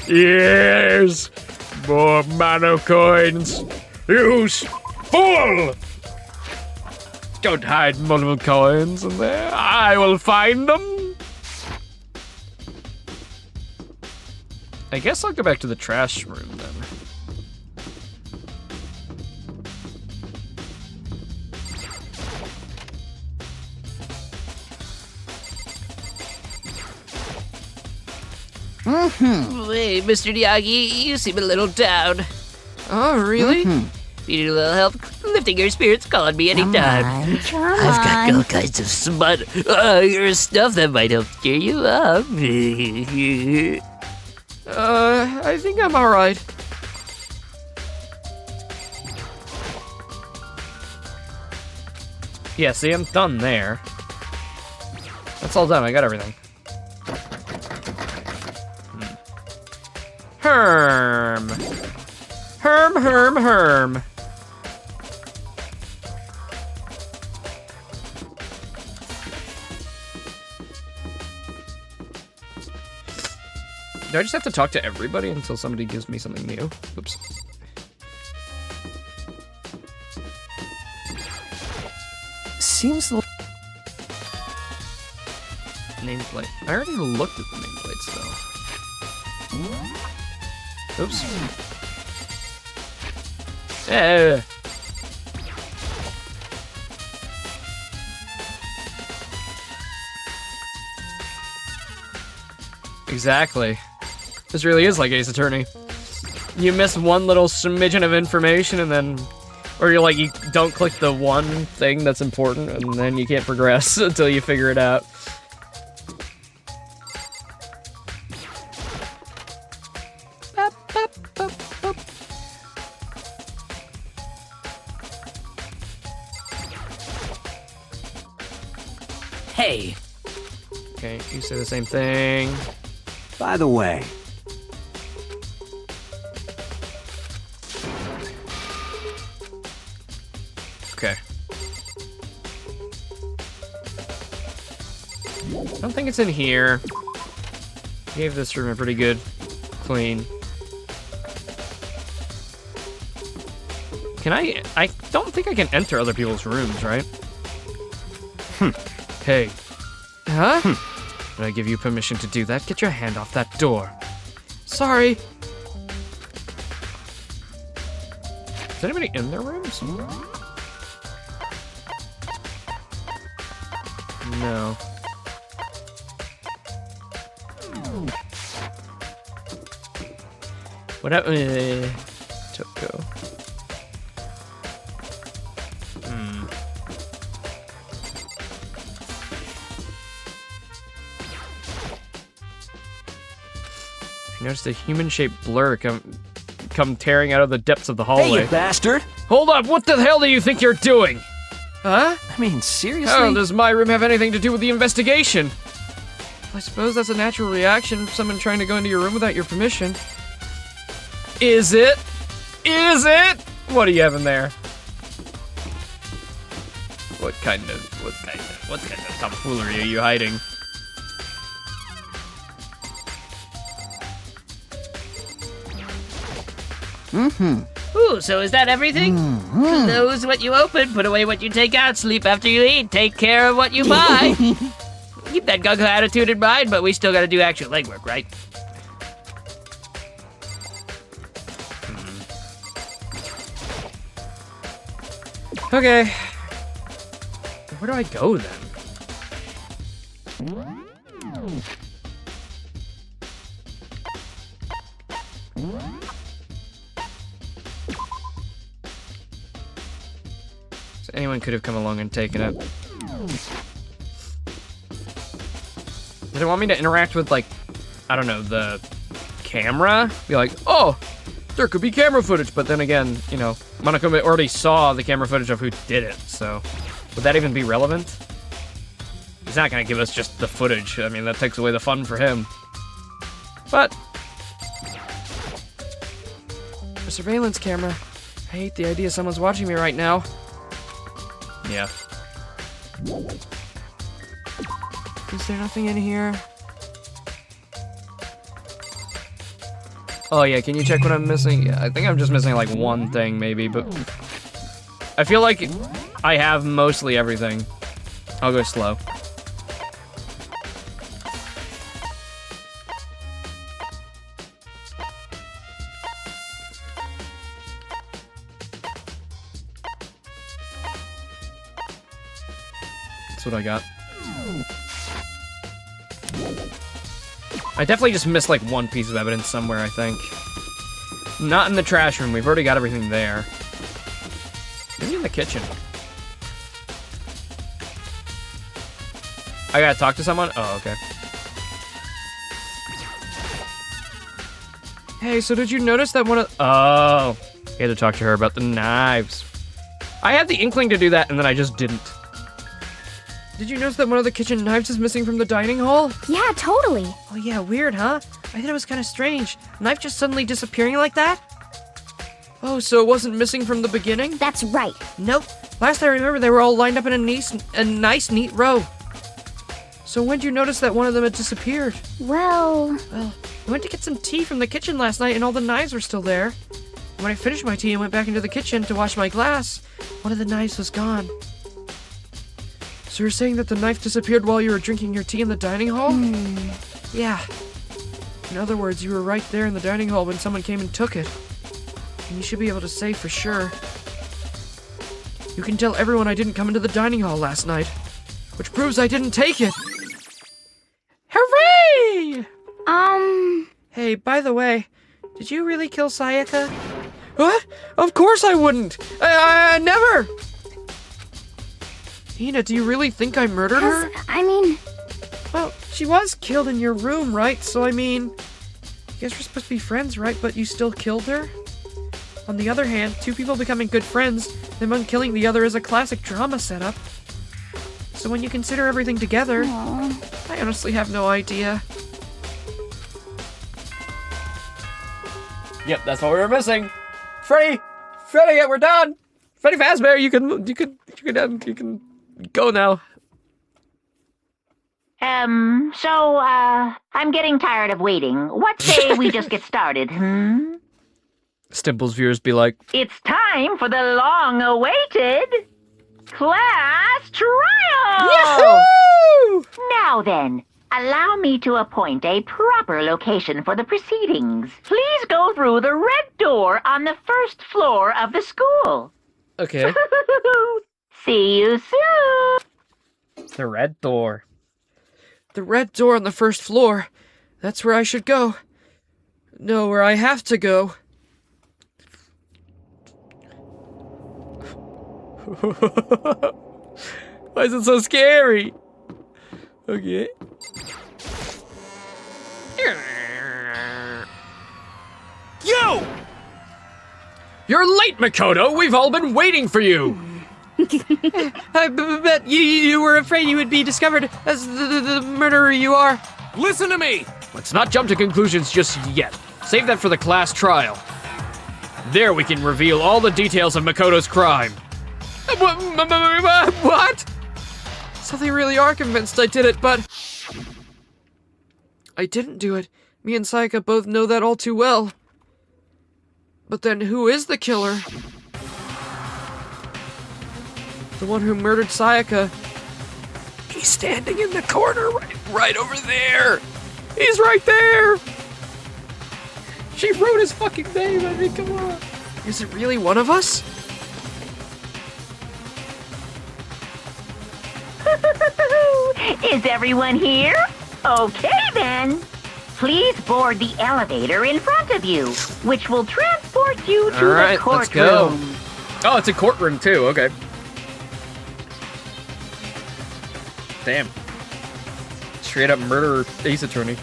Speaker 5: Yes! More mono coins! Use fool! Don't hide multiple coins in there. I will find them. I guess I'll go back to the trash room then.
Speaker 4: Hey, Mr. Miyagi, you seem a little down.
Speaker 5: Oh, really?
Speaker 4: Need a little help lifting your spirits? Call on me anytime. I've got all kinds of smut or stuff that might help cheer you up.
Speaker 5: I think I'm alright. Yeah, see, I'm done there. That's all done, I got everything. Herm. Herm. Do I just have to talk to everybody until somebody gives me something new? Oops.
Speaker 12: Seems like...
Speaker 5: Nameplate. I already looked at the nameplates, though. Oops. Yeah. Exactly. This really is like Ace Attorney. You miss one little smidgen of information and then... Or you're like, you don't click the one thing that's important and then you can't progress until you figure it out.
Speaker 4: Hey.
Speaker 5: Okay, you say the same thing.
Speaker 9: By the way,
Speaker 5: okay. I don't think it's in here. Gave this room a pretty good clean.
Speaker 1: Can I don't think I can enter other people's rooms, right? Hey.
Speaker 5: Huh?
Speaker 1: Did I give you permission to do that? Get your hand off that door.
Speaker 5: Sorry.
Speaker 1: Is anybody in their rooms? No. What happened? Toko. I noticed a human-shaped blur come tearing out of the depths of the hallway.
Speaker 2: Hey, you bastard!
Speaker 1: Hold up! What the hell do you think you're doing?
Speaker 5: Huh?
Speaker 2: I mean, seriously?
Speaker 1: How does my room have anything to do with the investigation?
Speaker 5: I suppose that's a natural reaction of someone trying to go into your room without your permission.
Speaker 1: Is it? Is it? What do you have in there? What kind of tomfoolery are you hiding?
Speaker 4: Ooh, so is that everything? Close what you open, put away what you take out, sleep after you eat, take care of what you buy. Keep that gung-ho attitude in mind, but we still gotta do actual legwork, right?
Speaker 1: Okay. Where do I go then? So anyone could have come along and taken it. Did it want me to interact with, like, I don't know, the camera? Be like, oh, there could be camera footage, but then again, you know, Monokuma already saw the camera footage of who did it, so would that even be relevant? He's not gonna give us just the footage. I mean, that takes away the fun for him. But
Speaker 5: A surveillance camera. I hate the idea someone's watching me right now.
Speaker 1: yeah.
Speaker 5: Is there nothing in here?
Speaker 1: Oh yeah, can you check what I'm missing? Yeah, I think I'm just missing like one thing maybe, but I feel like I have mostly everything. I'll go slow. That's what I got. I definitely just missed like one piece of evidence somewhere, I think. Not in the trash room, we've already got everything there. Maybe in the kitchen. I gotta talk to someone? Oh, okay.
Speaker 5: Hey, so did you notice that one of—
Speaker 1: Oh, I had to talk to her about the knives. I had the inkling to do that and then I just didn't.
Speaker 5: Did you notice that one of the kitchen knives is missing from the dining hall?
Speaker 7: Yeah, totally.
Speaker 5: Oh yeah, weird, huh? I thought it was kind of strange. Knife just suddenly disappearing like that? Oh, so it wasn't missing from the beginning?
Speaker 7: That's right.
Speaker 5: Nope. Last I remember, they were all lined up in a nice, neat row. So when'd you notice that one of them had disappeared?
Speaker 7: Well,
Speaker 5: I went to get some tea from the kitchen last night and all the knives were still there. When I finished my tea and went back into the kitchen to wash my glass, one of the knives was gone. So you're saying that the knife disappeared while you were drinking your tea in the dining hall? Yeah. In other words, you were right there in the dining hall when someone came and took it. And you should be able to say for sure. You can tell everyone I didn't come into the dining hall last night. Which proves I didn't take it! Hooray! Hey, by the way, did you really kill Sayaka? What? Of course I wouldn't! I never! Hina, do you really think I murdered her?
Speaker 7: I mean...
Speaker 5: Well, she was killed in your room, right? So, I mean... I guess we're supposed to be friends, right? But you still killed her? On the other hand, two people becoming good friends, then one killing the other is a classic drama setup. So when you consider everything together, I honestly have no idea.
Speaker 1: Yep, that's what we were missing. Freddy, we're done. Freddy Fazbear, you can go now.
Speaker 3: I'm getting tired of waiting. What say we just get started,
Speaker 1: Stimple's viewers be like,
Speaker 3: It's time for the long-awaited class trial!
Speaker 1: Yahoo!
Speaker 3: Now then, allow me to appoint a proper location for the proceedings. Please go through the red door on the first floor of the school.
Speaker 1: Okay.
Speaker 3: See you soon!
Speaker 1: The red door. The red door on the first floor. That's where I should go. No, where I have to go. Why is it so scary? Okay.
Speaker 2: You!
Speaker 10: You're late, Makoto! We've all been waiting for you!
Speaker 5: I bet you were afraid you would be discovered as the murderer you are.
Speaker 2: Listen to me!
Speaker 10: Let's not jump to conclusions just yet. Save that for the class trial. There we can reveal all the details of Makoto's crime.
Speaker 5: What? So they really are convinced I did it, but... I didn't do it. Me and Sayaka both know that all too well. But then who is the killer? The one who murdered Sayaka.
Speaker 11: He's standing in the corner right over there. He's right there.
Speaker 1: She wrote his fucking name, I mean, come on.
Speaker 5: Is it really one of us?
Speaker 3: Is everyone here? Okay then. Please board the elevator in front of you, which will transport you to
Speaker 1: All right,
Speaker 3: the
Speaker 1: let's go.
Speaker 3: courtroom.
Speaker 1: Oh, it's a courtroom too, okay. Damn. Straight up murder Ace Attorney.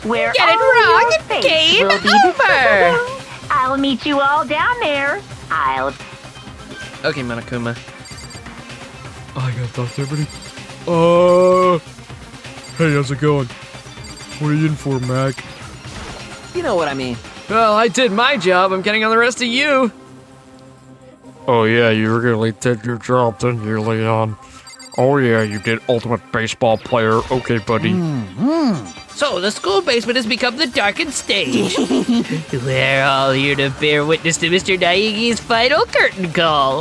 Speaker 3: Where
Speaker 4: Get it
Speaker 3: all
Speaker 4: wrong,
Speaker 3: your
Speaker 4: it's
Speaker 3: fates
Speaker 4: game
Speaker 3: will be
Speaker 4: over.
Speaker 3: I'll meet you all down there. I'll
Speaker 1: Okay, Monokuma.
Speaker 11: I gotta talk to everybody. Hey, how's it going? What are you in for, Mac?
Speaker 12: You know what I mean.
Speaker 1: Well, I did my job. I'm getting on the rest of you.
Speaker 11: Oh yeah, you really did your job, didn't you, Leon? Oh yeah, you did ultimate baseball player. Okay, buddy.
Speaker 4: So the school basement has become the darkened stage. We're all here to bear witness to Mr. Naigi's final curtain call.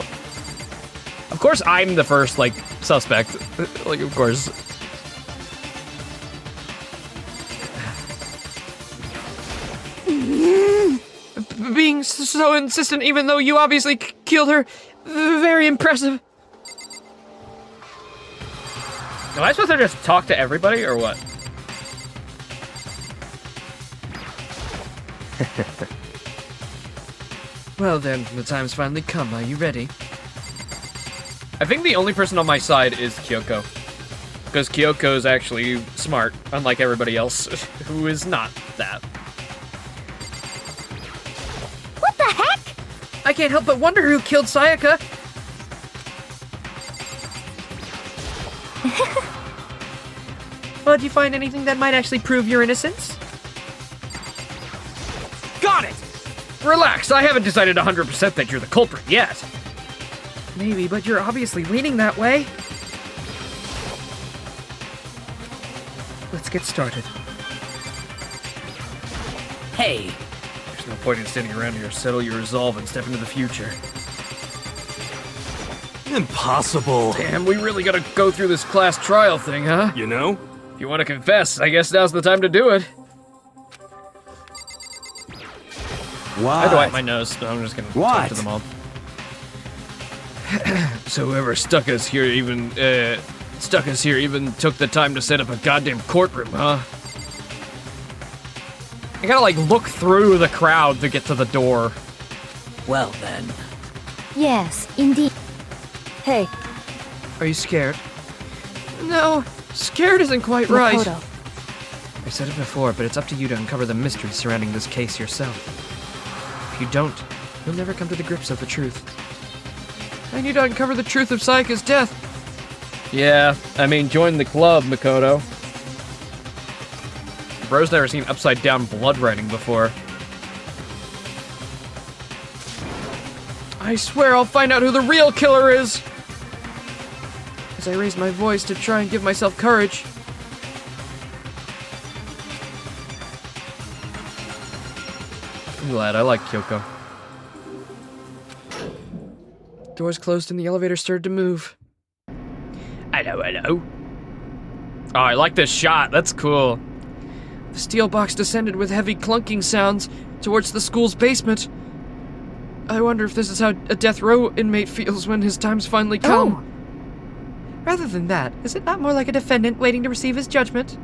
Speaker 1: Of course, I'm the first, like, suspect. Like, of course.
Speaker 5: Being so insistent even though you obviously killed her. Very impressive.
Speaker 1: Am I supposed to just talk to everybody, or what?
Speaker 5: Well then, the time's finally come. Are you ready?
Speaker 1: I think the only person on my side is Kyoko. Because Kyoko's actually smart, unlike everybody else, who is not that.
Speaker 7: What the heck?
Speaker 5: I can't help but wonder who killed Sayaka. Well, did you find anything that might actually prove your innocence?
Speaker 10: Got it! Relax, I haven't decided 100% that you're the culprit yet.
Speaker 5: Maybe, but you're obviously leaning that way. Let's get started.
Speaker 12: Hey,
Speaker 1: There's no point in standing around here. Settle your resolve and step into the future.
Speaker 2: Impossible.
Speaker 1: Damn, we really gotta go through this class trial thing, huh?
Speaker 2: You know?
Speaker 1: If you want to confess, I guess now's the time to do it.
Speaker 9: What?
Speaker 1: I had to wipe my nose, but I'm just gonna talk to them all. So whoever stuck us here even took the time to set up a goddamn courtroom, huh? I gotta like look through the crowd to get to the door.
Speaker 12: well then.
Speaker 7: Yes, indeed. Hey,
Speaker 5: Are you scared? No, scared isn't quite right.
Speaker 7: Makoto.
Speaker 5: I said it before, but it's up to you to uncover the mystery surrounding this case yourself. If you don't, you'll never come to the grips of the truth. I need to uncover the truth of Sayaka's death.
Speaker 1: Yeah, I mean, join the club, Makoto. Bro's never seen upside down blood writing before.
Speaker 5: I swear I'll find out who the real killer is! As I raise my voice to try and give myself courage.
Speaker 1: I'm glad. I like Kyoko.
Speaker 5: Doors closed and the elevator started to move.
Speaker 1: Hello, hello. Oh, I like this shot. That's cool.
Speaker 5: The steel box descended with heavy clunking sounds towards the school's basement. I wonder if this is how a death row inmate feels when his time's finally come. Rather than that, is it not more like a defendant waiting to receive his judgment?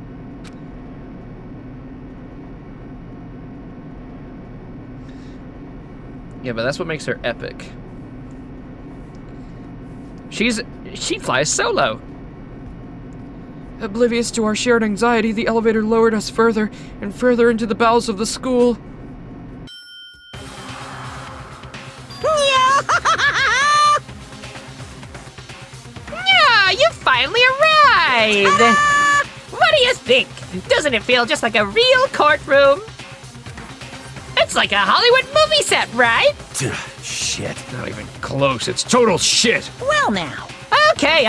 Speaker 1: Yeah, but that's what makes her epic. She flies solo.
Speaker 5: Oblivious to our shared anxiety, the elevator lowered us further and further into the bowels of the school.
Speaker 4: Yeah, you finally arrived! What do you think? Doesn't it feel just like a real courtroom? It's like a Hollywood movie set, right?
Speaker 11: Shit. Not even close. It's total shit.
Speaker 8: Well now.
Speaker 4: Okay.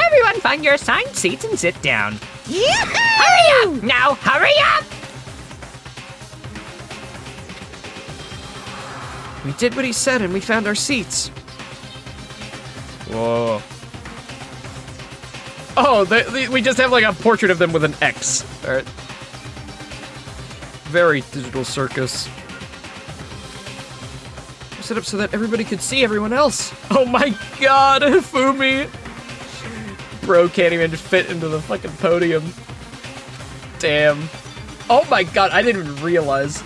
Speaker 4: Everyone find your assigned seats and sit down.
Speaker 8: Yahoo!
Speaker 4: Hurry up! Now, hurry up!
Speaker 5: We did what he said and we found our seats.
Speaker 1: Whoa. Oh, we just have like a portrait of them with an X. All right.
Speaker 5: Very digital circus. Set up so that everybody could see everyone else.
Speaker 1: Oh my god, Fumi! Bro can't even fit into the fucking podium. Damn. Oh my god, I didn't even realize.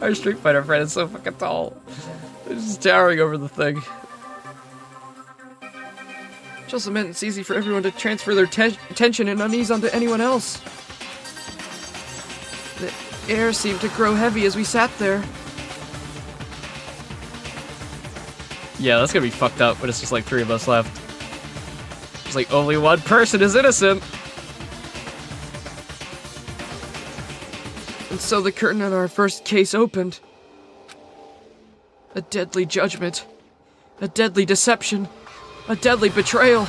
Speaker 1: Our Street Fighter friend is so fucking tall. He's just towering over the thing.
Speaker 5: Which also meant it's easy for everyone to transfer their tension and unease onto anyone else. The air seemed to grow heavy as we sat there.
Speaker 1: Yeah, that's gonna be fucked up, but it's just like 3 of us left. It's like only one person is innocent.
Speaker 5: And so the curtain on our first case opened. A deadly judgment. A deadly deception. A deadly betrayal.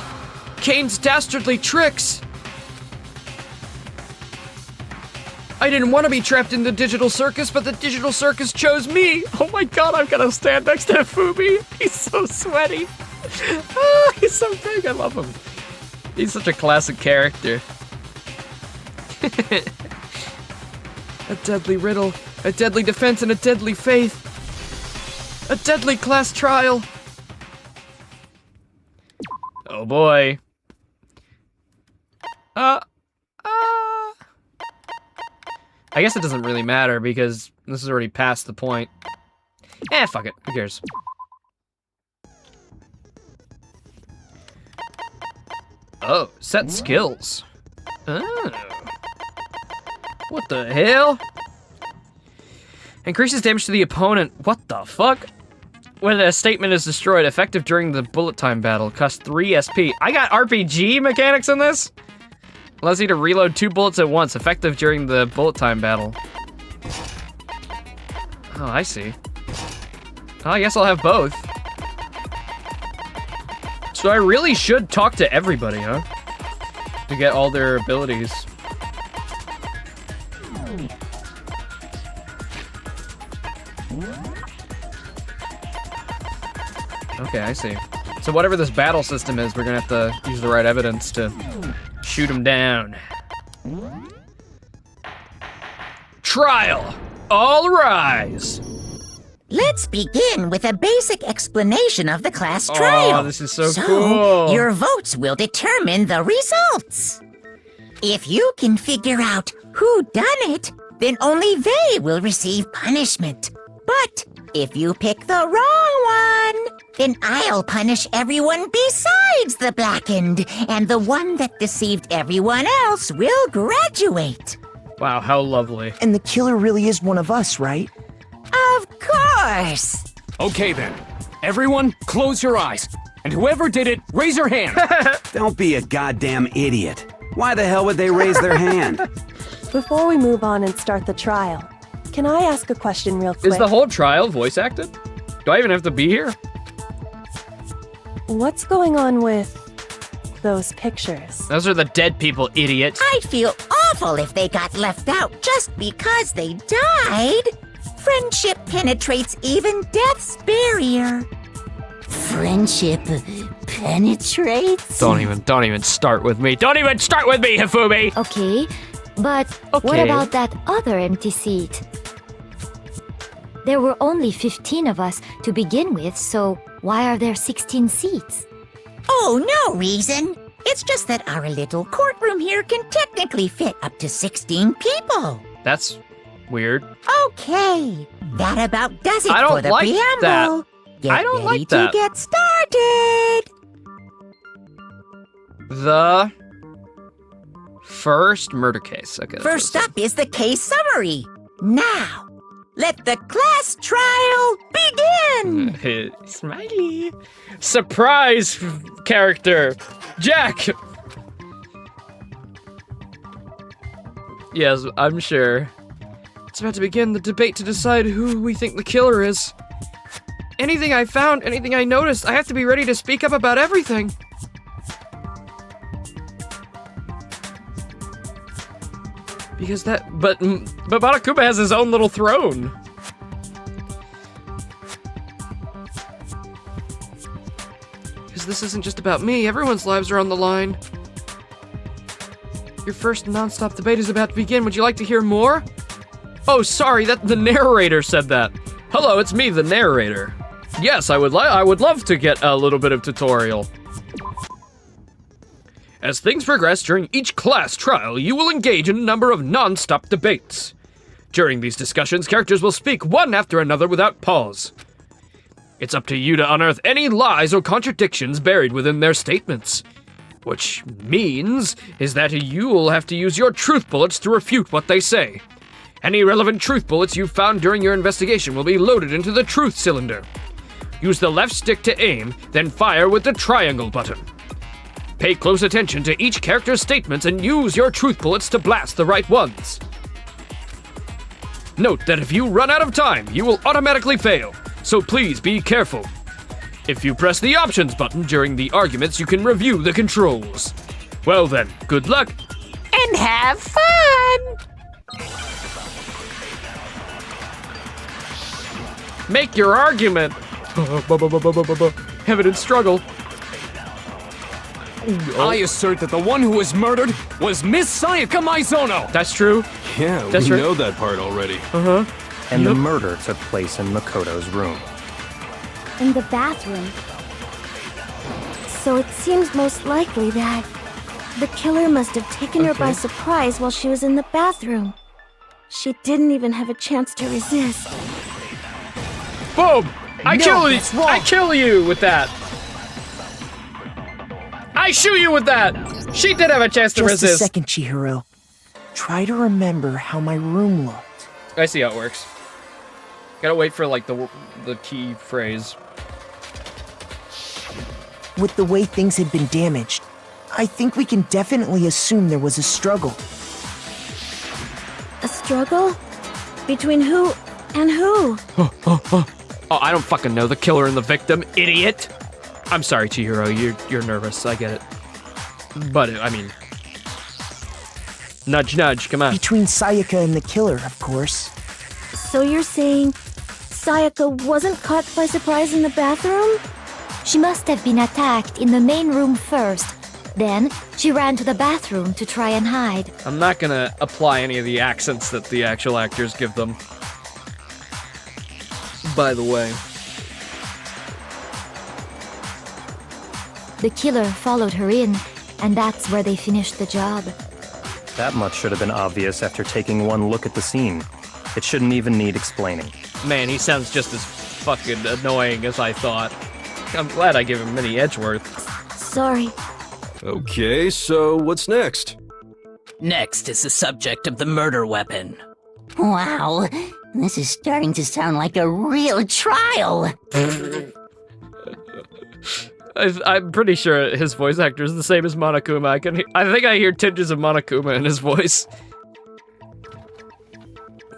Speaker 5: Kane's dastardly tricks. I didn't want to be trapped in the digital circus, but the digital circus chose me.
Speaker 1: Oh my god, I'm gonna stand next to Fumi. He's so sweaty. Oh, he's so big. I love him. He's such a classic character.
Speaker 5: A deadly riddle, a deadly defense, and a deadly faith. A deadly class trial.
Speaker 1: Oh boy. I guess it doesn't really matter because this is already past the point. Eh, fuck it. Who cares? Oh, set skills. Oh. What the hell? Increases damage to the opponent. What the fuck? When a statement is destroyed, effective during the bullet time battle, costs 3 SP. I got RPG mechanics in this? Allows you to reload 2 bullets at once, effective during the bullet time battle. Oh, I see. Oh, I guess I'll have both. So I really should talk to everybody, huh? To get all their abilities. Okay, I see. So whatever this battle system is, we're gonna have to use the right evidence to shoot him down. Trial! All rise!
Speaker 8: Let's begin with a basic explanation of the class trial.
Speaker 1: Oh, this is so cool.
Speaker 8: Your votes will determine the results. If you can figure out who done it, then only they will receive punishment. But if you pick the wrong one, then I'll punish everyone besides the blackened, and the one that deceived everyone else will graduate.
Speaker 1: Wow, how lovely.
Speaker 13: And the killer really is one of us, right?
Speaker 8: Of course!
Speaker 14: Okay then. Everyone, close your eyes. And whoever did it, raise your hand.
Speaker 9: Don't be a goddamn idiot. Why the hell would they raise their hand?
Speaker 15: Before we move on and start the trial, can I ask a question real quick?
Speaker 1: Is the whole trial voice acted? Do I even have to be here?
Speaker 15: What's going on with those pictures?
Speaker 1: Those are the dead people, idiot.
Speaker 8: I'd feel awful if they got left out just because they died. Friendship penetrates even death's barrier.
Speaker 16: Friendship penetrates?
Speaker 10: Don't even start with me. Don't even start with me, Hifumi!
Speaker 7: Okay, but what
Speaker 10: Okay.
Speaker 7: about that other empty seat? There were only 15 of us to begin with, so why are there 16 seats?
Speaker 8: Oh, no reason. It's just that our little courtroom here can technically fit up to 16 people.
Speaker 10: That's weird.
Speaker 8: Okay, that about does it
Speaker 10: I don't
Speaker 8: for the
Speaker 10: like
Speaker 8: preamble.
Speaker 10: that.
Speaker 8: Get
Speaker 10: I don't
Speaker 8: ready
Speaker 10: like that.
Speaker 8: to get started.
Speaker 10: The first murder case. Okay.
Speaker 8: First up is the case summary. Now, let the class trial begin.
Speaker 10: Smiley. Surprise character. Jack. Yes, I'm sure.
Speaker 5: It's about to begin the debate to decide who we think the killer is. Anything I found, anything I noticed, I have to be ready to speak up about everything. Because
Speaker 10: But Monokuma has his own little throne.
Speaker 5: Because this isn't just about me, everyone's lives are on the line. Your first non-stop debate is about to begin. Would you like to hear more?
Speaker 10: Oh, sorry, that the narrator said that. Hello, it's me, the narrator. Yes, I would love to get a little bit of tutorial. As things progress during each class trial, you will engage in a number of non-stop debates. During these discussions, characters will speak one after another without pause. It's up to you to unearth any lies or contradictions buried within their statements. Which means is that you will have to use your truth bullets to refute what they say. Any relevant truth bullets you found during your investigation will be loaded into the truth cylinder. Use the left stick to aim, then fire with the triangle button. Pay close attention to each character's statements and use your truth bullets to blast the right ones. Note that if you run out of time, you will automatically fail, so please be careful. If you press the options button during the arguments, you can review the controls. Well then, good luck.
Speaker 8: And have fun!
Speaker 10: Make your argument. Evidence struggle.
Speaker 14: I assert that the one who was murdered was Miss Sayaka Maizono!
Speaker 10: That's true.
Speaker 2: Yeah,
Speaker 10: That's
Speaker 2: we
Speaker 10: right.
Speaker 2: know that part already.
Speaker 10: Uh-huh.
Speaker 17: And the murder took place in Makoto's room.
Speaker 6: In the bathroom. So it seems most likely that the killer must have taken her by surprise while she was in the bathroom. She didn't even have a chance to resist.
Speaker 10: Boom! I
Speaker 13: No, that's wrong.
Speaker 10: I kill you with that. I shoot you with that. She did have a chance to
Speaker 13: Just a
Speaker 10: resist.
Speaker 13: second, Chihiro. Try to remember how my room looked.
Speaker 10: I see how it works. Gotta wait for like the key phrase.
Speaker 13: With the way things had been damaged, I think we can definitely assume there was a struggle.
Speaker 6: A struggle? Between who and who?
Speaker 10: Oh, I don't fucking know. The killer and the victim, idiot. I'm sorry, Chihiro. You're nervous. I get it. But I mean, nudge, nudge. Come on.
Speaker 13: Between Sayaka and the killer, of course.
Speaker 6: So you're saying Sayaka wasn't caught by surprise in the bathroom?
Speaker 7: She must have been attacked in the main room first. Then, she ran to the bathroom to try and hide.
Speaker 10: I'm not gonna apply any of the accents that the actual actors give them. By the way.
Speaker 7: The killer followed her in, and that's where they finished the job.
Speaker 17: That much should have been obvious after taking one look at the scene. It shouldn't even need explaining.
Speaker 10: Man, he sounds just as fucking annoying as I thought. I'm glad I gave him any Edgeworth.
Speaker 6: Sorry.
Speaker 2: Okay, so what's next?
Speaker 12: Next is the subject of the murder weapon.
Speaker 16: Wow, this is starting to sound like a real trial.
Speaker 10: I'm pretty sure his voice actor is the same as Monokuma. I think I hear tinges of Monokuma in his voice.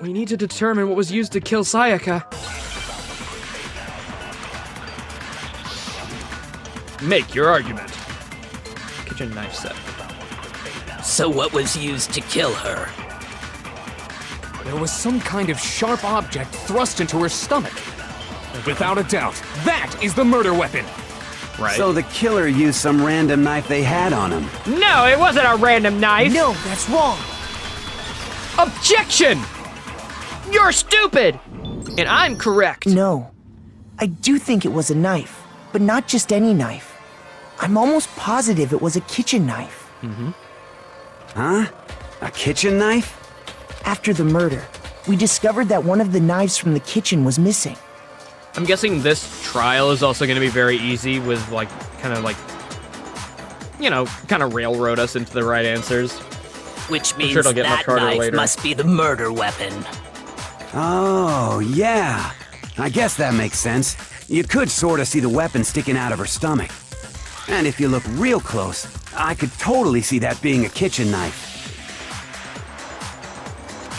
Speaker 5: We need to determine what was used to kill Sayaka.
Speaker 10: Make your argument. Kitchen knife set.
Speaker 12: So what was used to kill her?
Speaker 14: There was some kind of sharp object thrust into her stomach. Without a doubt, that is the murder weapon.
Speaker 10: Right.
Speaker 9: So the killer used some random knife they had on him.
Speaker 1: No, it wasn't a random knife.
Speaker 13: No, that's wrong.
Speaker 1: Objection! You're stupid! And I'm correct.
Speaker 13: No. I do think it was a knife, but not just any knife. I'm almost positive it was a kitchen knife.
Speaker 9: Mm-hmm. Huh? A kitchen knife?
Speaker 13: After the murder, we discovered that one of the knives from the kitchen was missing.
Speaker 1: I'm guessing this trial is also going to be very easy with, like, kind of railroad us into the right answers.
Speaker 12: Which means
Speaker 1: sure it'll get much
Speaker 12: that
Speaker 1: harder
Speaker 12: knife
Speaker 1: later.
Speaker 12: must be the murder weapon.
Speaker 9: Oh, yeah. I guess that makes sense. You could sort of see the weapon sticking out of her stomach. And if you look real close, I could totally see that being a kitchen knife.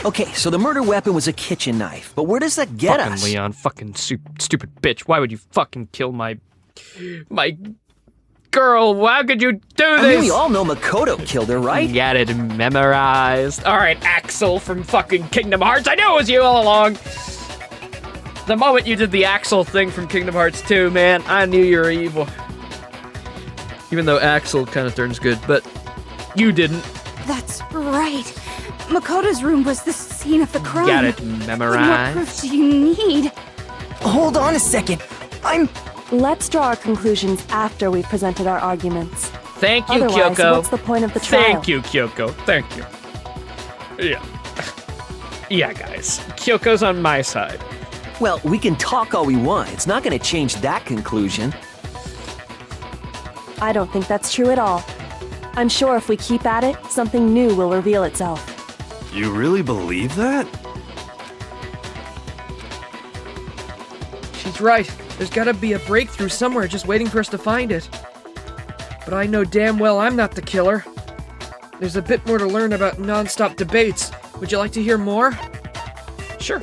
Speaker 18: Okay, so the murder weapon was a kitchen knife, but where does that get
Speaker 1: fucking
Speaker 18: us?
Speaker 1: Leon, fucking stupid bitch. Why would you fucking kill my girl? How could you do this?
Speaker 18: I mean, we all know Makoto killed her, right?
Speaker 1: Got it memorized. All right, Axel from fucking Kingdom Hearts. I knew it was you all along. The moment you did the Axel thing from Kingdom Hearts 2, man, I knew you were evil. Even though Axel kind of turns good, but you didn't.
Speaker 19: That's right. Makoto's room was the scene of the crime.
Speaker 1: Got it
Speaker 19: What more
Speaker 1: memorized.
Speaker 19: proof do you need?
Speaker 13: Hold on a second.
Speaker 15: Let's draw our conclusions after we've presented our arguments.
Speaker 1: Thank you,
Speaker 15: Otherwise,
Speaker 1: Kyoko.
Speaker 15: what's the point of the trial?
Speaker 1: Thank you, Kyoko. Thank you. Yeah. Yeah, guys. Kyoko's on my side.
Speaker 18: Well, we can talk all we want. It's not going to change that conclusion.
Speaker 15: I don't think that's true at all. I'm sure if we keep at it, something new will reveal itself.
Speaker 2: You really believe that?
Speaker 5: She's right. There's gotta be a breakthrough somewhere just waiting for us to find it. But I know damn well I'm not the killer. There's a bit more to learn about non-stop debates. Would you like to hear more?
Speaker 1: Sure.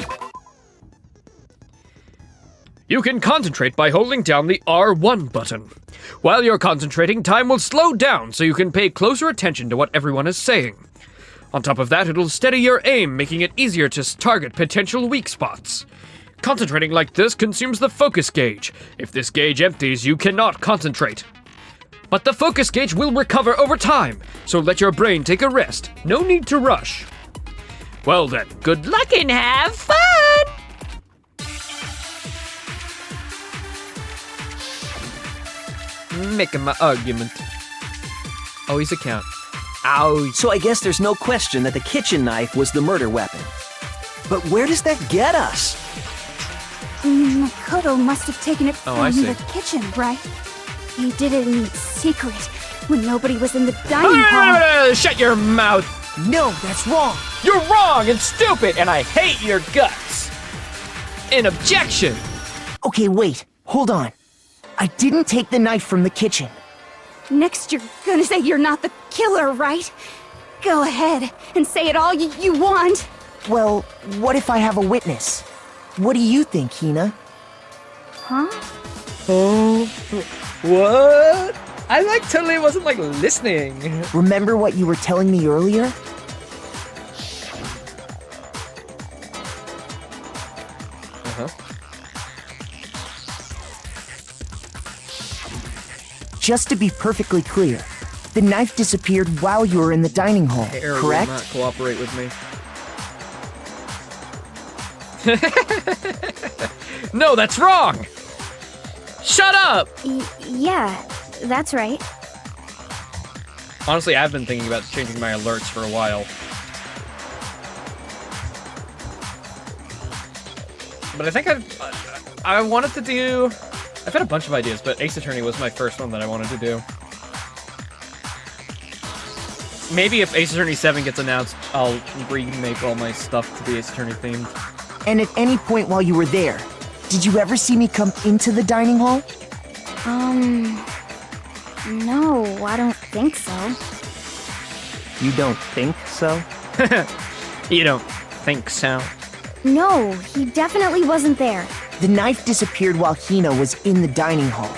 Speaker 1: You can concentrate by holding down the R1 button. While you're concentrating, time will slow down so you can pay closer attention to what everyone is saying. On top of that, it'll steady your aim, making it easier to target potential weak spots. Concentrating like this consumes the focus gauge. If this gauge empties, you cannot concentrate. But the focus gauge will recover over time, so let your brain take a rest. No need to rush. Well then, good luck and have fun! Making my argument. Always account. Ow.
Speaker 18: So I guess there's no question that the kitchen knife was the murder weapon. But where does that get us?
Speaker 19: Makoto must have taken it
Speaker 1: Oh, I
Speaker 19: from
Speaker 1: see.
Speaker 19: the kitchen, right? He did it in secret when nobody was in the dining hall.
Speaker 1: Shut your mouth!
Speaker 13: No, that's wrong.
Speaker 1: You're wrong and stupid, and I hate your guts. An objection.
Speaker 13: Okay, wait. Hold on. I didn't take the knife from the kitchen.
Speaker 19: Next, you're gonna say you're not the killer, right? Go ahead and say it all you want.
Speaker 13: Well, what if I have a witness? What do you think, Hina?
Speaker 19: Huh?
Speaker 5: Oh, what? I totally wasn't listening.
Speaker 13: Remember what you were telling me earlier? Just to be perfectly clear, the knife disappeared while you were in the dining hall,
Speaker 5: Air
Speaker 13: correct?
Speaker 5: will not cooperate with me.
Speaker 1: No, that's wrong! Shut up!
Speaker 19: Yeah, that's right.
Speaker 1: Honestly, I've been thinking about changing my alerts for a while. But I think I wanted to do... I've had a bunch of ideas, but Ace Attorney was my first one that I wanted to do. Maybe if Ace Attorney 7 gets announced, I'll remake all my stuff to be Ace Attorney themed.
Speaker 13: And at any point while you were there, did you ever see me come into the dining hall?
Speaker 19: No, I don't think so.
Speaker 17: You don't think so?
Speaker 1: You don't think so?
Speaker 19: No, he definitely wasn't there.
Speaker 13: The knife disappeared while Hina was in the dining hall.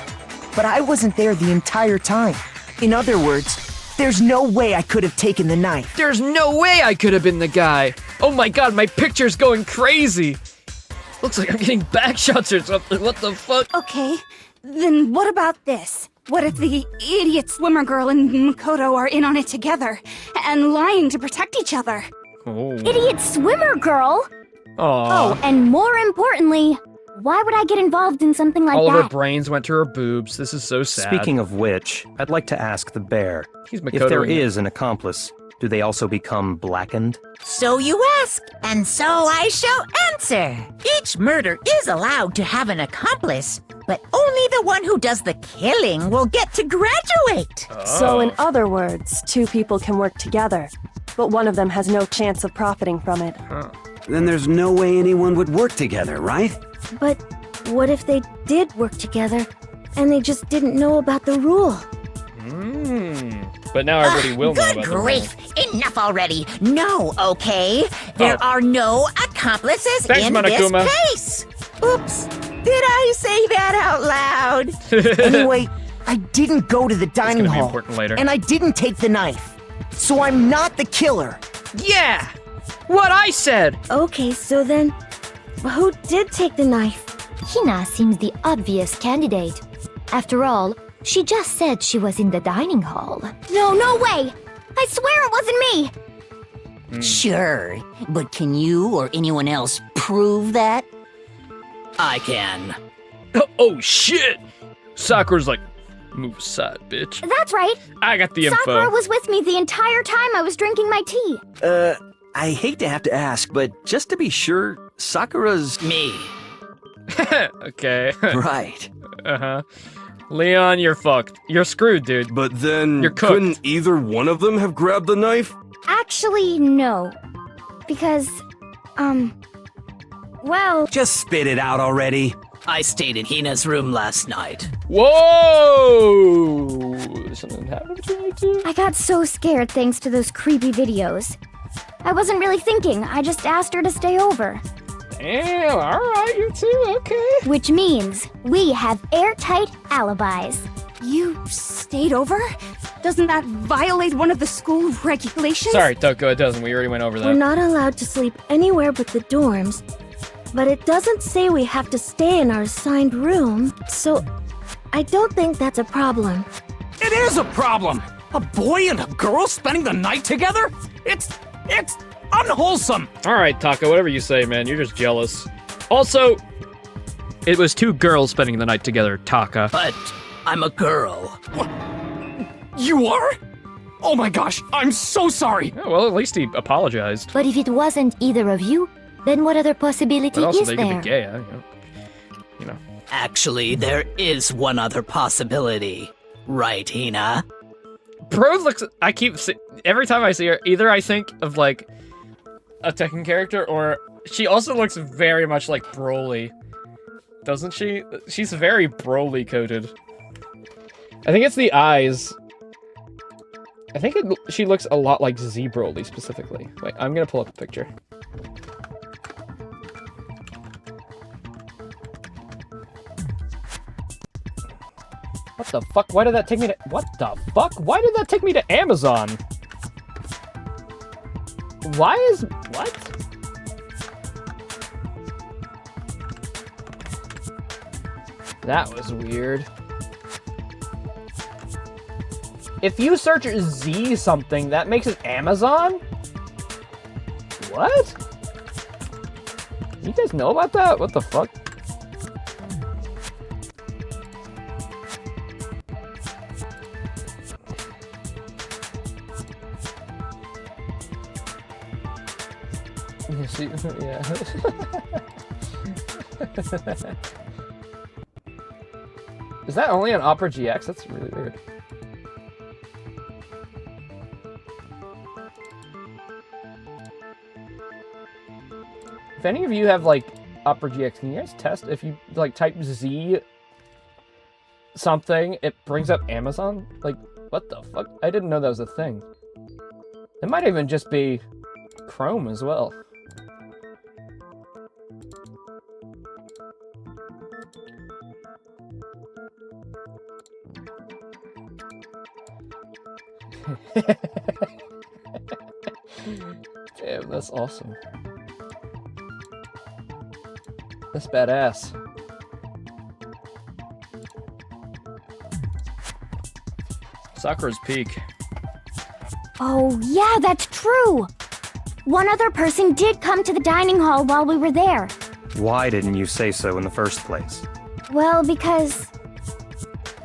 Speaker 13: But I wasn't there the entire time. In other words, There's no way I could have taken the knife.
Speaker 1: There's no way I could have been the guy. Oh my god, my picture's going crazy. Looks like I'm getting back shots or something. What the fuck?
Speaker 19: Okay, then what about this? What if the idiot swimmer girl and Makoto are in on it together and lying to protect each other?
Speaker 1: Oh.
Speaker 7: Idiot swimmer girl?
Speaker 1: Aww.
Speaker 7: Oh, and more importantly, why would I get involved in something like
Speaker 1: All
Speaker 7: that?
Speaker 1: of her brains went to her boobs. This is so sad.
Speaker 17: Speaking of which, I'd like to ask the bear,
Speaker 1: He's
Speaker 17: if there
Speaker 1: Makoto-ing it.
Speaker 17: is an accomplice, do they also become blackened?
Speaker 8: So you ask, and so I shall answer. Each murder is allowed to have an accomplice, but only the one who does the killing will get to graduate.
Speaker 15: So in other words, two people can work together, but one of them has no chance of profiting from it.
Speaker 9: Then there's no way anyone would work together, right?
Speaker 6: But what if they did work together and they just didn't know about the rule?
Speaker 1: But now everybody will know
Speaker 8: Good
Speaker 1: about
Speaker 8: grief! Enough already. No, okay? There are no accomplices
Speaker 1: Thanks,
Speaker 8: in
Speaker 1: Monokuma.
Speaker 8: this case. Oops. Did I say that out loud?
Speaker 13: Anyway, I didn't go to the dining
Speaker 1: gonna be
Speaker 13: hall.
Speaker 1: important later.
Speaker 13: And I didn't take the knife. So I'm not the killer.
Speaker 1: Yeah! What I said!
Speaker 6: Okay, so then, who did take the knife?
Speaker 7: Hina seems the obvious candidate. After all, she just said she was in the dining hall.
Speaker 19: No, no way! I swear it wasn't me!
Speaker 16: Sure, but can you or anyone else prove that?
Speaker 12: I can.
Speaker 1: Oh shit! Sakura's like, move aside, bitch.
Speaker 19: That's right.
Speaker 1: I got the
Speaker 19: Sakura
Speaker 1: info.
Speaker 19: was with me the entire time I was drinking my tea.
Speaker 18: I hate to have to ask, but just to be sure, Sakura's...
Speaker 12: Me.
Speaker 1: Okay.
Speaker 18: Right.
Speaker 1: Uh-huh. Leon, you're fucked. You're screwed, dude.
Speaker 2: But then,
Speaker 1: You're cooked.
Speaker 2: couldn't either one of them have grabbed the knife?
Speaker 19: Actually, no. Because, well...
Speaker 9: Just spit it out already.
Speaker 12: I stayed in Hina's room last night.
Speaker 1: Whoa! Something happened between you two?
Speaker 19: I got so scared thanks to those creepy videos. I wasn't really thinking, I just asked her to stay over.
Speaker 1: Damn, alright, you two, okay.
Speaker 19: Which means we have airtight alibis. You stayed over? Doesn't that violate one of the school regulations?
Speaker 1: Sorry, Toko, it doesn't. We already went over that.
Speaker 6: We're not allowed to sleep anywhere but the dorms, but it doesn't say we have to stay in our assigned room, so I don't think that's a problem.
Speaker 14: It is a problem! A boy and a girl spending the night together? It's unwholesome!
Speaker 1: Alright, Taka, whatever you say, man. You're just jealous. Also, it was two girls spending the night together, Taka.
Speaker 12: But I'm a girl.
Speaker 14: What? You are? Oh my gosh, I'm so sorry!
Speaker 1: Yeah, well, at least he apologized.
Speaker 7: But if it wasn't either of you, then what other possibility
Speaker 1: But also,
Speaker 7: is
Speaker 1: they could
Speaker 7: there?
Speaker 1: be gay, you know.
Speaker 12: Actually, there is one other possibility. Right, Hina?
Speaker 1: Bro looks. Every time I see her, either I think of like a Tekken character, or she also looks very much like Broly, doesn't she? She's very Broly coated. I think it's the eyes. I think she looks a lot like Z Broly specifically. Wait, I'm gonna pull up a picture. What the fuck? Why did that take me to... What the fuck? Why did that take me to Amazon? Why is... What? That was weird. If you search Z something, that makes it Amazon? What? You guys know about that? What the fuck? You see, yeah. Is that only on Opera GX? That's really weird. If any of you have like Opera GX, can you guys test if you like type Z something, it brings up Amazon? Like, what the fuck? I didn't know that was a thing. It might even just be Chrome as well.
Speaker 5: Damn, that's awesome. That's badass. Sakura's peak.
Speaker 19: Oh, yeah, that's true. One other person did come to the dining hall while we were there.
Speaker 17: Why didn't you say so in the first place?
Speaker 19: Well, because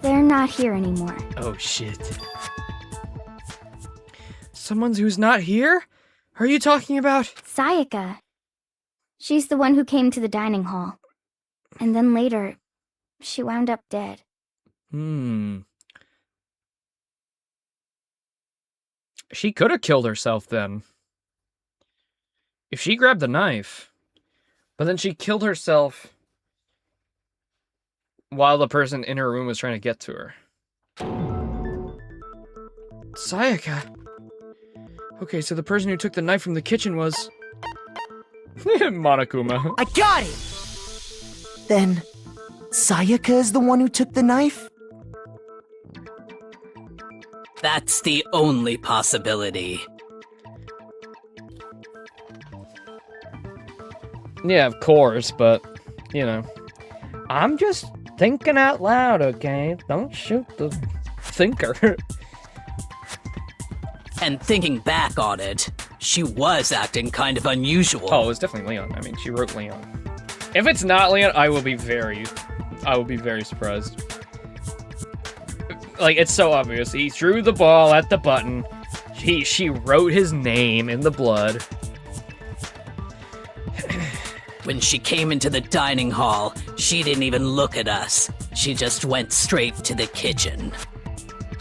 Speaker 19: they're not here anymore.
Speaker 1: Oh, shit. Someone who's not here? Are you talking about?
Speaker 19: Sayaka. She's the one who came to the dining hall. And then later, she wound up dead.
Speaker 1: She could have killed herself then. If she grabbed the knife, but then she killed herself while the person in her room was trying to get to her. Sayaka. Okay, so the person who took the knife from the kitchen was... Monokuma.
Speaker 13: I got it! Then, Sayaka is the one who took the knife?
Speaker 12: That's the only possibility.
Speaker 1: Yeah, of course, but, you know. I'm just thinking out loud, okay? Don't shoot the thinker.
Speaker 12: And thinking back on it, she was acting kind of unusual.
Speaker 1: Oh, it was definitely Leon. I mean, she wrote Leon. If it's not Leon, I will be very surprised. Like, it's so obvious. He threw the ball at the button. She wrote his name in the blood.
Speaker 12: When she came into the dining hall, she didn't even look at us. She just went straight to the kitchen.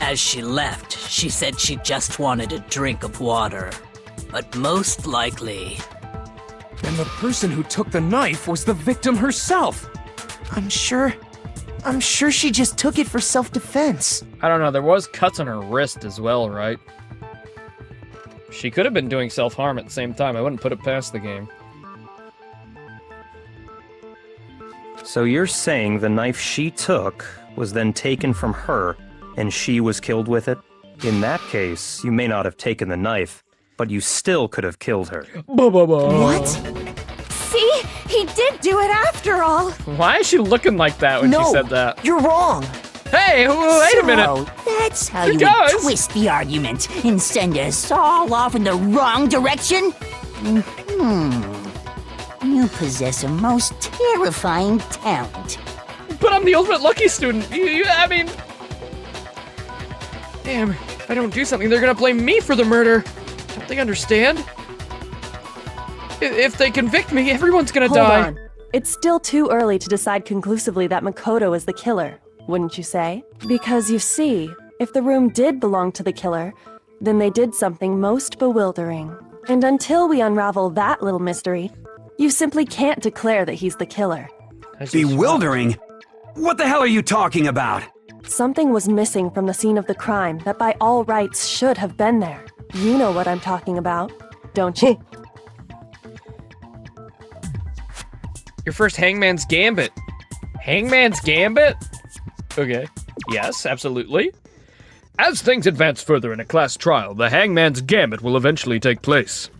Speaker 12: As she left, she said she just wanted a drink of water. But most likely...
Speaker 14: Then the person who took the knife was the victim herself.
Speaker 13: I'm sure she just took it for self-defense.
Speaker 1: I don't know, there was cuts on her wrist as well, right? She could have been doing self-harm at the same time. I wouldn't put it past the game.
Speaker 17: So you're saying the knife she took was then taken from her, and she was killed with it? In that case, you may not have taken the knife, but you still could have killed her.
Speaker 15: What? See? He did do it after all!
Speaker 1: Why is she looking like that when she said that?
Speaker 13: You're wrong!
Speaker 1: Hey, wait a minute!
Speaker 16: So that's how
Speaker 1: You
Speaker 16: you
Speaker 1: guys-
Speaker 16: would twist the argument and send us all off in the wrong direction? You possess a most terrifying talent.
Speaker 1: But I'm the ultimate lucky student. I mean... Damn, if I don't do something, they're gonna blame me for the murder. Don't they understand? If they convict me, everyone's gonna die.
Speaker 15: Hold on. It's still too early to decide conclusively that Makoto is the killer, wouldn't you say? Because you see, if the room did belong to the killer, then they did something most bewildering. And until we unravel that little mystery, you simply can't declare that he's the killer.
Speaker 9: Bewildering? What the hell are you talking about?
Speaker 15: Something was missing from the scene of the crime that by all rights should have been there. You know what I'm talking about, don't you?
Speaker 1: Your first Hangman's Gambit. Hangman's Gambit? Okay. Yes, absolutely.
Speaker 10: As things advance further in a class trial, the Hangman's Gambit will eventually take place.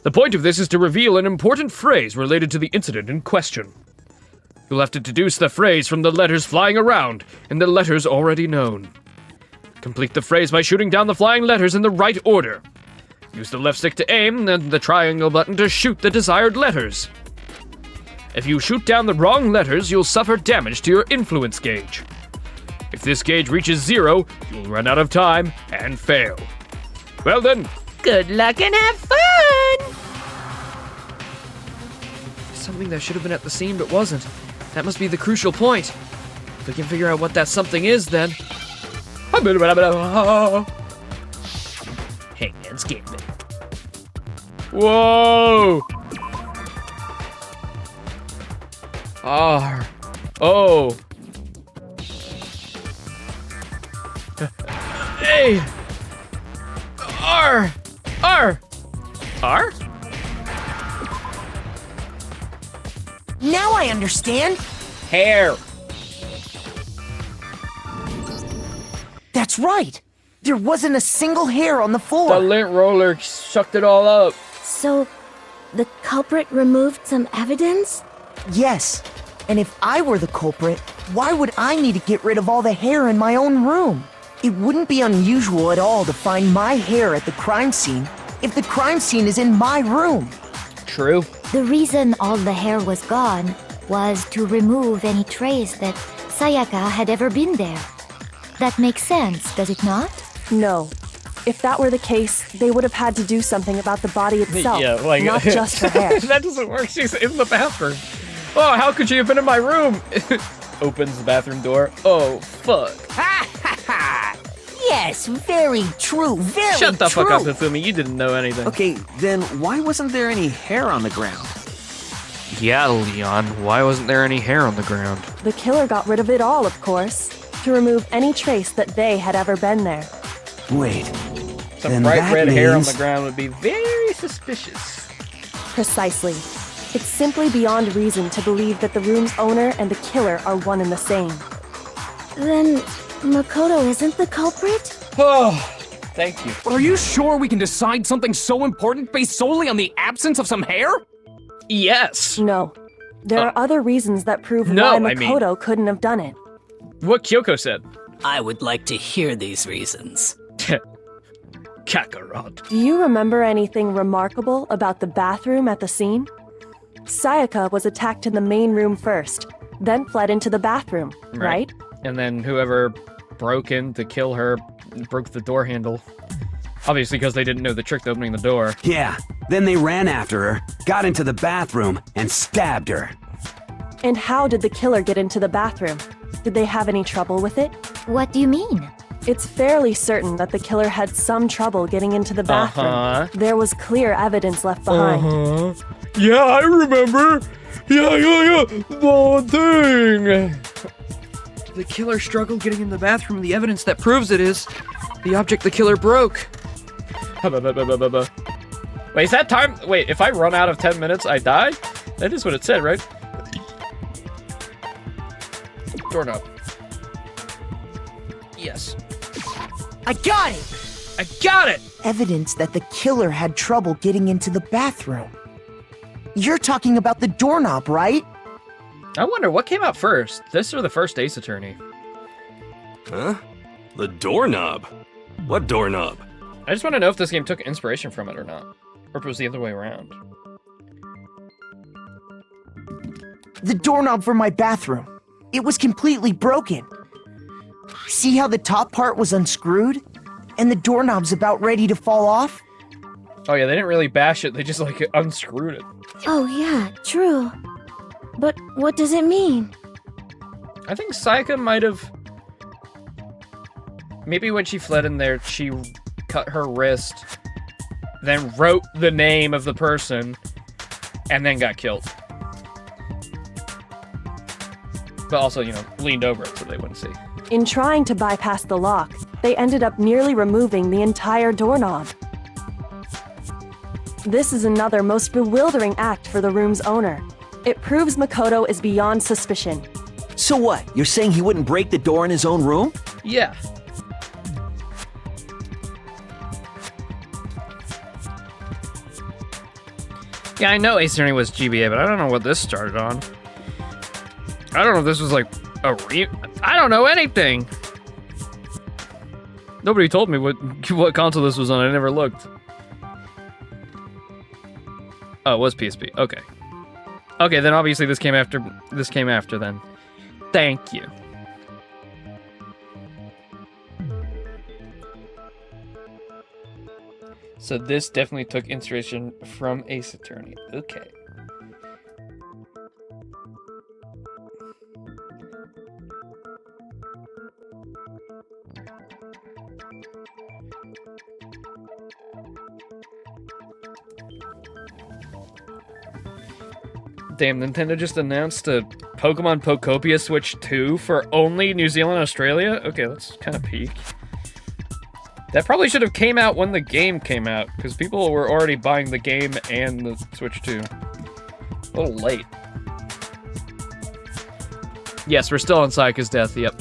Speaker 10: The point of this is to reveal an important phrase related to the incident in question. You'll have to deduce the phrase from the letters flying around, and the letters already known. Complete the phrase by shooting down the flying letters in the right order. Use the left stick to aim, and the triangle button to shoot the desired letters. If you shoot down the wrong letters, you'll suffer damage to your influence gauge. If this gauge reaches 0, you'll run out of time and fail. Well then,
Speaker 4: good luck and have fun!
Speaker 1: Something that should have been at the scene but wasn't. That must be the crucial point. If we can figure out what that something is, then... Hangman's Gambit. Whoa! R. O. A. R. R. R?
Speaker 13: Now I understand.
Speaker 1: Hair.
Speaker 13: That's right. There wasn't a single hair on the floor.
Speaker 10: The lint roller sucked it all up.
Speaker 6: So, the culprit removed some evidence?
Speaker 13: Yes. And if I were the culprit, why would I need to get rid of all the hair in my own room? It wouldn't be unusual at all to find my hair at the crime scene if the crime scene is in my room.
Speaker 10: True.
Speaker 7: The reason all the hair was gone was to remove any trace that Sayaka had ever been there. That makes sense, does it not?
Speaker 15: No. If that were the case, they would have had to do something about the body itself,
Speaker 10: Yeah, like
Speaker 15: not just her hair.
Speaker 10: That doesn't work. She's in the bathroom. Oh, how could she have been in my room? Opens the bathroom door. Oh, fuck.
Speaker 8: Yes, very true, very
Speaker 10: Shut the
Speaker 8: true.
Speaker 10: fuck up, Hifumi. You didn't know anything.
Speaker 18: Okay, then why wasn't there any hair on the ground?
Speaker 1: Yeah, Leon, why wasn't there any hair on the ground?
Speaker 15: The killer got rid of it all, of course, to remove any trace that they had ever been there.
Speaker 9: Wait.
Speaker 10: Some
Speaker 9: then
Speaker 10: bright
Speaker 9: that
Speaker 10: red hair on
Speaker 9: means-
Speaker 10: the ground would be very suspicious.
Speaker 15: Precisely. It's simply beyond reason to believe that the room's owner and the killer are one and the same.
Speaker 6: Then, Makoto isn't the culprit?
Speaker 10: Oh, thank you.
Speaker 14: Are you sure we can decide something so important based solely on the absence of some hair?
Speaker 10: Yes.
Speaker 15: No. There are other reasons that prove
Speaker 10: No,
Speaker 15: why
Speaker 10: I mean-
Speaker 15: Makoto couldn't have done it.
Speaker 10: What Kyoko said.
Speaker 12: I would like to hear these reasons.
Speaker 10: Kakarot.
Speaker 15: Do you remember anything remarkable about the bathroom at the scene? Sayaka was attacked in the main room first, then fled into the bathroom, right?
Speaker 10: And then whoever broke in to kill her broke the door handle. Obviously, because they didn't know the trick to opening the door.
Speaker 9: Yeah, then they ran after her, got into the bathroom, and stabbed her.
Speaker 15: And how did the killer get into the bathroom? Did they have any trouble with it?
Speaker 7: What do you mean?
Speaker 15: It's fairly certain that the killer had some trouble getting into the bathroom.
Speaker 10: Uh-huh.
Speaker 15: There was clear evidence left behind.
Speaker 10: Yeah, I remember. Yeah. The thing.
Speaker 5: The killer struggled getting in the bathroom. The evidence that proves it is the object the killer broke.
Speaker 10: Wait, is that time? Wait, if I run out of 10 minutes, I die? That is what it said, right?
Speaker 5: Doorknob. Yes.
Speaker 13: I got it!
Speaker 10: I got it!
Speaker 13: Evidence that the killer had trouble getting into the bathroom. You're talking about the doorknob, right?
Speaker 10: I wonder what came out first, this or the first Ace Attorney?
Speaker 2: Huh? The doorknob? What doorknob?
Speaker 10: I just want to know if this game took inspiration from it or not. Or if it was the other way around.
Speaker 13: The doorknob for my bathroom. It was completely broken. See how the top part was unscrewed? And the doorknob's about ready to fall off?
Speaker 10: Oh yeah, they didn't really bash it, they just like unscrewed it.
Speaker 6: Oh yeah, true. But what does it mean?
Speaker 10: I think Sayaka might have... Maybe when she fled in there, she cut her wrist, then wrote the name of the person, and then got killed. But also, you know, leaned over it so they wouldn't see.
Speaker 15: In trying to bypass the lock, they ended up nearly removing the entire doorknob. This is another most bewildering act for the room's owner. It proves Makoto is beyond suspicion.
Speaker 18: So what? You're saying he wouldn't break the door in his own room?
Speaker 10: Yeah. Yeah, I know Ace Attorney was GBA, but I don't know what this started on. I don't know if this was like a I don't know anything. Nobody told me what console this was on. I never looked. Oh, it was PSP. Okay. Okay, then obviously this came after then. Thank you. So this definitely took inspiration from Ace Attorney. Okay. Damn, Nintendo just announced a Pokemon Pokopia Switch 2 for only New Zealand and Australia? Okay, that's kind of peak. That probably should have came out when the game came out, because people were already buying the game and the Switch 2. A little late. Yes, we're still on Sayaka's death, yep.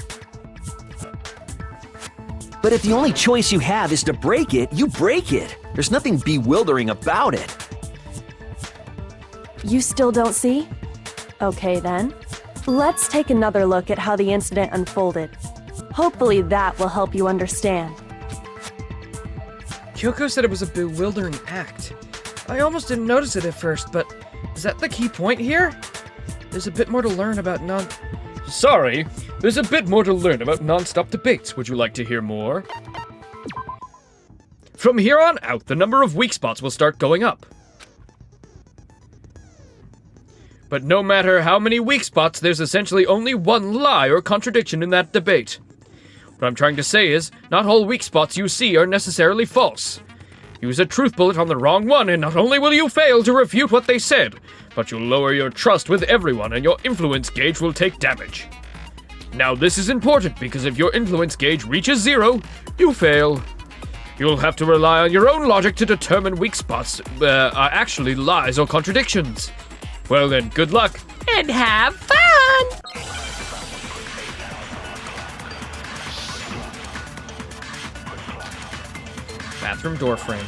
Speaker 18: But if the only choice you have is to break it, you break it. There's nothing bewildering about it.
Speaker 15: You still don't see? Okay then. Let's take another look at how the incident unfolded. Hopefully that will help you understand.
Speaker 5: Kyoko said it was a bewildering act. I almost didn't notice it at first, but is that the key point here? There's a bit more to learn about
Speaker 10: Sorry, there's a bit more to learn about non-stop debates. Would you like to hear more? From here on out, the number of weak spots will start going up. But no matter how many weak spots, there's essentially only one lie or contradiction in that debate. What I'm trying to say is, not all weak spots you see are necessarily false. Use a truth bullet on the wrong one, and not only will you fail to refute what they said, but you'll lower your trust with everyone and your influence gauge will take damage. Now this is important because if your influence gauge reaches 0, you fail. You'll have to rely on your own logic to determine weak spots are actually lies or contradictions. Well then, good luck.
Speaker 4: And have fun!
Speaker 1: Bathroom door frame.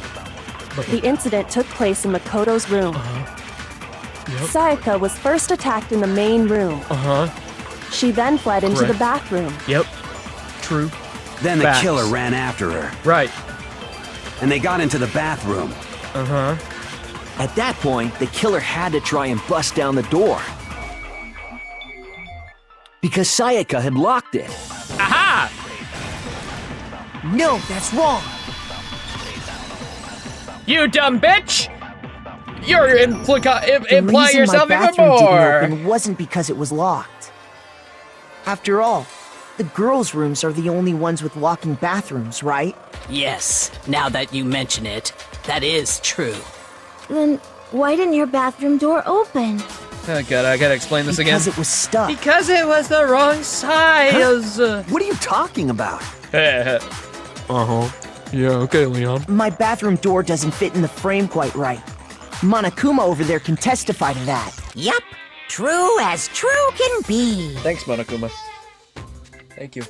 Speaker 15: The incident took place in Makoto's room. Sayaka was first attacked in the main room. She then fled into the bathroom.
Speaker 1: Yep. True.
Speaker 9: Then the
Speaker 1: Facts.
Speaker 9: killer ran after her.
Speaker 1: Right.
Speaker 9: And they got into the bathroom.
Speaker 18: At that point, the killer had to try and bust down the door. Because Sayaka had locked it.
Speaker 4: Aha!
Speaker 13: No, that's wrong.
Speaker 1: You dumb bitch! You're
Speaker 13: The
Speaker 1: implying
Speaker 13: reason
Speaker 1: yourself
Speaker 13: my
Speaker 1: even
Speaker 13: bathroom didn't
Speaker 1: more!
Speaker 13: open wasn't because it was locked. After all, the girls' rooms are the only ones with locking bathrooms, right?
Speaker 12: Yes, now that you mention it, that is true.
Speaker 6: Then why didn't your bathroom door open?
Speaker 1: Oh god, I gotta explain this again.
Speaker 13: Because it was stuck.
Speaker 5: Because it was the wrong size!
Speaker 18: What are you talking about?
Speaker 11: Yeah, okay, Leon.
Speaker 13: My bathroom door doesn't fit in the frame quite right. Monokuma over there can testify to that.
Speaker 8: Yup, true as true can be.
Speaker 1: Thanks, Monokuma. Thank you.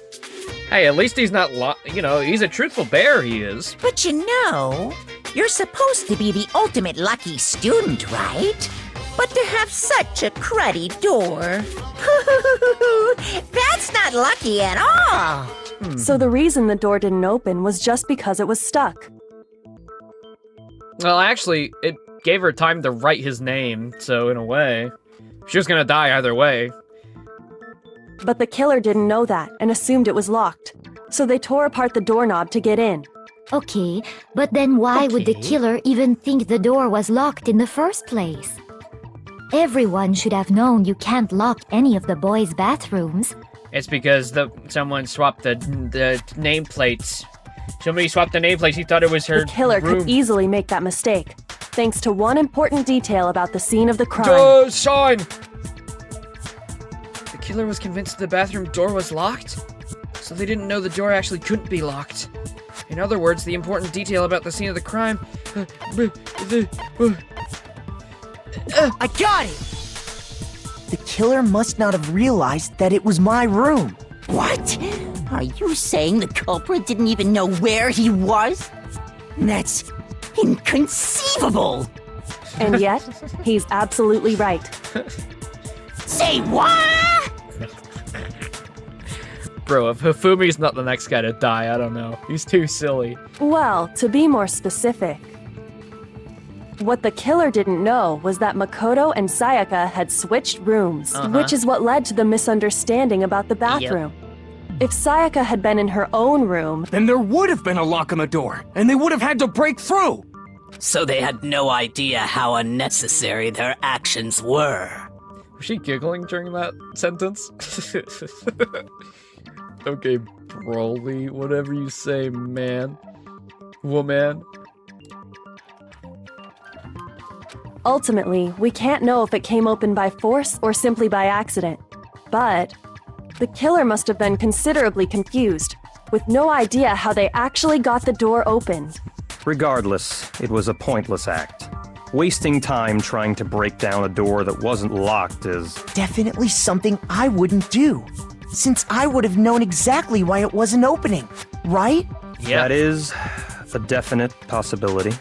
Speaker 1: Hey, at least he's not he's a truthful bear, he is.
Speaker 8: But you know, you're supposed to be the ultimate lucky student, right? But to have such a cruddy door, that's not lucky at all.
Speaker 15: So the reason the door didn't open was just because it was stuck.
Speaker 1: Well, actually, it gave her time to write his name, so in a way, she was gonna die either way.
Speaker 15: But the killer didn't know that and assumed it was locked. So they tore apart the doorknob to get in.
Speaker 7: Okay, but then why would the killer even think the door was locked in the first place? Everyone should have known you can't lock any of the boys' bathrooms.
Speaker 1: It's because someone swapped the nameplates. Somebody swapped the nameplates. He thought it was her
Speaker 15: The killer
Speaker 1: room.
Speaker 15: could easily make that mistake, thanks to one important detail about the scene of the crime.
Speaker 1: Sign!
Speaker 5: The killer was convinced the bathroom door was locked? So they didn't know the door actually couldn't be locked. In other words, the important detail about the scene of the crime...
Speaker 13: I got it! The killer must not have realized that it was my room.
Speaker 16: What? Are you saying the culprit didn't even know where he was? That's inconceivable!
Speaker 15: And yet, he's absolutely right.
Speaker 16: Say what?
Speaker 1: Bro, if Hifumi's not the next guy to die, I don't know. He's too silly.
Speaker 15: Well, to be more specific, what the killer didn't know was that Makoto and Sayaka had switched rooms, which is what led to the misunderstanding about the bathroom. If Sayaka had been in her own room,
Speaker 14: Then there would have been a lock on the door, and they would have had to break through.
Speaker 12: So they had no idea how unnecessary their actions were.
Speaker 1: Was she giggling during that sentence? Okay, Broly, whatever you say, man. Woman.
Speaker 15: ultimately, we can't know if it came open by force or simply by accident. But the killer must have been considerably confused, with no idea how they actually got the door opened.
Speaker 17: Regardless, it was a pointless act. Wasting time trying to break down a door that wasn't locked is...
Speaker 13: definitely something I wouldn't do, since I would have known exactly why it wasn't opening. right?
Speaker 17: That is a definite possibility.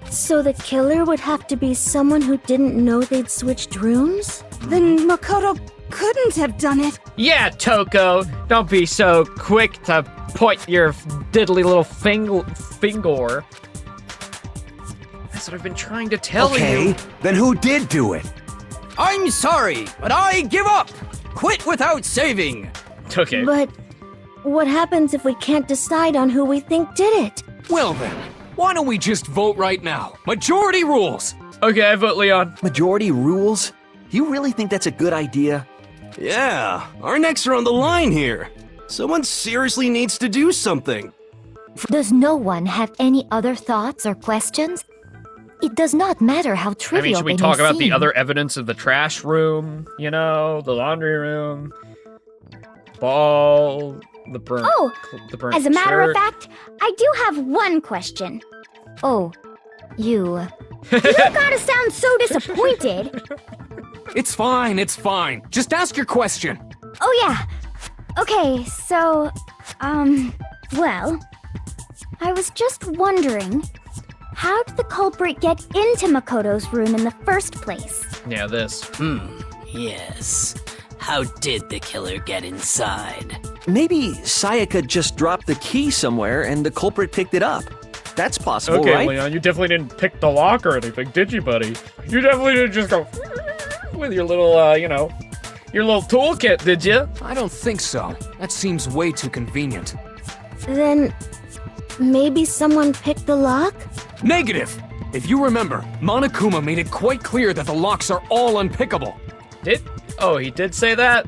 Speaker 6: So the killer would have to be someone who didn't know they'd switched rooms?
Speaker 19: Then Makoto couldn't have done it.
Speaker 1: Yeah, Toko, don't be so quick to point your diddly little finger. That's what I've been trying to tell you.
Speaker 9: Okay, then who did do it?
Speaker 18: I'm sorry, but I give up. Quit without saving.
Speaker 1: Okay.
Speaker 6: But what happens if we can't decide on who we think did it?
Speaker 14: Well then, why don't we just vote right now? Majority rules!
Speaker 1: Okay, I vote Leon.
Speaker 18: Majority rules? You really think that's a good idea?
Speaker 2: Yeah, our necks are on the line here. Someone seriously needs to do something.
Speaker 7: Does no one have any other thoughts or questions? It does not matter how
Speaker 1: I
Speaker 7: trivial
Speaker 1: mean, should we
Speaker 7: they
Speaker 1: talk
Speaker 7: may
Speaker 1: about the
Speaker 7: seem.
Speaker 1: other evidence of the trash room? You know, the laundry room, ball, the burnt.
Speaker 19: Oh,
Speaker 1: the burnt
Speaker 19: as a matter
Speaker 1: shirt.
Speaker 19: of fact, I do have one question.
Speaker 7: Oh, you.
Speaker 19: You gotta sound so disappointed.
Speaker 14: It's fine, it's fine. Just ask your question.
Speaker 19: Oh yeah. Okay, so, well, I was just wondering, how did the culprit get into Makoto's room in the first place?
Speaker 1: Yeah, this.
Speaker 12: Yes. How did the killer get inside?
Speaker 18: Maybe Sayaka just dropped the key somewhere and the culprit picked it up. That's possible,
Speaker 1: Okay,
Speaker 18: right?
Speaker 1: Leon, you definitely didn't pick the lock or anything, did you, buddy? You definitely didn't just go with your little, your little toolkit, did you?
Speaker 14: I don't think so. That seems way too convenient.
Speaker 6: Then maybe someone picked the lock?
Speaker 14: Negative! If you remember, Monokuma made it quite clear that the locks are all unpickable.
Speaker 1: Did? Oh, he did say that?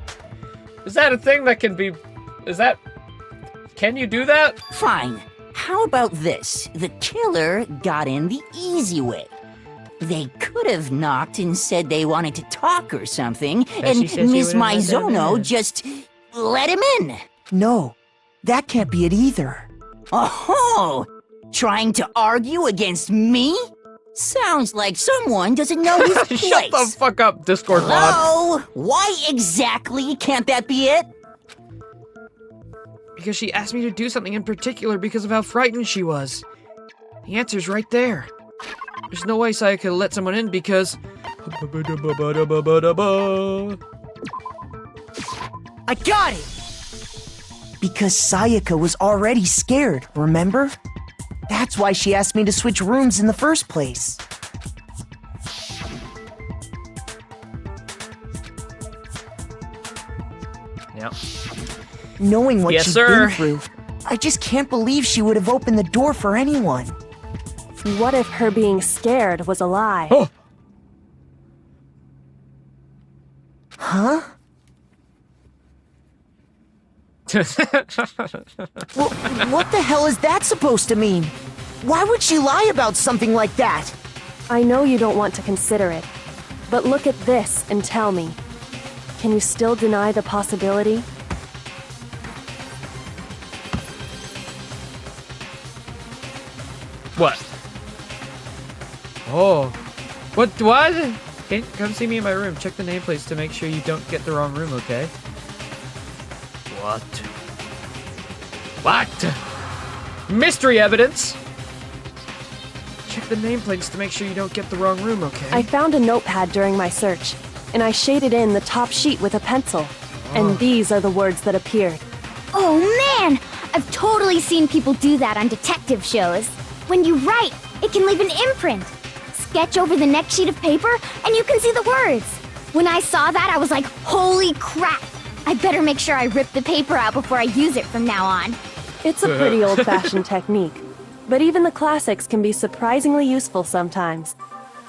Speaker 1: Is that a thing that can be... Can you do that?
Speaker 16: Fine. How about this? The killer got in the easy way. They could have knocked and said they wanted to talk or something, and Ms. Maizono just let him in.
Speaker 13: No, that can't be it either.
Speaker 16: Oh, trying to argue against me? Sounds like someone doesn't know his place.
Speaker 1: Shut the fuck up, Discord mod.
Speaker 16: Hello? Why exactly can't that be it?
Speaker 5: Because she asked me to do something in particular because of how frightened she was. The answer's right there. There's no way Sayaka let someone in because...
Speaker 13: I got it! Because Sayaka was already scared, remember? That's why she asked me to switch rooms in the first place.
Speaker 1: Yep.
Speaker 13: Knowing what
Speaker 1: Yes,
Speaker 13: she's
Speaker 1: sir.
Speaker 13: been through, I just can't believe she would have opened the door for anyone.
Speaker 15: What if her being scared was a lie?
Speaker 1: Oh!
Speaker 13: Huh? Well, what the hell is that supposed to mean? Why would she lie about something like that?
Speaker 15: I know you don't want to consider it, but look at this and tell me. Can you still deny the possibility?
Speaker 1: What?
Speaker 5: Oh. What? Hey, come see me in my room. Check the nameplates to make sure you don't get the wrong room, okay?
Speaker 1: What? Mystery evidence?
Speaker 5: Check the nameplates to make sure you don't get the wrong room, okay?
Speaker 15: I found a notepad during my search, and I shaded in the top sheet with a pencil. And these are the words that appeared.
Speaker 19: Oh man! I've totally seen people do that on detective shows. When you write, it can leave an imprint. Sketch over the next sheet of paper, and you can see the words. When I saw that, I was like, holy crap! I better make sure I rip the paper out before I use it from now on.
Speaker 15: It's a pretty old-fashioned technique, but even the classics can be surprisingly useful sometimes.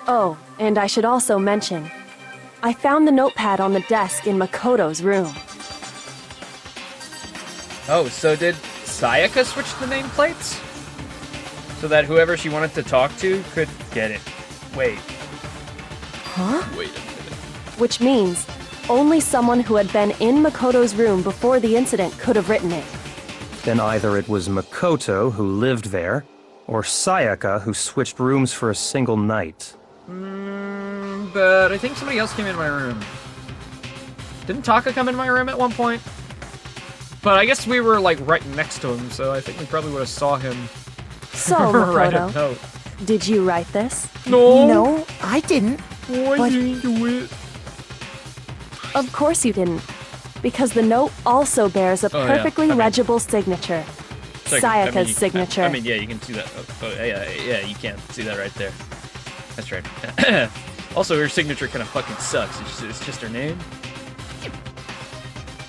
Speaker 15: Oh, and I should also mention, I found the notepad on the desk in Makoto's room.
Speaker 1: Oh, so did Sayaka switch the nameplates? So that whoever she wanted to talk to could get it. Wait.
Speaker 15: Huh?
Speaker 1: Wait a minute.
Speaker 15: Which means only someone who had been in Makoto's room before the incident could have written it.
Speaker 17: Then either it was Makoto who lived there, or Sayaka who switched rooms for a single night.
Speaker 1: But I think somebody else came in my room. Didn't Taka come in my room at one point? But I guess we were, like, right next to him, so I think we probably would have saw him
Speaker 15: So,
Speaker 1: write a
Speaker 15: Makoto,
Speaker 1: note.
Speaker 15: did you write this?
Speaker 13: No, I didn't.
Speaker 1: Why
Speaker 13: But-
Speaker 1: didn't you do it?
Speaker 15: Of course you didn't. Because the note also bears a
Speaker 1: Oh, yeah.
Speaker 15: perfectly
Speaker 1: I mean-
Speaker 15: legible signature. Sayaka's signature.
Speaker 1: I mean, yeah, you can see that. Yeah, you can see that right there. That's right. Also, her signature kind of fucking sucks. It's just her name.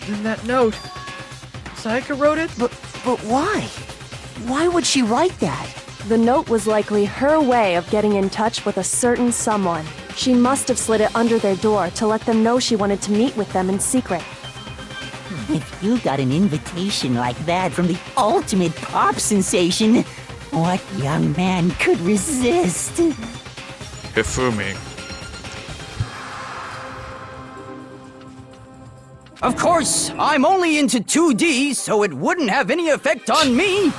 Speaker 5: Then that note. Sayaka wrote it?
Speaker 13: But why? Why would she write that?
Speaker 15: The note was likely her way of getting in touch with a certain someone. She must have slid it under their door to let them know she wanted to meet with them in secret.
Speaker 16: If you got an invitation like that from the ultimate pop sensation, what young man could resist?
Speaker 11: Hifumi.
Speaker 20: Of course, I'm only into 2D, so it wouldn't have any effect on me.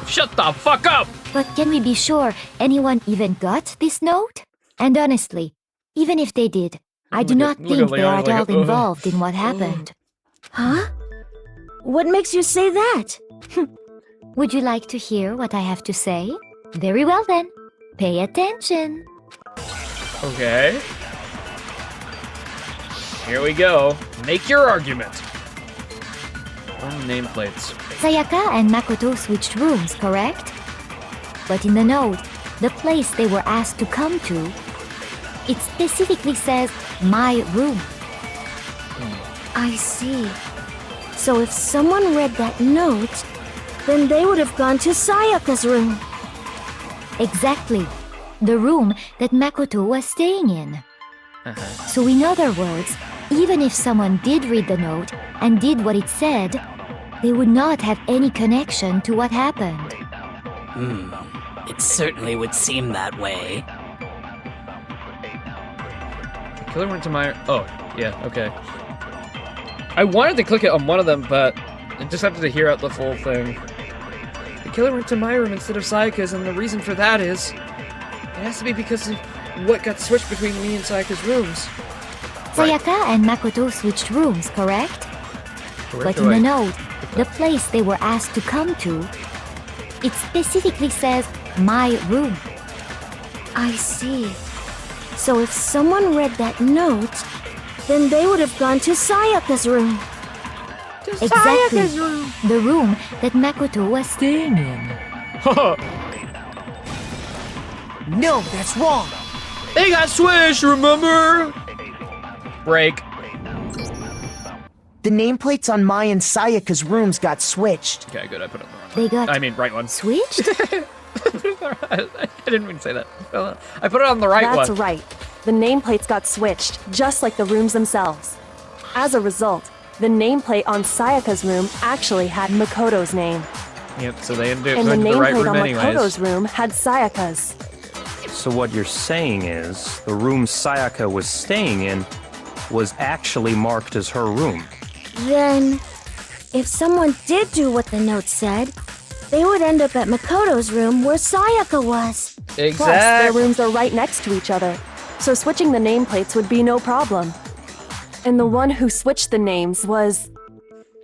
Speaker 1: Shut the fuck up!
Speaker 7: But can we be sure anyone even got this note? And honestly, even if they did, I do not think they are at all involved in what happened.
Speaker 6: Huh? What makes you say that?
Speaker 7: Would you like to hear what I have to say? Very well then. Pay attention.
Speaker 1: Okay. Here we go. Make your argument. Nameplates.
Speaker 7: Sayaka and Makoto switched rooms, correct? But in the note, the place they were asked to come to, it specifically says, my room.
Speaker 6: I see. So if someone read that note, then they would have gone to Sayaka's room.
Speaker 7: Exactly. The room that Makoto was staying in. So in other words, even if someone did read the note and did what it said, they would not have any connection to what happened.
Speaker 12: It certainly would seem that way.
Speaker 1: The killer went to my... Oh, yeah, okay. I wanted to click it on one of them, but I just had to hear out the full thing. The killer went to my room instead of Sayaka's, and the reason for that is... It has to be because of what got switched between me and Sayaka's rooms.
Speaker 7: Sayaka and Makoto switched rooms, correct? But in the note, the place they were asked to come to, it specifically says, my room.
Speaker 6: I see. So if someone read that note, then they would have gone to Sayaka's room.
Speaker 7: Exactly. The room that Makoto was staying in.
Speaker 13: No, that's wrong.
Speaker 5: They got switched, remember?
Speaker 1: Break.
Speaker 13: The nameplates on Mai and Sayaka's rooms got switched.
Speaker 1: Okay, good, I put it on the wrong
Speaker 7: They got
Speaker 1: I mean, right one.
Speaker 7: switched?
Speaker 1: I didn't mean to say that. I put it on the right one.
Speaker 15: That's right. The nameplates got switched, just like the rooms themselves. As a result, the nameplate on Sayaka's room actually had Makoto's name.
Speaker 1: Yep, so they ended
Speaker 15: And
Speaker 1: up
Speaker 15: the
Speaker 1: going to the right
Speaker 15: nameplate
Speaker 1: room
Speaker 15: on
Speaker 1: anyways.
Speaker 15: Makoto's room had Sayaka's.
Speaker 17: So what you're saying is, the room Sayaka was staying in was actually marked as her room.
Speaker 6: Then, if someone did do what the note said, they would end up at Makoto's room where Sayaka was.
Speaker 15: Plus, their rooms are right next to each other, so switching the nameplates would be no problem. And the one who switched the names was...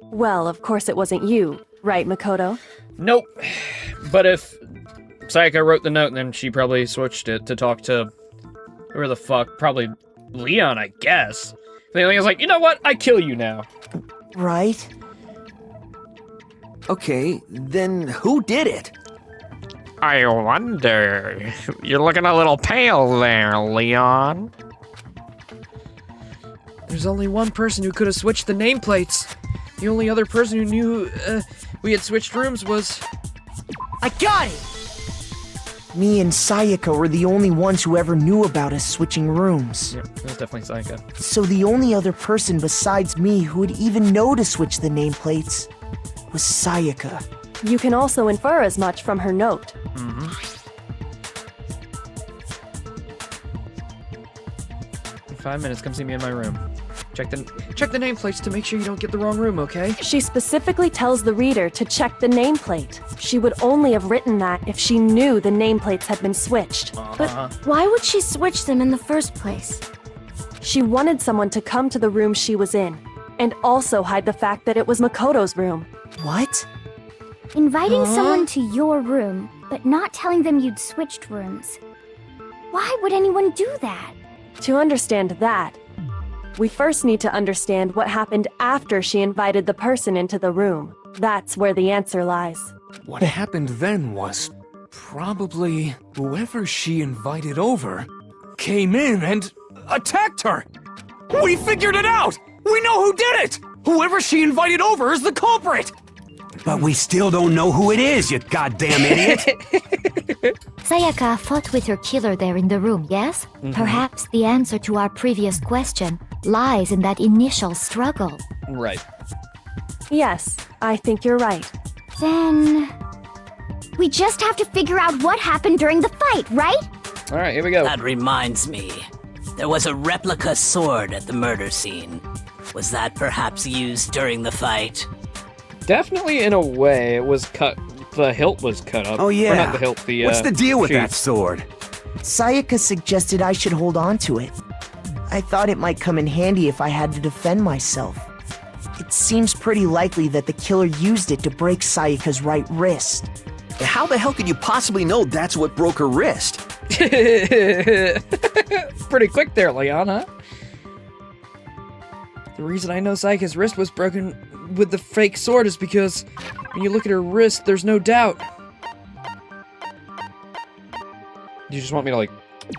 Speaker 15: Well, of course it wasn't you, right, Makoto?
Speaker 1: Nope. But if Sayaka wrote the note, then she probably switched it to talk to whoever the fuck, probably Leon, I guess. The Leon's like, you know what? I kill you now.
Speaker 13: Right?
Speaker 18: Okay, then who did it?
Speaker 11: I wonder. You're looking a little pale there, Leon.
Speaker 5: There's only one person who could have switched the nameplates. The only other person who knew we had switched rooms was...
Speaker 13: I got it! Me and Sayaka were the only ones who ever knew about us switching rooms.
Speaker 1: Yep, it was definitely Sayaka.
Speaker 13: So the only other person besides me who would even know to switch the nameplates was Sayaka.
Speaker 15: You can also infer as much from her note.
Speaker 1: In 5 minutes, come see me in my room. Check the nameplates to make sure you don't get the wrong room, okay?
Speaker 15: She specifically tells the reader to check the nameplate. She would only have written that if she knew the nameplates had been switched.
Speaker 6: But why would she switch them in the first place?
Speaker 15: She wanted someone to come to the room she was in. And also hide the fact that it was Makoto's room.
Speaker 13: What?
Speaker 19: Inviting someone to your room, but not telling them you'd switched rooms. Why would anyone do that?
Speaker 15: To understand that, we first need to understand what happened after she invited the person into the room. That's where the answer lies.
Speaker 14: What happened then was probably whoever she invited over came in and attacked her. We figured it out! We know who did it! Whoever she invited over is the culprit!
Speaker 9: But we still don't know who it is, you goddamn idiot!
Speaker 7: Sayaka fought with her killer there in the room, yes? Perhaps the answer to our previous question lies in that initial struggle.
Speaker 1: Right.
Speaker 15: Yes, I think you're right.
Speaker 19: Then... we just have to figure out what happened during the fight, right?
Speaker 1: Alright, here we go.
Speaker 12: That reminds me. There was a replica sword at the murder scene. Was that perhaps used during the fight?
Speaker 1: Definitely in a way, it was cut. The hilt was cut up.
Speaker 9: Oh yeah.
Speaker 1: Or not the hilt, the
Speaker 9: What's the deal with
Speaker 1: sheath.
Speaker 9: that sword?
Speaker 13: Sayaka suggested I should hold on to it. I thought it might come in handy if I had to defend myself. It seems pretty likely that the killer used it to break Sayaka's right wrist.
Speaker 18: How the hell could you possibly know that's what broke her wrist?
Speaker 5: Pretty quick there, Leon, huh? The reason I know Sayaka's wrist was broken with the fake sword is because when you look at her wrist, there's no doubt.
Speaker 1: You just want me to, like,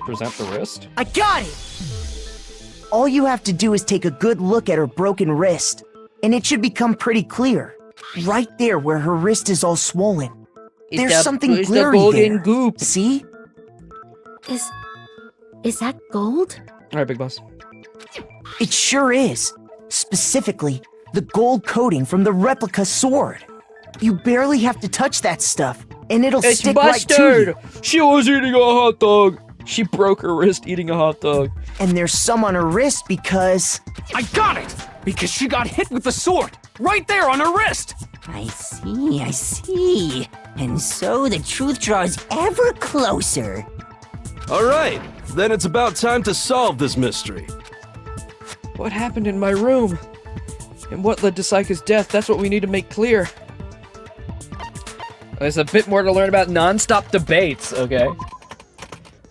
Speaker 1: present the wrist?
Speaker 13: I got it! All you have to do is take a good look at her broken wrist, and it should become pretty clear. Right there where her wrist is all swollen. There's something glittery there.
Speaker 5: Goop.
Speaker 13: See?
Speaker 6: Is that gold?
Speaker 1: Alright, Big Boss.
Speaker 13: It sure is. Specifically, the gold coating from the replica sword. You barely have to touch that stuff, and it'll stick right to you.
Speaker 5: She was eating a hot dog! She broke her wrist eating a hot dog.
Speaker 13: And there's some on her wrist because...
Speaker 14: I got it! Because she got hit with the sword! Right there on her wrist!
Speaker 16: I see. And so the truth draws ever closer.
Speaker 2: All right, then it's about time to solve this mystery.
Speaker 5: What happened in my room? And what led to Sayaka's death? That's what we need to make clear.
Speaker 1: There's a bit more to learn about non-stop debates, okay?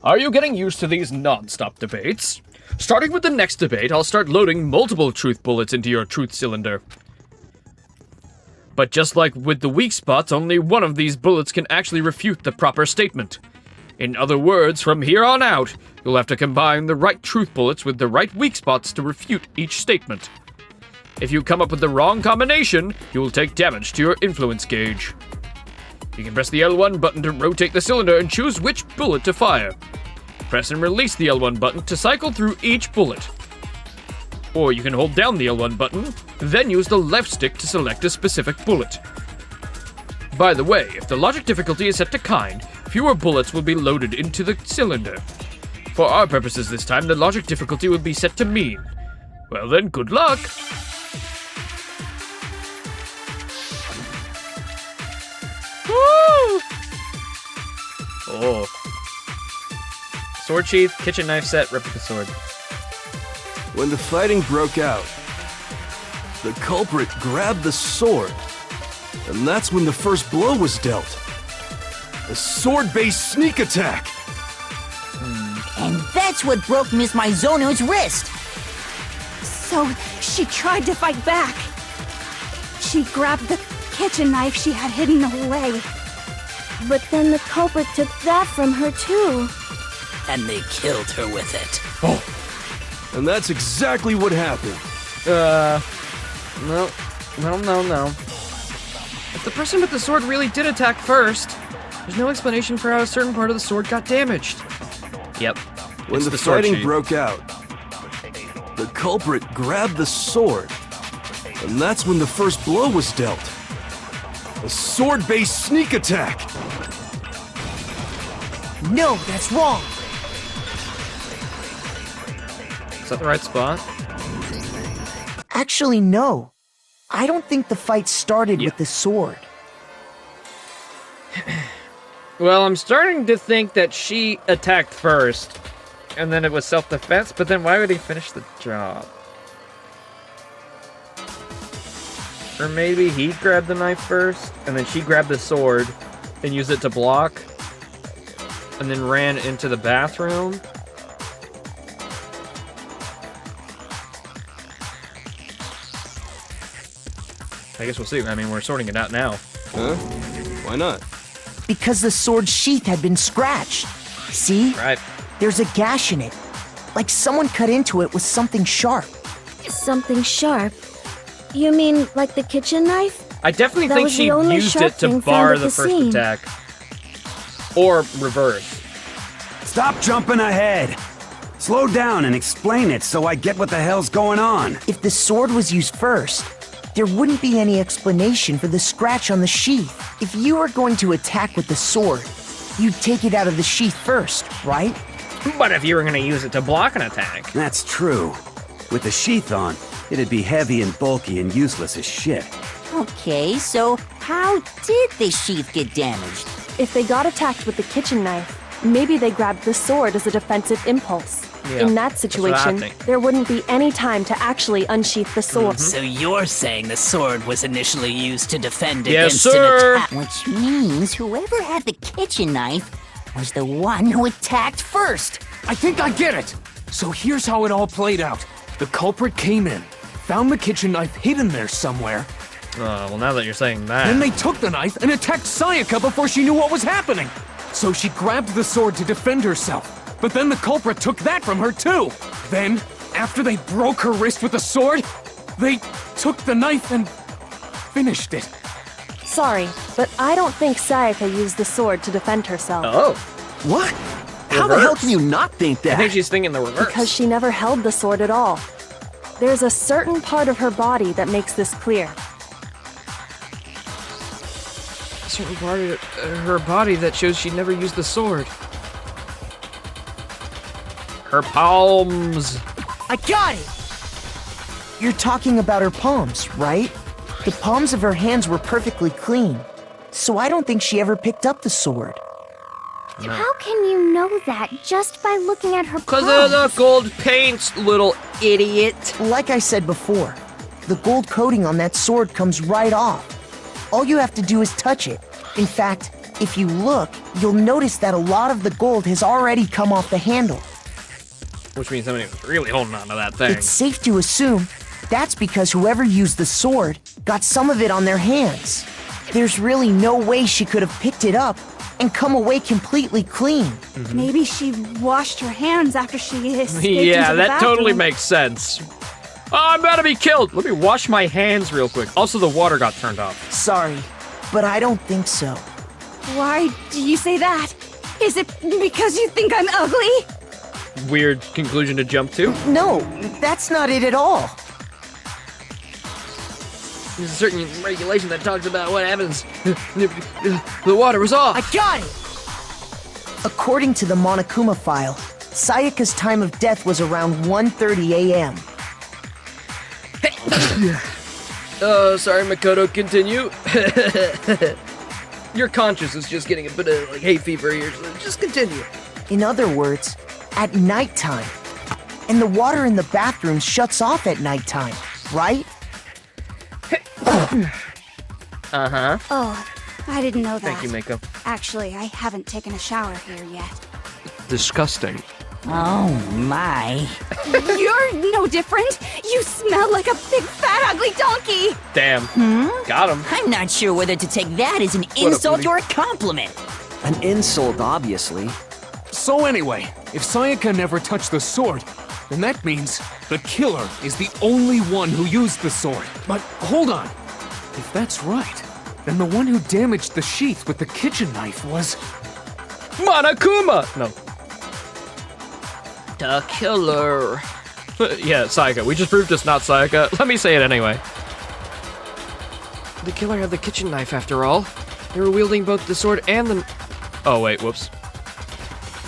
Speaker 1: Are you getting used to these non-stop debates? Starting with the next debate, I'll start loading multiple truth bullets into your truth cylinder. But just like with the weak spots, only one of these bullets can actually refute the proper statement. In other words, from here on out, you'll have to combine the right truth bullets with the right weak spots to refute each statement. If you come up with the wrong combination, you will take damage to your influence gauge. You can press the L1 button to rotate the cylinder and choose which bullet to fire. Press and release the L1 button to cycle through each bullet. Or you can hold down the L1 button, then use the left stick to select a specific bullet. By the way, if the logic difficulty is set to kind, fewer bullets will be loaded into the cylinder. For our purposes this time, the logic difficulty will be set to mean. Well then, good luck! Woo! Oh. Sword sheath, kitchen knife set, replica sword.
Speaker 2: When the fighting broke out, the culprit grabbed the sword, and that's when the first blow was dealt. A sword-based sneak attack!
Speaker 16: And that's what broke Miss Mizono's wrist.
Speaker 6: So, she tried to fight back. She grabbed the kitchen knife she had hidden away.
Speaker 19: But then the culprit took that from her too.
Speaker 12: And they killed her with it.
Speaker 2: Oh! And that's exactly what happened.
Speaker 5: No. If the person with the sword really did attack first, there's no explanation for how a certain part of the sword got damaged.
Speaker 1: Yep.
Speaker 2: When the fighting broke out, the culprit grabbed the sword, and that's when the first blow was dealt. A sword-based sneak attack!
Speaker 13: No, that's wrong!
Speaker 1: Is that the right spot?
Speaker 13: Actually, no. I don't think the fight started with the sword.
Speaker 1: Well, I'm starting to think that she attacked first, and then it was self-defense, but then why would he finish the job? Or maybe he grabbed the knife first, and then she grabbed the sword and used it to block, and then ran into the bathroom. I guess we'll see. I mean, we're sorting it out now.
Speaker 2: Huh? Why not?
Speaker 13: Because the sword's sheath had been scratched. See?
Speaker 1: Right.
Speaker 13: There's a gash in it. Like someone cut into it with something sharp.
Speaker 6: Something sharp? You mean like the kitchen knife?
Speaker 1: I definitely
Speaker 6: That
Speaker 1: think
Speaker 6: was
Speaker 1: she
Speaker 6: the only
Speaker 1: used
Speaker 6: sharp
Speaker 1: it to
Speaker 6: thing
Speaker 1: bar
Speaker 6: found at
Speaker 1: the
Speaker 6: the
Speaker 1: first
Speaker 6: scene.
Speaker 1: attack. Or reverse.
Speaker 9: Stop jumping ahead. Slow down and explain it so I get what the hell's going on.
Speaker 13: If the sword was used first, there wouldn't be any explanation for the scratch on the sheath. If you were going to attack with the sword, you'd take it out of the sheath first, right?
Speaker 1: But if you were going to use it to block an attack.
Speaker 9: That's true. With the sheath on, it'd be heavy and bulky and useless as shit.
Speaker 16: Okay, so how did the sheath get damaged?
Speaker 15: If they got attacked with the kitchen knife, maybe they grabbed the sword as a defensive impulse.
Speaker 1: Yeah,
Speaker 15: In that
Speaker 1: that's what I
Speaker 15: situation,
Speaker 1: think.
Speaker 15: there wouldn't be any time to actually unsheath the sword.
Speaker 12: So you're saying the sword was initially used to defend
Speaker 1: Yes,
Speaker 12: against
Speaker 1: sir.
Speaker 12: an attack?
Speaker 16: Which means whoever had the kitchen knife was the one who attacked first.
Speaker 14: I think I get it. So here's how it all played out. The culprit came in, found the kitchen knife hidden there somewhere.
Speaker 1: Well, now that you're saying that.
Speaker 14: Then they took the knife and attacked Sayaka before she knew what was happening. So she grabbed the sword to defend herself. But then the culprit took that from her too. Then, after they broke her wrist with the sword, they took the knife and finished it.
Speaker 15: Sorry, but I don't think Sayaka used the sword to defend herself.
Speaker 1: Oh.
Speaker 18: What? How the hell can you not think that?
Speaker 1: I think she's thinking the reverse.
Speaker 15: Because she never held the sword at all. There's a certain part of her body that makes this clear.
Speaker 1: A certain part of her body that shows she never used the sword. Her palms.
Speaker 13: I got it! You're talking about her palms, right? The palms of her hands were perfectly clean, so I don't think she ever picked up the sword.
Speaker 1: No.
Speaker 19: How can you know that just by looking at her
Speaker 1: Because
Speaker 19: palms?
Speaker 1: of the gold paints, little idiot.
Speaker 13: Like I said before, the gold coating on that sword comes right off. All you have to do is touch it. In fact, if you look, you'll notice that a lot of the gold has already come off the handle.
Speaker 1: Which means somebody was really holding on to that thing.
Speaker 13: It's safe to assume that's because whoever used the sword got some of it on their hands. There's really no way she could have picked it up and come away completely clean.
Speaker 21: Maybe she washed her hands after she escaped
Speaker 1: Yeah,
Speaker 21: into the
Speaker 1: that totally
Speaker 21: bathroom.
Speaker 1: makes sense. Oh, I'm about to be killed. Let me wash my hands real quick. Also, the water got turned off.
Speaker 13: Sorry, but I don't think so.
Speaker 21: Why do you say that? Is it because you think I'm ugly?
Speaker 1: Weird conclusion to jump to.
Speaker 13: No, that's not it at all.
Speaker 1: There's a certain regulation that talks about what happens. The water was off.
Speaker 13: I got it! According to the Monokuma file, Sayaka's time of death was around 1:30 a.m.
Speaker 1: Sorry, Makoto, continue. Your conscience is just getting a bit of hay fever here, so just continue.
Speaker 13: In other words, at nighttime. And the water in the bathroom shuts off at nighttime, right?
Speaker 1: Uh-huh.
Speaker 21: Oh, I didn't know that.
Speaker 1: Thank you, Mako.
Speaker 21: Actually, I haven't taken a shower here yet.
Speaker 11: Disgusting.
Speaker 16: Oh my.
Speaker 21: You're no different. You smell like a big fat ugly donkey.
Speaker 1: Damn. Got him.
Speaker 16: I'm not sure whether to take that as an insult or a compliment.
Speaker 18: An insult, obviously.
Speaker 14: So anyway, if Sayaka never touched the sword, then that means the killer is the only one who used the sword. But hold on. If that's right, then the one who damaged the sheath with the kitchen knife was...
Speaker 1: Monokuma! No. The killer. Yeah, Sayaka. We just proved it's not Sayaka. Let me say it anyway. The killer had the kitchen knife after all. They were wielding both the sword and the... Oh, wait, whoops.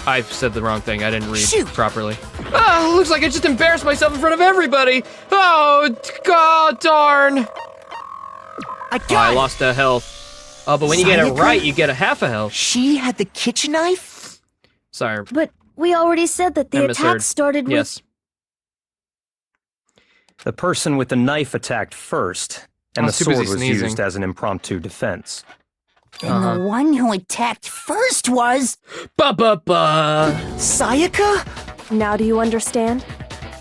Speaker 1: I said the wrong thing. I didn't read properly. Ah, looks like I just embarrassed myself in front of everybody. Oh, god darn. I lost a health. Oh, but when you get it right, you get a half a health.
Speaker 13: She had the kitchen knife?
Speaker 1: Sorry.
Speaker 6: But we already said that the
Speaker 1: I
Speaker 6: attack
Speaker 1: misheard.
Speaker 6: started with...
Speaker 1: Yes.
Speaker 17: The person with the knife attacked first, And the
Speaker 1: too
Speaker 17: sword
Speaker 1: busy
Speaker 17: was
Speaker 1: sneezing.
Speaker 17: used as an impromptu defense.
Speaker 16: And the one who attacked first was...
Speaker 15: Sayaka? Now do you understand?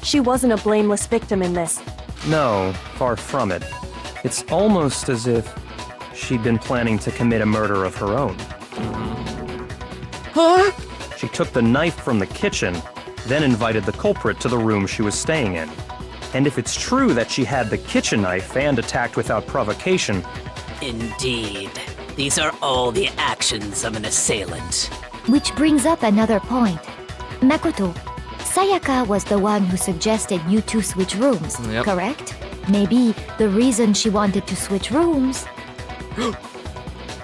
Speaker 15: She wasn't a blameless victim in this.
Speaker 17: No, far from it. It's almost as if she'd been planning to commit a murder of her own.
Speaker 5: Huh?
Speaker 17: She took the knife from the kitchen, then invited the culprit to the room she was staying in. And if it's true that she had the kitchen knife and attacked without provocation...
Speaker 12: Indeed. These are all the actions of an assailant.
Speaker 7: Which brings up another point. Makoto, Sayaka was the one who suggested you two switch rooms,
Speaker 1: Yep.
Speaker 7: correct? Maybe the reason she wanted to switch rooms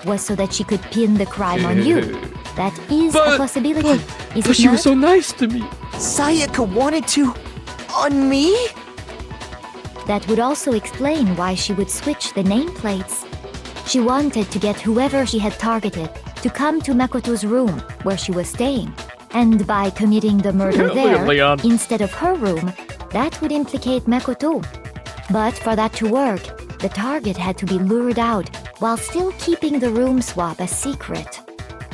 Speaker 7: was so that she could pin the crime on you. That is a possibility, is it
Speaker 14: she
Speaker 7: not?
Speaker 14: was so nice to me.
Speaker 13: Sayaka wanted to... on me?
Speaker 7: That would also explain why she would switch the nameplates. She wanted to get whoever she had targeted to come to Makoto's room where she was staying. And by committing the murder
Speaker 1: Look at
Speaker 7: there,
Speaker 1: Leon.
Speaker 7: instead of her room, that would implicate Makoto. But for that to work, the target had to be lured out while still keeping the room swap a secret.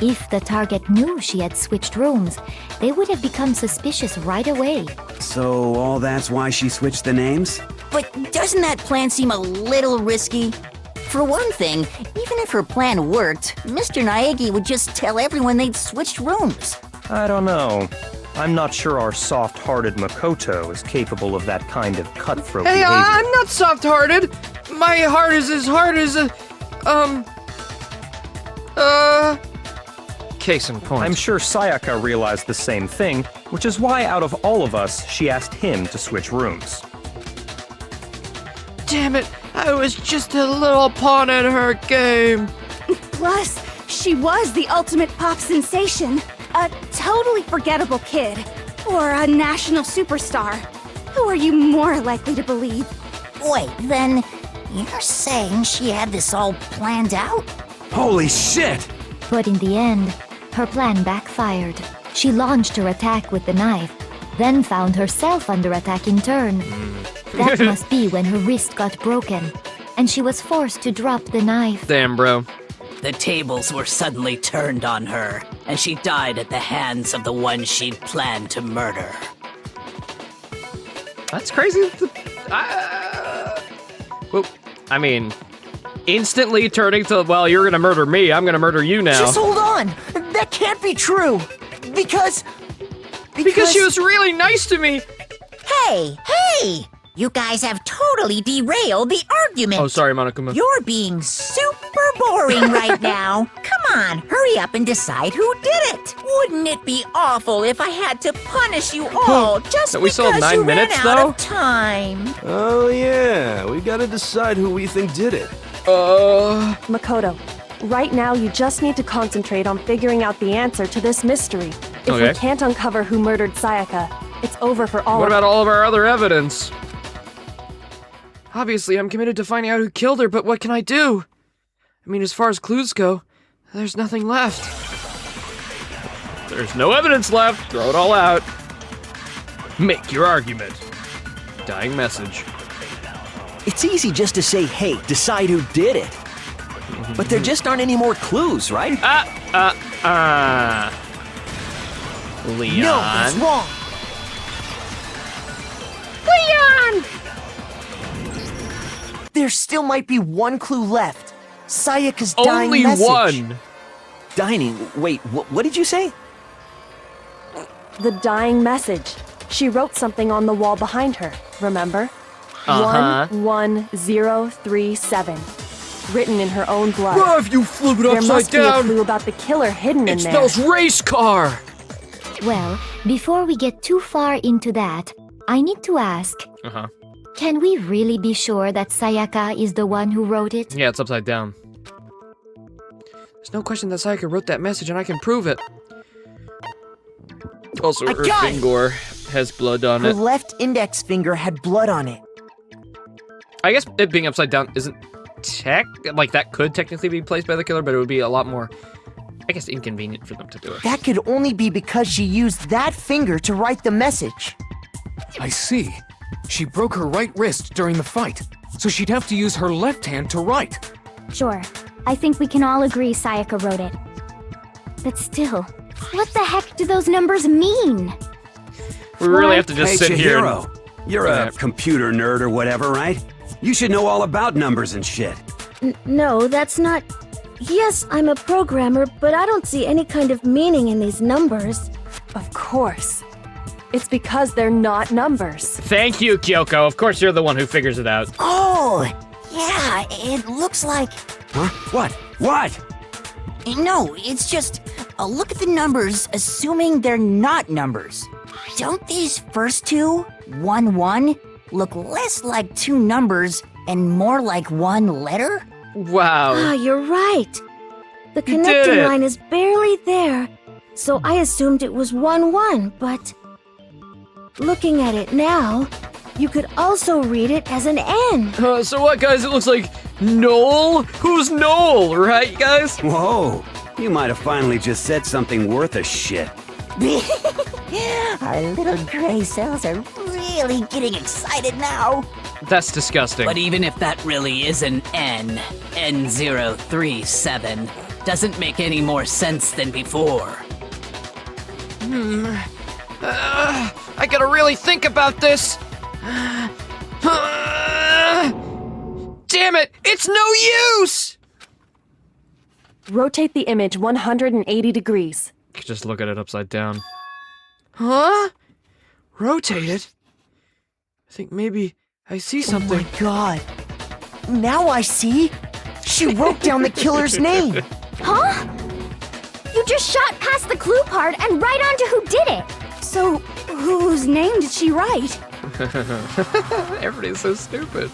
Speaker 7: If the target knew she had switched rooms, they would have become suspicious right away.
Speaker 9: So all that's why she switched the names?
Speaker 16: But doesn't that plan seem a little risky? For one thing, even if her plan worked, Mr. Naegi would just tell everyone they'd switched rooms.
Speaker 17: I don't know. I'm not sure our soft-hearted Makoto is capable of that kind of cutthroat
Speaker 5: Hey,
Speaker 17: behavior.
Speaker 5: I'm not soft-hearted. My heart is as hard as a...
Speaker 1: Case in point.
Speaker 17: I'm sure Sayaka realized the same thing, which is why out of all of us, she asked him to switch rooms.
Speaker 5: Damn it, I was just a little pawn in her game.
Speaker 21: Plus, she was the ultimate pop sensation. A totally forgettable kid. Or a national superstar. Who are you more likely to believe?
Speaker 16: Wait, then you're saying she had this all planned out?
Speaker 9: Holy shit!
Speaker 7: But in the end, her plan backfired. She launched her attack with the knife, then found herself under attack in turn. That must be when her wrist got broken, and she was forced to drop the knife.
Speaker 1: Damn, bro.
Speaker 12: The tables were suddenly turned on her, and she died at the hands of the one she'd planned to murder.
Speaker 1: That's crazy. Well, I mean, instantly turning to, well, you're gonna murder me, I'm gonna murder you now.
Speaker 13: Just hold on! That can't be true! Because
Speaker 1: she was really nice to me!
Speaker 16: Hey! You guys have totally derailed the argument.
Speaker 1: Oh, sorry, Monokuma.
Speaker 16: You're being super boring right now. Come on, hurry up and decide who did it. Wouldn't it be awful if I had to punish you all just
Speaker 1: We still have
Speaker 16: because
Speaker 1: 9
Speaker 16: you
Speaker 1: minutes,
Speaker 16: ran out
Speaker 1: though?
Speaker 16: of time?
Speaker 2: Oh yeah, we gotta decide who we think did it.
Speaker 15: Makoto, right now you just need to concentrate on figuring out the answer to this mystery. If we
Speaker 1: Okay.
Speaker 15: can't uncover who murdered Sayaka, it's over for all
Speaker 1: What
Speaker 15: of
Speaker 1: about all of our other evidence? Obviously, I'm committed to finding out who killed her, but what can I do? I mean, as far as clues go, there's nothing left. There's no evidence left. Throw it all out. Make your argument. Dying message.
Speaker 18: It's easy just to say, hey, decide who did it. But there just aren't any more clues, right?
Speaker 1: Leon.
Speaker 13: No, that's wrong!
Speaker 21: Leon!
Speaker 13: There still might be one clue left. Sayaka's dying
Speaker 1: Only
Speaker 13: message.
Speaker 1: one.
Speaker 18: Dining. Wait, what did you say?
Speaker 15: the dying message. She wrote something on the wall behind her, remember? 11037. Written in her own blood.
Speaker 5: Bruv, you flip it
Speaker 15: There
Speaker 5: upside
Speaker 15: must be a
Speaker 5: down.
Speaker 15: clue about the killer hidden in
Speaker 5: It
Speaker 15: there.
Speaker 5: spells race car.
Speaker 7: Well, before we get too far into that, I need to ask, can we really be sure that Sayaka is the one who wrote it?
Speaker 1: Yeah, it's upside down.
Speaker 5: There's no question that Sayaka wrote that message, and I can prove it.
Speaker 1: Also,
Speaker 13: I
Speaker 1: her
Speaker 13: got it.
Speaker 1: finger has blood on
Speaker 13: Her
Speaker 1: it.
Speaker 13: left index finger had blood on it.
Speaker 1: I guess it being upside down isn't like that could technically be placed by the killer, but it would be a lot more, I guess, inconvenient for them to do it.
Speaker 13: That could only be because she used that finger to write the message.
Speaker 14: I see. She broke her right wrist during the fight. so she'd have to use her left hand to write.
Speaker 19: Sure, I think we can all agree Sayaka wrote it. But still, what the heck do those numbers mean?
Speaker 1: We really have to just
Speaker 9: Hey,
Speaker 1: sit here.
Speaker 9: Chihiro, you're a computer nerd or whatever, right? You should know all about numbers and shit.
Speaker 6: No, that's not... Yes, I'm a programmer, but I don't see any kind of meaning in these numbers.
Speaker 15: Of course. It's because they're not numbers.
Speaker 1: Thank you, Kyoko. Of course you're the one who figures it out.
Speaker 16: Oh, yeah, it looks like...
Speaker 9: Huh? What? What?
Speaker 16: No, it's just a look at the numbers, assuming they're not numbers. Don't these first two, 1, 1, look less like two numbers and more like one letter?
Speaker 1: Wow.
Speaker 6: Ah, you're right. The
Speaker 1: You did
Speaker 6: connecting
Speaker 1: it.
Speaker 6: line is barely there, so I assumed it was 1, 1, but... Looking at it now, you could also read it as an N.
Speaker 1: So what, guys? It looks like Noel? Who's Noel, right, guys?
Speaker 9: Whoa, you might have finally just said something worth a shit.
Speaker 16: Our little gray cells are really getting excited now.
Speaker 1: That's disgusting.
Speaker 12: But even if that really is an N, N037, doesn't make any more sense than before.
Speaker 5: I gotta really think about this. Damn it! It's no use!
Speaker 15: Rotate the image 180 degrees.
Speaker 1: Just look at it upside down.
Speaker 5: Huh? Rotate it? I think maybe I see something.
Speaker 13: Oh my god. Now I see. She wrote down the killer's name.
Speaker 19: Huh? You just shot past the clue part and right onto who did it.
Speaker 21: So, whose name did she write?
Speaker 1: Everybody's so stupid.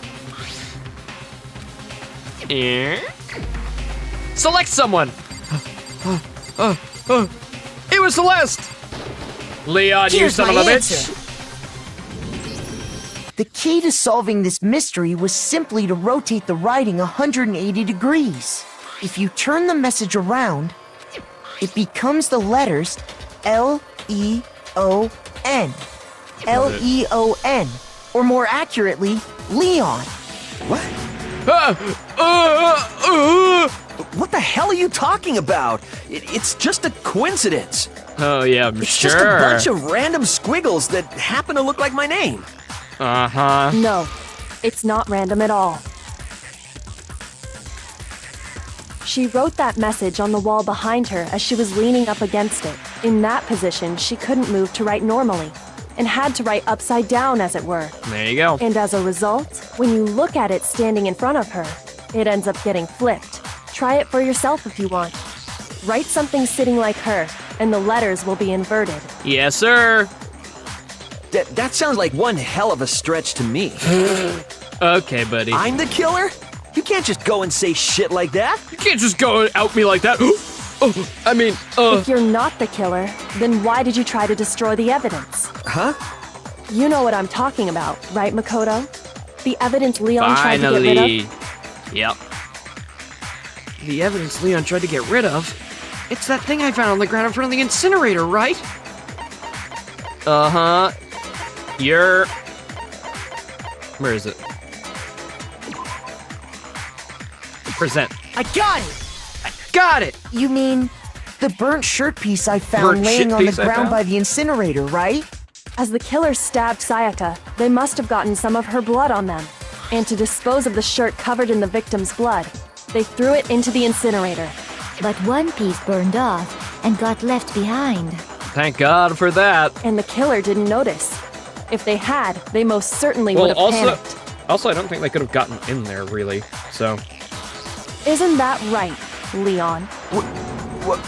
Speaker 1: Select someone! It was Celeste! Leon, you
Speaker 13: Here's
Speaker 1: son of
Speaker 13: my
Speaker 1: a
Speaker 13: answer.
Speaker 1: bitch!
Speaker 13: The key to solving this mystery was simply to rotate the writing 180 degrees. If you turn the message around, it becomes the letters L-E-O-N. L-E-O-N. Or more accurately, Leon.
Speaker 18: What? What the hell are you talking about? It's just a coincidence.
Speaker 1: Oh, yeah, I'm
Speaker 18: It's
Speaker 1: sure.
Speaker 18: just a bunch of random squiggles that happen to look like my name.
Speaker 1: Uh-huh.
Speaker 15: No, it's not random at all. She wrote that message on the wall behind her as she was leaning up against it. In that position, she couldn't move to write normally, and had to write upside down, as it were.
Speaker 1: There you go.
Speaker 15: And as a result, when you look at it standing in front of her, it ends up getting flipped. Try it for yourself if you want. Write something sitting like her, and the letters will be inverted.
Speaker 1: Yes, sir.
Speaker 18: That sounds like one hell of a stretch to me.
Speaker 1: Okay, buddy.
Speaker 18: I'm the killer? You can't just go and say shit like that.
Speaker 1: You can't just go and out me like that.
Speaker 15: If you're not the killer, then why did you try to destroy the evidence?
Speaker 18: Huh?
Speaker 15: You know what I'm talking about, right, Makoto? The evidence Leon tried to get rid
Speaker 1: Finally.
Speaker 15: of?
Speaker 1: Yep.
Speaker 5: The evidence Leon tried to get rid of? It's that thing I found on the ground in front of the incinerator, right?
Speaker 1: Uh-huh. You're... Where is it? Present.
Speaker 13: I got it!
Speaker 5: Got it!
Speaker 13: You mean the burnt shirt piece I found
Speaker 1: Burnt
Speaker 13: laying
Speaker 1: shit
Speaker 13: on the
Speaker 1: piece I
Speaker 13: ground
Speaker 1: found?
Speaker 13: by the incinerator, right?
Speaker 15: As the killer stabbed Sayaka, they must have gotten some of her blood on them. And to dispose of the shirt covered in the victim's blood, they threw it into the incinerator.
Speaker 7: But one piece burned off and got left behind.
Speaker 1: Thank God for that.
Speaker 15: And the killer didn't notice. If they had, they most certainly would
Speaker 1: Well,
Speaker 15: have panicked.
Speaker 1: also, I don't think they could have gotten in there, really. So...
Speaker 15: Isn't that right, Leon?
Speaker 12: But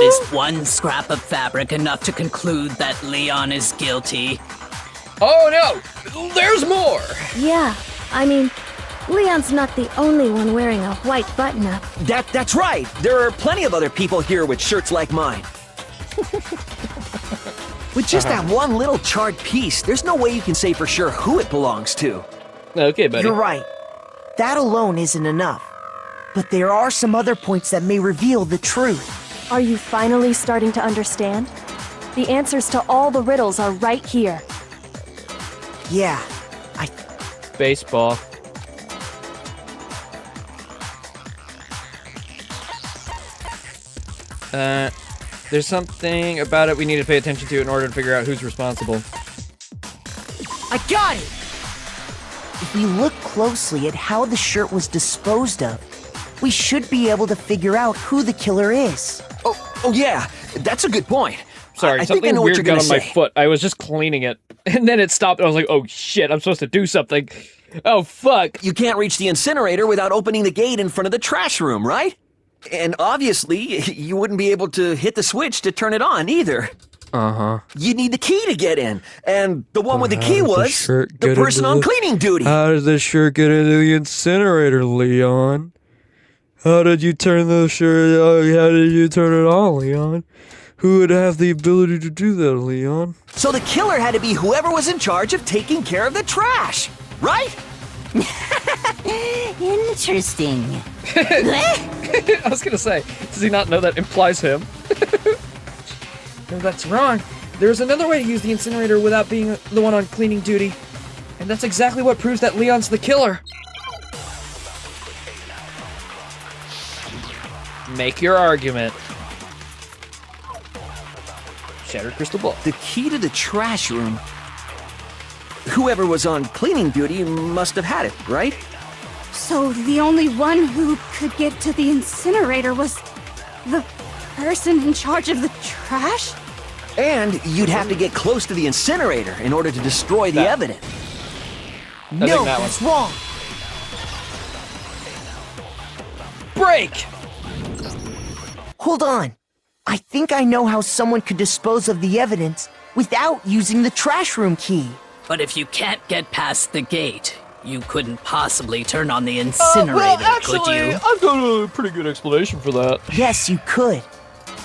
Speaker 12: is one scrap of fabric enough to conclude that Leon is guilty?
Speaker 5: Oh no! There's more!
Speaker 6: Yeah, I mean, Leon's not the only one wearing a white button-up.
Speaker 18: That's right. There are plenty of other people here with shirts like mine. With just that one little charred piece, there's no way you can say for sure who it belongs to.
Speaker 1: Okay, buddy.
Speaker 13: You're right. That alone isn't enough. But there are some other points that may reveal the truth.
Speaker 15: Are you finally starting to understand? The answers to all the riddles are right here.
Speaker 13: Yeah,
Speaker 1: Baseball. There's something about it we need to pay attention to in order to figure out who's responsible.
Speaker 13: I got it! If we look closely at how the shirt was disposed of, we should be able to figure out who the killer is.
Speaker 18: Oh yeah, that's a good point.
Speaker 1: Sorry,
Speaker 18: I think I
Speaker 1: something
Speaker 18: know what
Speaker 1: weird
Speaker 18: you're
Speaker 1: got
Speaker 18: gonna
Speaker 1: on my
Speaker 18: say.
Speaker 1: foot. I was just cleaning it, and then it stopped, and I was like, oh shit, I'm supposed to do something. Oh fuck.
Speaker 18: You can't reach the incinerator without opening the gate in front of the trash room, right? And obviously, you wouldn't be able to hit the switch to turn it on either.
Speaker 1: Uh-huh.
Speaker 18: You need the key to get in, and the one with the key was the person on cleaning duty.
Speaker 11: How did the shirt get into the incinerator, Leon? How did you turn the shirt? How did you turn it on, Leon? Who would have the ability to do that, Leon?
Speaker 18: So the killer had to be whoever was in charge of taking care of the trash, right?
Speaker 16: Interesting.
Speaker 1: I was gonna say, does he not know that implies him? No, that's wrong. There's another way to use the incinerator without being the one on cleaning duty. And that's exactly what proves that Leon's the killer. Make your argument. Shattered crystal ball.
Speaker 18: The key to the trash room. Whoever was on cleaning duty must have had it, right?
Speaker 21: So the only one who could get to the incinerator was the person in charge of the trash?
Speaker 18: And you'd have to get close to the incinerator in order to destroy the evidence.
Speaker 13: No, that's wrong.
Speaker 1: Break!
Speaker 13: Hold on. I think I know how someone could dispose of the evidence without using the trash room key.
Speaker 12: But if you can't get past the gate, you couldn't possibly turn on the incinerator, could you?
Speaker 11: I've got a pretty good explanation for that.
Speaker 13: Yes, you could.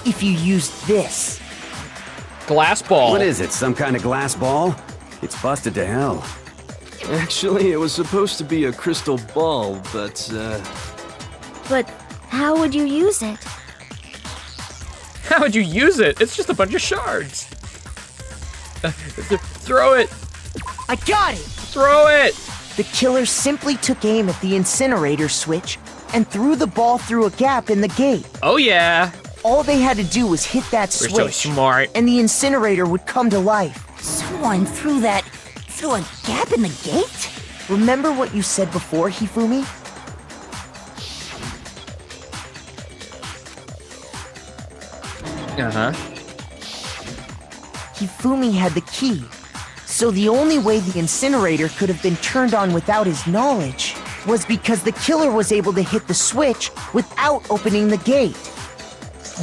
Speaker 13: If you used this.
Speaker 1: Glass ball.
Speaker 9: What is it, some kind of glass ball? It's busted to hell.
Speaker 2: Actually, it was supposed to be a crystal ball, but,
Speaker 6: But how would you use it?
Speaker 1: How would you use it? It's just a bunch of shards. Throw it.
Speaker 13: I got it!
Speaker 1: Throw it!
Speaker 13: The killer simply took aim at the incinerator switch and threw the ball through a gap in the gate.
Speaker 1: Oh yeah.
Speaker 13: All they had to do was hit that switch.
Speaker 1: We're so smart.
Speaker 13: And the incinerator would come to life.
Speaker 16: Someone threw a gap in the gate?
Speaker 13: Remember what you said before, Hifumi?
Speaker 1: Uh-huh.
Speaker 13: Hifumi had the key. So the only way the incinerator could have been turned on without his knowledge was because the killer was able to hit the switch without opening the gate.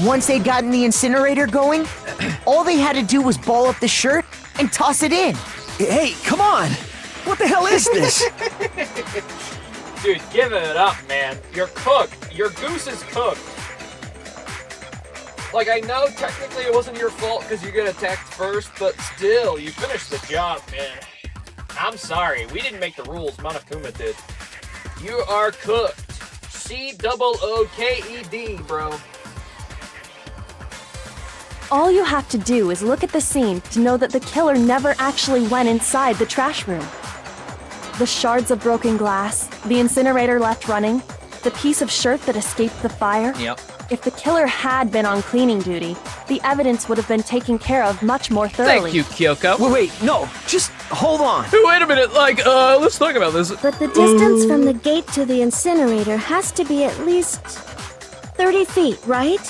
Speaker 13: Once they'd gotten the incinerator going, all they had to do was ball up the shirt and toss it in.
Speaker 18: Hey, come on! What the hell is this?
Speaker 1: Dude, give it up, man. You're cooked. Your goose is cooked. Like, I know technically it wasn't your fault because you get attacked first, but still, you finished the job, man. I'm sorry, we didn't make the rules, Monokuma did. You are cooked. C-O-O-K-E-D, bro.
Speaker 15: All you have to do is look at the scene to know that the killer never actually went inside the trash room. The shards of broken glass, the incinerator left running, the piece of shirt that escaped the fire.
Speaker 1: Yep.
Speaker 15: If the killer had been on cleaning duty, the evidence would have been taken care of much more thoroughly.
Speaker 1: Thank you, Kyoko.
Speaker 18: Wait, no, just hold on.
Speaker 1: Wait a minute, let's talk about this.
Speaker 6: But the distance from the gate to the incinerator has to be at least 30 feet, right?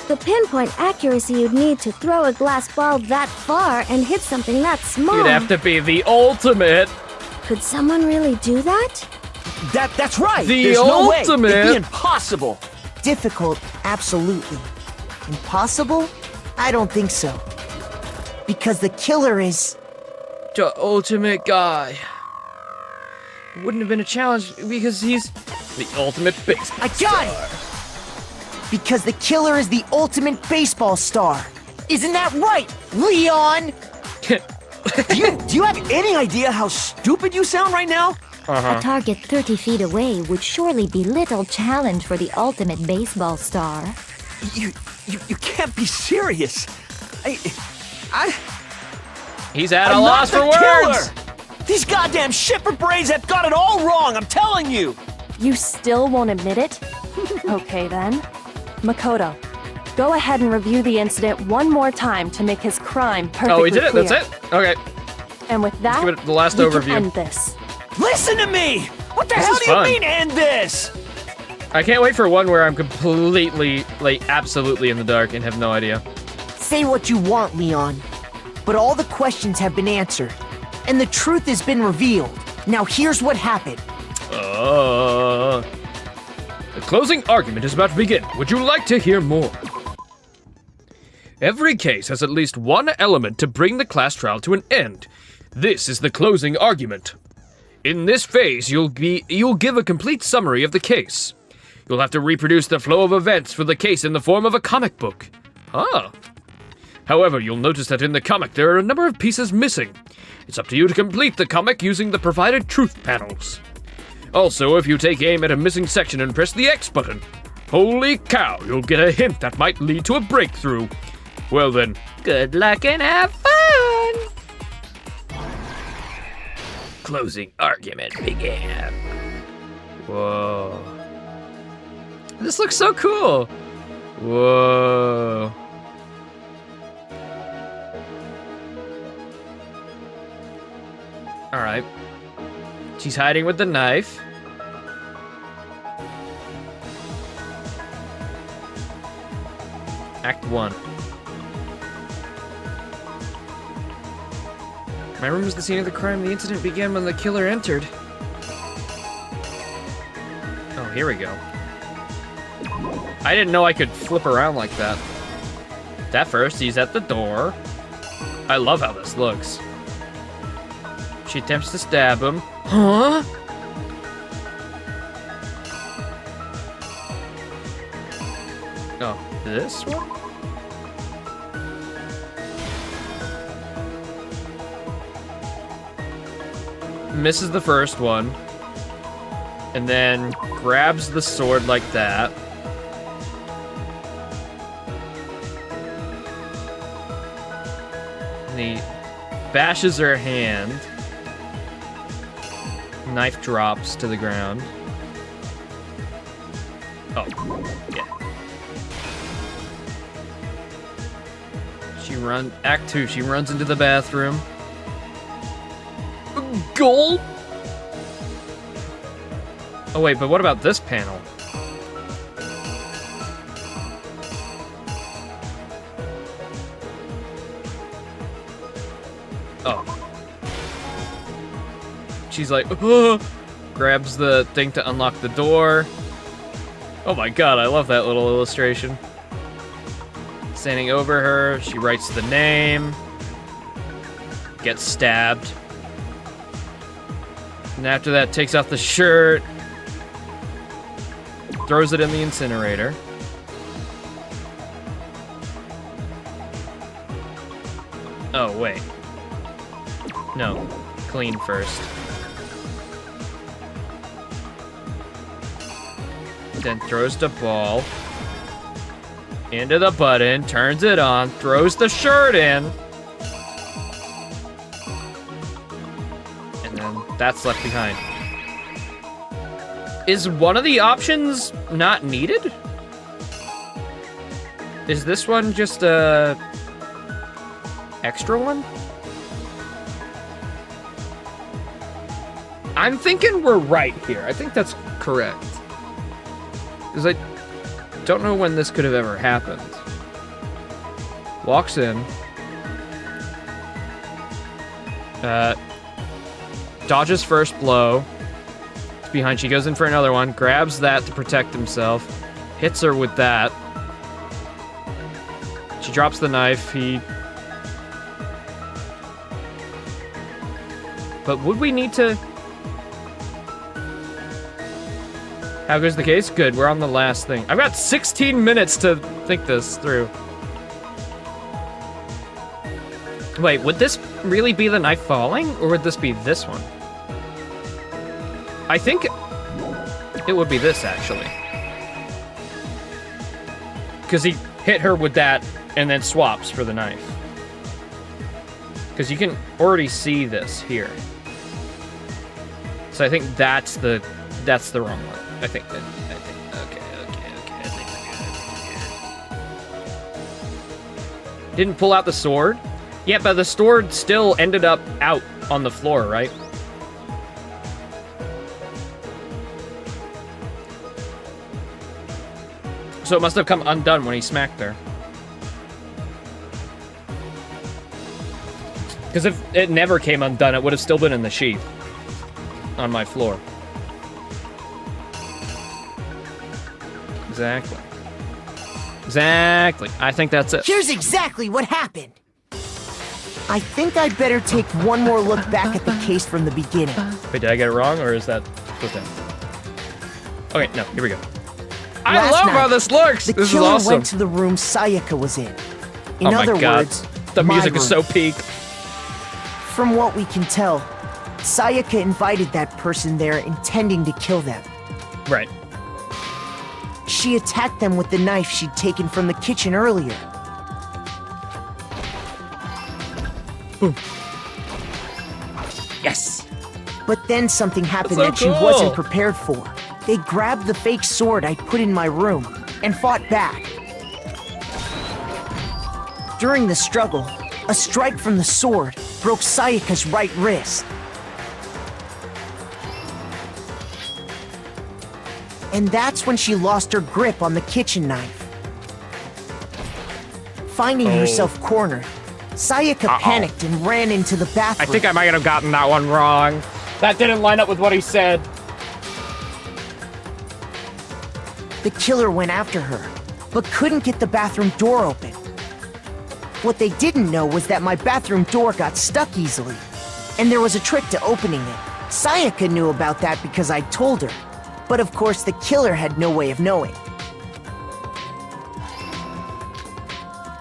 Speaker 6: The pinpoint accuracy you'd need to throw a glass ball that far and hit something that small.
Speaker 1: You'd have to be the ultimate.
Speaker 6: Could someone really do that?
Speaker 18: That's right.
Speaker 1: The
Speaker 18: There's no way.
Speaker 1: ultimate.
Speaker 18: It'd be impossible.
Speaker 13: Difficult, absolutely. Impossible? I don't think so. Because the killer is...
Speaker 1: The ultimate guy. Wouldn't have been a challenge because he's the ultimate baseball
Speaker 13: I got it! Because the killer is the ultimate baseball star. Isn't that right, Leon?
Speaker 18: Do you have any idea how stupid you sound right now?
Speaker 7: A target 30 feet away would surely be little challenge for the ultimate baseball star.
Speaker 18: You can't be serious.
Speaker 1: He's at a
Speaker 18: I'm
Speaker 1: loss
Speaker 18: not
Speaker 1: for
Speaker 18: the
Speaker 1: words.
Speaker 18: killer. These goddamn shipper brains have got it all wrong, I'm telling you!
Speaker 15: You still won't admit it? Okay then. Makoto, go ahead and review the incident one more time to make his crime perfectly
Speaker 1: Oh, we did it?
Speaker 15: clear.
Speaker 1: That's it? Okay.
Speaker 15: And with that,
Speaker 1: Let's give it the last
Speaker 15: we
Speaker 1: overview.
Speaker 15: can end this.
Speaker 18: Listen to me! What the
Speaker 1: This
Speaker 18: hell
Speaker 1: is
Speaker 18: do you
Speaker 1: fun.
Speaker 18: mean end this?
Speaker 1: I can't wait for one where I'm completely, like, absolutely in the dark and have no idea.
Speaker 13: Say what you want, Leon, but all the questions have been answered, and the truth has been revealed. Now here's what happened.
Speaker 10: The closing argument is about to begin. Would you like to hear more? Every case has at least one element to bring the class trial to an end. This is the closing argument. In this phase, you'll give a complete summary of the case. You'll have to reproduce the flow of events for the case in the form of a comic book. However, you'll notice that in the comic there are a number of pieces missing. It's up to you to complete the comic using the provided truth panels. Also, if you take aim at a missing section and press the X button, holy cow, you'll get a hint that might lead to a breakthrough. Well then,
Speaker 4: Good luck and have fun! Closing argument began.
Speaker 1: Whoa. This looks so cool. Whoa. All right. She's hiding with the knife. Act 1. My room was the scene of the crime. The incident began when the killer entered. Oh, here we go. I didn't know I could flip around like that. At first, he's at the door. I love how this looks. She attempts to stab him. Huh? Oh, this one? Misses the first one. And then grabs the sword like that. And he bashes her hand. Knife drops to the ground. Oh, yeah. Act 2, she runs into the bathroom. Goal? Oh wait, but what about this panel? Oh. She's like, grabs the thing to unlock the door. Oh my god, I love that little illustration. Standing over her, she writes the name. Gets stabbed. And after that, takes off the shirt. Throws it in the incinerator. Oh, wait. No, clean first. Then throws the ball into the button, turns it on, throws the shirt in. And then that's left behind. Is one of the options not needed? Is this one just a extra one? I'm thinking we're right here. I think that's correct. Because I don't know when this could have ever happened. Walks in. Dodges first blow. It's behind. She goes in for another one. Grabs that to protect himself. Hits her with that. She drops the knife. But would we need to... How goes the case? Good, we're on the last thing. I've got 16 minutes to think this through. Wait, would this really be the knife falling? Or would this be this one? I think it would be this, actually. Because he hit her with that and then swaps for the knife. Because you can already see this here. So I think that's the wrong one. I think. Okay. I think we're good. Didn't pull out the sword? Yeah, but the sword still ended up out on the floor, right? So it must have come undone when he smacked her. Because if it never came undone, it would have still been in the sheath on my floor. Exactly. Exactly. I think that's it.
Speaker 13: Here's exactly what happened. I think I'd better take one more look back at the case from the beginning.
Speaker 1: Wait, did I get it wrong, or is that supposed to happen? Okay, no, here we go. I
Speaker 13: Last
Speaker 1: love
Speaker 13: night,
Speaker 1: how this looks!
Speaker 13: The
Speaker 1: This is
Speaker 13: killer
Speaker 1: awesome.
Speaker 13: went to the room Sayaka was in. In
Speaker 1: Oh my
Speaker 13: other
Speaker 1: God.
Speaker 13: words,
Speaker 1: The
Speaker 13: my
Speaker 1: music is so
Speaker 13: room.
Speaker 1: peak.
Speaker 13: From what we can tell, Sayaka invited that person there intending to kill them.
Speaker 1: Right.
Speaker 13: She attacked them with the knife she'd taken from the kitchen earlier.
Speaker 1: Boom. Yes!
Speaker 13: But then something happened
Speaker 1: That's
Speaker 13: that
Speaker 1: so
Speaker 13: she
Speaker 1: cool.
Speaker 13: wasn't prepared for. They grabbed the fake sword I put in my room and fought back. During the struggle, a strike from the sword broke Sayaka's right wrist. And that's when she lost her grip on the kitchen knife. Finding herself cornered, Sayaka panicked and ran into the bathroom.
Speaker 1: I think I might have gotten that one wrong. That didn't line up with what he said.
Speaker 13: The killer went after her, but couldn't get the bathroom door open. What they didn't know was that my bathroom door got stuck easily, and there was a trick to opening it. Sayaka knew about that because I told her, but of course the killer had no way of knowing.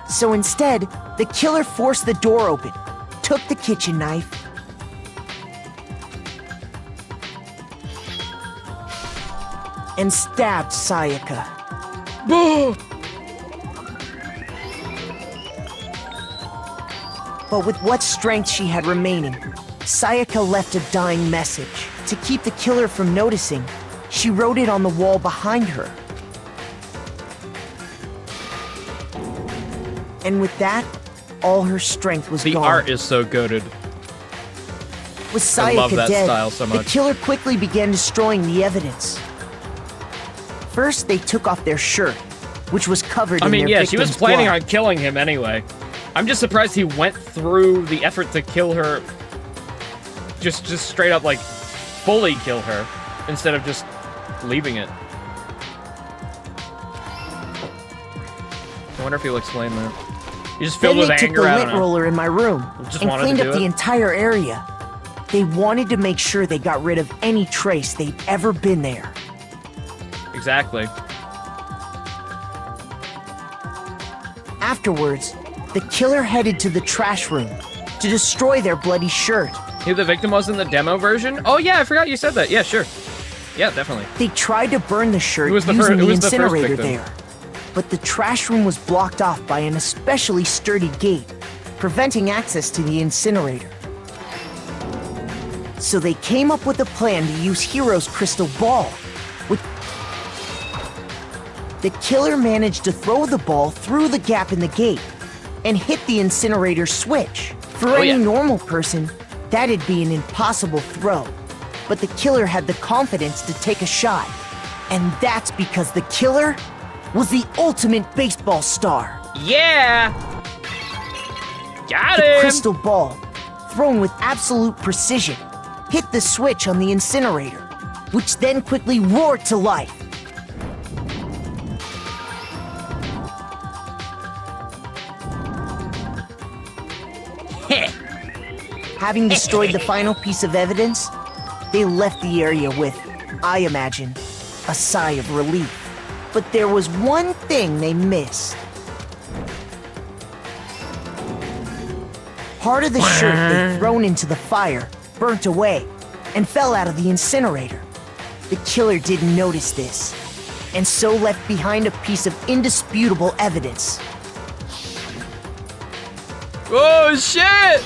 Speaker 13: So instead, the killer forced the door open, took the kitchen knife, and stabbed Sayaka. But with what strength she had remaining, Sayaka left a dying message. To keep the killer from noticing, she wrote it on the wall behind her. And with that, all her strength was
Speaker 1: The
Speaker 13: gone.
Speaker 1: art is so goated.
Speaker 13: With Sayaka
Speaker 1: I love that
Speaker 13: dead,
Speaker 1: style so
Speaker 13: the
Speaker 1: much.
Speaker 13: killer quickly began destroying the evidence. First, they took off their shirt, which was covered
Speaker 1: I
Speaker 13: in
Speaker 1: mean,
Speaker 13: their
Speaker 1: yeah, she was
Speaker 13: victim's
Speaker 1: planning
Speaker 13: blood.
Speaker 1: on killing him anyway. I'm just surprised he went through the effort to kill her. Just straight up, like, fully kill her, instead of just leaving it. I wonder if he'll explain that. He's just filled
Speaker 13: Then
Speaker 1: with
Speaker 13: they took
Speaker 1: anger,
Speaker 13: the
Speaker 1: I
Speaker 13: lint
Speaker 1: don't know.
Speaker 13: roller in my room
Speaker 1: Just
Speaker 13: and
Speaker 1: wanted to
Speaker 13: cleaned
Speaker 1: do
Speaker 13: up the
Speaker 1: it.
Speaker 13: entire area. They wanted to make sure they got rid of any trace they'd ever been there.
Speaker 1: Exactly.
Speaker 13: Afterwards, the killer headed to the trash room to destroy their bloody shirt.
Speaker 1: Who the victim was in the demo version? Oh yeah, I forgot you said that. Yeah, sure. Yeah, definitely.
Speaker 13: They tried to burn the shirt
Speaker 1: Who was the
Speaker 13: using
Speaker 1: who
Speaker 13: the
Speaker 1: was the first
Speaker 13: incinerator
Speaker 1: victim?
Speaker 13: there. But the trash room was blocked off by an especially sturdy gate, preventing access to the incinerator. So they came up with a plan to use Hero's crystal ball. The killer managed to throw the ball through the gap in the gate and hit the incinerator switch. For any normal person, that'd be an impossible throw. But the killer had the confidence to take a shot. And that's because the killer was the ultimate baseball star.
Speaker 1: Yeah! Got
Speaker 13: The
Speaker 1: him!
Speaker 13: crystal ball, thrown with absolute precision, hit the switch on the incinerator, which then quickly roared to life. Having destroyed the final piece of evidence, they left the area with, I imagine, a sigh of relief. But there was one thing they missed. Part of the shirt they'd thrown into the fire burnt away and fell out of the incinerator. The killer didn't notice this, and so left behind a piece of indisputable evidence.
Speaker 1: Oh shit!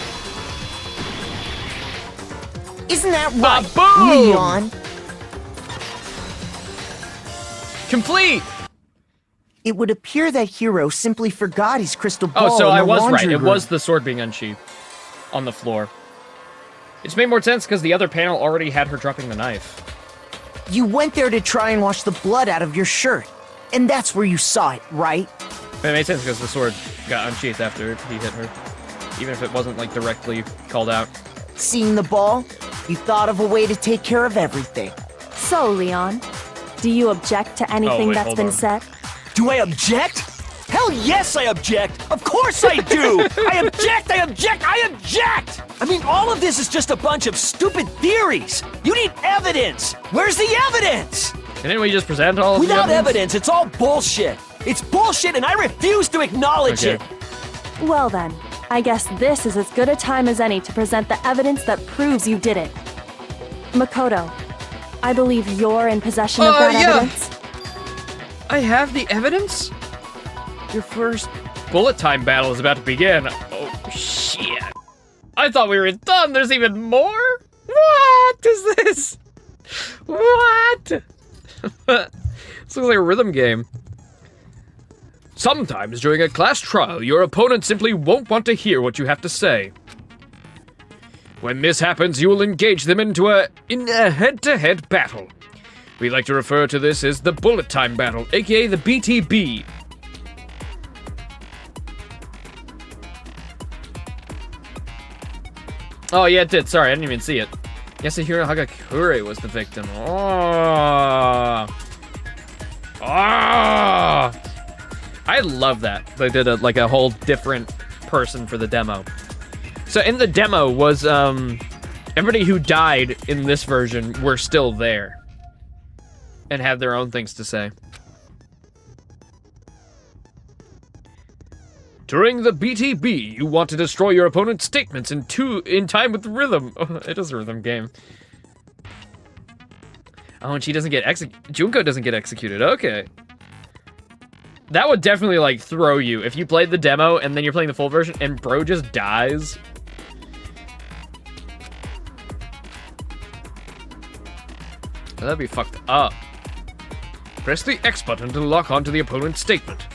Speaker 13: Isn't that right,
Speaker 1: Boom!
Speaker 13: Leon?
Speaker 1: Complete!
Speaker 13: It would appear that Hero simply forgot his crystal ball
Speaker 1: Oh, so
Speaker 13: in
Speaker 1: I
Speaker 13: the
Speaker 1: was right.
Speaker 13: laundry
Speaker 1: It
Speaker 13: room.
Speaker 1: was the sword being unsheathed on the floor. It's made more sense because the other panel already had her dropping the knife.
Speaker 13: You went there to try and wash the blood out of your shirt. And that's where you saw it, right?
Speaker 1: It made sense because the sword got unsheathed after he hit her. Even if it wasn't, like, directly called out.
Speaker 13: Seeing the ball, you thought of a way to take care of everything.
Speaker 15: So, Leon, do you object to anything that's been said?
Speaker 18: Do I object? Hell yes, I object! Of course I do! I object! I mean, all of this is just a bunch of stupid theories! You need evidence! Where's the evidence?
Speaker 1: Didn't we just present all of the
Speaker 18: Without evidence, it's all bullshit! It's bullshit and I refuse to acknowledge it!
Speaker 15: Well then, I guess this is as good a time as any to present the evidence that proves you did it. Makoto, I believe you're in possession of that evidence.
Speaker 1: I have the evidence? Your first bullet time battle is about to begin. Oh, shit. I thought we were done. There's even more? What is this? What? This looks like a rhythm game. Sometimes during a class trial, your opponent simply won't want to hear what you have to say. When this happens, you will engage them in a head-to-head battle. We like to refer to this as the bullet time battle, aka the BTB. Oh, yeah, it did. Sorry, I didn't even see it. Yasuhiro Hagakure was the victim. Oh. Oh. I love that. They did a whole different person for the demo. So in the demo was, everybody who died in this version were still there. And have their own things to say. During the BTB, you want to destroy your opponent's statements in time with rhythm. Oh, it is a rhythm game. Oh, and she doesn't get Junko doesn't get executed. Okay. That would definitely, like, throw you. If you played the demo and then you're playing the full version and bro just dies. That'd be fucked up. Press the X button to lock onto the opponent's statement.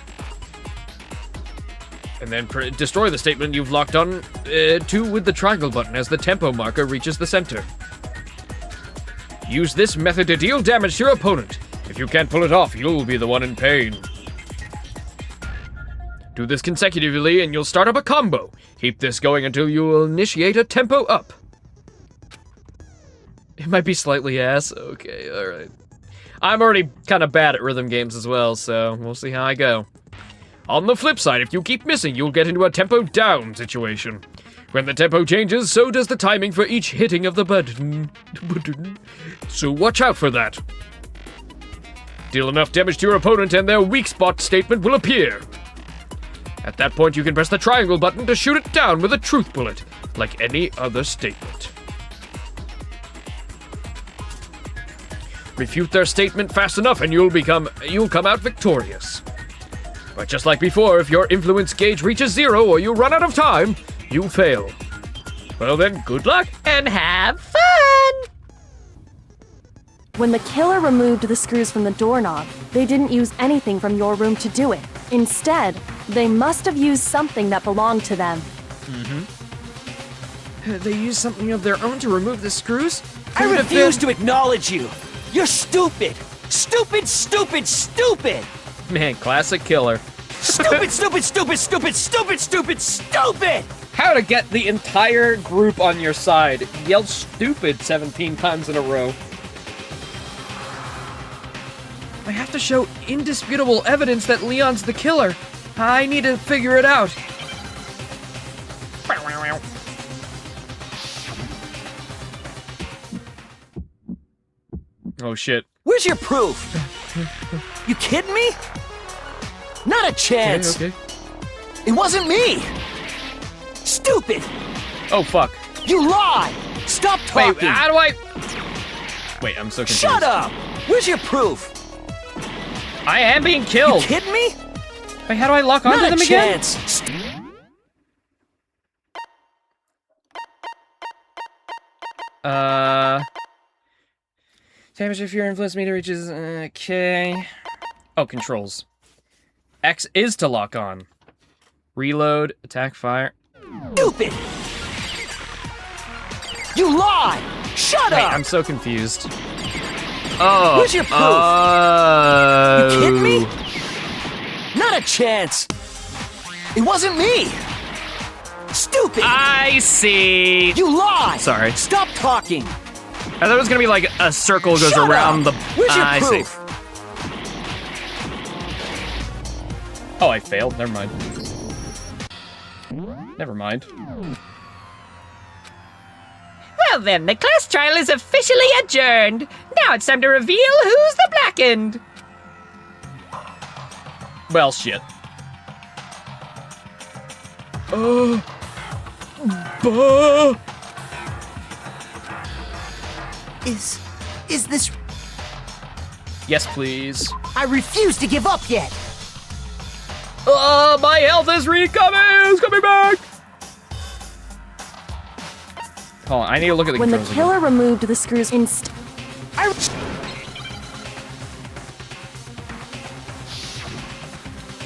Speaker 1: And then destroy the statement you've locked on to with the triangle button as the tempo marker reaches the center. Use this method to deal damage to your opponent. If you can't pull it off, you'll be the one in pain. Do this consecutively and you'll start up a combo. Keep this going until you will initiate a tempo up. It might be slightly ass. Okay, alright. I'm already kind of bad at rhythm games as well, so we'll see how I go. On the flip side, if you keep missing, you'll get into a tempo down situation. When the tempo changes, so does the timing for each hitting of the button. So watch out for that. Deal enough damage to your opponent and their weak spot statement will appear. At that point, you can press the triangle button to shoot it down with a truth bullet, like any other statement. Refute their statement fast enough and you'll come out victorious. But just like before, if your influence gauge reaches 0 or you run out of time, you fail. Well then, good luck and have fun!
Speaker 15: When the killer removed the screws from the doorknob, they didn't use anything from your room to do it. Instead, they must have used something that belonged to them.
Speaker 1: They used something of their own to remove the screws?
Speaker 18: I refuse to acknowledge you! You're stupid! Stupid, stupid, stupid!
Speaker 1: Man, classic killer.
Speaker 18: Stupid, stupid, stupid, stupid, stupid, stupid, stupid!
Speaker 1: How to get the entire group on your side. Yell stupid 17 times in a row. I have to show indisputable evidence that Leon's the killer. I need to figure it out. Oh shit.
Speaker 18: Where's your proof? You kidding me? Not a chance.
Speaker 1: Okay.
Speaker 18: It wasn't me. Stupid.
Speaker 1: Oh fuck.
Speaker 18: You lie. Stop talking.
Speaker 1: Wait, how do I? Wait, I'm so confused.
Speaker 18: Shut up. Where's your proof?
Speaker 1: I am being killed.
Speaker 18: You kidding me?
Speaker 1: Wait, how do I lock onto
Speaker 18: Not
Speaker 1: them
Speaker 18: a
Speaker 1: again?
Speaker 18: chance.
Speaker 1: Damage if your influence meter reaches... Okay. Oh, controls. X is to lock on. Reload, attack, fire.
Speaker 18: Stupid! You lie! Shut
Speaker 1: Wait,
Speaker 18: up!
Speaker 1: I'm so confused. Oh.
Speaker 18: Where's your proof? You kidding me? Not a chance. It wasn't me. Stupid!
Speaker 1: I see.
Speaker 18: You lie!
Speaker 1: Sorry.
Speaker 18: Stop talking.
Speaker 1: I thought it was gonna be like a circle goes
Speaker 18: Shut
Speaker 1: around
Speaker 18: up.
Speaker 1: the.
Speaker 18: Where's your
Speaker 1: I
Speaker 18: proof?
Speaker 1: see. Oh, I failed. Never mind. Never mind.
Speaker 4: Well then, the class trial is officially adjourned. Now it's time to reveal who's the blackened.
Speaker 1: Well, shit.
Speaker 13: Is this...
Speaker 1: Yes, please.
Speaker 13: I refuse to give up yet!
Speaker 1: Oh, my health is recoming! It's coming back! Hold on, I need to look at the
Speaker 15: When the
Speaker 1: controls
Speaker 15: killer removed the screws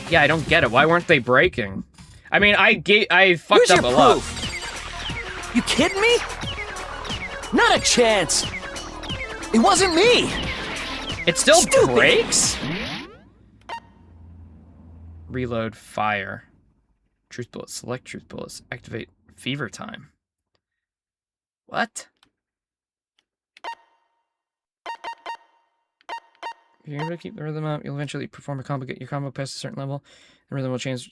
Speaker 1: Yeah, I don't get it. Why weren't they breaking? I mean, I fucked up a lot.
Speaker 18: You kidding me? Not a chance. It wasn't me.
Speaker 1: It still
Speaker 18: Stupid.
Speaker 1: breaks? Reload, fire. Truth bullets, select truth bullets, activate fever time. What? If you're able to keep the rhythm up, you'll eventually perform a combo, get your combo past a certain level, the rhythm will change.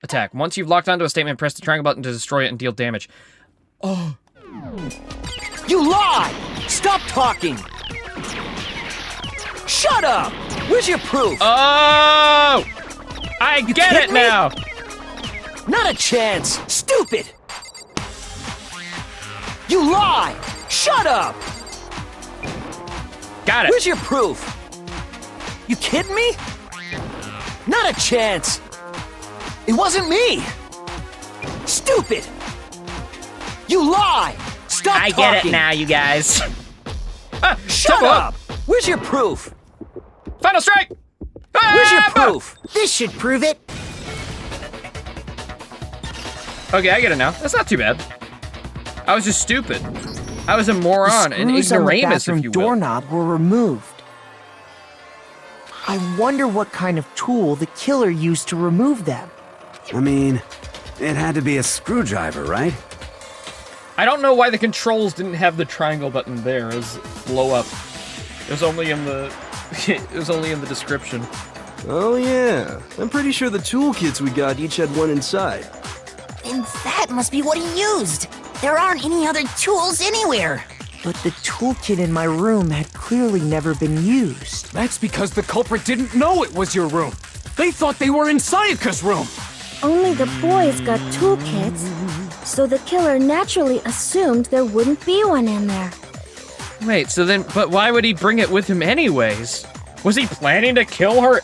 Speaker 1: Attack. Once you've locked onto a statement, press the triangle button to destroy it and deal damage. Oh.
Speaker 18: You lie! Stop talking! Shut up! Where's your proof?
Speaker 1: Oh! I get it now!
Speaker 18: Not a chance! Stupid! You lie! Shut up!
Speaker 1: Got it.
Speaker 18: Where's your proof? You kidding me? Not a chance! It wasn't me! Stupid! You lie! Stop
Speaker 4: I
Speaker 18: talking!
Speaker 4: get it now, you guys.
Speaker 18: Shut up! Where's your proof?
Speaker 1: Final strike!
Speaker 18: Where's your proof?
Speaker 13: This should prove it.
Speaker 1: Okay, I get it now. That's not too bad. I was just stupid. I was a moron, an
Speaker 13: The screws on the
Speaker 1: ignoramus,
Speaker 13: bathroom
Speaker 1: if you will.
Speaker 13: doorknob were removed. I wonder what kind of tool the killer used to remove them.
Speaker 9: I mean, it had to be a screwdriver, right?
Speaker 1: I don't know why the controls didn't have the triangle button there as blow up. It was only in the it was only in the description.
Speaker 2: Oh yeah, I'm pretty sure the toolkits we got each had one inside.
Speaker 8: And that must be what he used. There aren't any other tools anywhere.
Speaker 13: But the toolkit in my room had clearly never been used.
Speaker 14: That's because the culprit didn't know it was your room. They thought they were in Sayaka's room.
Speaker 6: Only the boys got toolkits, so the killer naturally assumed there wouldn't be one in there.
Speaker 1: Wait, so then, but why would he bring it with him anyways? Was he planning to kill her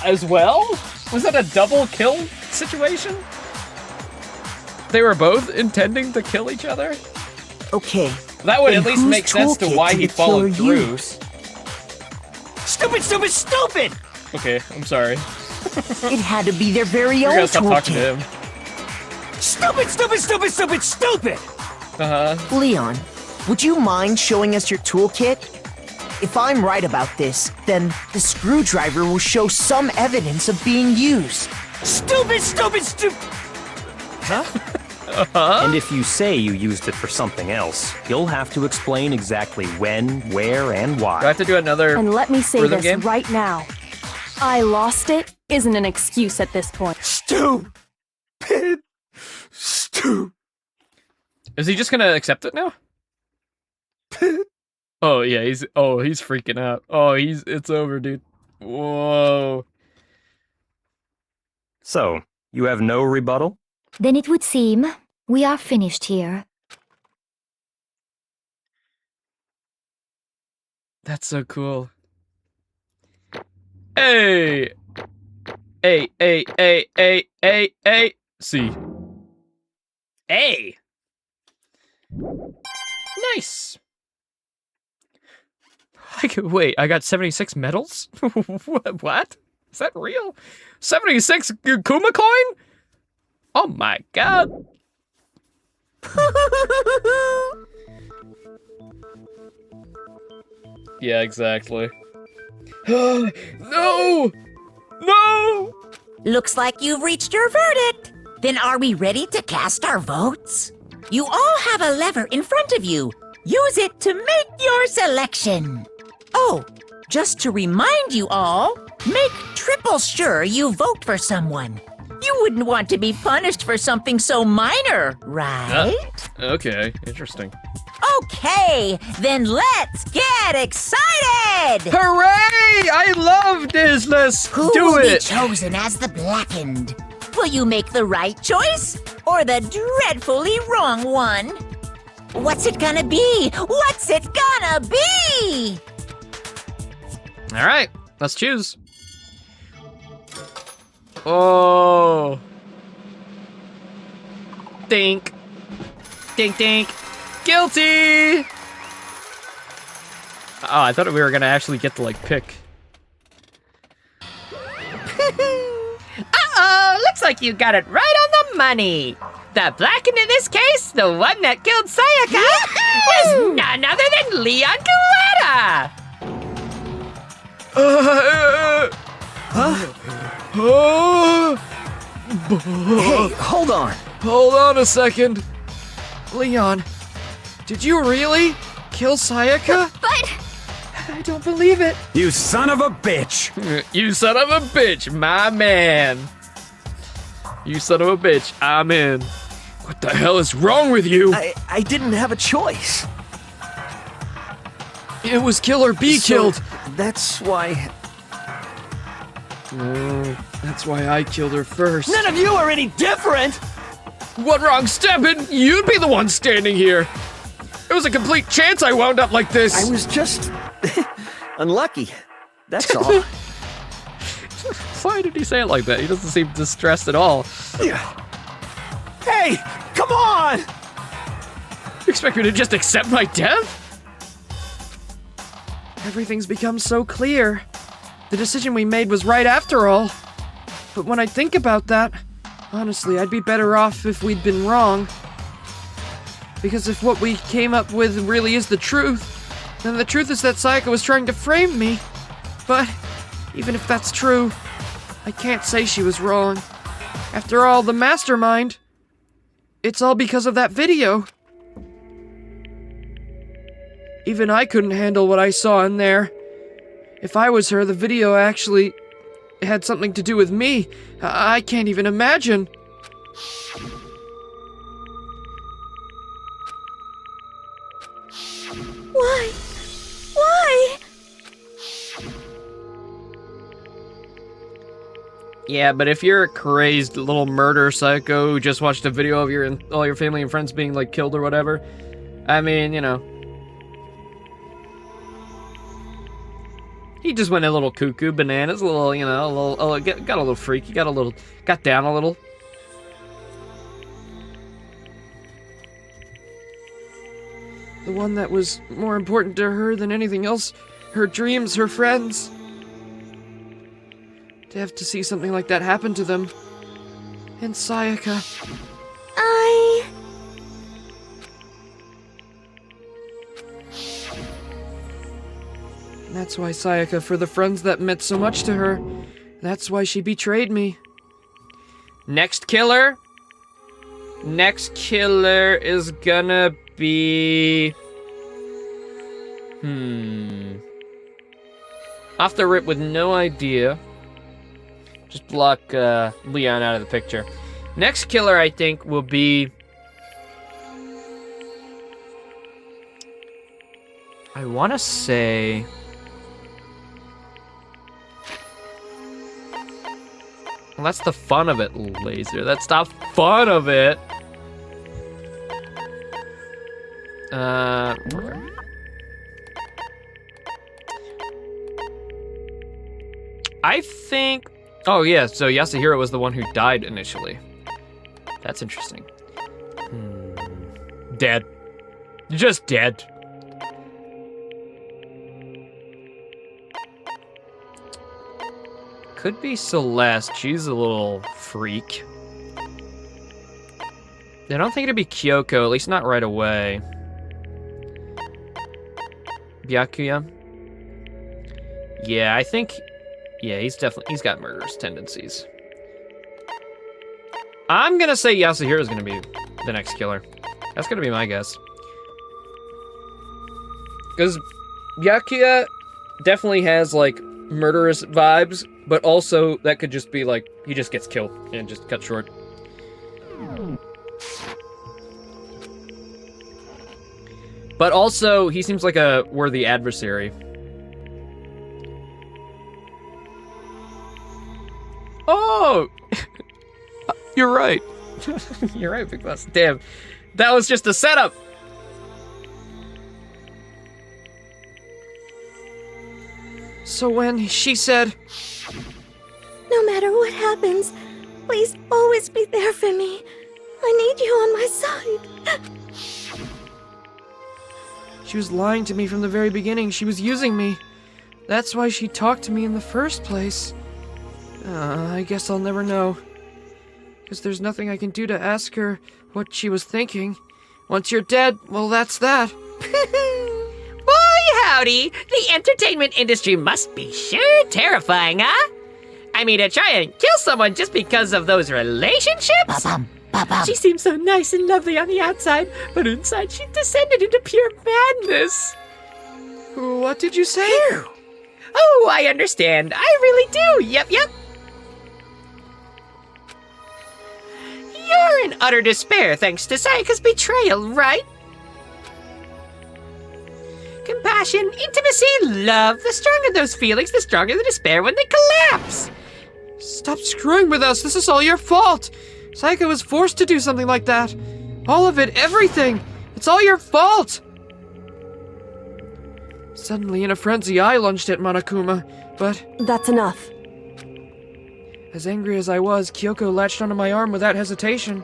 Speaker 1: as well? Was that a double kill situation? They were both intending to kill each other?
Speaker 13: Okay.
Speaker 1: That would
Speaker 13: then
Speaker 1: at least
Speaker 13: whose
Speaker 1: make sense to
Speaker 13: toolkit
Speaker 1: why
Speaker 13: did
Speaker 1: he
Speaker 13: the killer
Speaker 1: followed through.
Speaker 13: use?
Speaker 18: Stupid, stupid, stupid!
Speaker 1: Okay, I'm sorry.
Speaker 13: It had to be their very
Speaker 1: You
Speaker 13: own
Speaker 1: gotta stop talking to
Speaker 13: toolkit.
Speaker 1: him.
Speaker 18: Stupid, stupid, stupid, stupid, stupid!
Speaker 1: Uh-huh.
Speaker 13: Leon, would you mind showing us your toolkit? If I'm right about this, then the screwdriver will show some evidence of being used.
Speaker 18: Stupid, stupid, stupid!
Speaker 17: Huh? And if you say you used it for something else, you'll have to explain exactly when, where, and why.
Speaker 1: Do I have to do another
Speaker 15: And let me say
Speaker 1: rhythm
Speaker 15: this
Speaker 1: game?
Speaker 15: right now. I lost it isn't an excuse at this point.
Speaker 18: Stupid! Stupid!
Speaker 1: Is he just gonna accept it now? Oh yeah, he's freaking out. Oh, it's over, dude. Whoa.
Speaker 17: So, you have no rebuttal?
Speaker 7: Then it would seem we are finished here.
Speaker 1: That's so cool. Hey! Hey, hey, hey, hey, hey, hey!
Speaker 10: C.
Speaker 1: A. Nice. Wait, I got 76 medals? What? Is that real? 76 Kuma coin? Oh my god. Yeah, exactly. No! No!
Speaker 8: Looks like you've reached your verdict. Then are we ready to cast our votes? You all have a lever in front of you. Use it to make your selection. Oh, just to remind you all, make triple sure you vote for someone. You wouldn't want to be punished for something so minor, right?
Speaker 10: Okay, interesting.
Speaker 8: Okay, then let's get excited!
Speaker 1: Hooray! I love this! Let's
Speaker 8: Who
Speaker 1: do
Speaker 8: will be
Speaker 1: it!
Speaker 8: chosen as the Blackened? Will you make the right choice or the dreadfully wrong one? What's it gonna be? What's it gonna be?
Speaker 1: Alright, let's choose. Oh. Dink. Dink dink. Guilty! Oh, I thought we were gonna actually get to, like, pick.
Speaker 4: Uh-oh, looks like you got it right on the money. The Blackened in this case, the one that killed Sayaka, was none other than Leon Kawada.
Speaker 2: Hey, hold on.
Speaker 1: Hold on a second. Leon, did you really kill Sayaka?
Speaker 19: But
Speaker 1: I don't believe it.
Speaker 9: You son of a bitch!
Speaker 10: You son of a bitch, my man. You son of a bitch, I'm in. What the hell is wrong with you?
Speaker 18: I didn't have a choice.
Speaker 1: It was Killer B killed.
Speaker 18: That's why...
Speaker 1: That's why I killed her first.
Speaker 18: None of you are any different!
Speaker 10: What wrong stepping? You'd be the one standing here. It was a complete chance I wound up like this.
Speaker 18: I was just... unlucky. That's all.
Speaker 10: Why did he say it like that? He doesn't seem distressed at all.
Speaker 18: Hey, come on!
Speaker 10: You expect me to just accept my death?
Speaker 5: Everything's become so clear. The decision we made was right after all. But when I think about that, honestly, I'd be better off if we'd been wrong. Because if what we came up with really is the truth, then the truth is that Sayaka was trying to frame me. But even if that's true, I can't say she was wrong. After all, the mastermind, it's all because of that video. Even I couldn't handle what I saw in there. If I was her, the video actually had something to do with me. I can't even imagine.
Speaker 6: Why? Why?
Speaker 1: Yeah, but if you're a crazed little murder psycho who just watched a video of all your family and friends being, like, killed or whatever, I mean, you know. He just went a little cuckoo, bananas, a little, you know, got a little freaky, got down a little.
Speaker 5: The one that was more important to her than anything else, her dreams, her friends. To have to see something like that happen to them. And Sayaka. That's why Sayaka, for the friends that meant so much to her, that's why she betrayed me.
Speaker 1: Next killer is gonna be... Off the rip with no idea. Just block Leon out of the picture. Next killer, I think, will be... I want to say... Well, that's the fun of it, Laser. That's the fun of it. Okay. I think... Oh, yeah, so Yasuhiro was the one who died initially. That's interesting. Dead. Just dead. Could be Celeste. She's a little freak. I don't think it'd be Kyoko, at least not right away. Byakuya? Yeah, I think... Yeah, he's got murderous tendencies. I'm gonna say Yasuhiro is gonna be the next killer. That's gonna be my guess. Because Byakuya definitely has, like, murderous vibes, but also that could just be, like, he just gets killed and just cut short. But also, he seems like a worthy adversary. Oh! You're right. You're right, Big Boss. Damn. That was just a setup! So when she said...
Speaker 6: No matter what happens, please always be there for me. I need you on my side.
Speaker 5: She was lying to me from the very beginning. She was using me. That's why she talked to me in the first place. I guess I'll never know. Because there's nothing I can do to ask her what she was thinking. Once you're dead, well, that's that.
Speaker 4: Boy, howdy! The entertainment industry must be sure terrifying, huh? I mean, to try and kill someone just because of those relationships? She seems so nice and lovely on the outside, but inside she descended into pure madness.
Speaker 5: What did you say?
Speaker 4: Oh, I understand. I really do. Yep. You're in utter despair thanks to Sayaka's betrayal, right? Compassion, intimacy, love. The stronger those feelings, the stronger the despair when they collapse.
Speaker 5: Stop screwing with us. This is all your fault. Sayaka was forced to do something like that. All of it, everything. It's all your fault. Suddenly, in a frenzy, I lunged at Monokuma, but...
Speaker 15: That's enough.
Speaker 5: As angry as I was, Kyoko latched onto my arm without hesitation.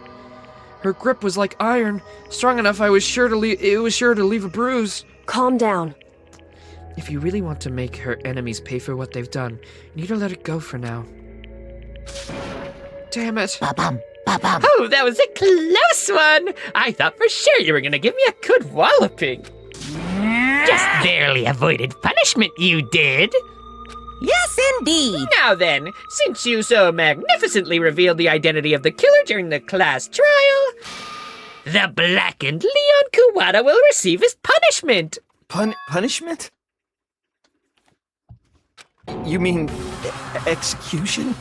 Speaker 5: Her grip was like iron, strong enough it was sure to leave a bruise.
Speaker 15: Calm down.
Speaker 5: If you really want to make her enemies pay for what they've done, you need to let it go for now. Damn it.
Speaker 4: Oh, that was a close one. I thought for sure you were gonna give me a good walloping. Just barely avoided punishment, you did.
Speaker 8: Yes, indeed.
Speaker 4: Now then, since you so magnificently revealed the identity of the killer during the class trial, the blackened Leon Kuwata will receive his punishment.
Speaker 18: Punishment? You mean execution?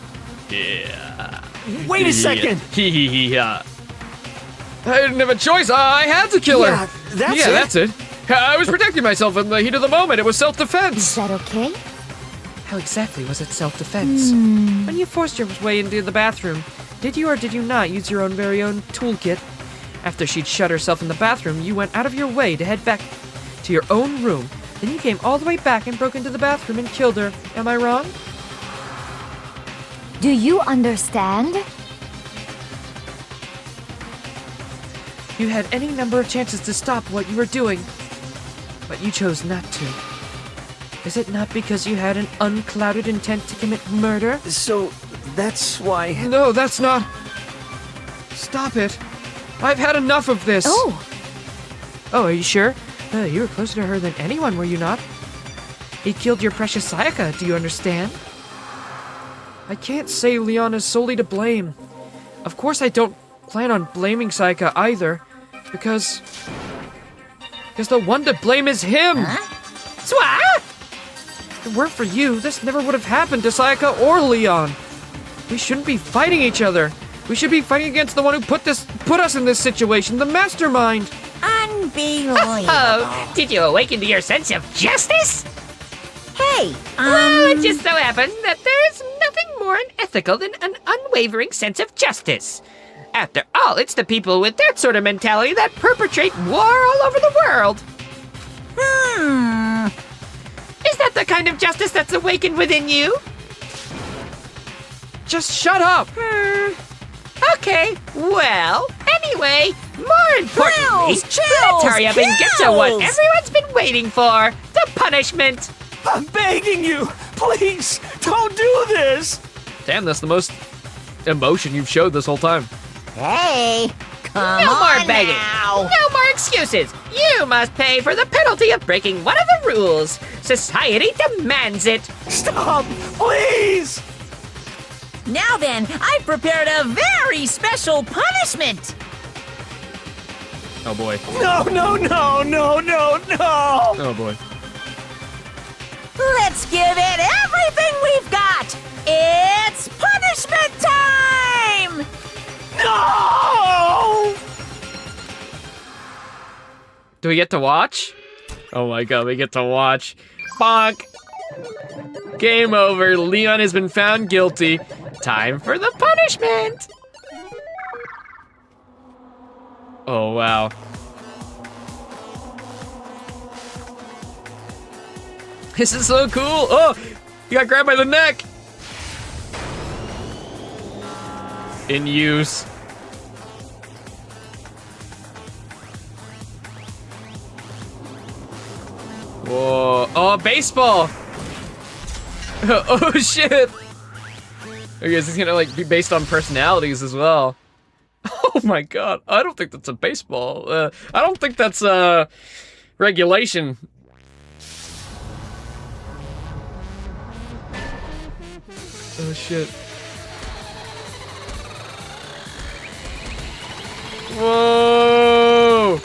Speaker 1: Yeah.
Speaker 18: Wait a second!
Speaker 1: Yeah. I didn't have a choice. I had to kill her.
Speaker 18: Yeah,
Speaker 1: that's it. I was protecting myself in the heat of the moment. It was self-defense.
Speaker 7: Is that okay?
Speaker 5: How exactly was it self-defense? When you forced your way into the bathroom, did you or did you not use your very own toolkit? After she'd shut herself in the bathroom, you went out of your way to head back to your own room. Then you came all the way back and broke into the bathroom and killed her. Am I wrong?
Speaker 7: Do you understand?
Speaker 5: You had any number of chances to stop what you were doing, but you chose not to. Is it not because you had an unclouded intent to commit murder?
Speaker 18: So, that's why...
Speaker 5: No, that's not... Stop it. I've had enough of this. Oh, are you sure? You were closer to her than anyone, were you not? He killed your precious Sayaka, do you understand? I can't say Leon is solely to blame. Of course I don't plan on blaming Sayaka either, because the one to blame is him!
Speaker 4: Swat!
Speaker 5: If it weren't for you, this never would have happened to Sayaka or Leon. We shouldn't be fighting each other. We should be fighting against the one who put us in this situation, the mastermind.
Speaker 8: Unbelievable.
Speaker 4: Oh, did you awaken to your sense of justice?
Speaker 8: Hey,
Speaker 4: Well, it just so happens that there's nothing more unethical than an unwavering sense of justice. After all, it's the people with that sort of mentality that perpetrate war all over the world. Is that the kind of justice that's awakened within you?
Speaker 5: Just shut up!
Speaker 4: Okay, well, anyway, more importantly,
Speaker 8: Chills,
Speaker 4: let's hurry up and get to what
Speaker 8: chills.
Speaker 4: everyone's been waiting for, the punishment.
Speaker 18: I'm begging you, please, don't do this.
Speaker 10: Damn, that's the most emotion you've showed this whole time.
Speaker 8: Hey, come
Speaker 4: No
Speaker 8: on
Speaker 4: more begging.
Speaker 8: now.
Speaker 4: No more excuses. You must pay for the penalty of breaking one of the rules. Society demands it.
Speaker 18: Stop, please.
Speaker 8: Now then, I've prepared a very special punishment.
Speaker 10: Oh boy.
Speaker 18: No, no, no, no, no, no.
Speaker 10: Oh boy.
Speaker 8: Let's give it everything we've got. It's punishment time.
Speaker 18: No!
Speaker 10: Do we get to watch? Oh my god, we get to watch. Bonk! Game over. Leon has been found guilty. Time for the punishment! Oh wow. This is so cool! Oh! You got grabbed by the neck! In use. Whoa. Oh, baseball! Oh shit! I guess it's gonna like be based on personalities as well. Oh my god, I don't think that's a baseball. I don't think that's regulation. Oh shit. Whoa!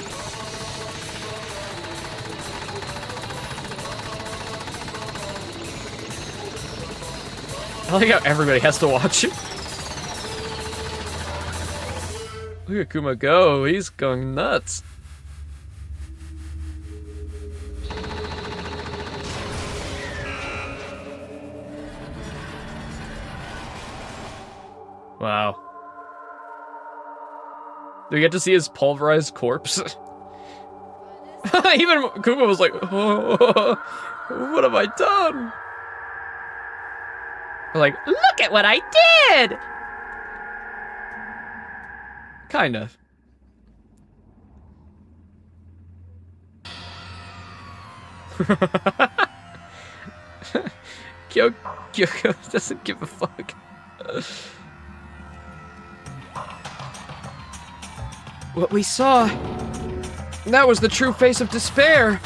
Speaker 10: I like how everybody has to watch it. Look at Kuma go, he's going nuts. Wow. Do we get to see his pulverized corpse? Even Kuma was like, oh, what have I done? Like,
Speaker 4: Look at what I did!
Speaker 10: kind of. Kyoko doesn't give a fuck. What we saw, that was the true face of despair.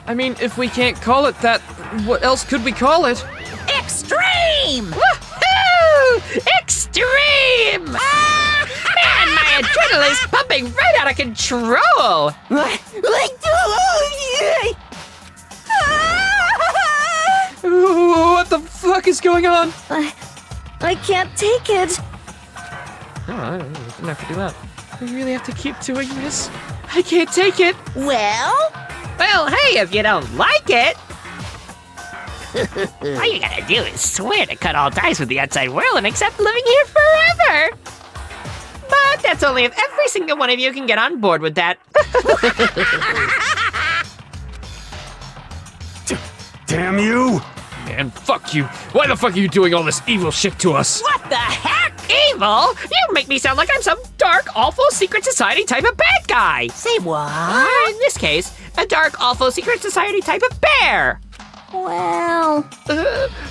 Speaker 10: I mean, if we can't call it that, what else could we call it?
Speaker 8: Extreme!
Speaker 4: Woohoo! Extreme! Man, my adrenaline's pumping right out of control!
Speaker 10: What the fuck is going on?
Speaker 6: I can't take it.
Speaker 10: No, I didn't have to do that. We really have to keep doing this. I can't take it.
Speaker 8: Well,
Speaker 4: hey, if you don't like it, all you gotta do is swear to cut all ties with the outside world and accept living here forever. But that's only if every single one of you can get on board with that.
Speaker 9: Damn you!
Speaker 10: Man, fuck you. Why the fuck are you doing all this evil shit to us?
Speaker 4: What the heck? Evil? You make me sound like I'm some dark, awful secret society type of bad guy.
Speaker 8: Say what?
Speaker 4: In this case, a dark, awful secret society type of bear.
Speaker 6: Well,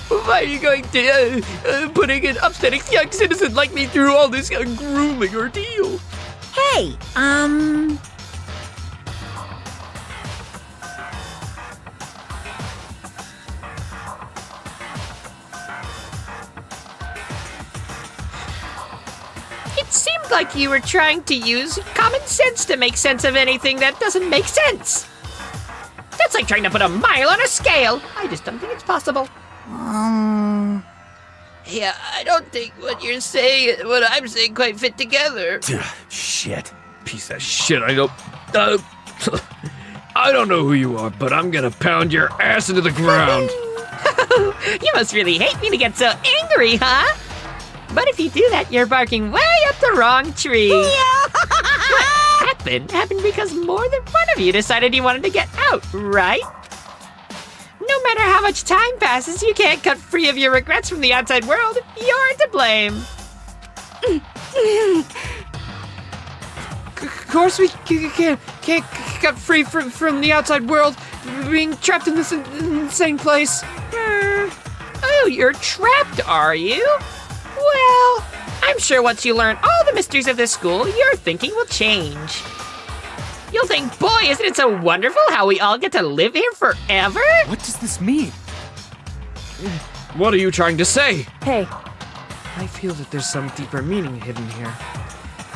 Speaker 10: Why are you going to putting an upstanding young citizen like me through all this grueling ordeal?
Speaker 8: Hey,
Speaker 4: It seemed like you were trying to use common sense to make sense of anything that doesn't make sense. That's like trying to put a mile on a scale. I just don't think it's possible.
Speaker 5: Yeah, I don't think what you're saying and what I'm saying quite fit together.
Speaker 9: Shit.
Speaker 10: Piece of shit, I don't know who you are, but I'm gonna pound your ass into the ground.
Speaker 4: You must really hate me to get so angry, huh? But if you do that, you're barking way up the wrong tree. What happened because more than one of you decided you wanted to get out, right? No matter how much time passes, you can't cut free of your regrets from the outside world. You're to blame.
Speaker 5: Of course we can't get free from the outside world, being trapped in this insane place.
Speaker 4: Oh, you're trapped, are you? Well, I'm sure once you learn all the mysteries of this school, your thinking will change. You'll think, boy, isn't it so wonderful how we all get to live here forever?
Speaker 14: What does this mean?
Speaker 10: What are you trying to say?
Speaker 15: Hey.
Speaker 5: I feel that there's some deeper meaning hidden here.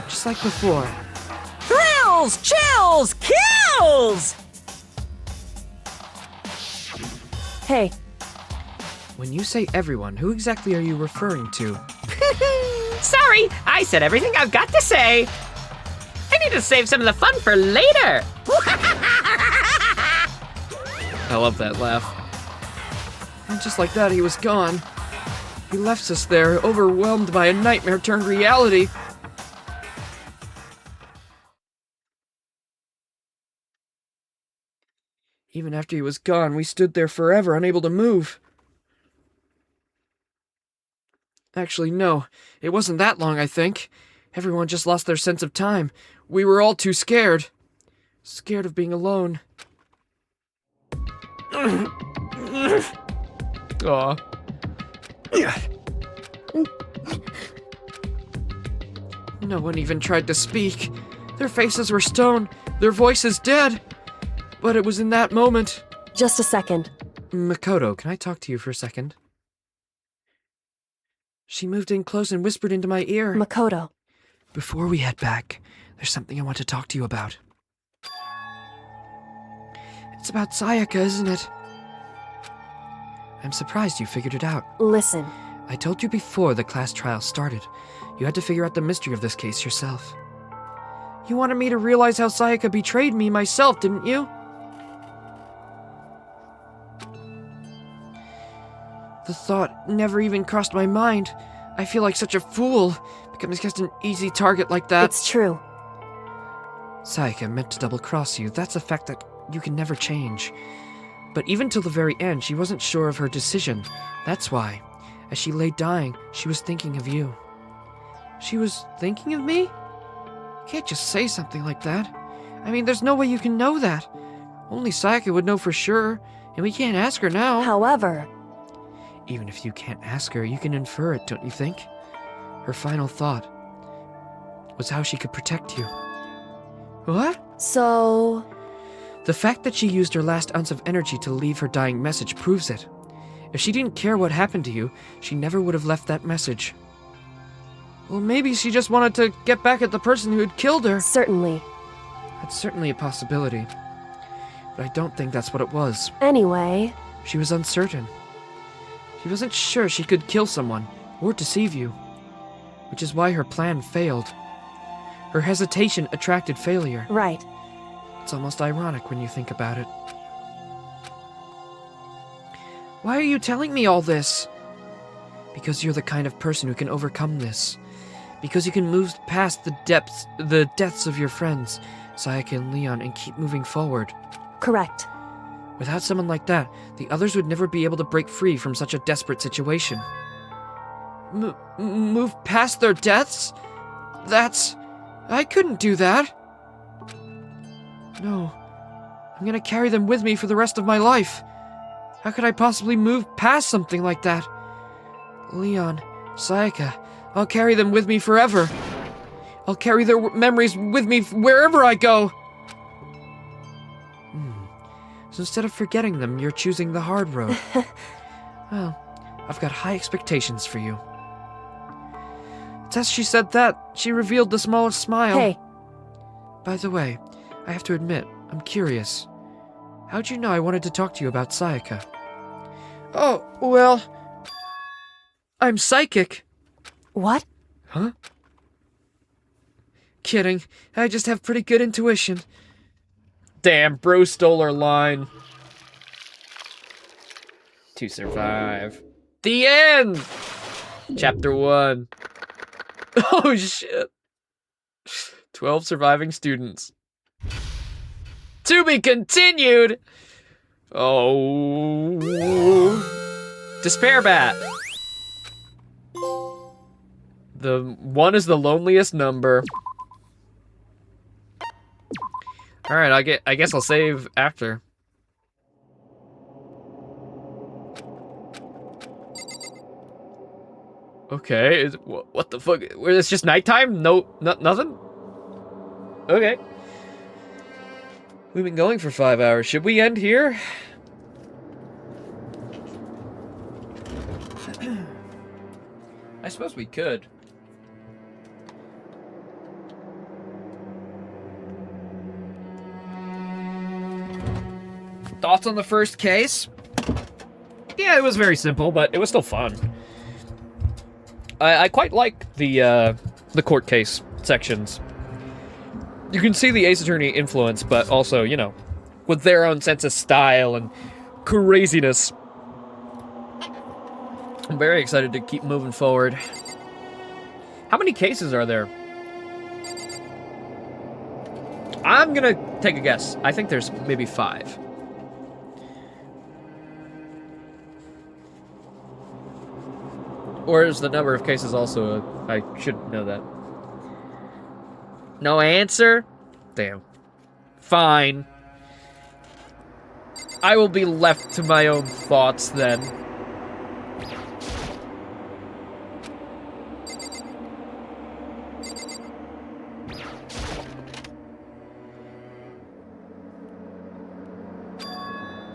Speaker 5: Just like before.
Speaker 8: Thrills, chills, kills!
Speaker 15: Hey.
Speaker 5: When you say everyone, who exactly are you referring to?
Speaker 4: Sorry, I said everything I've got to say. I need to save some of the fun for later.
Speaker 5: I love that laugh. And just like that, he was gone. He left us there, overwhelmed by a nightmare turned reality. Even after he was gone, we stood there forever, unable to move. Actually, no. It wasn't that long, I think. Everyone just lost their sense of time. We were all too scared. Scared of being alone. Aw. No one even tried to speak. Their faces were stone, their voices dead. But it was in that moment.
Speaker 15: Just a second.
Speaker 5: Makoto, can I talk to you for a second? She moved in close and whispered into my ear.
Speaker 15: Makoto.
Speaker 5: Before we head back, there's something I want to talk to you about. It's about Sayaka, isn't it? I'm surprised you figured it out.
Speaker 15: Listen.
Speaker 5: I told you before the class trial started. You had to figure out the mystery of this case yourself. You wanted me to realize how Sayaka betrayed me myself, didn't you? The thought never even crossed my mind. I feel like such a fool, becoming just an easy target like that.
Speaker 15: It's true.
Speaker 5: Sayaka meant to double-cross you. That's a fact that you can never change. But even till the very end, she wasn't sure of her decision. That's why, as she lay dying, she was thinking of you. She was thinking of me? You can't just say something like that. I mean, there's no way you can know that. Only Sayaka would know for sure, and we can't ask her now.
Speaker 15: However...
Speaker 5: Even if you can't ask her, you can infer it, don't you think? Her final thought was how she could protect you. What?
Speaker 15: So...
Speaker 5: The fact that she used her last ounce of energy to leave her dying message proves it. If she didn't care what happened to you, she never would have left that message. Well, maybe she just wanted to get back at the person who had killed her.
Speaker 15: Certainly.
Speaker 5: That's certainly a possibility. But I don't think that's what it was.
Speaker 15: Anyway...
Speaker 5: She was uncertain. She wasn't sure she could kill someone, or deceive you. Which is why her plan failed. Her hesitation attracted failure.
Speaker 15: Right.
Speaker 5: It's almost ironic when you think about it. Why are you telling me all this? Because you're the kind of person who can overcome this. Because you can move past the deaths of your friends, Sayaka and Leon, and keep moving forward.
Speaker 15: Correct.
Speaker 5: Without someone like that, the others would never be able to break free from such a desperate situation. Move past their deaths? I couldn't do that. No. I'm gonna carry them with me for the rest of my life. How could I possibly move past something like that? Leon, Sayaka, I'll carry them with me forever. I'll carry their memories with me wherever I go. So instead of forgetting them, you're choosing the hard road. Well, I've got high expectations for you. It's as she said that, she revealed the smallest smile.
Speaker 15: Hey.
Speaker 5: By the way, I have to admit, I'm curious. How'd you know I wanted to talk to you about Sayaka? Oh, well... I'm psychic.
Speaker 15: What?
Speaker 5: Huh? Kidding. I just have pretty good intuition.
Speaker 1: Damn, bro stole her line. To survive. The end! Chapter 1. Oh shit. 12 surviving students. To be continued! Oh. Despair Bat. The 1 is the loneliest number. Alright, I guess I'll save after. Okay, what the fuck? It's just nighttime? No, nothing? Okay. We've been going for 5 hours. Should we end here? I suppose we could. Thoughts on the first case? Yeah, it was very simple, but it was still fun. I quite like the court case sections. You can see the Ace Attorney influence, but also, you know, with their own sense of style and craziness. I'm very excited to keep moving forward. How many cases are there? I'm gonna take a guess. I think there's maybe 5. Or is the number of cases also I should know that. No answer? Damn. Fine. I will be left to my own thoughts then.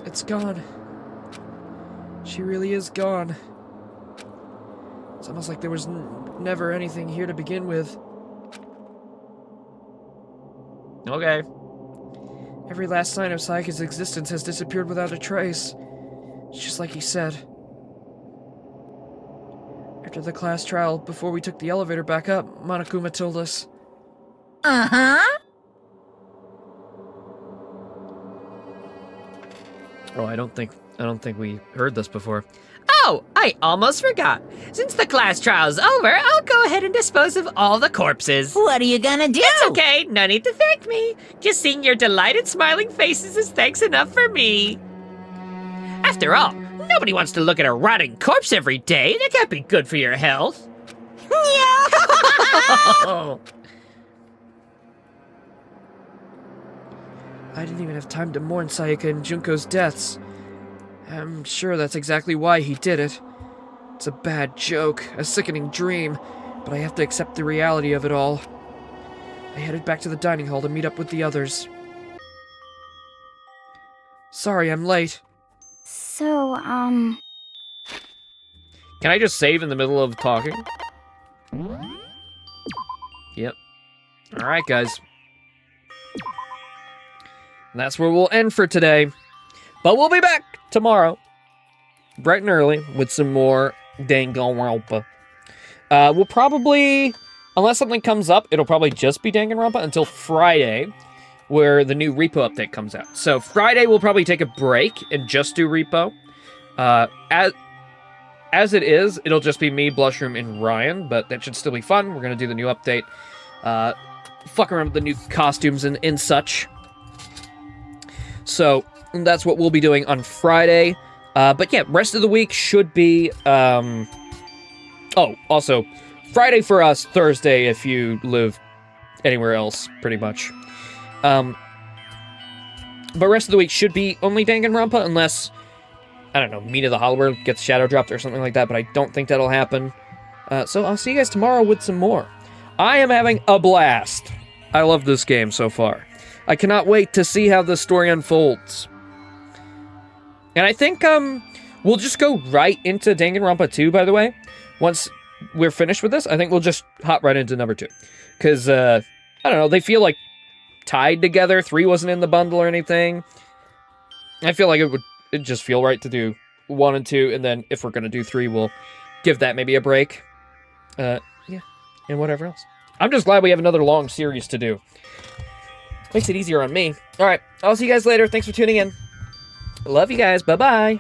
Speaker 1: It's gone. She really is gone. It's almost like there was never anything here to begin with. Okay. Every last sign of Sayaka's existence has disappeared without a trace. It's just like he said. After the class trial, before we took the elevator back up, Monokuma told us.
Speaker 8: Uh-huh.
Speaker 1: Oh, I don't think we heard this before.
Speaker 4: Oh, I almost forgot. Since the class trial's over, I'll go ahead and dispose of all the corpses.
Speaker 8: What are you gonna do?
Speaker 4: It's okay, no need to thank me. Just seeing your delighted smiling faces is thanks enough for me. After all, nobody wants to look at a rotting corpse every day. That can't be good for your health.
Speaker 1: Oh. I didn't even have time to mourn Sayaka and Junko's deaths. I'm sure that's exactly why he did it. It's a bad joke, a sickening dream, but I have to accept the reality of it all. I headed back to the dining hall to meet up with the others. Sorry, I'm late.
Speaker 19: So,
Speaker 1: Can I just save in the middle of talking? Yep. Alright, guys. And that's where we'll end for today. But we'll be back tomorrow, bright and early, with some more Danganronpa. We'll probably, unless something comes up, it'll probably just be Danganronpa until Friday, where the new Repo update comes out. So Friday we'll probably take a break and just do Repo. As it is, it'll just be me, Blushroom, and Ryan, but that should still be fun. We're gonna do the new update. Fuck around with the new costumes and such. So that's what we'll be doing on Friday. But yeah, rest of the week should be... Oh, also, Friday for us, Thursday if you live anywhere else, pretty much. But rest of the week should be only Danganronpa, unless, I don't know, Mina the Hollower gets shadow dropped or something like that, but I don't think that'll happen. So I'll see you guys tomorrow with some more. I am having a blast. I love this game so far. I cannot wait to see how the story unfolds. And I think we'll just go right into Danganronpa 2, by the way. Once we're finished with this, I think we'll just hop right into number 2. Because, I don't know, they feel like tied together. 3 wasn't in the bundle or anything. I feel like it'd just feel right to do 1 and 2, and then if we're going to do 3, we'll give that maybe a break. Yeah, and whatever else. I'm just glad we have another long series to do. Makes it easier on me. Alright, I'll see you guys later. Thanks for tuning in. Love you guys. Bye-bye.